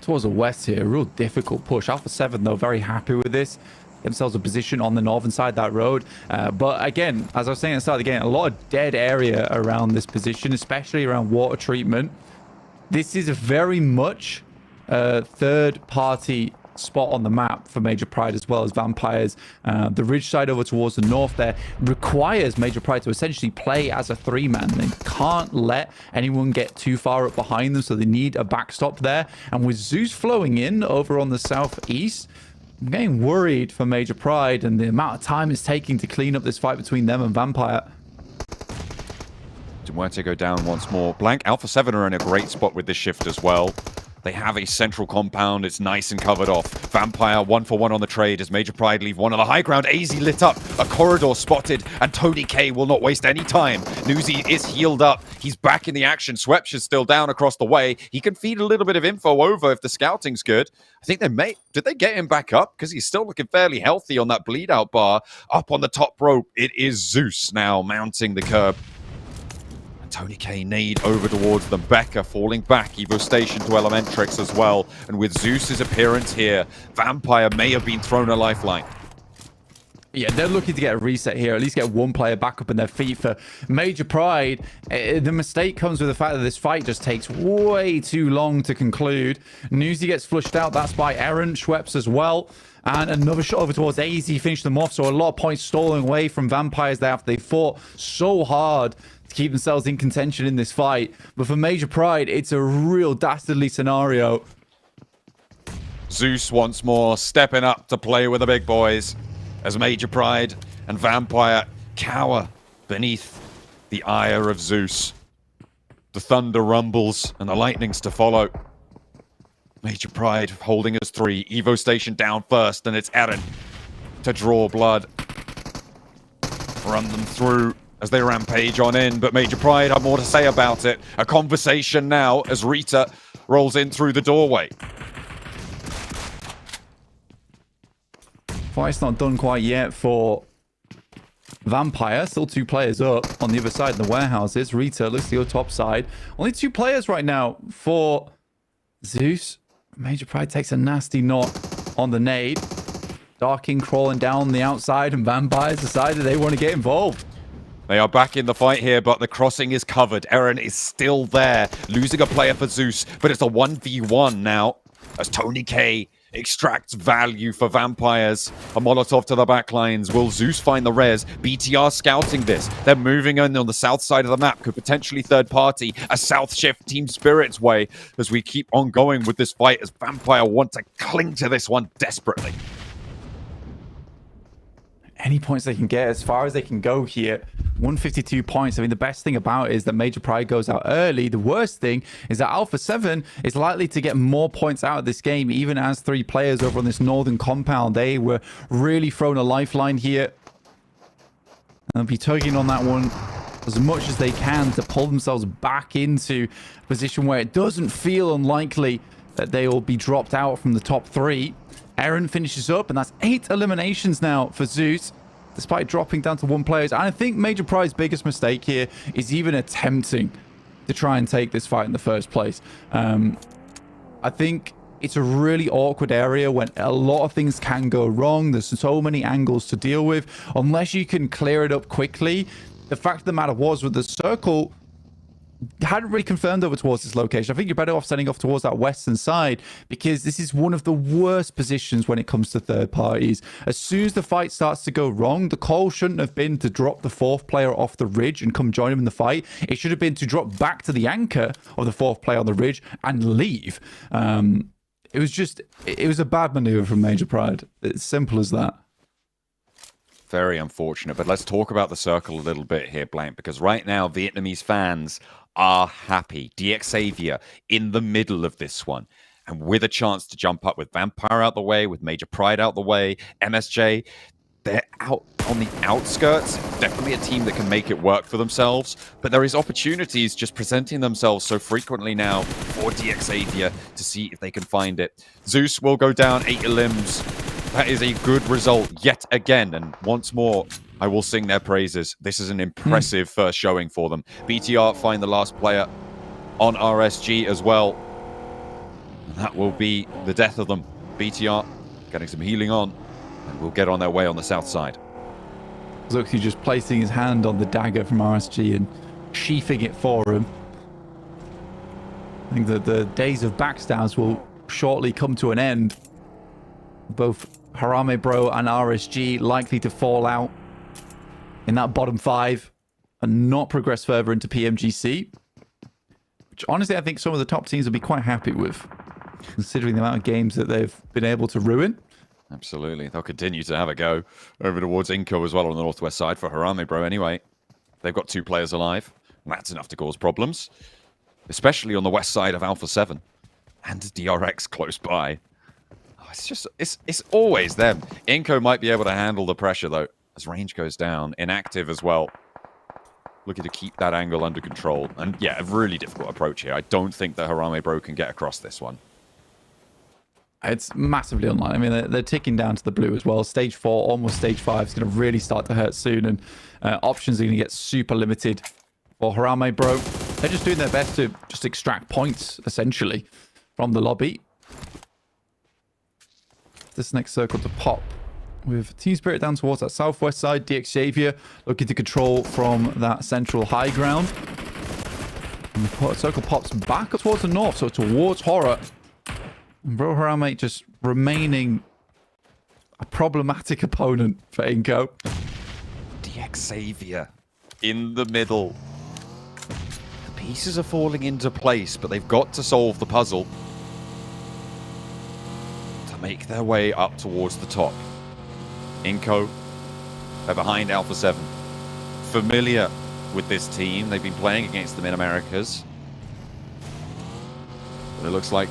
Q: Towards the west here, a real difficult push. Alpha 7, though, very happy with this. Get themselves a position on the northern side of that road. But again, as I was saying at the start of the game, a lot of dead area around this position, especially around water treatment. This is a very much third-party spot on the map for Major Pride as well as Vampires. The ridge side over towards the north there requires Major Pride to essentially play as a three-man. They can't let anyone get too far up behind them, so they need a backstop there. And with Zeus flowing in over on the southeast, I'm getting worried for Major Pride and the amount of time it's taking to clean up this fight between them and Vampire.
P: Demuerte go down once more. Blank Alpha 7 are in a great spot with this shift as well. They have a central compound. It's nice and covered off. Vampire 1-for-1 on the trade as Major Pride leave one on the high ground. AZ lit up. A corridor spotted. And Tony K will not waste any time. Newsy is healed up. He's back in the action. Schweppes is still down across the way. He can feed a little bit of info over if the scouting's good. I think they may... Did they get him back up? Because he's still looking fairly healthy on that bleed out bar. Up on the top rope, it is Zeus now mounting the curb. Tony K nade over towards them. Becca falling back. Evo Station to Elementrix as well. And with Zeus's appearance here, Vampire may have been thrown a lifeline.
Q: Yeah, they're looking to get a reset here, at least get one player back up in their feet for Major Pride. The mistake comes with the fact that this fight just takes way too long to conclude. Newsy gets flushed out. That's by Aaron. Schweppes as well. And another shot over towards AZ, finish them off. So a lot of points stolen away from Vampires there after they fought so hard to keep themselves in contention in this fight. But for Major Pride, it's a real dastardly scenario.
P: Zeus once more stepping up to play with the big boys as Major Pride and Vampire cower beneath the ire of Zeus. The thunder rumbles and the lightnings to follow. Major Pride holding us 3. Evo Station down first, and it's Eren to draw blood. Run them through as they rampage on in, but Major Pride have more to say about it. A conversation now as Rita rolls in through the doorway.
Q: Fight's not done quite yet for Vampire. Still 2 players up on the other side of the warehouses. Rita looks to go top side. Only 2 players right now for Zeus. Major Pride takes a nasty knock on the nade. Darking crawling down the outside, and Vampires decided they want to get involved.
P: They are back in the fight here, but the crossing is covered. Eren is still there, losing a player for Zeus, but it's a 1v1 now as Tony K extracts value for Vampires. A Molotov to the backlines. Will Zeus find the res? BTR scouting this. They're moving in on the south side of the map. Could potentially third party. A south shift Team Spirit's way as we keep on going with this fight as Vampire want to cling to this one desperately.
Q: Any points they can get, as far as they can go here. 152 points. I mean, the best thing about it is that Major Pride goes out early. The worst thing is that Alpha 7 is likely to get more points out of this game, even as 3 players over on this northern compound. They were really thrown a lifeline here. And they'll be tugging on that one as much as they can to pull themselves back into a position where it doesn't feel unlikely that they will be dropped out from the top 3. Eren finishes up, and that's 8 eliminations now for Zeus, despite dropping down to 1 player. And I think Major Pride's biggest mistake here is even attempting to try and take this fight in the first place. I think it's a really awkward area when a lot of things can go wrong. There's so many angles to deal with. Unless you can clear it up quickly, the fact of the matter was with the circle hadn't really confirmed over towards this location. I think you're better off sending off towards that western side, because this is one of the worst positions when it comes to third parties. As soon as the fight starts to go wrong, the call shouldn't have been to drop the 4th player off the ridge and come join him in the fight. It should have been to drop back to the anchor of the 4th player on the ridge and leave. It was a bad maneuver from Major Pride. It's simple as that.
P: Very unfortunate, but let's talk about the circle a little bit here, Blank, because right now Vietnamese fans are happy. DXavier in the middle of this one, and with a chance to jump up with Vampire out the way, with Major Pride out the way, MSJ, they're out on the outskirts. Definitely a team that can make it work for themselves, but there is opportunities just presenting themselves so frequently now for DXavier to see if they can find it. Zeus will go down 8 limbs. That is a good result yet again, and once more, I will sing their praises. This is an impressive first showing for them. BTR find the last player on RSG as well. And that will be the death of them. BTR getting some healing on, and will get on their way on the south side.
Q: Zuxi just placing his hand on the dagger from RSG and sheathing it for him. I think that the days of backstabs will shortly come to an end. Both Harame Bro and RSG likely to fall out in that bottom 5 and not progress further into PMGC, which honestly I think some of the top teams will be quite happy with, considering the amount of games that they've been able to ruin.
P: Absolutely. They'll continue to have a go over towards Inco as well on the northwest side for Harame Bro anyway. They've got 2 players alive, and that's enough to cause problems, especially on the west side of Alpha 7 and DRX close by. It's always them. Inco might be able to handle the pressure, though, as range goes down. Inactive as well. Looking to keep that angle under control. And, yeah, a really difficult approach here. I don't think that Harame Bro can get across this one.
Q: It's massively online. I mean, they're ticking down to the blue as well. Stage 4, almost stage 5 is going to really start to hurt soon. And options are going to get super limited for Harame Bro. They're just doing their best to just extract points, essentially, from the lobby. This next circle to pop with Team Spirit down towards that southwest side. DXavier looking to control from that central high ground. And the circle pops back towards the north, so towards Horror. And Bro Harame just remaining a problematic opponent for Inco.
P: DXavier in the middle. The pieces are falling into place, but they've got to solve the puzzle make their way up towards the top. Inco, they're behind Alpha 7. Familiar with this team. They've been playing against them in Americas. But it looks like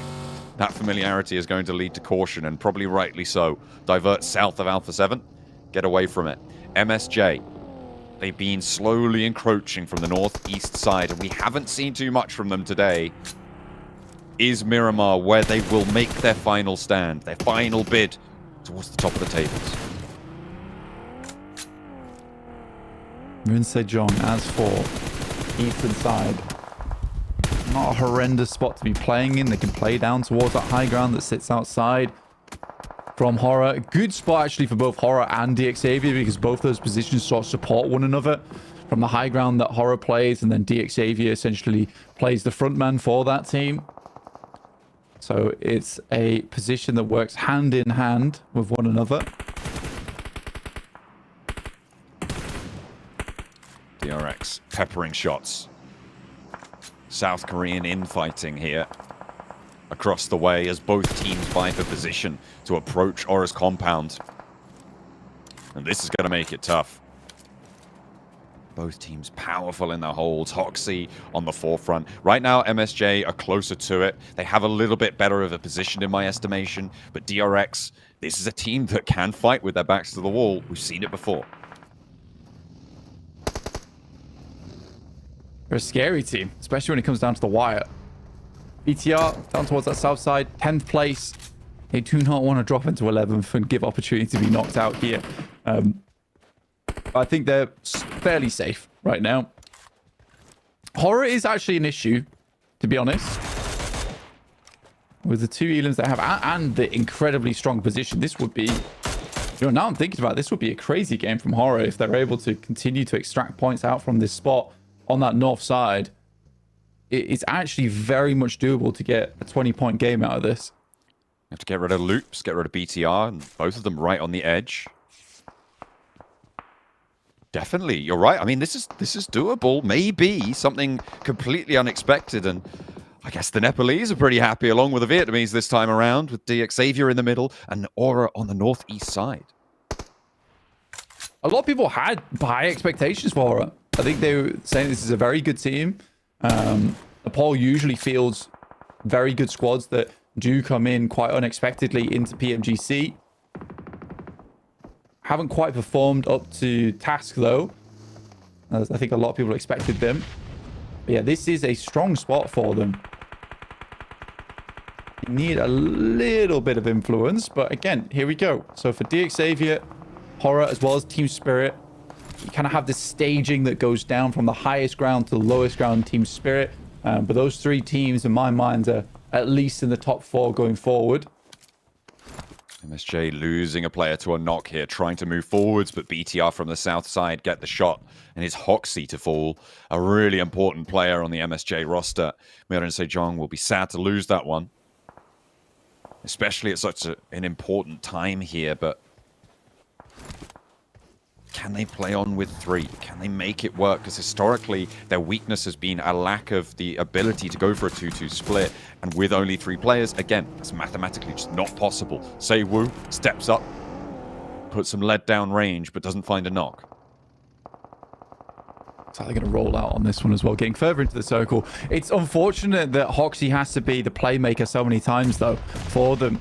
P: that familiarity is going to lead to caution, and probably rightly so. Divert south of Alpha 7. Get away from it. MSJ, they've been slowly encroaching from the northeast side, and we haven't seen too much from them today. Is Miramar where they will make their final stand, their final bid towards the top of the tables.
Q: Moon Sejong, as for eastern side, not a horrendous spot to be playing in. They can play down towards that high ground that sits outside from Horror. A good spot actually for both Horror and DXavier, because both those positions sort of support one another. From the high ground that Horror plays, and then DXavier essentially plays the front man for that team. So it's a position that works hand in hand with one another.
P: DRX peppering shots. South Korean infighting here across the way as both teams vie for position to approach Aura's compound. And this is going to make it tough. Both teams powerful in their holds. Hoxie on the forefront. Right now, MSJ are closer to it. They have a little bit better of a position in my estimation. But DRX, this is a team that can fight with their backs to the wall. We've seen it before.
Q: They're a scary team, especially when it comes down to the wire. BTR down towards that south side, 10th place. They do not want to drop into 11th and give opportunity to be knocked out here. I think they're fairly safe right now. Horror is actually an issue, to be honest. With the 2 elims they have and the incredibly strong position, this would be... now I'm thinking about it, this would be a crazy game from Horror if they're able to continue to extract points out from this spot on that north side. It's actually very much doable to get a 20-point game out of this.
P: You have to get rid of Loops, get rid of BTR, and both of them right on the edge. Definitely, you're right. I mean, this is doable. Maybe something completely unexpected, and I guess the Nepalese are pretty happy, along with the Vietnamese this time around, with DX Xavier in the middle and Aura on the northeast side.
Q: A lot of people had high expectations for Aura. I think they were saying this is a very good team. Nepal usually fields very good squads that do come in quite unexpectedly into PMGC. Haven't quite performed up to task though, as I think a lot of people expected them. But yeah, this is a strong spot for them. You need a little bit of influence, but again, here we go. So for DX Xavier, Horror, as well as Team Spirit, you kind of have this staging that goes down from the highest ground to the lowest ground, Team Spirit. But those three teams, in my mind, are at least in the top 4 going forward.
P: MSJ losing a player to a knock here, trying to move forwards, but BTR from the south side get the shot, and it's Hoxie to fall. A really important player on the MSJ roster. Miran Sejong will be sad to lose that one, especially at such an important time here, but can they play on with 3? Can they make it work? Because historically, their weakness has been a lack of the ability to go for a 2-2 split. And with only 3 players, again, it's mathematically just not possible. Seiwoo steps up, puts some lead down range, but doesn't find a knock.
Q: So they're going to roll out on this one as well, getting further into the circle. It's unfortunate that Hoxie has to be the playmaker so many times, though, for them.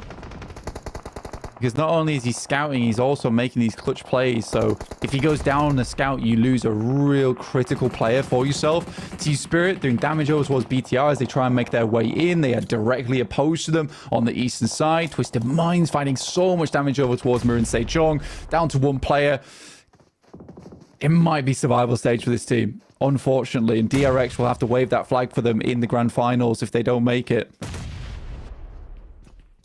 Q: Because not only is he scouting, he's also making these clutch plays. So if he goes down on the scout, you lose a real critical player for yourself. Team Spirit doing damage over towards BTR as they try and make their way in. They are directly opposed to them on the eastern side. Twisted Minds finding so much damage over towards Miran Sejong. Down to 1 player. It might be survival stage for this team, unfortunately. And DRX will have to wave that flag for them in the Grand Finals if they don't make it.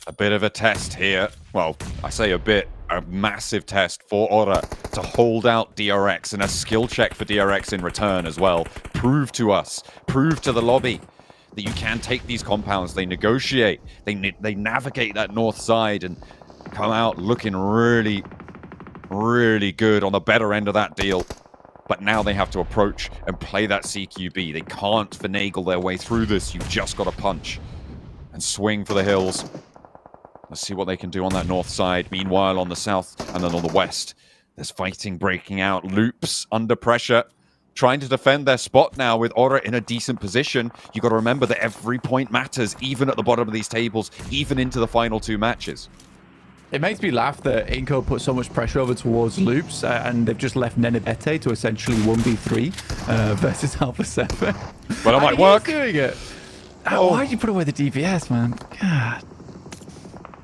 P: A bit of a test here. Well, I say a bit, a massive test for Aura to hold out DRX, and a skill check for DRX in return as well. Prove to us, prove to the lobby that you can take these compounds. They negotiate, they navigate that north side and come out looking really, really good on the better end of that deal. But now they have to approach and play that CQB. They can't finagle their way through this. You've just got to punch and swing for the hills. Let's see what they can do on that north side. Meanwhile, on the south and then on the west, there's fighting breaking out. Loops under pressure, trying to defend their spot now with Aura in a decent position. You got to remember that every point matters, even at the bottom of these tables, even into the final 2 matches.
Q: It makes me laugh that Inco put so much pressure over towards Loops, and they've just left Nenebete to essentially 1v3 versus Alpha 7.
P: But it might work.
Q: Doing it. Why'd you put away the DPS, man? God.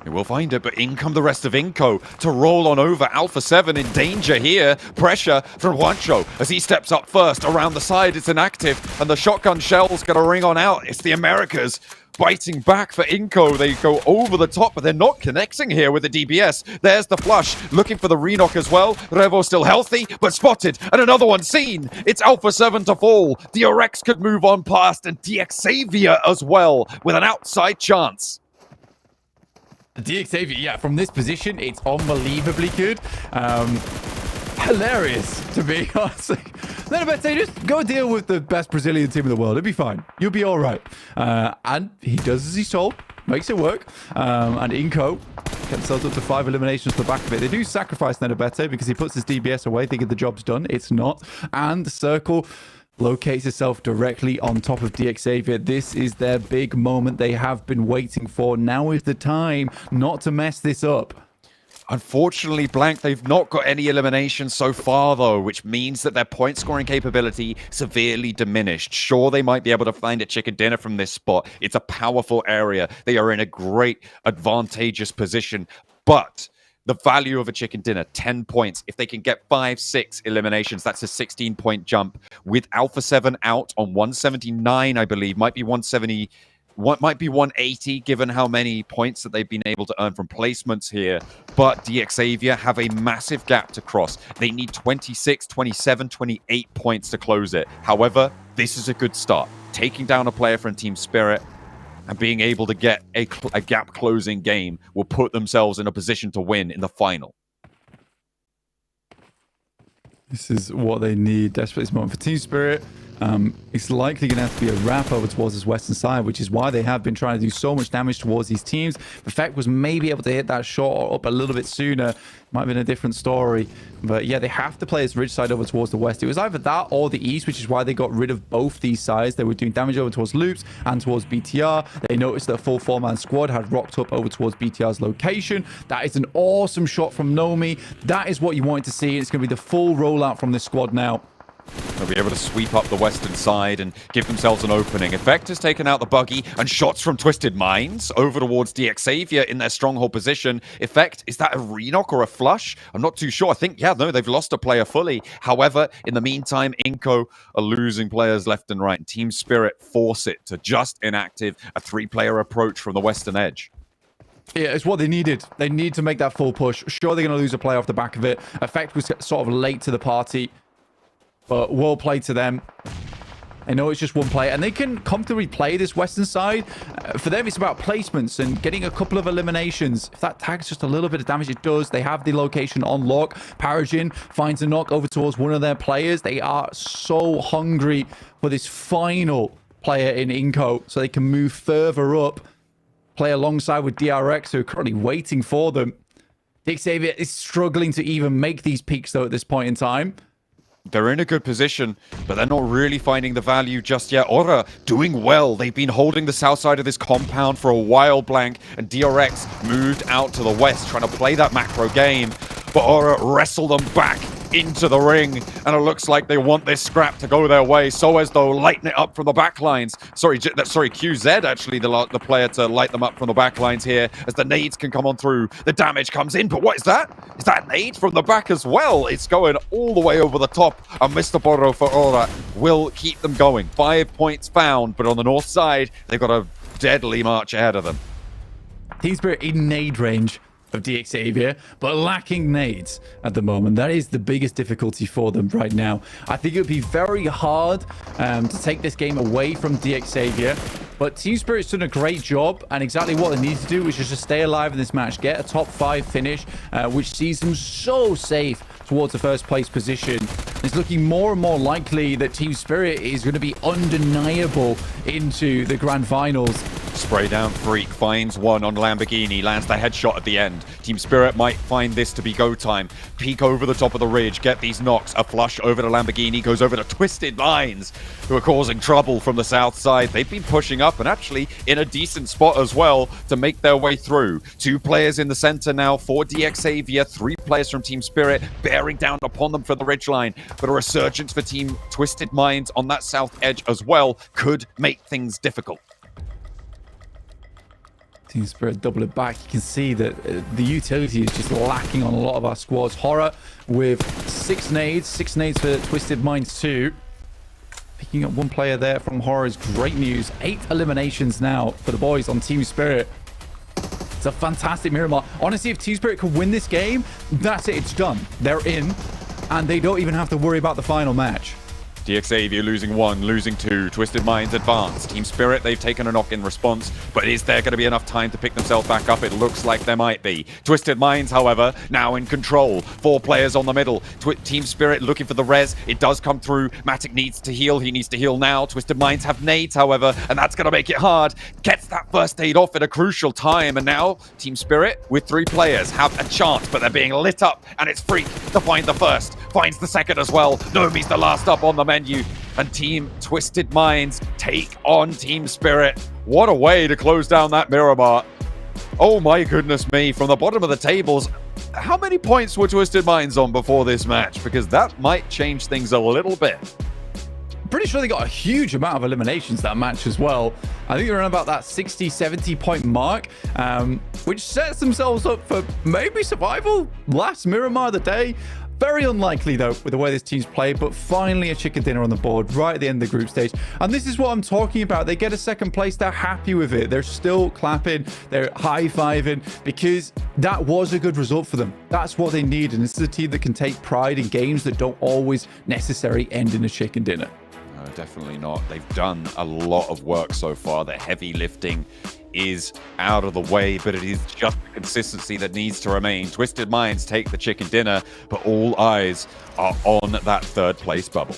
P: They will find it, but in come the rest of Inco to roll on over. Alpha 7 in danger here. Pressure from Juancho as he steps up first. Around the side, it's inactive, and the shotgun shell's going to ring on out. It's the Americas biting back for Inco. They go over the top, but they're not connecting here with the DBS. There's the flush, looking for the Renok as well. Revo still healthy, but spotted, and another one seen. It's Alpha 7 to fall. DRX could move on past, and DX Xavier as well, with an outside chance.
Q: DX Xavier, yeah, from this position, it's unbelievably good. Hilarious, to be honest. Then I bet say just go deal with the best Brazilian team in the world. It'll be fine. You'll be all right. And he does as he's told. Makes it work. And Inco gets themselves up to 5 eliminations for the back of it. They do sacrifice Nenebete because he puts his DBS away thinking the job's done. It's not. And the circle locates itself directly on top of DX Xavier. This is their big moment they have been waiting for. Now is the time not to mess this up.
P: Unfortunately, Blank, they've not got any eliminations so far, though, which means that their point scoring capability severely diminished. Sure, they might be able to find a chicken dinner from this spot. It's a powerful area. They are in a great, advantageous position, but the value of a chicken dinner, 10 points. If they can get 5-6 eliminations, that's a 16-point jump. With Alpha 7 out on 179, I believe, might be 170, might be 180, given how many points that they've been able to earn from placements here. But DX Xavier have a massive gap to cross. They need 26, 27, 28 points to close it. However, this is a good start. Taking down a player from Team Spirit and being able to get a gap-closing game will put themselves in a position to win in the final.
Q: This is what they need desperately this moment for Team Spirit. It's likely going to have to be a wrap over towards this western side, which is why they have been trying to do so much damage towards these teams. The fact was maybe able to hit that shot up a little bit sooner. Might have been a different story. But yeah, they have to play this ridge side over towards the west. It was either that or the east, which is why they got rid of both these sides. They were doing damage over towards Loops and towards BTR. They noticed that a full 4-man squad had rocked up over towards BTR's location. That is an awesome shot from Nomi. That is what you wanted to see. It's going to be the full rollout from this squad now.
P: They'll be able to sweep up the western side and give themselves an opening. Effect has taken out the buggy, and shots from Twisted Minds over towards DX Xavier in their stronghold position. Effect, is that a re-knock or a flush? I'm not too sure. I think, yeah, no, they've lost a player fully. However, in the meantime, Inco are losing players left and right. And Team Spirit force it to just inactive a 3-player approach from the western edge.
Q: Yeah, it's what they needed. They need to make that full push. Sure, they're going to lose a player off the back of it. Effect was sort of late to the party. But well played to them. I know it's just one player, and they can comfortably play this western side. For them, it's about placements and getting a couple of eliminations. If that tags just a little bit of damage, it does. They have the location on lock. Parajin finds a knock over towards one of their players. They are so hungry for this final player in Inco, so they can move further up, play alongside with DRX, who are currently waiting for them. DX Xavier is struggling to even make these peaks, though, at this point in time.
P: They're in a good position, but they're not really finding the value just yet. Aura doing well. They've been holding the south side of this compound for a while, Blank, and DRX moved out to the west, trying to play that macro game. But Aura wrestled them back into the ring, and it looks like they want this scrap to go their way. So as though lighten it up from the backlines. Sorry, QZ actually the player to light them up from the backlines here, as the nades can come on through. The damage comes in, but what is that? Is that nade from the back as well? It's going all the way over the top, and Mr. Borro for Aura will keep them going. 5 points found, but on the north side, they've got a deadly march ahead of them.
Q: Team Spirit in nade range of DX Xavier, but lacking nades at the moment. That is the biggest difficulty for them right now. I think it would be very hard to take this game away from DX Xavier, but Team Spirit's done a great job, and exactly what they need to do is just to stay alive in this match, get a top 5 finish, which sees them so safe towards the first place position. It's looking more and more likely that Team Spirit is going to be undeniable into the Grand Finals.
P: Spray down Freak finds one on Lamborghini, lands the headshot at the end. Team Spirit might find this to be go time. Peek over the top of the ridge, get these knocks. A flush over to Lamborghini, goes over to Twisted Minds, who are causing trouble from the south side. They've been pushing up and actually in a decent spot as well to make their way through. 2 players in the center now for DX Xavier, 3 players from Team Spirit bearing down upon them for the ridgeline. But a resurgence for Team Twisted Minds on that south edge as well could make things difficult.
Q: Team Spirit double it back. You can see that the utility is just lacking on a lot of our squads. Horror with 6 nades for Twisted Minds 2. Picking up 1 player there from Horror is great news. 8 eliminations now for the boys on Team Spirit. It's a fantastic Miramar. Honestly, if Team Spirit could win this game, that's it. It's done. They're in, and they don't even have to worry about the final match.
P: DX Xavier losing 1, losing 2. Twisted Minds advance. Team Spirit, they've taken a knock in response, but is there going to be enough time to pick themselves back up? It looks like there might be. Twisted Minds, however, now in control. 4 players on the middle. Team Spirit looking for the res. It does come through. Matic needs to heal. He needs to heal now. Twisted Minds have nades, however, and that's going to make it hard. Gets that first aid off at a crucial time, and now Team Spirit with 3 players have a chance, but they're being lit up, and it's Freak to find the first. Finds the second as well. Nomi's the last up on the menu, and Team Twisted Minds take on Team Spirit. What a way to close down that Miramar. Oh my goodness me, from the bottom of the tables, how many points were Twisted Minds on before this match? Because that might change things a little bit.
Q: Pretty sure they got a huge amount of eliminations that match as well. I think they're around about that 60-70 point mark, which sets themselves up for maybe survival. Last Miramar of the day. Very unlikely, though, with the way this team's played, but finally a chicken dinner on the board right at the end of the group stage. And this is what I'm talking about. They get a second place. They're happy with it. They're still clapping. They're high-fiving because that was a good result for them. That's what they need. And this is a team that can take pride in games that don't always necessarily end in a chicken dinner.
P: No, definitely not. They've done a lot of work so far. The heavy lifting is out of the way, but it is just the consistency that needs to remain. Twisted Minds take the chicken dinner, but all eyes are on that 3rd place bubble.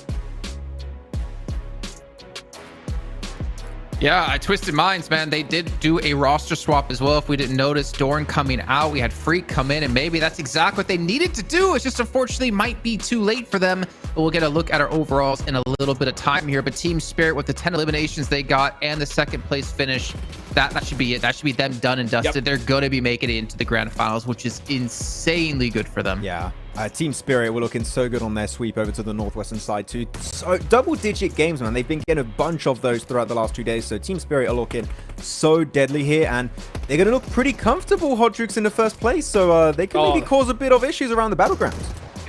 O: Yeah, Twisted Minds, man. They did do a roster swap as well. If we didn't notice, Dorn coming out, we had Freak come in, and maybe that's exactly what they needed to do. It's just unfortunately might be too late for them. But we'll get a look at our overalls in a little bit of time here. But Team Spirit with the 10 eliminations they got and the second place finish, that should be it. That should be them done and dusted. Yep. They're going to be making it into the grand finals, which is insanely good for them.
N: Yeah. Team Spirit were looking so good on their sweep over to the northwestern side too. So double-digit games, man. They've been getting a bunch of those throughout the last 2 days. So Team Spirit are looking so deadly here, and they're going to look pretty comfortable, Hodrix, in the first place. So they can maybe cause a bit of issues around the battlegrounds.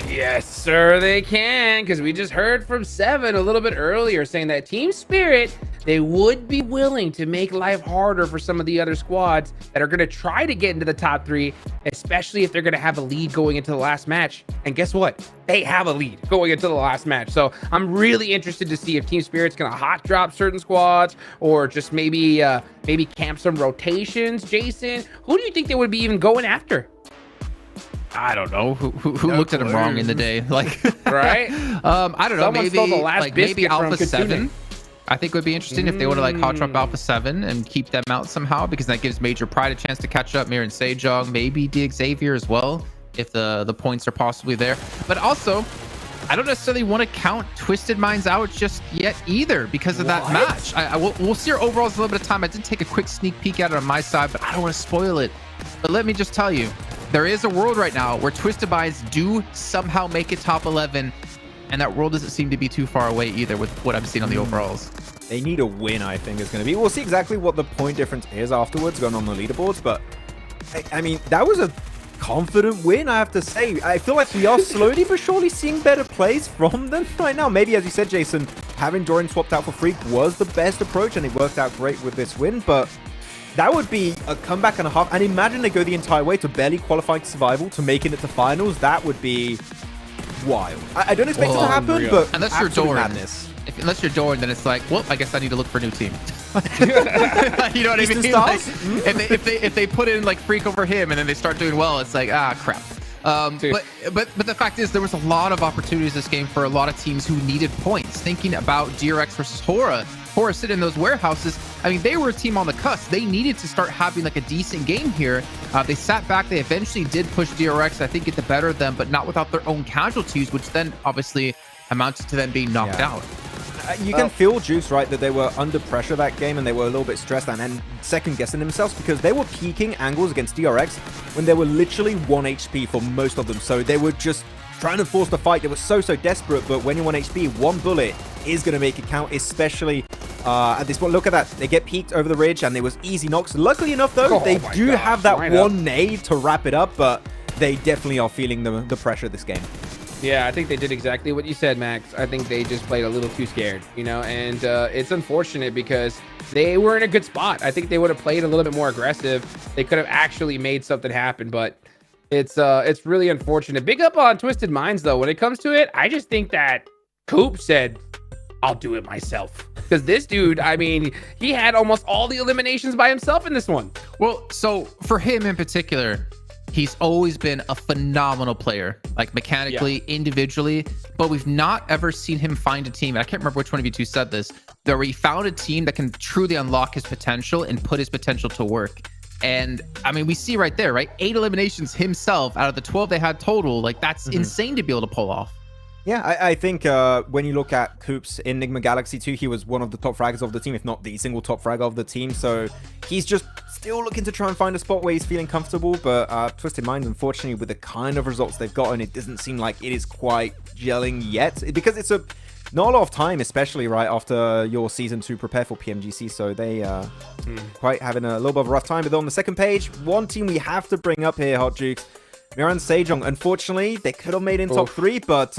M: Yes, sir, they can, because we just heard from Seven a little bit earlier saying that Team Spirit, they would be willing to make life harder for some of the other squads that are going to try to get into the top 3, especially if they're going to have a lead going into the last match. And guess what? They have a lead going into the last match. So I'm really interested to see if Team Spirit's going to hot drop certain squads or just maybe camp some rotations. Jason, who do you think they would be even going after?
O: I don't know who looked at him wrong in the day, like
M: right?
O: I don't know.
M: Someone stole the last
O: maybe
M: biscuit
O: Alpha
M: from
O: 7. I think would be interesting if they would have like hot drop Alpha 7 and keep them out somehow, because that gives Major Pride a chance to catch up. Miran Sejong, maybe D Xavier as well, if the points are possibly there. But also, I don't necessarily want to count Twisted Minds out just yet either because of that match. We'll see our overalls a little bit of time. I did take a quick sneak peek at it on my side, but I don't want to spoil it. But let me just tell you, there is a world right now where Twisted Minds do somehow make it top 11, and that world doesn't seem to be too far away either with what I'm seeing on the overalls.
N: They need a win, I think, is going to be. We'll see exactly what the point difference is afterwards going on the leaderboards, but I mean, that was a confident win, I have to say. I feel like we are slowly but surely seeing better plays from them right now. Maybe, as you said, Jason, having Dorian swapped out for Freak was the best approach, and it worked out great with this win, but that would be a comeback and a half. And imagine they go the entire way to barely qualifying to survival, to making it to finals. That would be wild. I don't expect it to happen, but
O: unless you're Doran, madness. Unless you're Doran, then it's like, well, I guess I need to look for a new team. You know what I mean? Like, if they put in like Freak over him and then they start doing well, it's like, ah, crap. But the fact is, there was a lot of opportunities this game for a lot of teams who needed points. Thinking about DRX versus Hora sitting in those warehouses. I mean, they were a team on the cusp. They needed to start having like a decent game here. They sat back. They eventually did push DRX, I think, get the better of them, but not without their own casualties, which then obviously amounted to them being knocked out.
N: You can feel, Juice, right, that they were under pressure that game and they were a little bit stressed and second-guessing themselves because they were peaking angles against DRX when they were literally 1 HP for most of them. So they were just trying to force the fight. They were so desperate, but when you're 1 HP, one bullet is going to make it count, especially at this point. Look at that. They get peeked over the ridge and there was easy knocks. Luckily enough, though, they do have that one nade to wrap it up, but they definitely are feeling the pressure of this game.
M: Yeah, I think they did exactly what you said, Max. I think they just played a little too scared, you know, and it's unfortunate because they were in a good spot. I think they would have played a little bit more aggressive. They could have actually made something happen, but it's really unfortunate. Big up on Twisted Minds, though. When it comes to it, I just think that Coop said, I'll do it myself. Because this dude, I mean, he had almost all the eliminations by himself in this one.
O: Well, so for him in particular, he's always been a phenomenal player, like mechanically, individually, but we've not ever seen him find a team. I can't remember which one of you two said this, that he found a team that can truly unlock his potential and put his potential to work. And I mean, we see right there, right? 8 eliminations himself out of the 12 they had total. Like, that's insane to be able to pull off.
N: Yeah, I think when you look at Coop's Enigma Galaxy 2, he was one of the top fraggers of the team, if not the single top fragger of the team. So he's just still looking to try and find a spot where he's feeling comfortable. But Twisted Minds, unfortunately, with the kind of results they've gotten, it doesn't seem like it is quite gelling yet. Because it's not a lot of time, especially right after your season to prepare for PMGC. So they quite having a little bit of a rough time. But on the second page, one team we have to bring up here, Hot Jukes. Miran Sejong, unfortunately, they could have made it in top 3, but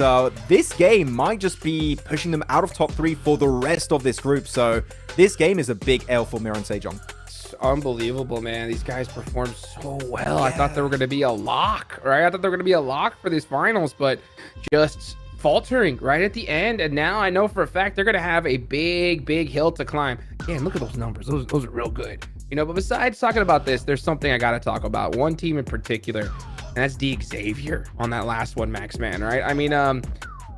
N: this game might just be pushing them out of top 3 for the rest of this group. So this game is a big L for Miran Sejong.
M: It's unbelievable, man. These guys performed so well. Yeah. I thought they were going to be a lock, right? I thought they were going to be a lock for these finals, but just faltering right at the end. And now I know for a fact they're going to have a big hill to climb. Damn, look at those numbers. Those are real good. You know, but besides talking about this, there's something I got to talk about. One team in particular. And that's D Xavier on that last one, Max, man, right? I mean,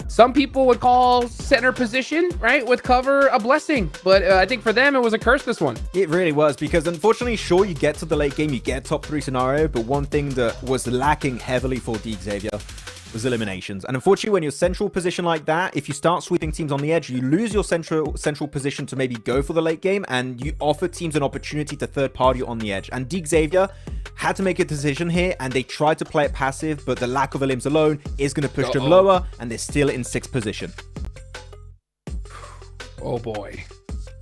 M: some people would call center position, right, with cover a blessing. But I think for them, it was a curse, this one.
N: It really was, because unfortunately, sure, you get to the late game, you get top 3 scenario, but one thing that was lacking heavily for Xavier was eliminations. And unfortunately, when you're central position like that, if you start sweeping teams on the edge, you lose your central position to maybe go for the late game, and you offer teams an opportunity to third party on the edge. And Xavier had to make a decision here, and they tried to play it passive, but the lack of elims alone is going to push them lower, and they're still in 6th position.
M: Oh boy.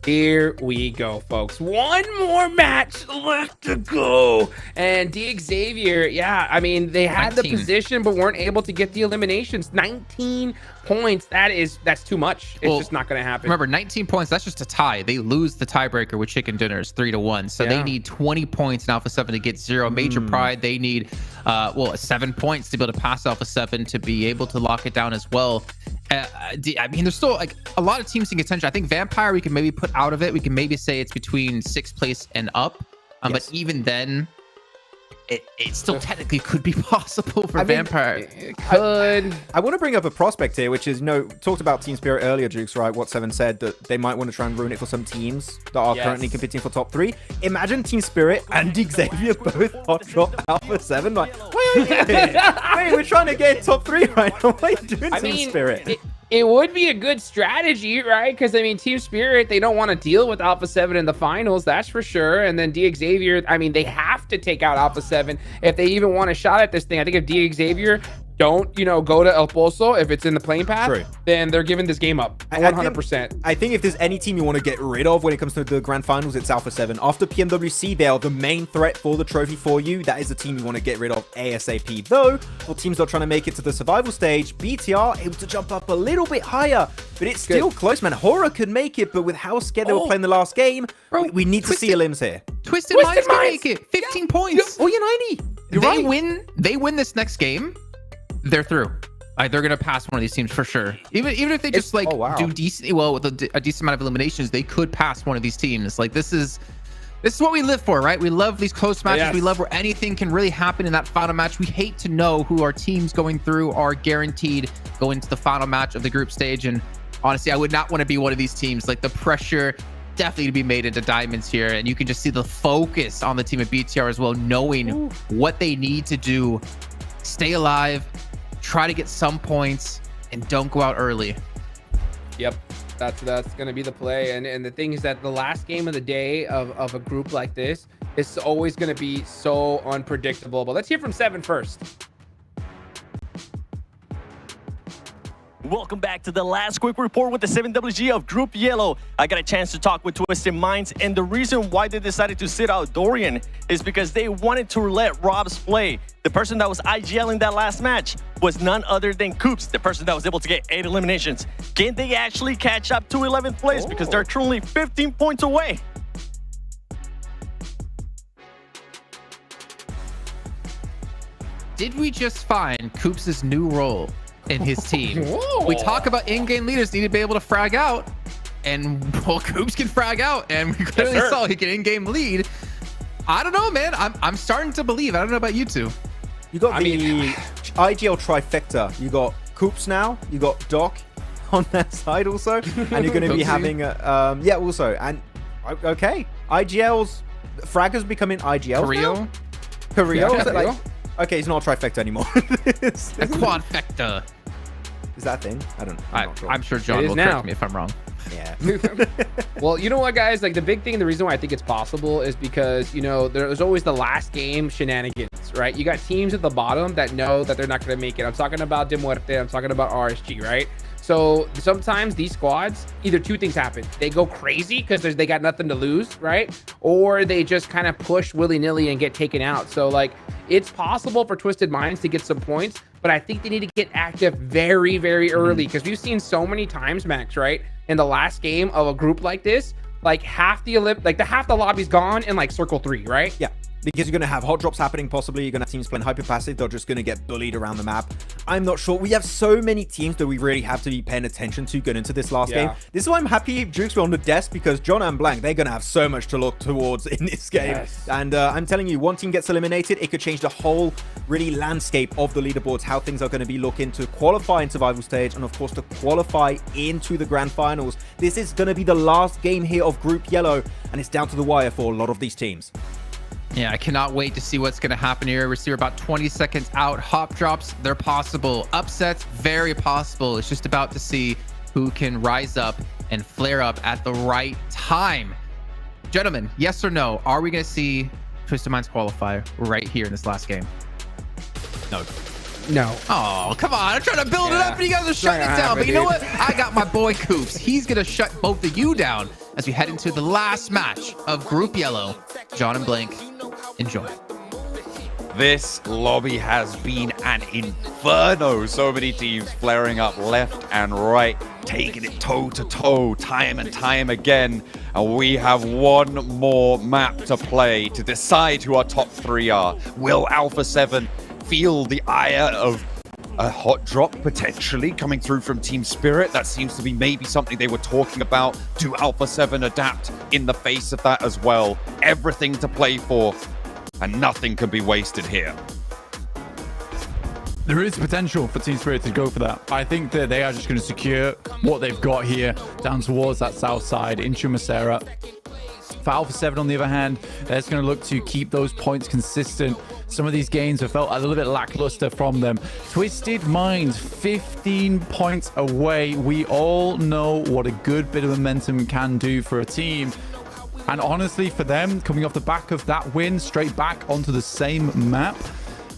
M: Here we go, folks. One more match left to go. And Xavier, yeah, I mean, they had 19. The position, but weren't able to get the eliminations. 19 points. That's too much. It's just not going to happen.
O: Remember, 19 points, that's just a tie. They lose the tiebreaker with chicken dinners 3-1. So they need 20 points in Alpha 7 to get 0. Major Pride, they need 7 points to be able to pass Alpha 7 to be able to lock it down as well. I mean, there's still like a lot of teams in contention. I think Vampire we can maybe put out of it. We can maybe say it's between 6th place and up. But even then, it still technically could be possible for Vampire.
M: It could.
N: I want to bring up a prospect here, which is, talked about Team Spirit earlier, Jukes, right? What Seven said, that they might want to try and ruin it for some teams that are currently competing for top 3. Imagine Team Spirit and Xavier both hot drop Alpha 7. Like, why are you here? Wait, we're trying to get top 3 right now. What are you doing, Team Spirit?
M: It would be a good strategy, right? Because, I mean, Team Spirit, they don't want to deal with Alpha 7 in the finals, that's for sure. And then Xavier, I mean, they have to take out Alpha 7 if they even want a shot at this thing. I think if Xavier don't, go to El Pozo, if it's in the playing path, then they're giving this game up 100%.
N: I think if there's any team you want to get rid of when it comes to the Grand Finals, it's Alpha 7. After PMWC, they are the main threat for the trophy for you. That is the team you want to get rid of ASAP. Though, for teams that are trying to make it to the survival stage, BTR able to jump up a little bit higher, but it's still close, man. Horror could make it, but with how scared they were playing the last game, we need to see a limbs here.
O: Twisted Minds can make it. 15 points.
N: Oh, you're 90.
O: They win this next game, they're through. They're gonna pass one of these teams for sure. Even if they just do decent, with a decent amount of eliminations, they could pass one of these teams. Like this is what we live for, right? We love these close matches. Yes. We love where anything can really happen in that final match. We hate to know who our teams going through are guaranteed going to the final match of the group stage. And honestly, I would not want to be one of these teams. Like the pressure definitely to be made into diamonds here, and you can just see the focus on the team at BTR as well, knowing what they need to do. Stay alive, try to get some points, and don't go out early.
M: Yep, that's gonna be the play. And the thing is that the last game of the day of a group like this is always gonna be so unpredictable. But let's hear from Seven first.
L: Welcome back to the last quick report with the 7WG of Group Yellow. I got a chance to talk with Twisted Minds, and the reason why they decided to sit out Dorian is because they wanted to let Robs play. The person that was IGL in that last match was none other than Coops, the person that was able to get 8 eliminations. Can they actually catch up to 11th place because they're currently 15 points away?
O: Did we just find Coops' new role in his team? We talk about in-game leaders need to be able to frag out, and Coops can frag out, and we clearly saw he can in-game lead. I don't know, man. I'm starting to believe. I don't know about you two.
N: You got IGL trifecta. You got Coops now. You got Doc on that side also, and you're going to be having also. And okay, IGL's fraggers becoming IGL. Carrillo. Okay, it's not a trifecta anymore.
O: A quadfecta.
N: Is that a thing? I don't know.
O: I'm sure John will correct me if I'm wrong.
N: Yeah.
M: Well, you know what, guys? Like the big thing, the reason why I think it's possible is because, there's always the last game shenanigans, right? You got teams at the bottom that know that they're not going to make it. I'm talking about De Muerte. I'm talking about RSG, right? So sometimes these squads, either two things happen. They go crazy because they got nothing to lose, right? Or they just kind of push willy-nilly and get taken out. So like it's possible for Twisted Minds to get some points, but I think they need to get active very, very early because we've seen so many times, Max, right? In the last game of a group like this, like half the lobby's gone in like circle 3, right?
N: Yeah. Because you're going to have hot drops happening, possibly. You're going to have teams playing hyper passive. They're just going to get bullied around the map. I'm not sure. We have so many teams that we really have to be paying attention to going into this last game. This is why I'm happy Jukes were on the desk, because John and Blank, they're going to have so much to look towards in this game.
M: Yes.
N: And I'm telling you, one team gets eliminated, it could change the whole really landscape of the leaderboards, how things are going to be looking to qualify in survival stage, and of course to qualify into the grand finals. This is going to be the last game here of Group Yellow, and it's down to the wire for a lot of these teams.
O: Yeah, I cannot wait to see what's going to happen here. We're about 20 seconds out. Hop drops, they're possible. Upsets, very possible. It's just about to see who can rise up and flare up at the right time. Gentlemen, yes or no? Are we going to see Twisted Minds qualify right here in this last game?
N: No.
M: No.
O: Oh, come on. I'm trying to build it up and you guys are shutting it down. But you know what? I got my boy Coops. He's going to shut both of you down as we head into the last match of Group Yellow. John and Blink, enjoy.
P: This lobby has been an inferno. So many teams flaring up left and right, taking it toe to toe time and time again. And we have one more map to play to decide who our top 3 are. Will Alpha 7 feel the ire of a hot drop potentially coming through from Team Spirit? That seems to be maybe something they were talking about. Do Alpha 7 adapt in the face of that as well? Everything to play for, and nothing can be wasted here.
Q: There is potential for Team Spirit to go for that. I think that they are just going to secure what they've got here down towards that south side into Macera. For Alpha 7, on the other hand, they're just going to look to keep those points consistent. Some of these games have felt a little bit lackluster from them. Twisted Minds, 15 points away. We all know what a good bit of momentum can do for a team. And honestly, for them, coming off the back of that win, straight back onto the same map,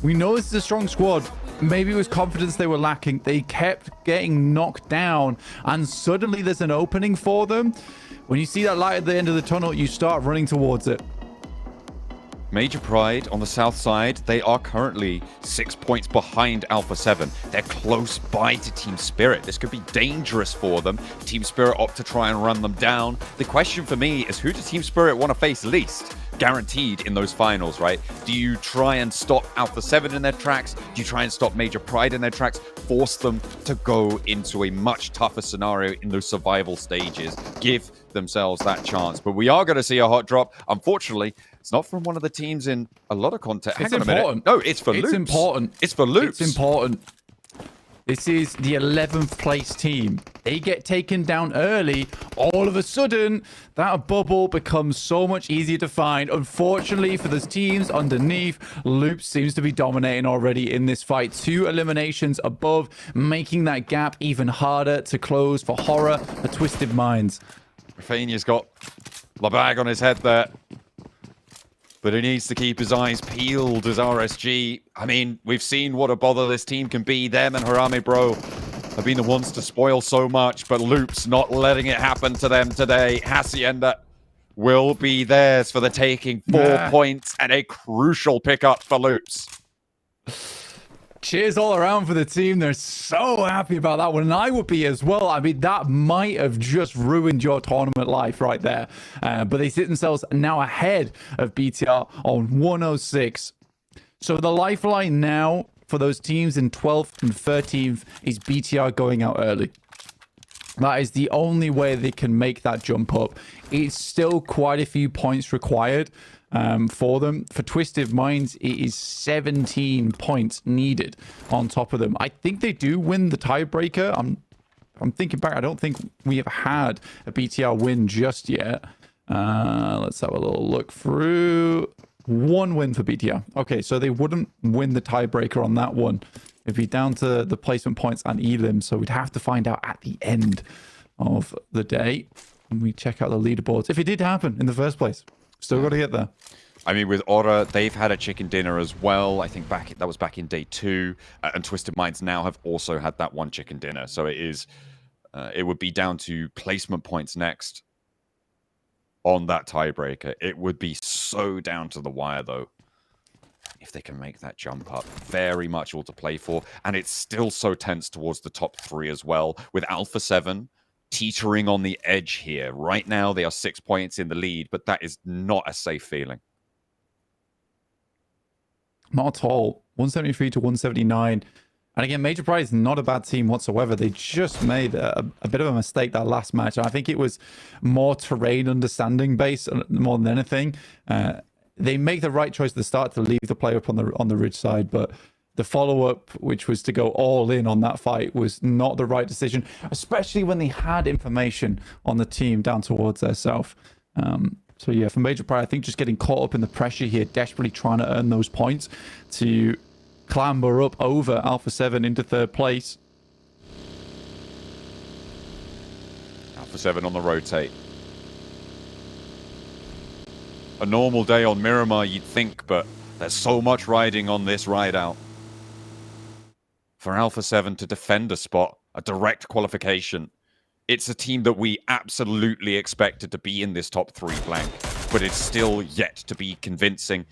Q: we know this is a strong squad. Maybe it was confidence they were lacking. They kept getting knocked down, and suddenly there's an opening for them. When you see that light at the end of the tunnel, you start running towards it.
P: Major Pride on the south side, they are currently 6 points behind Alpha 7. They're close by to Team Spirit. This could be dangerous for them. Team Spirit opt to try and run them down. The question for me is, who does Team Spirit want to face least? Guaranteed in those finals, right? Do you try and stop Alpha 7 in their tracks? Do you try and stop Major Pride in their tracks? Force them to go into a much tougher scenario in those survival stages. Give themselves that chance. But we are going to see a hot drop. Unfortunately, it's not from one of the teams in a lot of content.
Q: It's
P: Hang on a minute. No, it's for Loops.
Q: It's important.
P: It's for Loops.
Q: It's important. This is the 11th place team. They get taken down early. All of a sudden, that bubble becomes so much easier to find. Unfortunately for those teams underneath, Loops seems to be dominating already in this fight. 2 eliminations above, making that gap even harder to close for Horror, for Twisted Minds.
P: Rafinha's got the bag on his head there. But he needs to keep his eyes peeled as RSG. I mean, we've seen what a bother this team can be. Them and Harame Bro have been the ones to spoil so much, but Loops not letting it happen to them today. Hacienda will be theirs for the taking. 4 points and a crucial pickup for Loops.
Q: Cheers all around for the team. They're so happy about that one, and I would be as well. I mean, that might have just ruined your tournament life right there. But they sit themselves now ahead of BTR on 106. So the lifeline now for those teams in 12th and 13th is BTR going out early. That is the only way they can make that jump up. It's still quite a few points required for them. For Twisted Minds, it is 17 points needed on top of them. I think they do win the tiebreaker. I'm thinking back. I don't think we have had a BTR win just yet. Let's have a little look through. 1 win for BTR. Okay, so they wouldn't win the tiebreaker on that one. It'd be down to the placement points and elim, so we'd have to find out at the end of the day when we check out the leaderboards. If it did happen in the first place, still got to get there.
P: I mean, with Aura, they've had a chicken dinner as well. I think that was back in day 2. And Twisted Minds now have also had that 1 chicken dinner. So it is, it would be down to placement points next on that tiebreaker. It would be so down to the wire, though, if they can make that jump up. Very much all to play for. And it's still so tense towards the top 3 as well, with Alpha 7 teetering on the edge here. Right now, they are 6 points in the lead, but that is not a safe feeling.
Q: Not at all. 173 to 179. And again, Major Pride is not a bad team whatsoever. They just made a bit of a mistake that last match. I think it was more terrain understanding based more than anything. They make the right choice at the start to leave the play up on the ridge side, but the follow-up, which was to go all in on that fight, was not the right decision, especially when they had information on the team down towards their south. So yeah, for Major Pride, I think just getting caught up in the pressure here, desperately trying to earn those points to clamber up over Alpha 7 into third place.
P: Alpha 7 on the rotate. A normal day on Miramar, you'd think, but there's so much riding on this ride out. For Alpha 7 to defend a spot, a direct qualification, it's a team that we absolutely expected to be in this top 3 blank, but it's still yet to be convincing.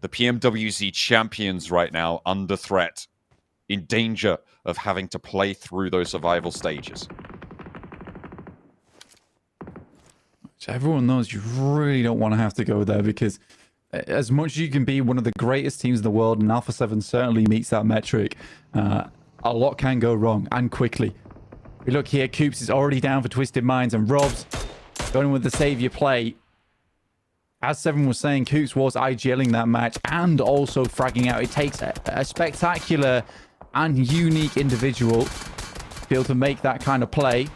P: The PMWC champions right now under threat, in danger of having to play through those survival stages.
Q: Which everyone knows you really don't want to have to go there, because as much as you can be one of the greatest teams in the world, and Alpha 7 certainly meets that metric, a lot can go wrong, and quickly. We look here, Coops is already down for Twisted Minds, and Rob's going with the savior play. As Seven was saying, Coops was IGLing that match and also fragging out. It takes a spectacular and unique individual to be able to make that kind of play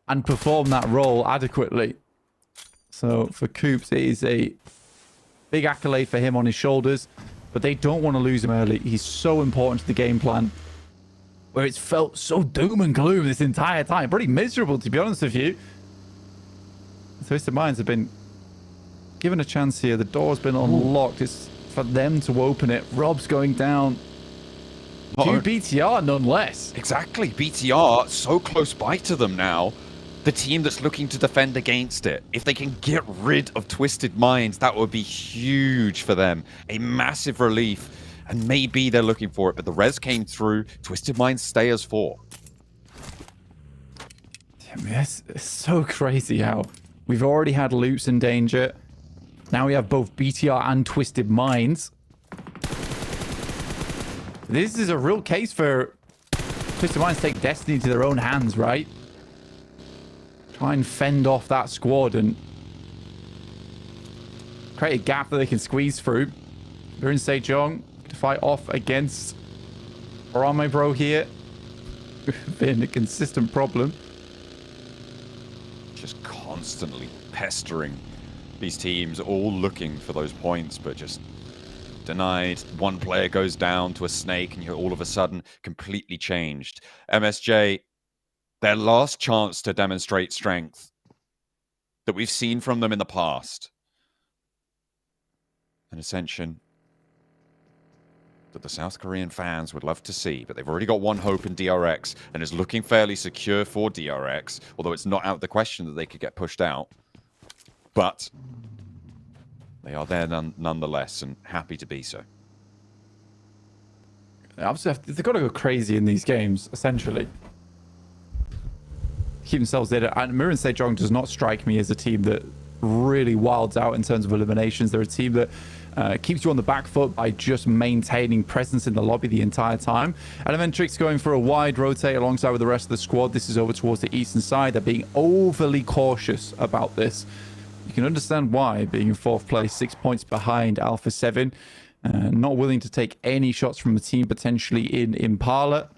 Q: and perform that role adequately. So for Coops, it is a big accolade for him on his shoulders, but they don't want to lose him early. He's so important to the game plan, where it's felt so doom and gloom this entire time. Pretty miserable, to be honest with you. Twisted Minds have been given a chance here. The door's been unlocked. It's for them to open it. Rob's going down to BTR nonetheless.
P: Exactly. BTR so close by to them now. The team that's looking to defend against it. If they can get rid of Twisted Minds, that would be huge for them. A massive relief. And maybe they're looking for it, but the res came through. Twisted Minds stay as 4.
Q: Damn, it's so crazy how we've already had Loops in danger. Now we have both BTR and Twisted Minds. This is a real case for Twisted Minds to take destiny to their own hands, right? Try and fend off that squad and create a gap that they can squeeze through. They're in Sejong to fight off against Arame Bro here. Been a consistent problem.
P: Just constantly pestering these teams, all looking for those points, but just denied. One player goes down to a snake and you're all of a sudden completely changed. MSJ, their last chance to demonstrate strength that we've seen from them in the past. An ascension that the South Korean fans would love to see, but they've already got one hope in DRX and is looking fairly secure for DRX, although it's not out of the question that they could get pushed out. But they are there nonetheless, and happy to be so.
Q: Obviously, they've got to go crazy in these games, essentially. Keep themselves there. And Mirror and Sejong does not strike me as a team that really wilds out in terms of eliminations. They're a team that keeps you on the back foot by just maintaining presence in the lobby the entire time. Elementrix going for a wide rotate alongside with the rest of the squad. This is over towards the eastern side. They're being overly cautious about this. You can understand why, being in 4th place, 6 points behind Alpha 7. Not willing to take any shots from the team potentially in Impala.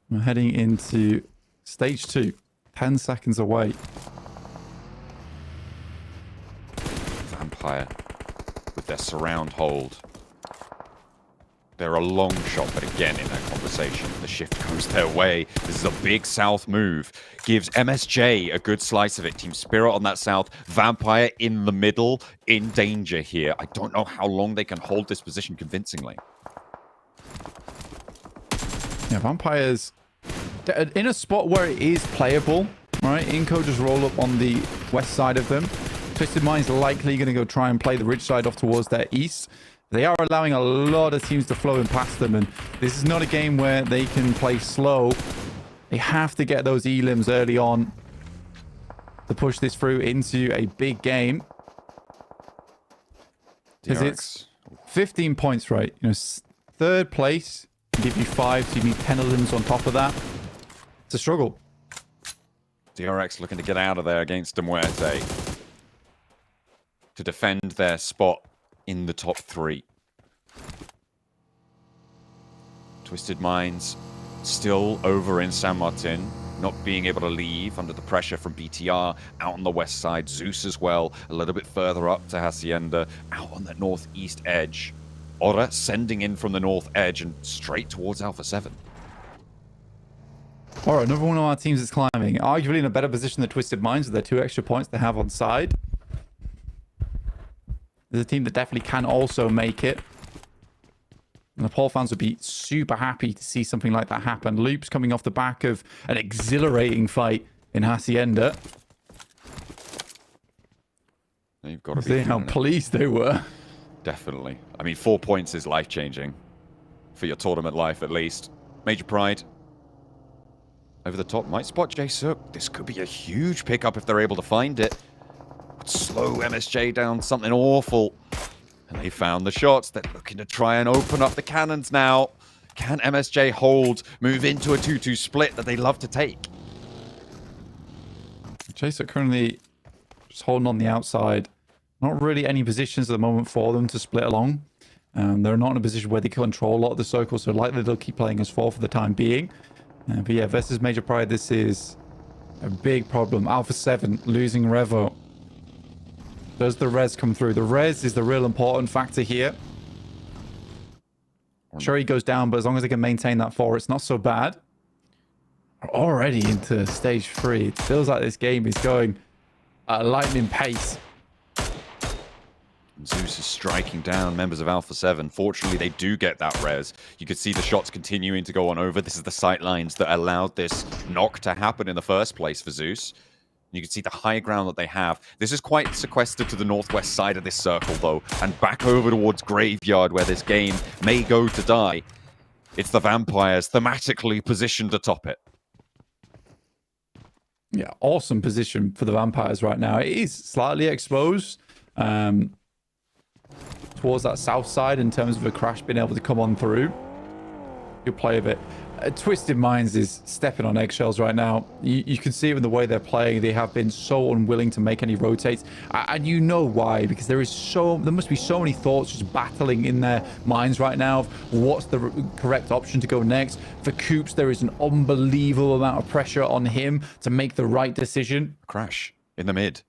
Q: We're heading into stage 2, 10 seconds away.
P: Vampire with their surround hold. They're a long shot, but again in that conversation, the shift goes their way. This is a big south move. Gives MSJ a good slice of it. Team Spirit on that south. Vampire in the middle, in danger here. I don't know how long they can hold this position convincingly.
Q: Yeah, Vampire's in a spot where it is playable, right? Inco just roll up on the west side of them. Twisted Minds likely going to go try and play the ridge side off towards their east. They are allowing a lot of teams to flow in past them, and this is not a game where they can play slow. They have to get those elims early on to push this through into a big game. Because it's 15 points, right? You know, third place, give you 5, so you need 10 limbs on top of that. It's a struggle.
P: DRX looking to get out of there against Demuerte to defend their spot in the top 3. Twisted Minds still over in San Martin, not being able to leave under the pressure from BTR. Out on the west side, Zeus as well, a little bit further up to Hacienda, out on the northeast edge. Ora sending in from the north edge and straight towards Alpha 7.
Q: All right, another one of our teams is climbing. Arguably in a better position than Twisted Minds with their 2 extra points they have on side. There's a team that definitely can also make it. And the Paul fans would be super happy to see something like that happen. Loops coming off the back of an exhilarating fight in Hacienda.
P: You've got to
Q: see how pleased they were.
P: Definitely. I mean, 4 points is life-changing for your tournament life, at least. Major Pride over the top might spot J-Suk. This could be a huge pickup if they're able to find it. Would slow MSJ down something awful. And they found the shots. They're looking to try and open up the cannons now. Can MSJ hold, move into a 2-2 split that they love to take?
Q: J-Suk currently just holding on the outside. Not really any positions at the moment for them to split along. They're not in a position where they control a lot of the circles, so likely they'll keep playing as 4 for the time being. But yeah, versus Major Pride, this is a big problem. Alpha 7 losing Revo. Does the res come through? The res is the real important factor here. Sure, he goes down, but as long as they can maintain that 4, it's not so bad. We're already into stage 3. It feels like this game is going at a lightning pace.
P: Zeus is striking down members of Alpha 7. Fortunately, they do get that res. You could see the shots continuing to go on over. This is the sight lines that allowed this knock to happen in the first place for Zeus. You can see the high ground that they have. This is quite sequestered to the northwest side of this circle, though, and back over towards Graveyard, where this game may go to die. It's the Vampires thematically positioned atop it.
Q: Yeah, awesome position for the Vampires right now. It is slightly exposed towards that south side in terms of a crash being able to come on through. Good play of it. Twisted Minds is stepping on eggshells right now. You can see it in the way they're playing. They have been so unwilling to make any rotates, and you know why, because there must be so many thoughts just battling in their minds right now of what's the correct option to go next. For Coops, there is an unbelievable amount of pressure on him to make the right decision.
P: Crash in the mid.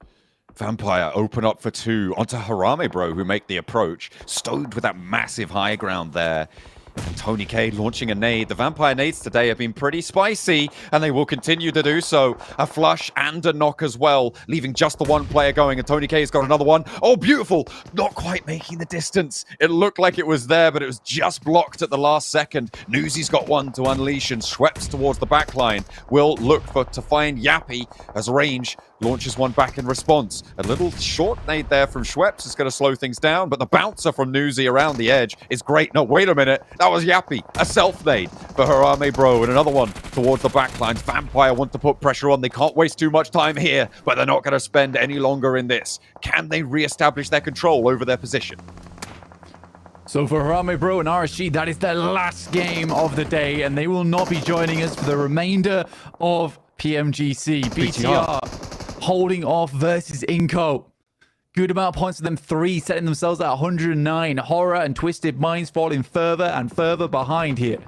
P: Vampire open up for 2 onto Harame Bro, who make the approach. Stowed with that massive high ground there. And Tony K launching a nade. The Vampire nades today have been pretty spicy, and they will continue to do so. A flush and a knock as well, leaving just the one player going, and Tony K's got another one. Oh, beautiful! Not quite making the distance. It looked like it was there, but it was just blocked at the last second. Newsy's got one to unleash and sweeps towards the back line. Will look to find Yappy as Range launches one back in response. A little short nade there from Schweppes is going to slow things down, but the bouncer from Newsy around the edge is great. No, wait a minute. That was Yappy. A self-nade for Harame Bro, and another one towards the back lines. Vampire want to put pressure on. They can't waste too much time here, but they're not going to spend any longer in this. Can they re-establish their control over their position?
Q: So for Harame Bro and RSG, that is their last game of the day, and they will not be joining us for the remainder of PMGC. BTR holding off versus Inco. Good amount of points for them, 3, setting themselves at 109. Horror and Twisted Minds falling further and further behind here.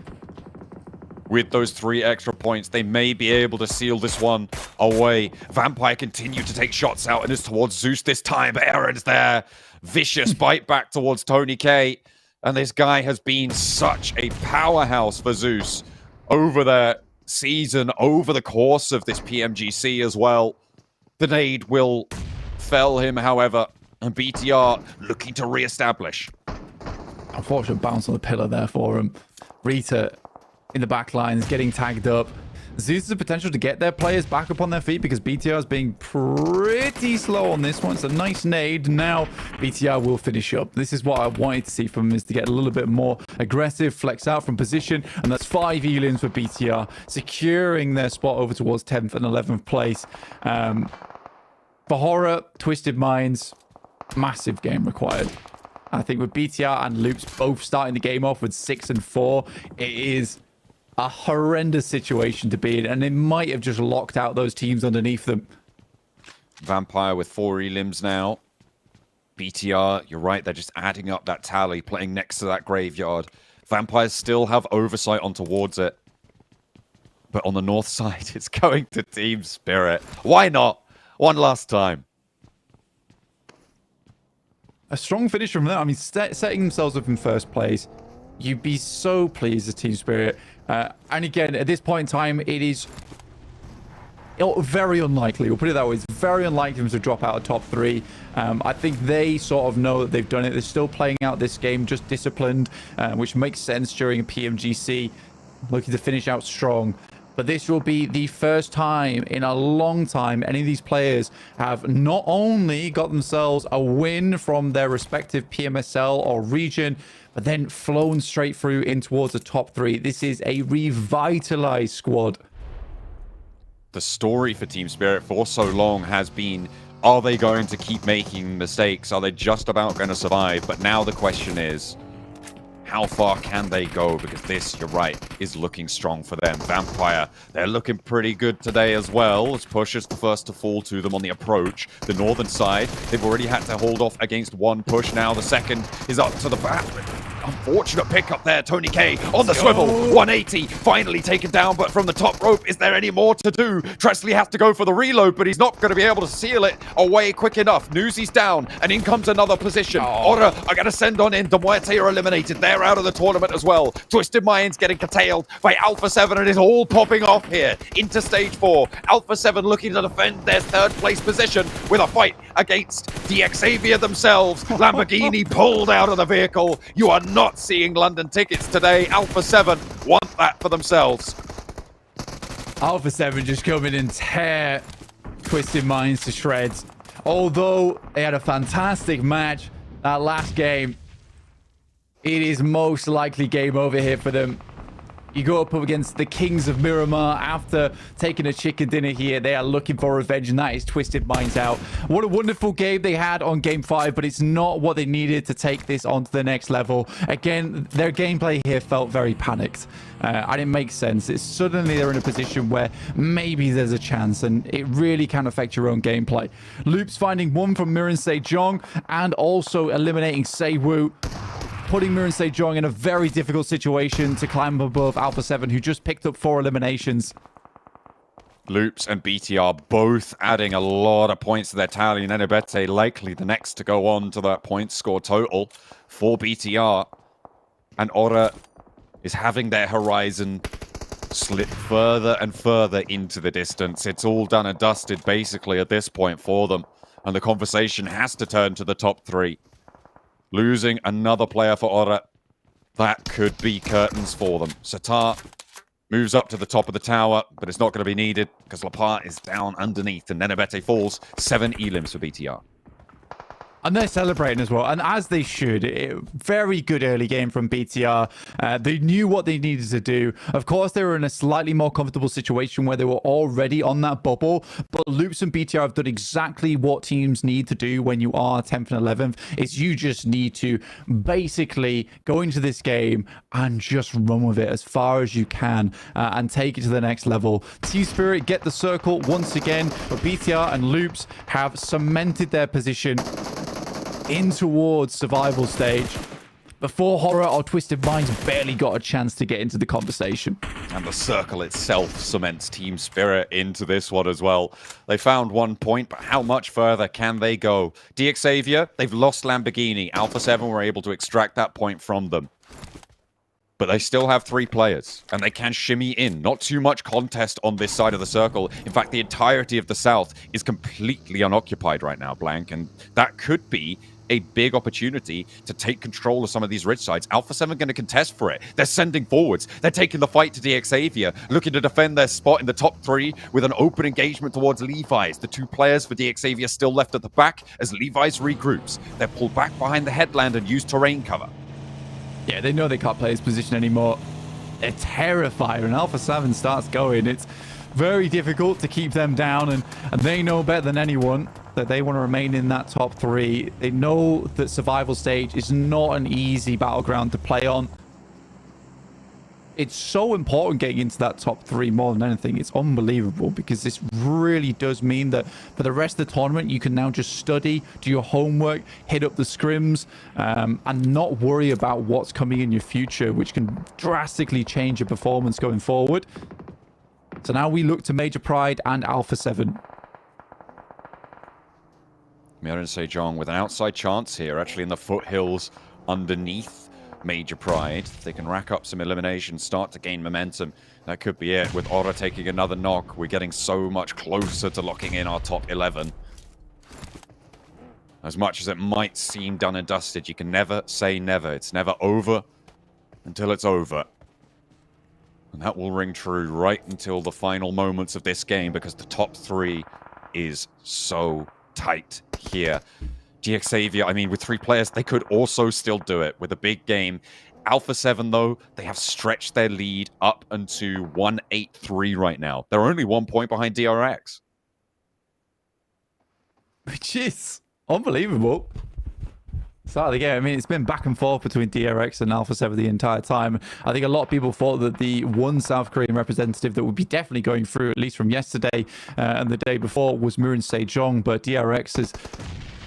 P: With those 3 extra points, they may be able to seal this one away. Vampire continue to take shots out, and it's towards Zeus this time, but Aaron's there. Vicious bite back towards Tony K. And this guy has been such a powerhouse for Zeus over their season, over the course of this PMGC as well. The nade will fell him, however, and BTR looking to re-establish.
Q: Unfortunate bounce on the pillar there for him. Rita in the back line is getting tagged up. Zeus has the potential to get their players back up on their feet because BTR is being pretty slow on this one. It's a nice nade. Now BTR will finish up. This is what I wanted to see from him, is to get a little bit more aggressive, flex out from position, and that's 5 elims for BTR, securing their spot over towards 10th and 11th place. For Horror, Twisted Minds, massive game required. I think with BTR and Loops both starting the game off with 6 and 4, it is a horrendous situation to be in, and they might have just locked out those teams underneath them.
P: Vampire with 4 elims now. BTR, you're right, they're just adding up that tally, playing next to that graveyard. Vampires still have oversight on towards it. But on the north side, it's going to Team Spirit. Why not? One last time.
Q: A strong finish from them. I mean, setting themselves up in first place. You'd be so pleased as Team Spirit. And again, at this point in time, it is very unlikely. We'll put it that way. It's very unlikely them to drop out of top 3. I think they sort of know that they've done it. They're still playing out this game just disciplined, which makes sense during a PMGC, looking to finish out strong. But this will be the first time in a long time any of these players have not only got themselves a win from their respective PMSL or region, but then flown straight through in towards the top 3. This is a revitalized squad.
P: The story for Team Spirit for so long has been, are they going to keep making mistakes? Are they just about going to survive? But now the question is, how far can they go? Because this, you're right, is looking strong for them. Vampire, they're looking pretty good today as well, as Push is the first to fall to them on the approach. The northern side, they've already had to hold off against one push now. The second is up to the back. Unfortunate pickup there, Tony K on the swivel, 180, finally taken down, but from the top rope, is there any more to do? Tresley has to go for the reload, but he's not going to be able to seal it away quick enough. Newsy's down, and in comes another position. Ora are going to send on in. The Muerte are eliminated. They're out of the tournament as well. Twisted Minds getting curtailed by Alpha 7, and it's all popping off here into stage 4. Alpha 7 looking to defend their 3rd place position with a fight against the Xavier themselves. Lamborghini pulled out of the vehicle. You are not seeing London tickets today. Alpha 7 want that for themselves.
Q: Alpha 7 just come in and tear Twisted Minds to shreds. Although they had a fantastic match that last game, it is most likely game over here for them. You go up against the Kings of Miramar after taking a chicken dinner here. They are looking for revenge, and that is Twisted Minds out. What a wonderful game they had on game 5, but it's not what they needed to take this on to the next level. Again, their gameplay here felt very panicked. And it makes sense. It's suddenly they're in a position where maybe there's a chance, and it really can affect your own gameplay. Loops finding one from Miran Sejong and also eliminating Seiwu, putting Miran Sejong in a very difficult situation to climb above Alpha 7, who just picked up 4 eliminations.
P: Loops and BTR both adding a lot of points to their tally. Nenobete likely the next to go on to that point score total for BTR. And Ora is having their horizon slip further and further into the distance. It's all done and dusted basically at this point for them. And the conversation has to turn to the top 3. Losing another player for Ora, that could be curtains for them. Satar moves up to the top of the tower, but it's not going to be needed because Lapart is down underneath and Nenobete falls. 7 elims for BTR.
Q: And they're celebrating as well, and as they should. Very good early game from BTR. They knew what they needed to do. Of course, they were in a slightly more comfortable situation where they were already on that bubble, but Loops and BTR have done exactly what teams need to do when you are 10th and 11th. It's you just need to basically go into this game and just run with it as far as you can and take it to the next level. Team Spirit get the circle once again, but BTR and Loops have cemented their position in towards survival stage before Horror or Twisted Minds barely got a chance to get into the conversation.
P: And the circle itself cements Team Spirit into this one as well. They found 1 point, but how much further can they go? DXavier, they've lost Lamborghini. Alpha 7 were able to extract that point from them. But they still have 3 players, and they can shimmy in. Not too much contest on this side of the circle. In fact, the entirety of the south is completely unoccupied right now, Blank, and that could be a big opportunity to take control of some of these ridge sides. Alpha 7 going to contest for it. They're sending forwards. They're taking the fight to DXavier, looking to defend their spot in the top 3 with an open engagement towards Levi's. The 2 players for DXavier still left at the back as Levi's regroups. They're pulled back behind the headland and use terrain cover.
Q: Yeah, they know they can't play his position anymore. They're terrified when Alpha 7 starts going. It's very difficult to keep them down, and they know better than anyone that they want to remain in that top 3. They know that survival stage is not an easy battleground to play on. It's so important getting into that top 3 more than anything. It's unbelievable because this really does mean that for the rest of the tournament, you can now just study, do your homework, hit up the scrims, and not worry about what's coming in your future, which can drastically change your performance going forward. So now we look to Major Pride and Alpha 7.
P: Miran Sejong with an outside chance here, actually in the foothills underneath Major Pride. They can rack up some eliminations, start to gain momentum. That could be it. With Aura taking another knock, we're getting so much closer to locking in our top 11. As much as it might seem done and dusted, you can never say never. It's never over until it's over. And that will ring true right until the final moments of this game, because the top 3 is so tight here. DxAvia, I mean, with 3 players, they could also still do it with a big game. Alpha 7, though, they have stretched their lead up into 183 right now. They're only 1 point behind DRX.
Q: Which is unbelievable. Start of the game. I mean, it's been back and forth between DRX and Alpha 7 the entire time. I think a lot of people thought that the one South Korean representative that would be definitely going through, at least from yesterday and the day before, was Miran Sejong, but DRX has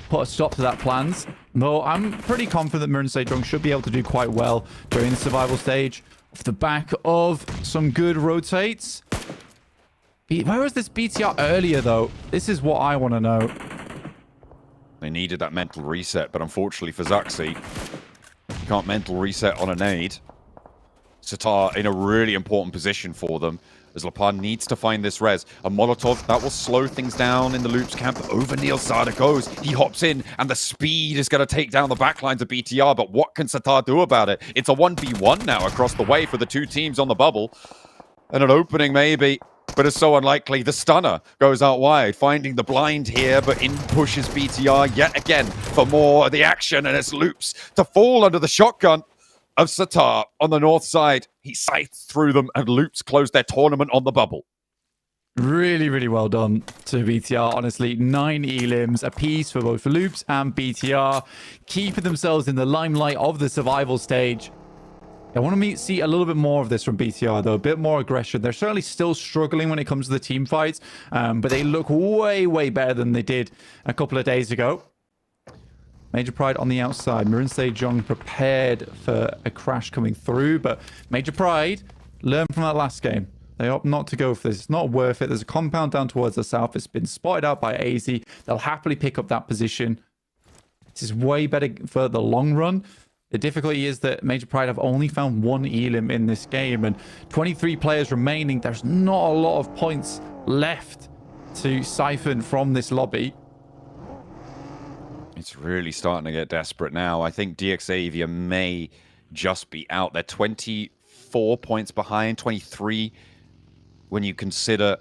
Q: put a stop to that plans. Though I'm pretty confident that Miran Sejong should be able to do quite well during the survival stage off the back of some good rotates. Where was this BTR earlier, though? This is what I want to know.
P: They needed that mental reset, but unfortunately for Zuxi, you can't mental reset on a nade. Sitar in a really important position for them, as Lapan needs to find this res. A Molotov, that will slow things down in the Loops camp. Over Neil Sada goes. He hops in, and the speed is going to take down the backlines of BTR, but what can Sitar do about it? It's a 1v1 now across the way for the 2 teams on the bubble. And an opening maybe, but it's so unlikely. The stunner goes out wide, finding the blind here, but in pushes BTR yet again for more of the action, and it's Loops to fall under the shotgun of Sitar on the north side. He scythes through them, and Loops close their tournament on the bubble.
Q: Really, really well done to BTR. Honestly, 9 elims apiece for both Loops and BTR, keeping themselves in the limelight of the survival stage. I want to see a little bit more of this from BTR, though. A bit more aggression. They're certainly still struggling when it comes to the team fights, but they look way, way better than they did a couple of days ago. Major Pride on the outside. Miran Sejong prepared for a crash coming through, but Major Pride learned from that last game. They opt not to go for this. It's not worth it. There's a compound down towards the south. It's been spotted out by AZ. They'll happily pick up that position. This is way better for the long run. The difficulty is that Major Pride have only found 1 elim in this game, and 23 players remaining. There's not a lot of points left to siphon from this lobby.
P: It's really starting to get desperate now. I think DxAvia may just be out. They're 24 points behind, 23 when you consider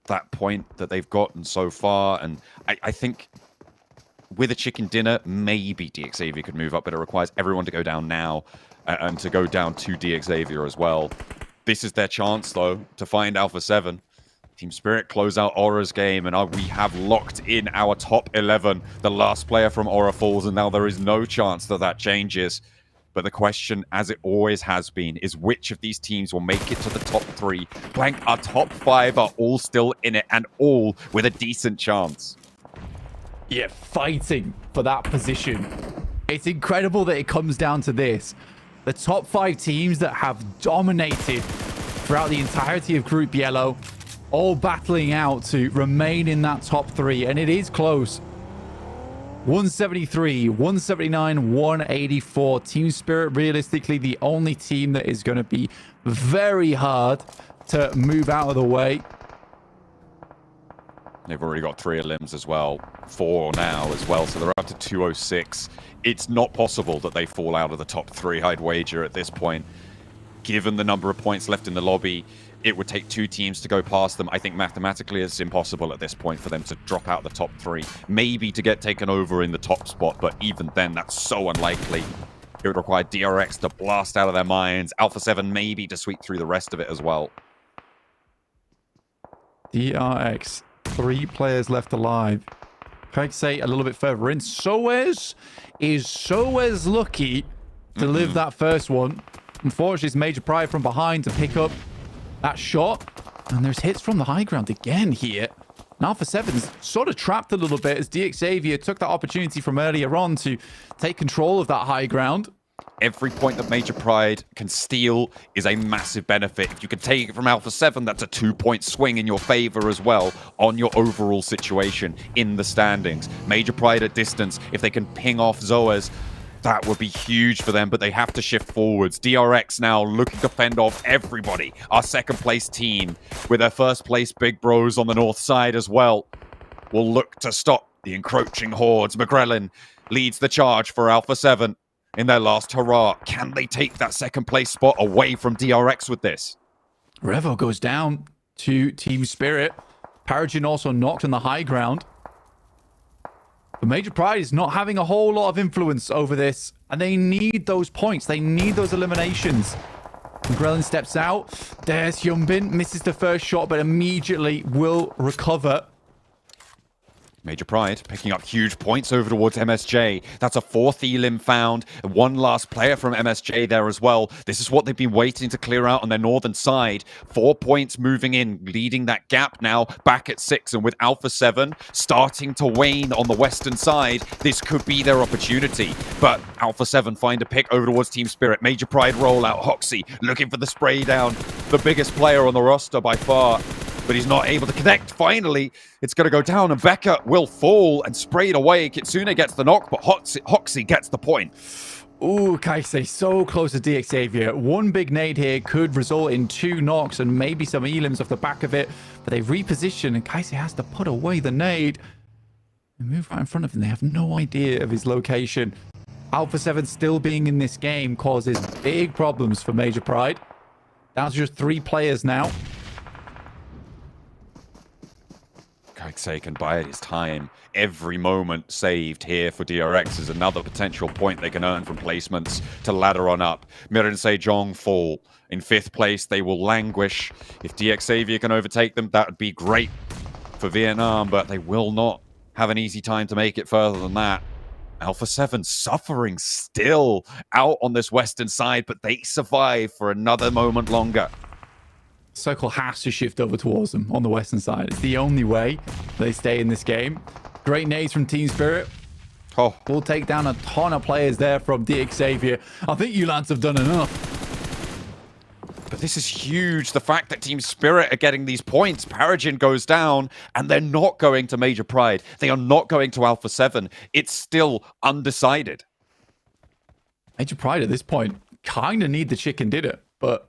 P: that point that they've gotten so far. And I think with a chicken dinner, maybe DxAvia could move up, but it requires everyone to go down now and to go down to DxAvia as well. This is their chance, though, to find Alpha 7. Team Spirit close out Aura's game, and we have locked in our top 11. The last player from Aura falls, and now there is no chance that that changes. But the question, as it always has been, is which of these teams will make it to the top 3? Blank, our top 5 are all still in it, and all with a decent chance.
Q: Yeah, fighting for that position. It's incredible that it comes down to this. The top 5 teams that have dominated throughout the entirety of Group Yellow, all battling out to remain in that top 3, and it is close. 173, 179, 184. Team Spirit, realistically, the only team that is going to be very hard to move out of the way.
P: They've already got 3 limbs as well, 4 now as well, so they're up to 206. It's not possible that they fall out of the top 3, I'd wager, at this point. Given the number of points left in the lobby, it would take 2 teams to go past them. I think mathematically it's impossible at this point for them to drop out the top 3. Maybe to get taken over in the top spot, but even then, that's so unlikely. It would require DRX to blast out of their minds, Alpha 7 maybe to sweep through the rest of it as well.
Q: DRX 3 players left alive. Craig say a little bit further in. Soez is lucky to live that first one. Unfortunately, it's Major Pride from behind to pick up that shot. And there's hits from the high ground again here. And Alpha 7's sort of trapped a little bit as Xavier took that opportunity from earlier on to take control of that high ground.
P: Every point that Major Pride can steal is a massive benefit. If you can take it from Alpha 7, that's a 2-point swing in your favor as well on your overall situation in the standings. Major Pride at distance, if they can ping off Zoas, that would be huge for them, but they have to shift forwards. DRX now looking to fend off everybody. Our second place team with their first place big bros on the north side as well will look to stop the encroaching hordes. McGrellin leads the charge for Alpha 7 in their last hurrah. Can they take that second place spot away from DRX with this?
Q: Revo goes down to Team Spirit. Paragon also knocked on the high ground. But Major Pride is not having a whole lot of influence over this, and they need those points. They need those eliminations. McGrellin steps out. There's Hyunbin. Misses the first shot, but immediately will recover.
P: Major Pride picking up huge points over towards MSJ. That's a 4th elim found. One last player from MSJ there as well. This is what they've been waiting to clear out on their northern side. 4 points moving in, leading that gap now back at 6. And with Alpha 7 starting to wane on the western side, this could be their opportunity. But Alpha 7 find a pick over towards Team Spirit. Major Pride rollout. Hoxie looking for the spray down. The biggest player on the roster by far. But he's not able to connect. Finally, it's going to go down, and Becca will fall and spray it away. Kitsune gets the knock, but Hoxie gets the point.
Q: Ooh, Kaisei so close to Xavier. One big nade here could result in 2 knocks and maybe some elims off the back of it. But they reposition, and Kaisei has to put away the nade. They move right in front of him. They have no idea of his location. Alpha 7 still being in this game causes big problems for Major Pride. Down to just 3 players now.
P: Kaisei can bide his time. Every moment saved here for DRX is another potential point they can earn from placements to ladder on up. Mirin Sejong fall. In 5th place, they will languish. If Xavier can overtake them, that would be great for Vietnam, but they will not have an easy time to make it further than that. Alpha 7 suffering still out on this western side, but they survive for another moment longer.
Q: Circle has to shift over towards them on the western side. It's the only way they stay in this game. Great nades from Team Spirit.
P: Oh,
Q: we'll take down a ton of players there from Xavier. I think you lads have done enough.
P: But this is huge. The fact that Team Spirit are getting these points. Paragon goes down, and they're not going to Major Pride. They are not going to Alpha 7. It's still undecided.
Q: Major Pride at this point kind of need the chicken dinner, but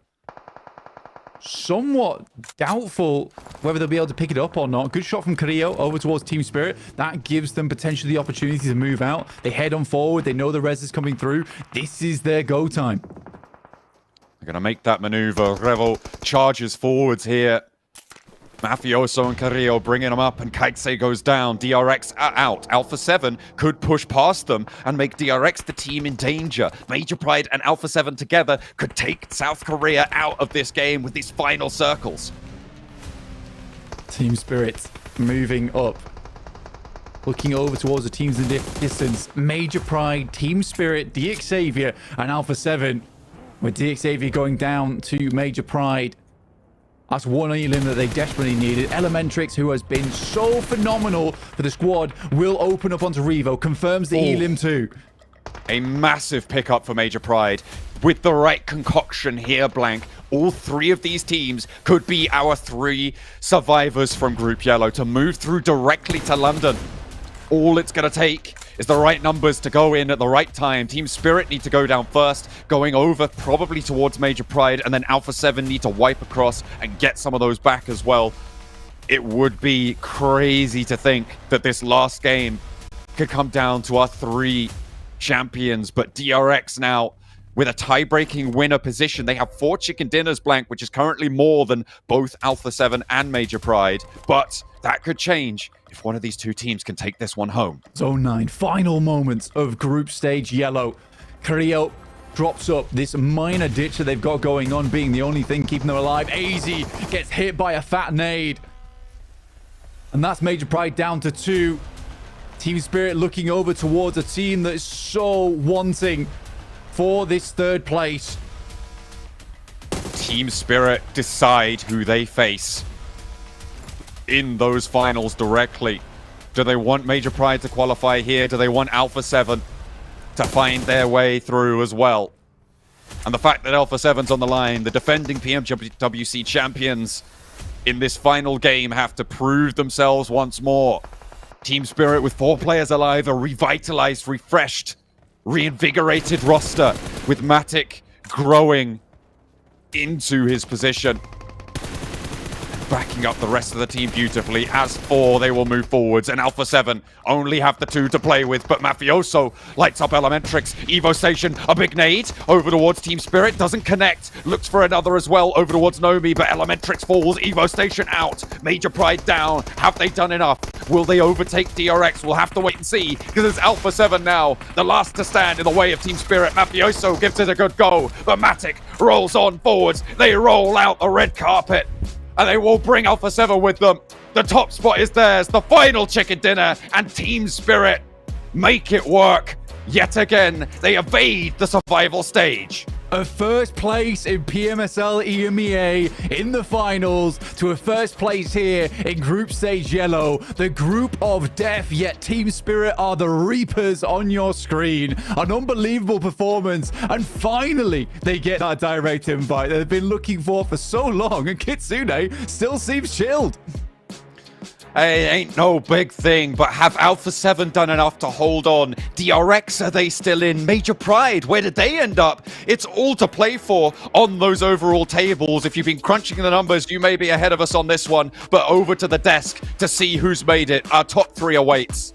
Q: somewhat doubtful whether they'll be able to pick it up or not. Good shot from Carrillo over towards Team Spirit. That gives them potentially the opportunity to move out. They head on forward. They know the res is coming through. This is their go time.
P: They're going to make that maneuver. Revo charges forwards here. Mafioso and Carrillo bringing them up, and Kaitse goes down. DRX out. Alpha 7 could push past them and make DRX the team in danger. Major Pride and Alpha 7 together could take South Korea out of this game with these final circles.
Q: Team Spirit moving up. Looking over towards the teams in the distance. Major Pride, Team Spirit, Xavier, and Alpha 7. With Xavier going down to Major Pride. That's one elim that they desperately needed. Elementrix, who has been so phenomenal for the squad, will open up onto Revo. Confirms the elim too.
P: A massive pickup for Major Pride. With the right concoction here, Blank, all 3 of these teams could be our 3 survivors from Group Yellow to move through directly to London. All it's going to take is the right numbers to go in at the right time. Team Spirit need to go down first, going over probably towards Major Pride, and then Alpha 7 need to wipe across and get some of those back as well. It would be crazy to think that this last game could come down to our 3 champions, but DRX now with a tie-breaking winner position. They have 4 chicken dinners, Blank, which is currently more than both Alpha 7 and Major Pride, but that could change if one of these 2 teams can take this one home.
Q: Zone 9, final moments of Group Stage Yellow. Carrillo drops up this minor ditch that they've got going on, being the only thing keeping them alive. AZ gets hit by a fat nade. And that's Major Pride down to 2. Team Spirit looking over towards a team that is so wanting for this 3rd place.
P: Team Spirit decide who they face in those finals directly. Do they want Major Pride to qualify here? Do they want Alpha 7 to find their way through as well? And the fact that Alpha 7's on the line, the defending PMWC champions in this final game, have to prove themselves once more. Team Spirit with 4 players alive, a revitalized, refreshed, reinvigorated roster with Matic growing into his position, backing up the rest of the team beautifully. As 4, they will move forwards, and Alpha 7 only have the 2 to play with, but Mafioso lights up Elementrix. Evo Station, a big nade over towards Team Spirit, doesn't connect, looks for another as well over towards Nomi, but Elementrix falls, Evo Station out, Major Pride down. Have they done enough? Will they overtake DRX? We'll have to wait and see, because it's Alpha 7 now, the last to stand in the way of Team Spirit. Mafioso gives it a good go, but Matic rolls on forwards. They roll out the red carpet, and they will bring Alpha 7 with them. The top spot is theirs, the final chicken dinner, and Team Spirit make it work. Yet again, they evade the survival stage.
Q: A 1st place in PMSL EMEA in the finals to a 1st place here in Group Stage Yellow. The group of death, yet Team Spirit are the Reapers on your screen. An unbelievable performance, and finally they get that direct invite they've been looking for so long, and Kitsune still seems chilled.
P: Hey, ain't no big thing, but have Alpha 7 done enough to hold on? DRX, are they still in? Major Pride, where did they end up? It's all to play for on those overall tables. If you've been crunching the numbers, you may be ahead of us on this one, but over to the desk to see who's made it. Our top 3 awaits.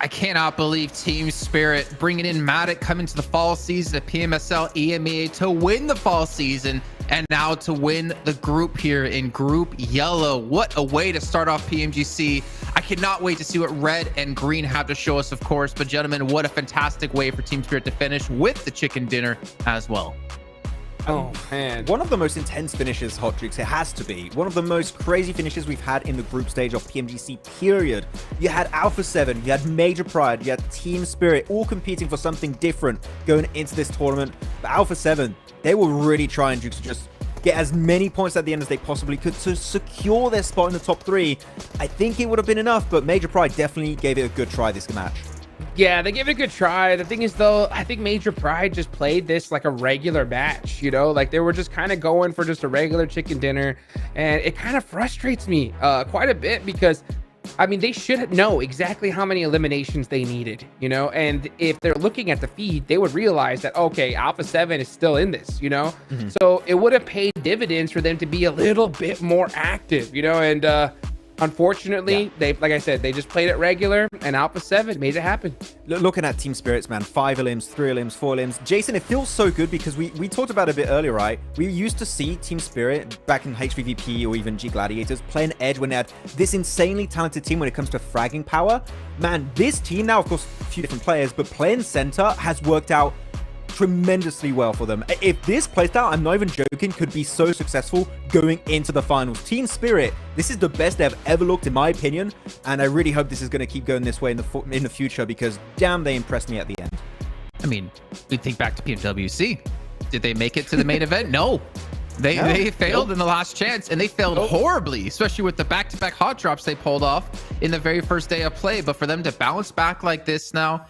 O: I cannot believe Team Spirit bringing in Matic, coming to the fall season at PMSL EMEA to win the fall season, and now to win the group here in Group Yellow. What a way to start off PMGC. I cannot wait to see what red and green have to show us, of course. But gentlemen, what a fantastic way for Team Spirit to finish with the chicken dinner as well.
N: Oh man, one of the most intense finishes, Hot Jukes, it has to be. One of the most crazy finishes we've had in the group stage of PMGC, period. You had Alpha 7, you had Major Pride, you had Team Spirit, all competing for something different going into this tournament. But Alpha 7, they were really trying to just get as many points at the end as they possibly could to secure their spot in the top 3. I think it would have been enough, but Major Pride definitely gave it a good try this match.
M: Yeah, they gave it a good try. The thing is, though, I think Major Pride just played this like a regular match, you know? Like, they were just kind of going for just a regular chicken dinner, and it kind of frustrates me quite a bit because, I mean, they should know exactly how many eliminations they needed, you know? And if they're looking at the feed, they would realize that, okay, Alpha 7 is still in this, you know? So it would have paid dividends for them to be a little bit more active, you know? And unfortunately, they, like I said, they just played it regular, and Alpha 7 made it happen.
N: Looking at Team Spirits, man, 5 elims, 3 elims, 4 elims. Jason, it feels so good because we talked about it a bit earlier, right? We used to see Team Spirit back in HVVP or even G Gladiators play an edge when they had this insanely talented team when it comes to fragging power. Man, this team now, of course, a few different players, but playing center has worked out tremendously well for them. If this playstyle, I'm not even joking, could be so successful going into the finals. Team Spirit, this is the best they've ever looked in my opinion, and I really hope this is going to keep going this way in the future because damn, they impressed me at the end.
O: I mean, we think back to PMWC. Did they make it to the main event? No. They failed in the last chance, and they failed horribly, especially with the back-to-back hot drops they pulled off in the very first day of play. But for them to bounce back like this now,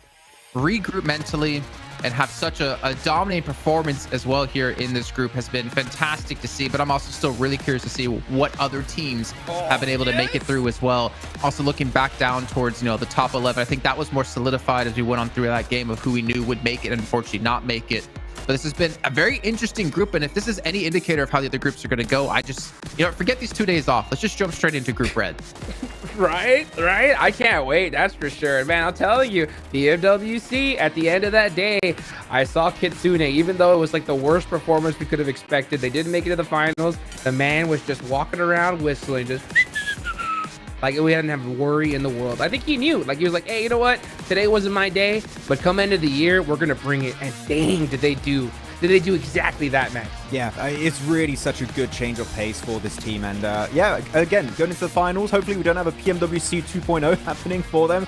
O: regroup mentally, and have such a dominating performance as well here in this group has been fantastic to see. But I'm also still really curious to see what other teams have been able to make it through as well. Also looking back down towards, you know, the top 11, I think that was more solidified as we went on through that game of who we knew would make it and unfortunately not make it. But this has been a very interesting group, and if this is any indicator of how the other groups are going to go, I just, you know, forget these 2 days off. Let's just jump straight into Group Red.
M: Right? I can't wait, that's for sure. And man, I'll tell you, the MWC, at the end of that day, I saw Kitsune, even though it was like the worst performance we could have expected. They didn't make it to the finals. The man was just walking around whistling, just like we didn't have a worry in the world. I think he knew, like he was like, hey, you know what? Today wasn't my day, but come end of the year, we're going to bring it. And dang, did they do. did they do exactly that, Max?
N: Yeah, it's really such a good change of pace for this team. And yeah, again, going into the finals, hopefully we don't have a PMWC 2.0 happening for them,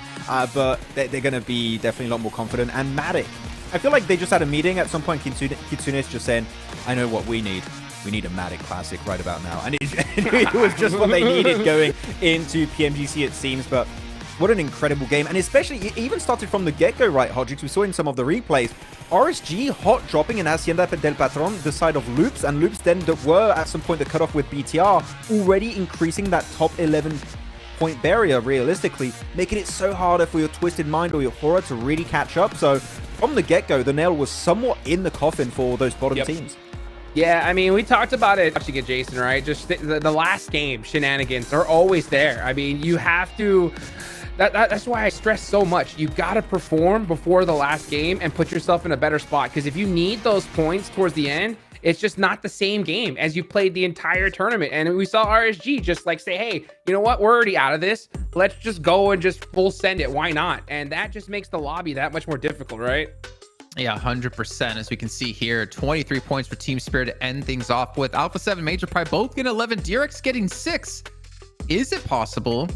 N: but they're going to be definitely a lot more confident. And Matic, I feel like they just had a meeting at some point. Kitsune is just saying, I know what we need. We need a Matic Classic right about now. And it was just what they needed going into PMGC, it seems. But what an incredible game. And especially, it even started from the get-go, right, Hodgix? We saw in some of the replays. RSG hot dropping in Hacienda del Patron, the side of Loops. And Loops then that were at some point the cutoff with BTR, already increasing that top 11 point barrier realistically, making it so harder for your Twisted Mind or your Horror to really catch up. So from the get-go, the nail was somewhat in the coffin for those bottom teams.
M: Yeah, I mean, we talked about it watching it, Jason, right? Just the last game shenanigans are always there. I mean, you have to... That's why I stress so much. You got to perform before the last game and put yourself in a better spot. Because if you need those points towards the end, it's just not the same game as you played the entire tournament. And we saw RSG just like say, hey, you know what? We're already out of this. Let's just go and just full send it. Why not? And that just makes the lobby that much more difficult, right?
O: Yeah, 100%. As we can see here, 23 points for Team Spirit to end things off with. Alpha 7, Major Pride both getting 11. DRX getting 6. Is it possible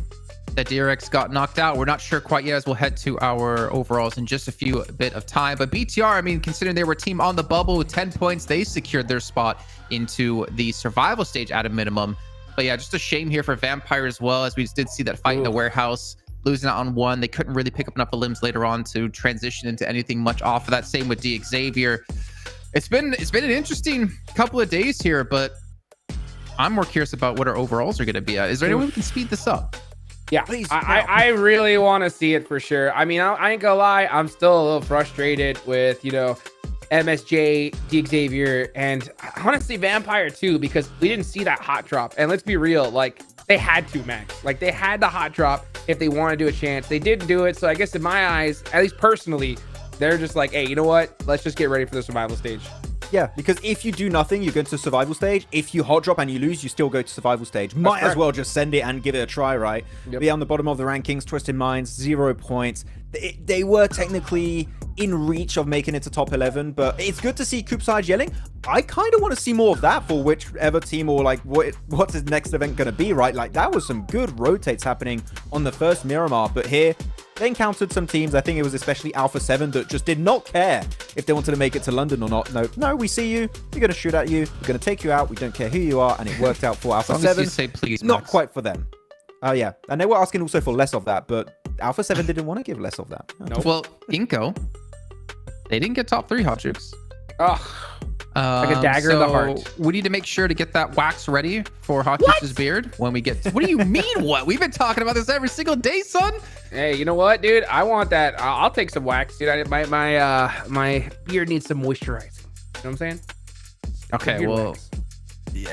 O: that DRX got knocked out? We're not sure quite yet, as we'll head to our overalls in just a bit of time. But BTR, I mean, considering they were team on the bubble with 10 points, they secured their spot into the survival stage at a minimum. But yeah, just a shame here for Vampire as well, as we did see that fight in the warehouse, losing out on one. They couldn't really pick up enough of limbs later on to transition into anything much off of that. Same with D Xavier. It's been an interesting couple of days here, but I'm more curious about what our overalls are going to be at. Is there any way we can speed this up?
M: Yeah, please. I really want to see it for sure. I mean, I ain't gonna lie, I'm still a little frustrated with, you know, MSJ, D Xavier, and honestly Vampire too, because we didn't see that hot drop. And let's be real, like they had to, Max. Like they had the hot drop if they want to do a chance. They didn't do it, so I guess in my eyes, at least personally, they're just like, hey, you know what? Let's just get ready for the survival stage.
N: Yeah, because if you do nothing, you go into survival stage. If you hot drop and you lose, you still go to survival stage. Might as well just send it and give it a try, right?
M: Yep.
N: Be on the bottom of the rankings, Twisted Minds, 0 points. They were technically in reach of making it to top 11, but it's good to see Coopside yelling. I kind of want to see more of that for whichever team, or like what's his next event going to be, right? Like that was some good rotates happening on the first Miramar, but here they encountered some teams. I think it was especially Alpha 7 that just did not care if they wanted to make it to London or not. No, we see you. We're going to shoot at you. We're going to take you out. We don't care who you are. And it worked out for Alpha 7.
O: As you say, please,
N: not
O: Max.
N: quite for them. Oh, yeah. And they were asking also for less of that, but Alpha 7 didn't want to give less of that.
O: No. Well, Inko, they didn't get top 3 hot jukes.
M: Oh, like a dagger in the heart.
O: We need to make sure to get that wax ready for Hot Juice's beard when we get. What do you mean? What? We've been talking about this every single day, son.
M: Hey, you know what, dude? I want that. I'll take some wax, dude. My beard needs some moisturizing. You know what I'm saying?
O: Okay, well, wax.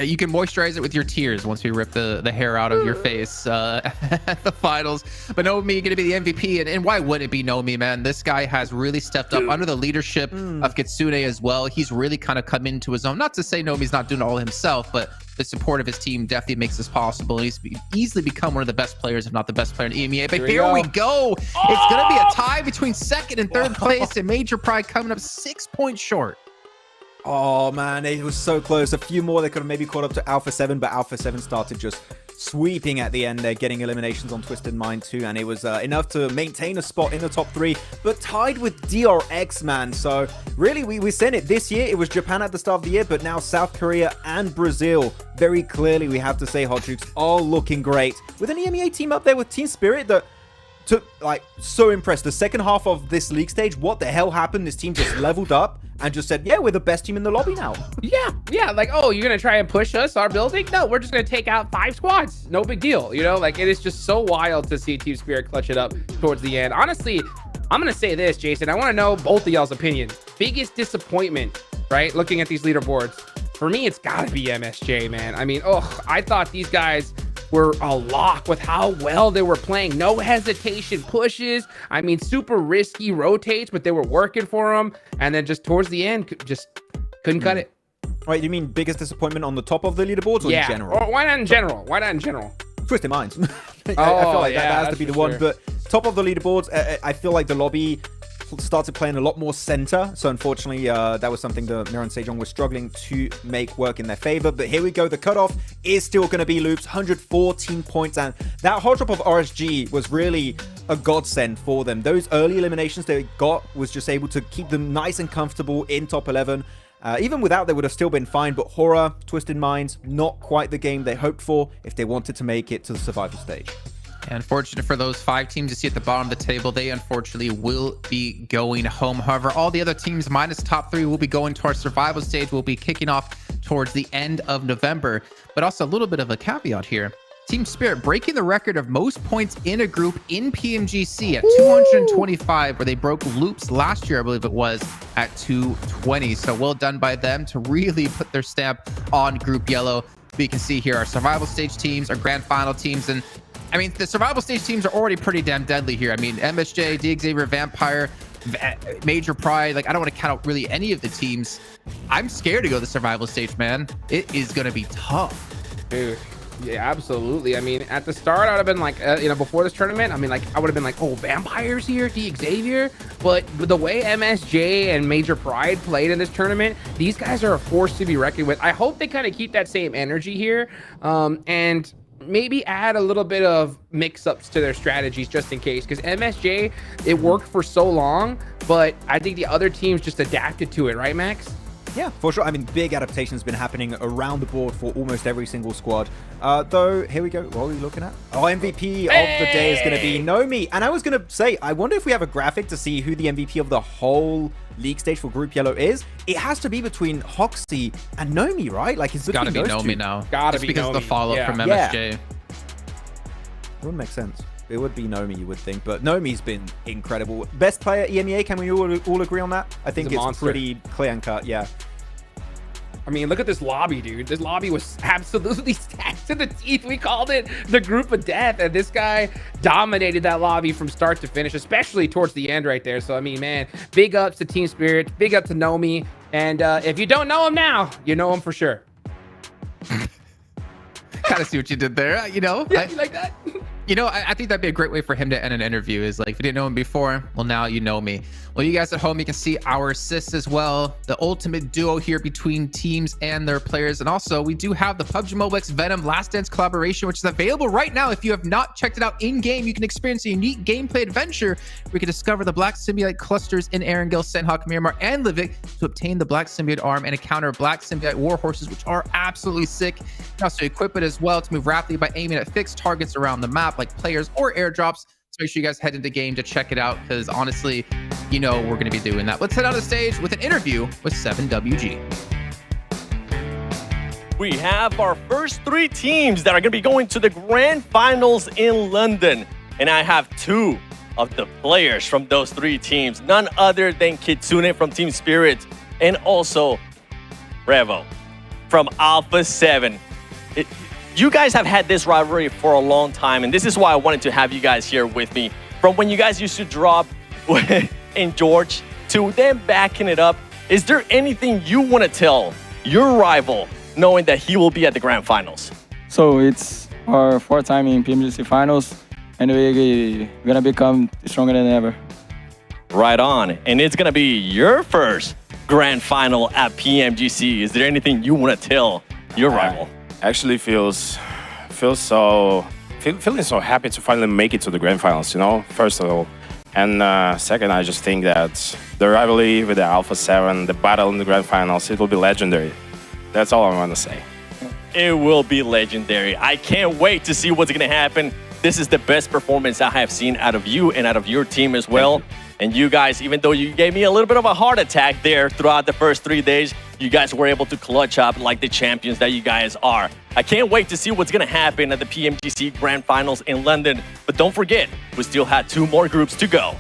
O: You can moisturize it with your tears once we rip the hair out of your face at the finals. But Nomi going to be the MVP, and why would it be Nomi, man? This guy has really stepped up under the leadership of Kitsune as well. He's really kind of come into his own. Not to say Nomi's not doing it all himself, but the support of his team definitely makes this possible. And he's easily become one of the best players, if not the best player in EMEA. But here we go. It's going to be a tie between second and third place, and Major Pride coming up 6 points short.
N: Oh, man, it was so close. A few more they could have maybe caught up to Alpha 7, but Alpha 7 started just sweeping at the end there, getting eliminations on Twisted Mind too, and it was enough to maintain a spot in the top 3, but tied with DRX, man. So really, we said it this year. It was Japan at the start of the year, but now South Korea and Brazil. Very clearly, we have to say Hot Jukes are looking great. With an EMEA team up there with Team Spirit that... so impressed. The second half of this league stage, what the hell happened? This team just leveled up and just said, yeah, we're the best team in the lobby now.
M: Yeah, like, oh, you're gonna try and push us, our building? No, we're just gonna take out 5 squads. No big deal, you know? Like, it is just so wild to see Team Spirit clutch it up towards the end. Honestly, I'm gonna say this, Jason. I want to know both of y'all's opinion. Biggest disappointment, right? Looking at these leaderboards, for me, it's gotta be MSJ, man. I mean, I thought these guys were a lock with how well they were playing. No hesitation pushes. I mean, super risky rotates, but they were working for them. And then just towards the end, just couldn't cut it.
N: Wait, you mean biggest disappointment on the top of the leaderboards or in general?
M: Or why not in general? Why not in general?
N: Twisted Minds. I feel like that has to be the one. But top of the leaderboards, I feel like the lobby started playing a lot more center. So unfortunately, that was something that Mira and Sejong were struggling to make work in their favor. But here we go. The cutoff is still going to be Loops, 114 points. And that hot drop of RSG was really a godsend for them. Those early eliminations they got was just able to keep them nice and comfortable in top 11. Even without, they would have still been fine. But Horror, Twisted Minds, not quite the game they hoped for if they wanted to make it to the survival stage.
O: Unfortunate for those 5 teams you see at the bottom of the table, they unfortunately will be going home. However, all the other teams minus top 3 will be going to our survival stage. We'll be kicking off towards the end of November. But also a little bit of a caveat here. Team Spirit breaking the record of most points in a group in PMGC at 225, where they broke Loops last year, I believe it was, at 220. So well done by them to really put their stamp on Group Yellow. We can see here our survival stage teams, our grand final teams, and I mean, the survival stage teams are already pretty damn deadly here. I mean, MSJ, DXavier, Vampire, Major Pride, like I don't want to count out really any of the teams. I'm scared to go to the survival stage, man. It is going to be tough.
M: Dude. Yeah, absolutely. I mean, at the start, I would have been like, before this tournament, I mean, like, I would have been like, oh, Vampire's here, DXavier. But the way MSJ and Major Pride played in this tournament, these guys are a force to be reckoned with. I hope they kind of keep that same energy here. And maybe add a little bit of mix-ups to their strategies just in case, because MSJ, it worked for so long, but I think the other teams just adapted to it, right, Max?
N: Yeah, for sure. I mean, big adaptations been happening around the board for almost every single squad. Though, here we go. What are we looking at? Oh, MVP of the day is going to be Nomi. And I was going to say, I wonder if we have a graphic to see who the MVP of the whole league stage for Group Yellow is. It has to be between Hoxie and Nomi, right? Like, it's
O: gotta be Nomi now. Gotta be because Nomi. Of the follow-up from MSJ. Yeah.
N: It wouldn't make sense. It would be Nomi, you would think, but Nomi's been incredible. Best player EMEA, can we all agree on that? I think it's pretty clear and cut, yeah.
M: I mean, look at this lobby, dude. This lobby was absolutely stacked to the teeth. We called it the group of death, and this guy dominated that lobby from start to finish, especially towards the end right there. So, I mean, man, big ups to Team Spirit, big up to Nomi, and if you don't know him now, you know him for sure.
O: Kind of see what you did there, you know?
M: Yeah, you like that?
O: You know, I think that'd be a great way for him to end an interview is like, if you didn't know him before, well, now you know me. Well, you guys at home, you can see our assists as well. The ultimate duo here between teams and their players. And also, we do have the PUBG MOBILE X Venom Last Dance collaboration, which is available right now. If you have not checked it out in-game, you can experience a unique gameplay adventure where you can discover the Black Symbiote clusters in Erangel, Sanhok, Miramar, and Livik to obtain the Black Symbiote arm and encounter Black Symbiote war horses, which are absolutely sick. You can also equip it as well to move rapidly by aiming at fixed targets around the map, like players or airdrops. So make sure you guys head into game to check it out, because honestly, you know we're going to be doing that. Let's head on the stage with an interview with 7WG.
L: We have our first 3 teams that are going to be going to the Grand Finals in London. And I have 2 of the players from those 3 teams, none other than Kitsune from Team Spirit and also Revo from Alpha 7. You guys have had this rivalry for a long time, and this is why I wanted to have you guys here with me. From when you guys used to drop in George to then backing it up, is there anything you want to tell your rival knowing that he will be at the Grand Finals?
C: So it's our 4th time in PMGC Finals, and we're going to become stronger than ever.
L: Right on. And it's going to be your first Grand Final at PMGC. Is there anything you want to tell your rival?
J: Actually feeling so happy to finally make it to the Grand Finals, you know, first of all. And second, I just think that the rivalry with the Alpha 7, the battle in the Grand Finals, it will be legendary. That's all I want to say.
L: It will be legendary. I can't wait to see what's going to happen. This is the best performance I have seen out of you and out of your team as well. And you guys, even though you gave me a little bit of a heart attack there throughout the first 3 days, you guys were able to clutch up like the champions that you guys are. I can't wait to see what's going to happen at the PMGC Grand Finals in London. But don't forget, we still have 2 more groups to go.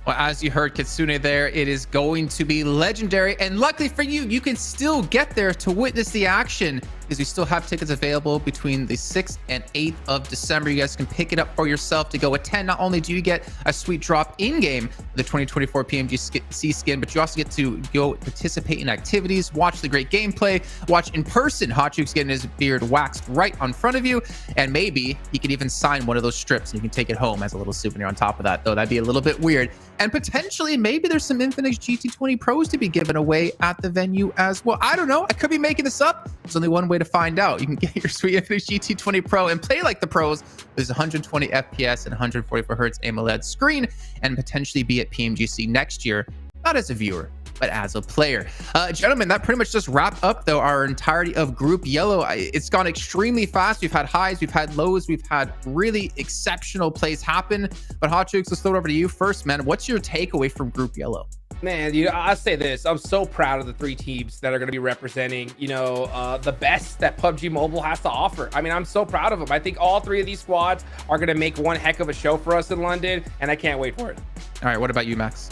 O: Well, as you heard Kitsune there, it is going to be legendary. And luckily for you, you can still get there to witness the action is we still have tickets available between the 6th and 8th of December. You guys can pick it up for yourself to go attend. Not only do you get a sweet drop in-game, the 2024 PMGC skin, but you also get to go participate in activities, watch the great gameplay, watch in person Hotchuk's getting his beard waxed right on front of you, and maybe he could even sign one of those strips and you can take it home as a little souvenir on top of that, though that'd be a little bit weird. And potentially maybe there's some Infinix GT20 Pros to be given away at the venue as well. I don't know. I could be making this up. There's only one way to find out. You can get your sweet Infinix GT20 Pro and play like the pros. There's 120 FPS and 144 Hertz AMOLED screen, and potentially be at PMGC next year, not as a viewer, but as a player. Gentlemen, that pretty much just wrapped up, though, our entirety of Group Yellow. It's gone extremely fast. We've had highs, we've had lows, we've had really exceptional plays happen. But Hotchuk's, let's throw it over to you first, man. What's your takeaway from Group Yellow?
M: Man, I'll say this. I'm so proud of the 3 teams that are going to be representing, the best that PUBG Mobile has to offer. I mean, I'm so proud of them. I think all 3 of these squads are going to make one heck of a show for us in London, and I can't wait for it.
O: All right, what about you, Max?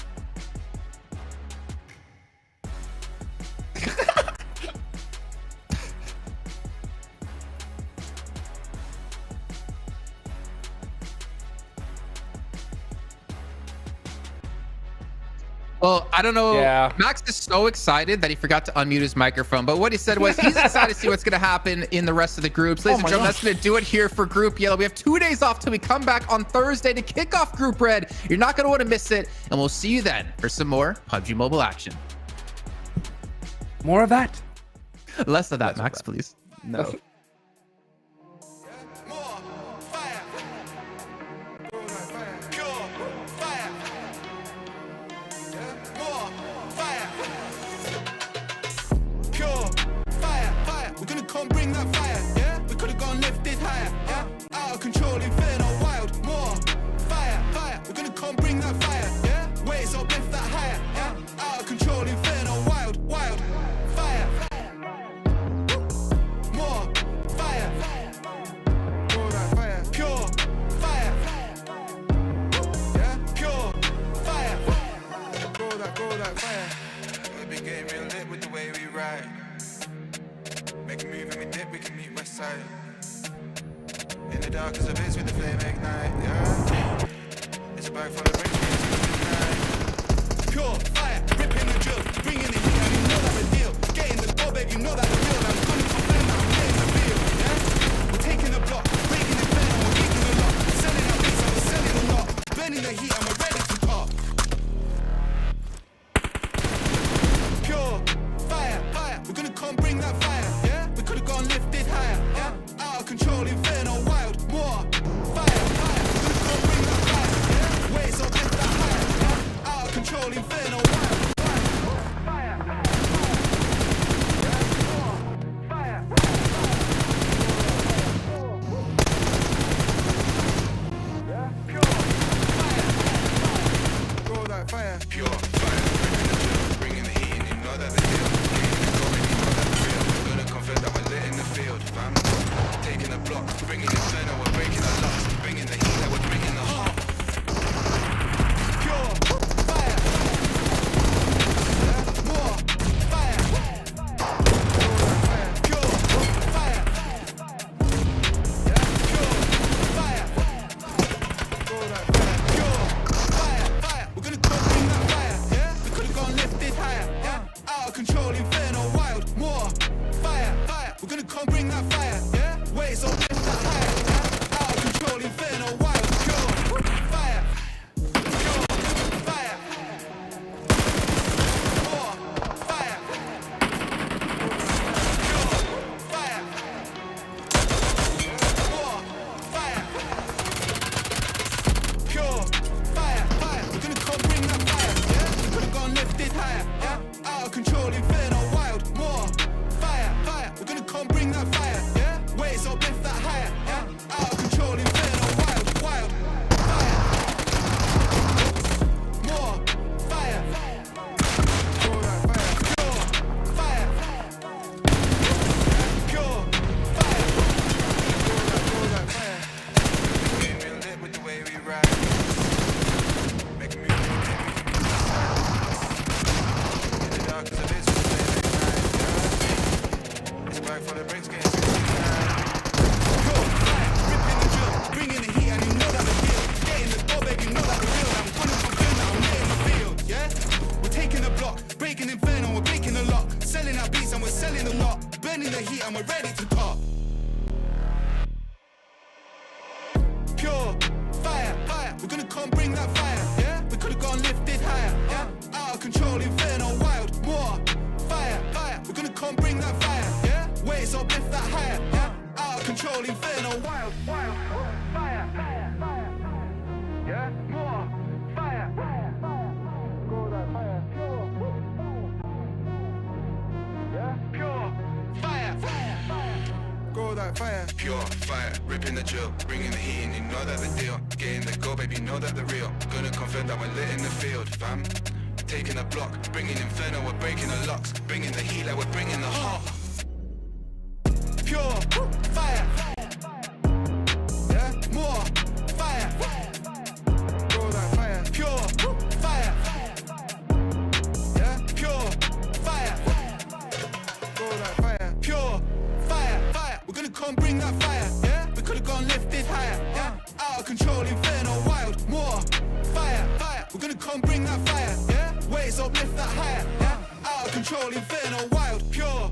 O: Well, I don't know.
M: Yeah.
O: Max is so excited that he forgot to unmute his microphone. But what he said was he's excited to see what's going to happen in the rest of the groups. Ladies and gentlemen, that's going to do it here for Group Yellow. We have 2 days off till we come back on Thursday to kick off Group Red. You're not going to want to miss it. And we'll see you then for some more PUBG Mobile action.
M: More of that.
O: Less of that, Max, please.
N: No.
D: In the dark as a bitch with the flame ignite, yeah. It's a bag full of rich, pure fire, ripping the drill, bringing the heat, and you know that the deal. Getting the door, babe, you know that the deal. I'm coming for flame, I'm getting the real, yeah. We're taking the block, breaking the pen, and we're kicking the lock. Selling our beats, and we're selling a lot. Burning the heat, and we're ready to pop. Pure fire, fire, we're gonna come bring that fire, yeah. We could've gone lifted higher, yeah. Out of control, inferno, wild, more fire, fire. We're gonna come bring that fire, yeah. Waves up, lift that higher, yeah. Out of control, inferno, wild, fire, fire. the heat and we're ready to top. Pure fire, fire. We're gonna come bring that fire. Yeah, we could've gone lifted higher. Yeah, out of control, inferno, wild. More fire, fire. We're gonna come bring that fire. Yeah, waves up, lift that higher. Yeah, out of control, inferno, wild, wild. Fire, fire, fire. Yeah, more fire, fire, fire. Go that fire, pure. Yeah, pure fire, fire, fire. Go that fire. Pure fire, ripping the drill, bringing the heat in, you know that the deal. Getting the go, baby, know that the real. Gonna confirm that we're lit in the field, fam. Taking the block, bringing inferno, we're breaking the locks. Bringing the heat like we're bringing the hot. Pure fire. Yeah, more fire. Go that fire. Pure fire. Yeah, pure fire. Go that fire. Pure fire, fire. We're gonna come bring that fire. Yeah, we could've gone lifted higher. Yeah, out of control, inferno, wild. More fire, fire. We're gonna come bring that fire. Yeah, waves up, lift that higher. Yeah, out of control, inferno, wild. Pure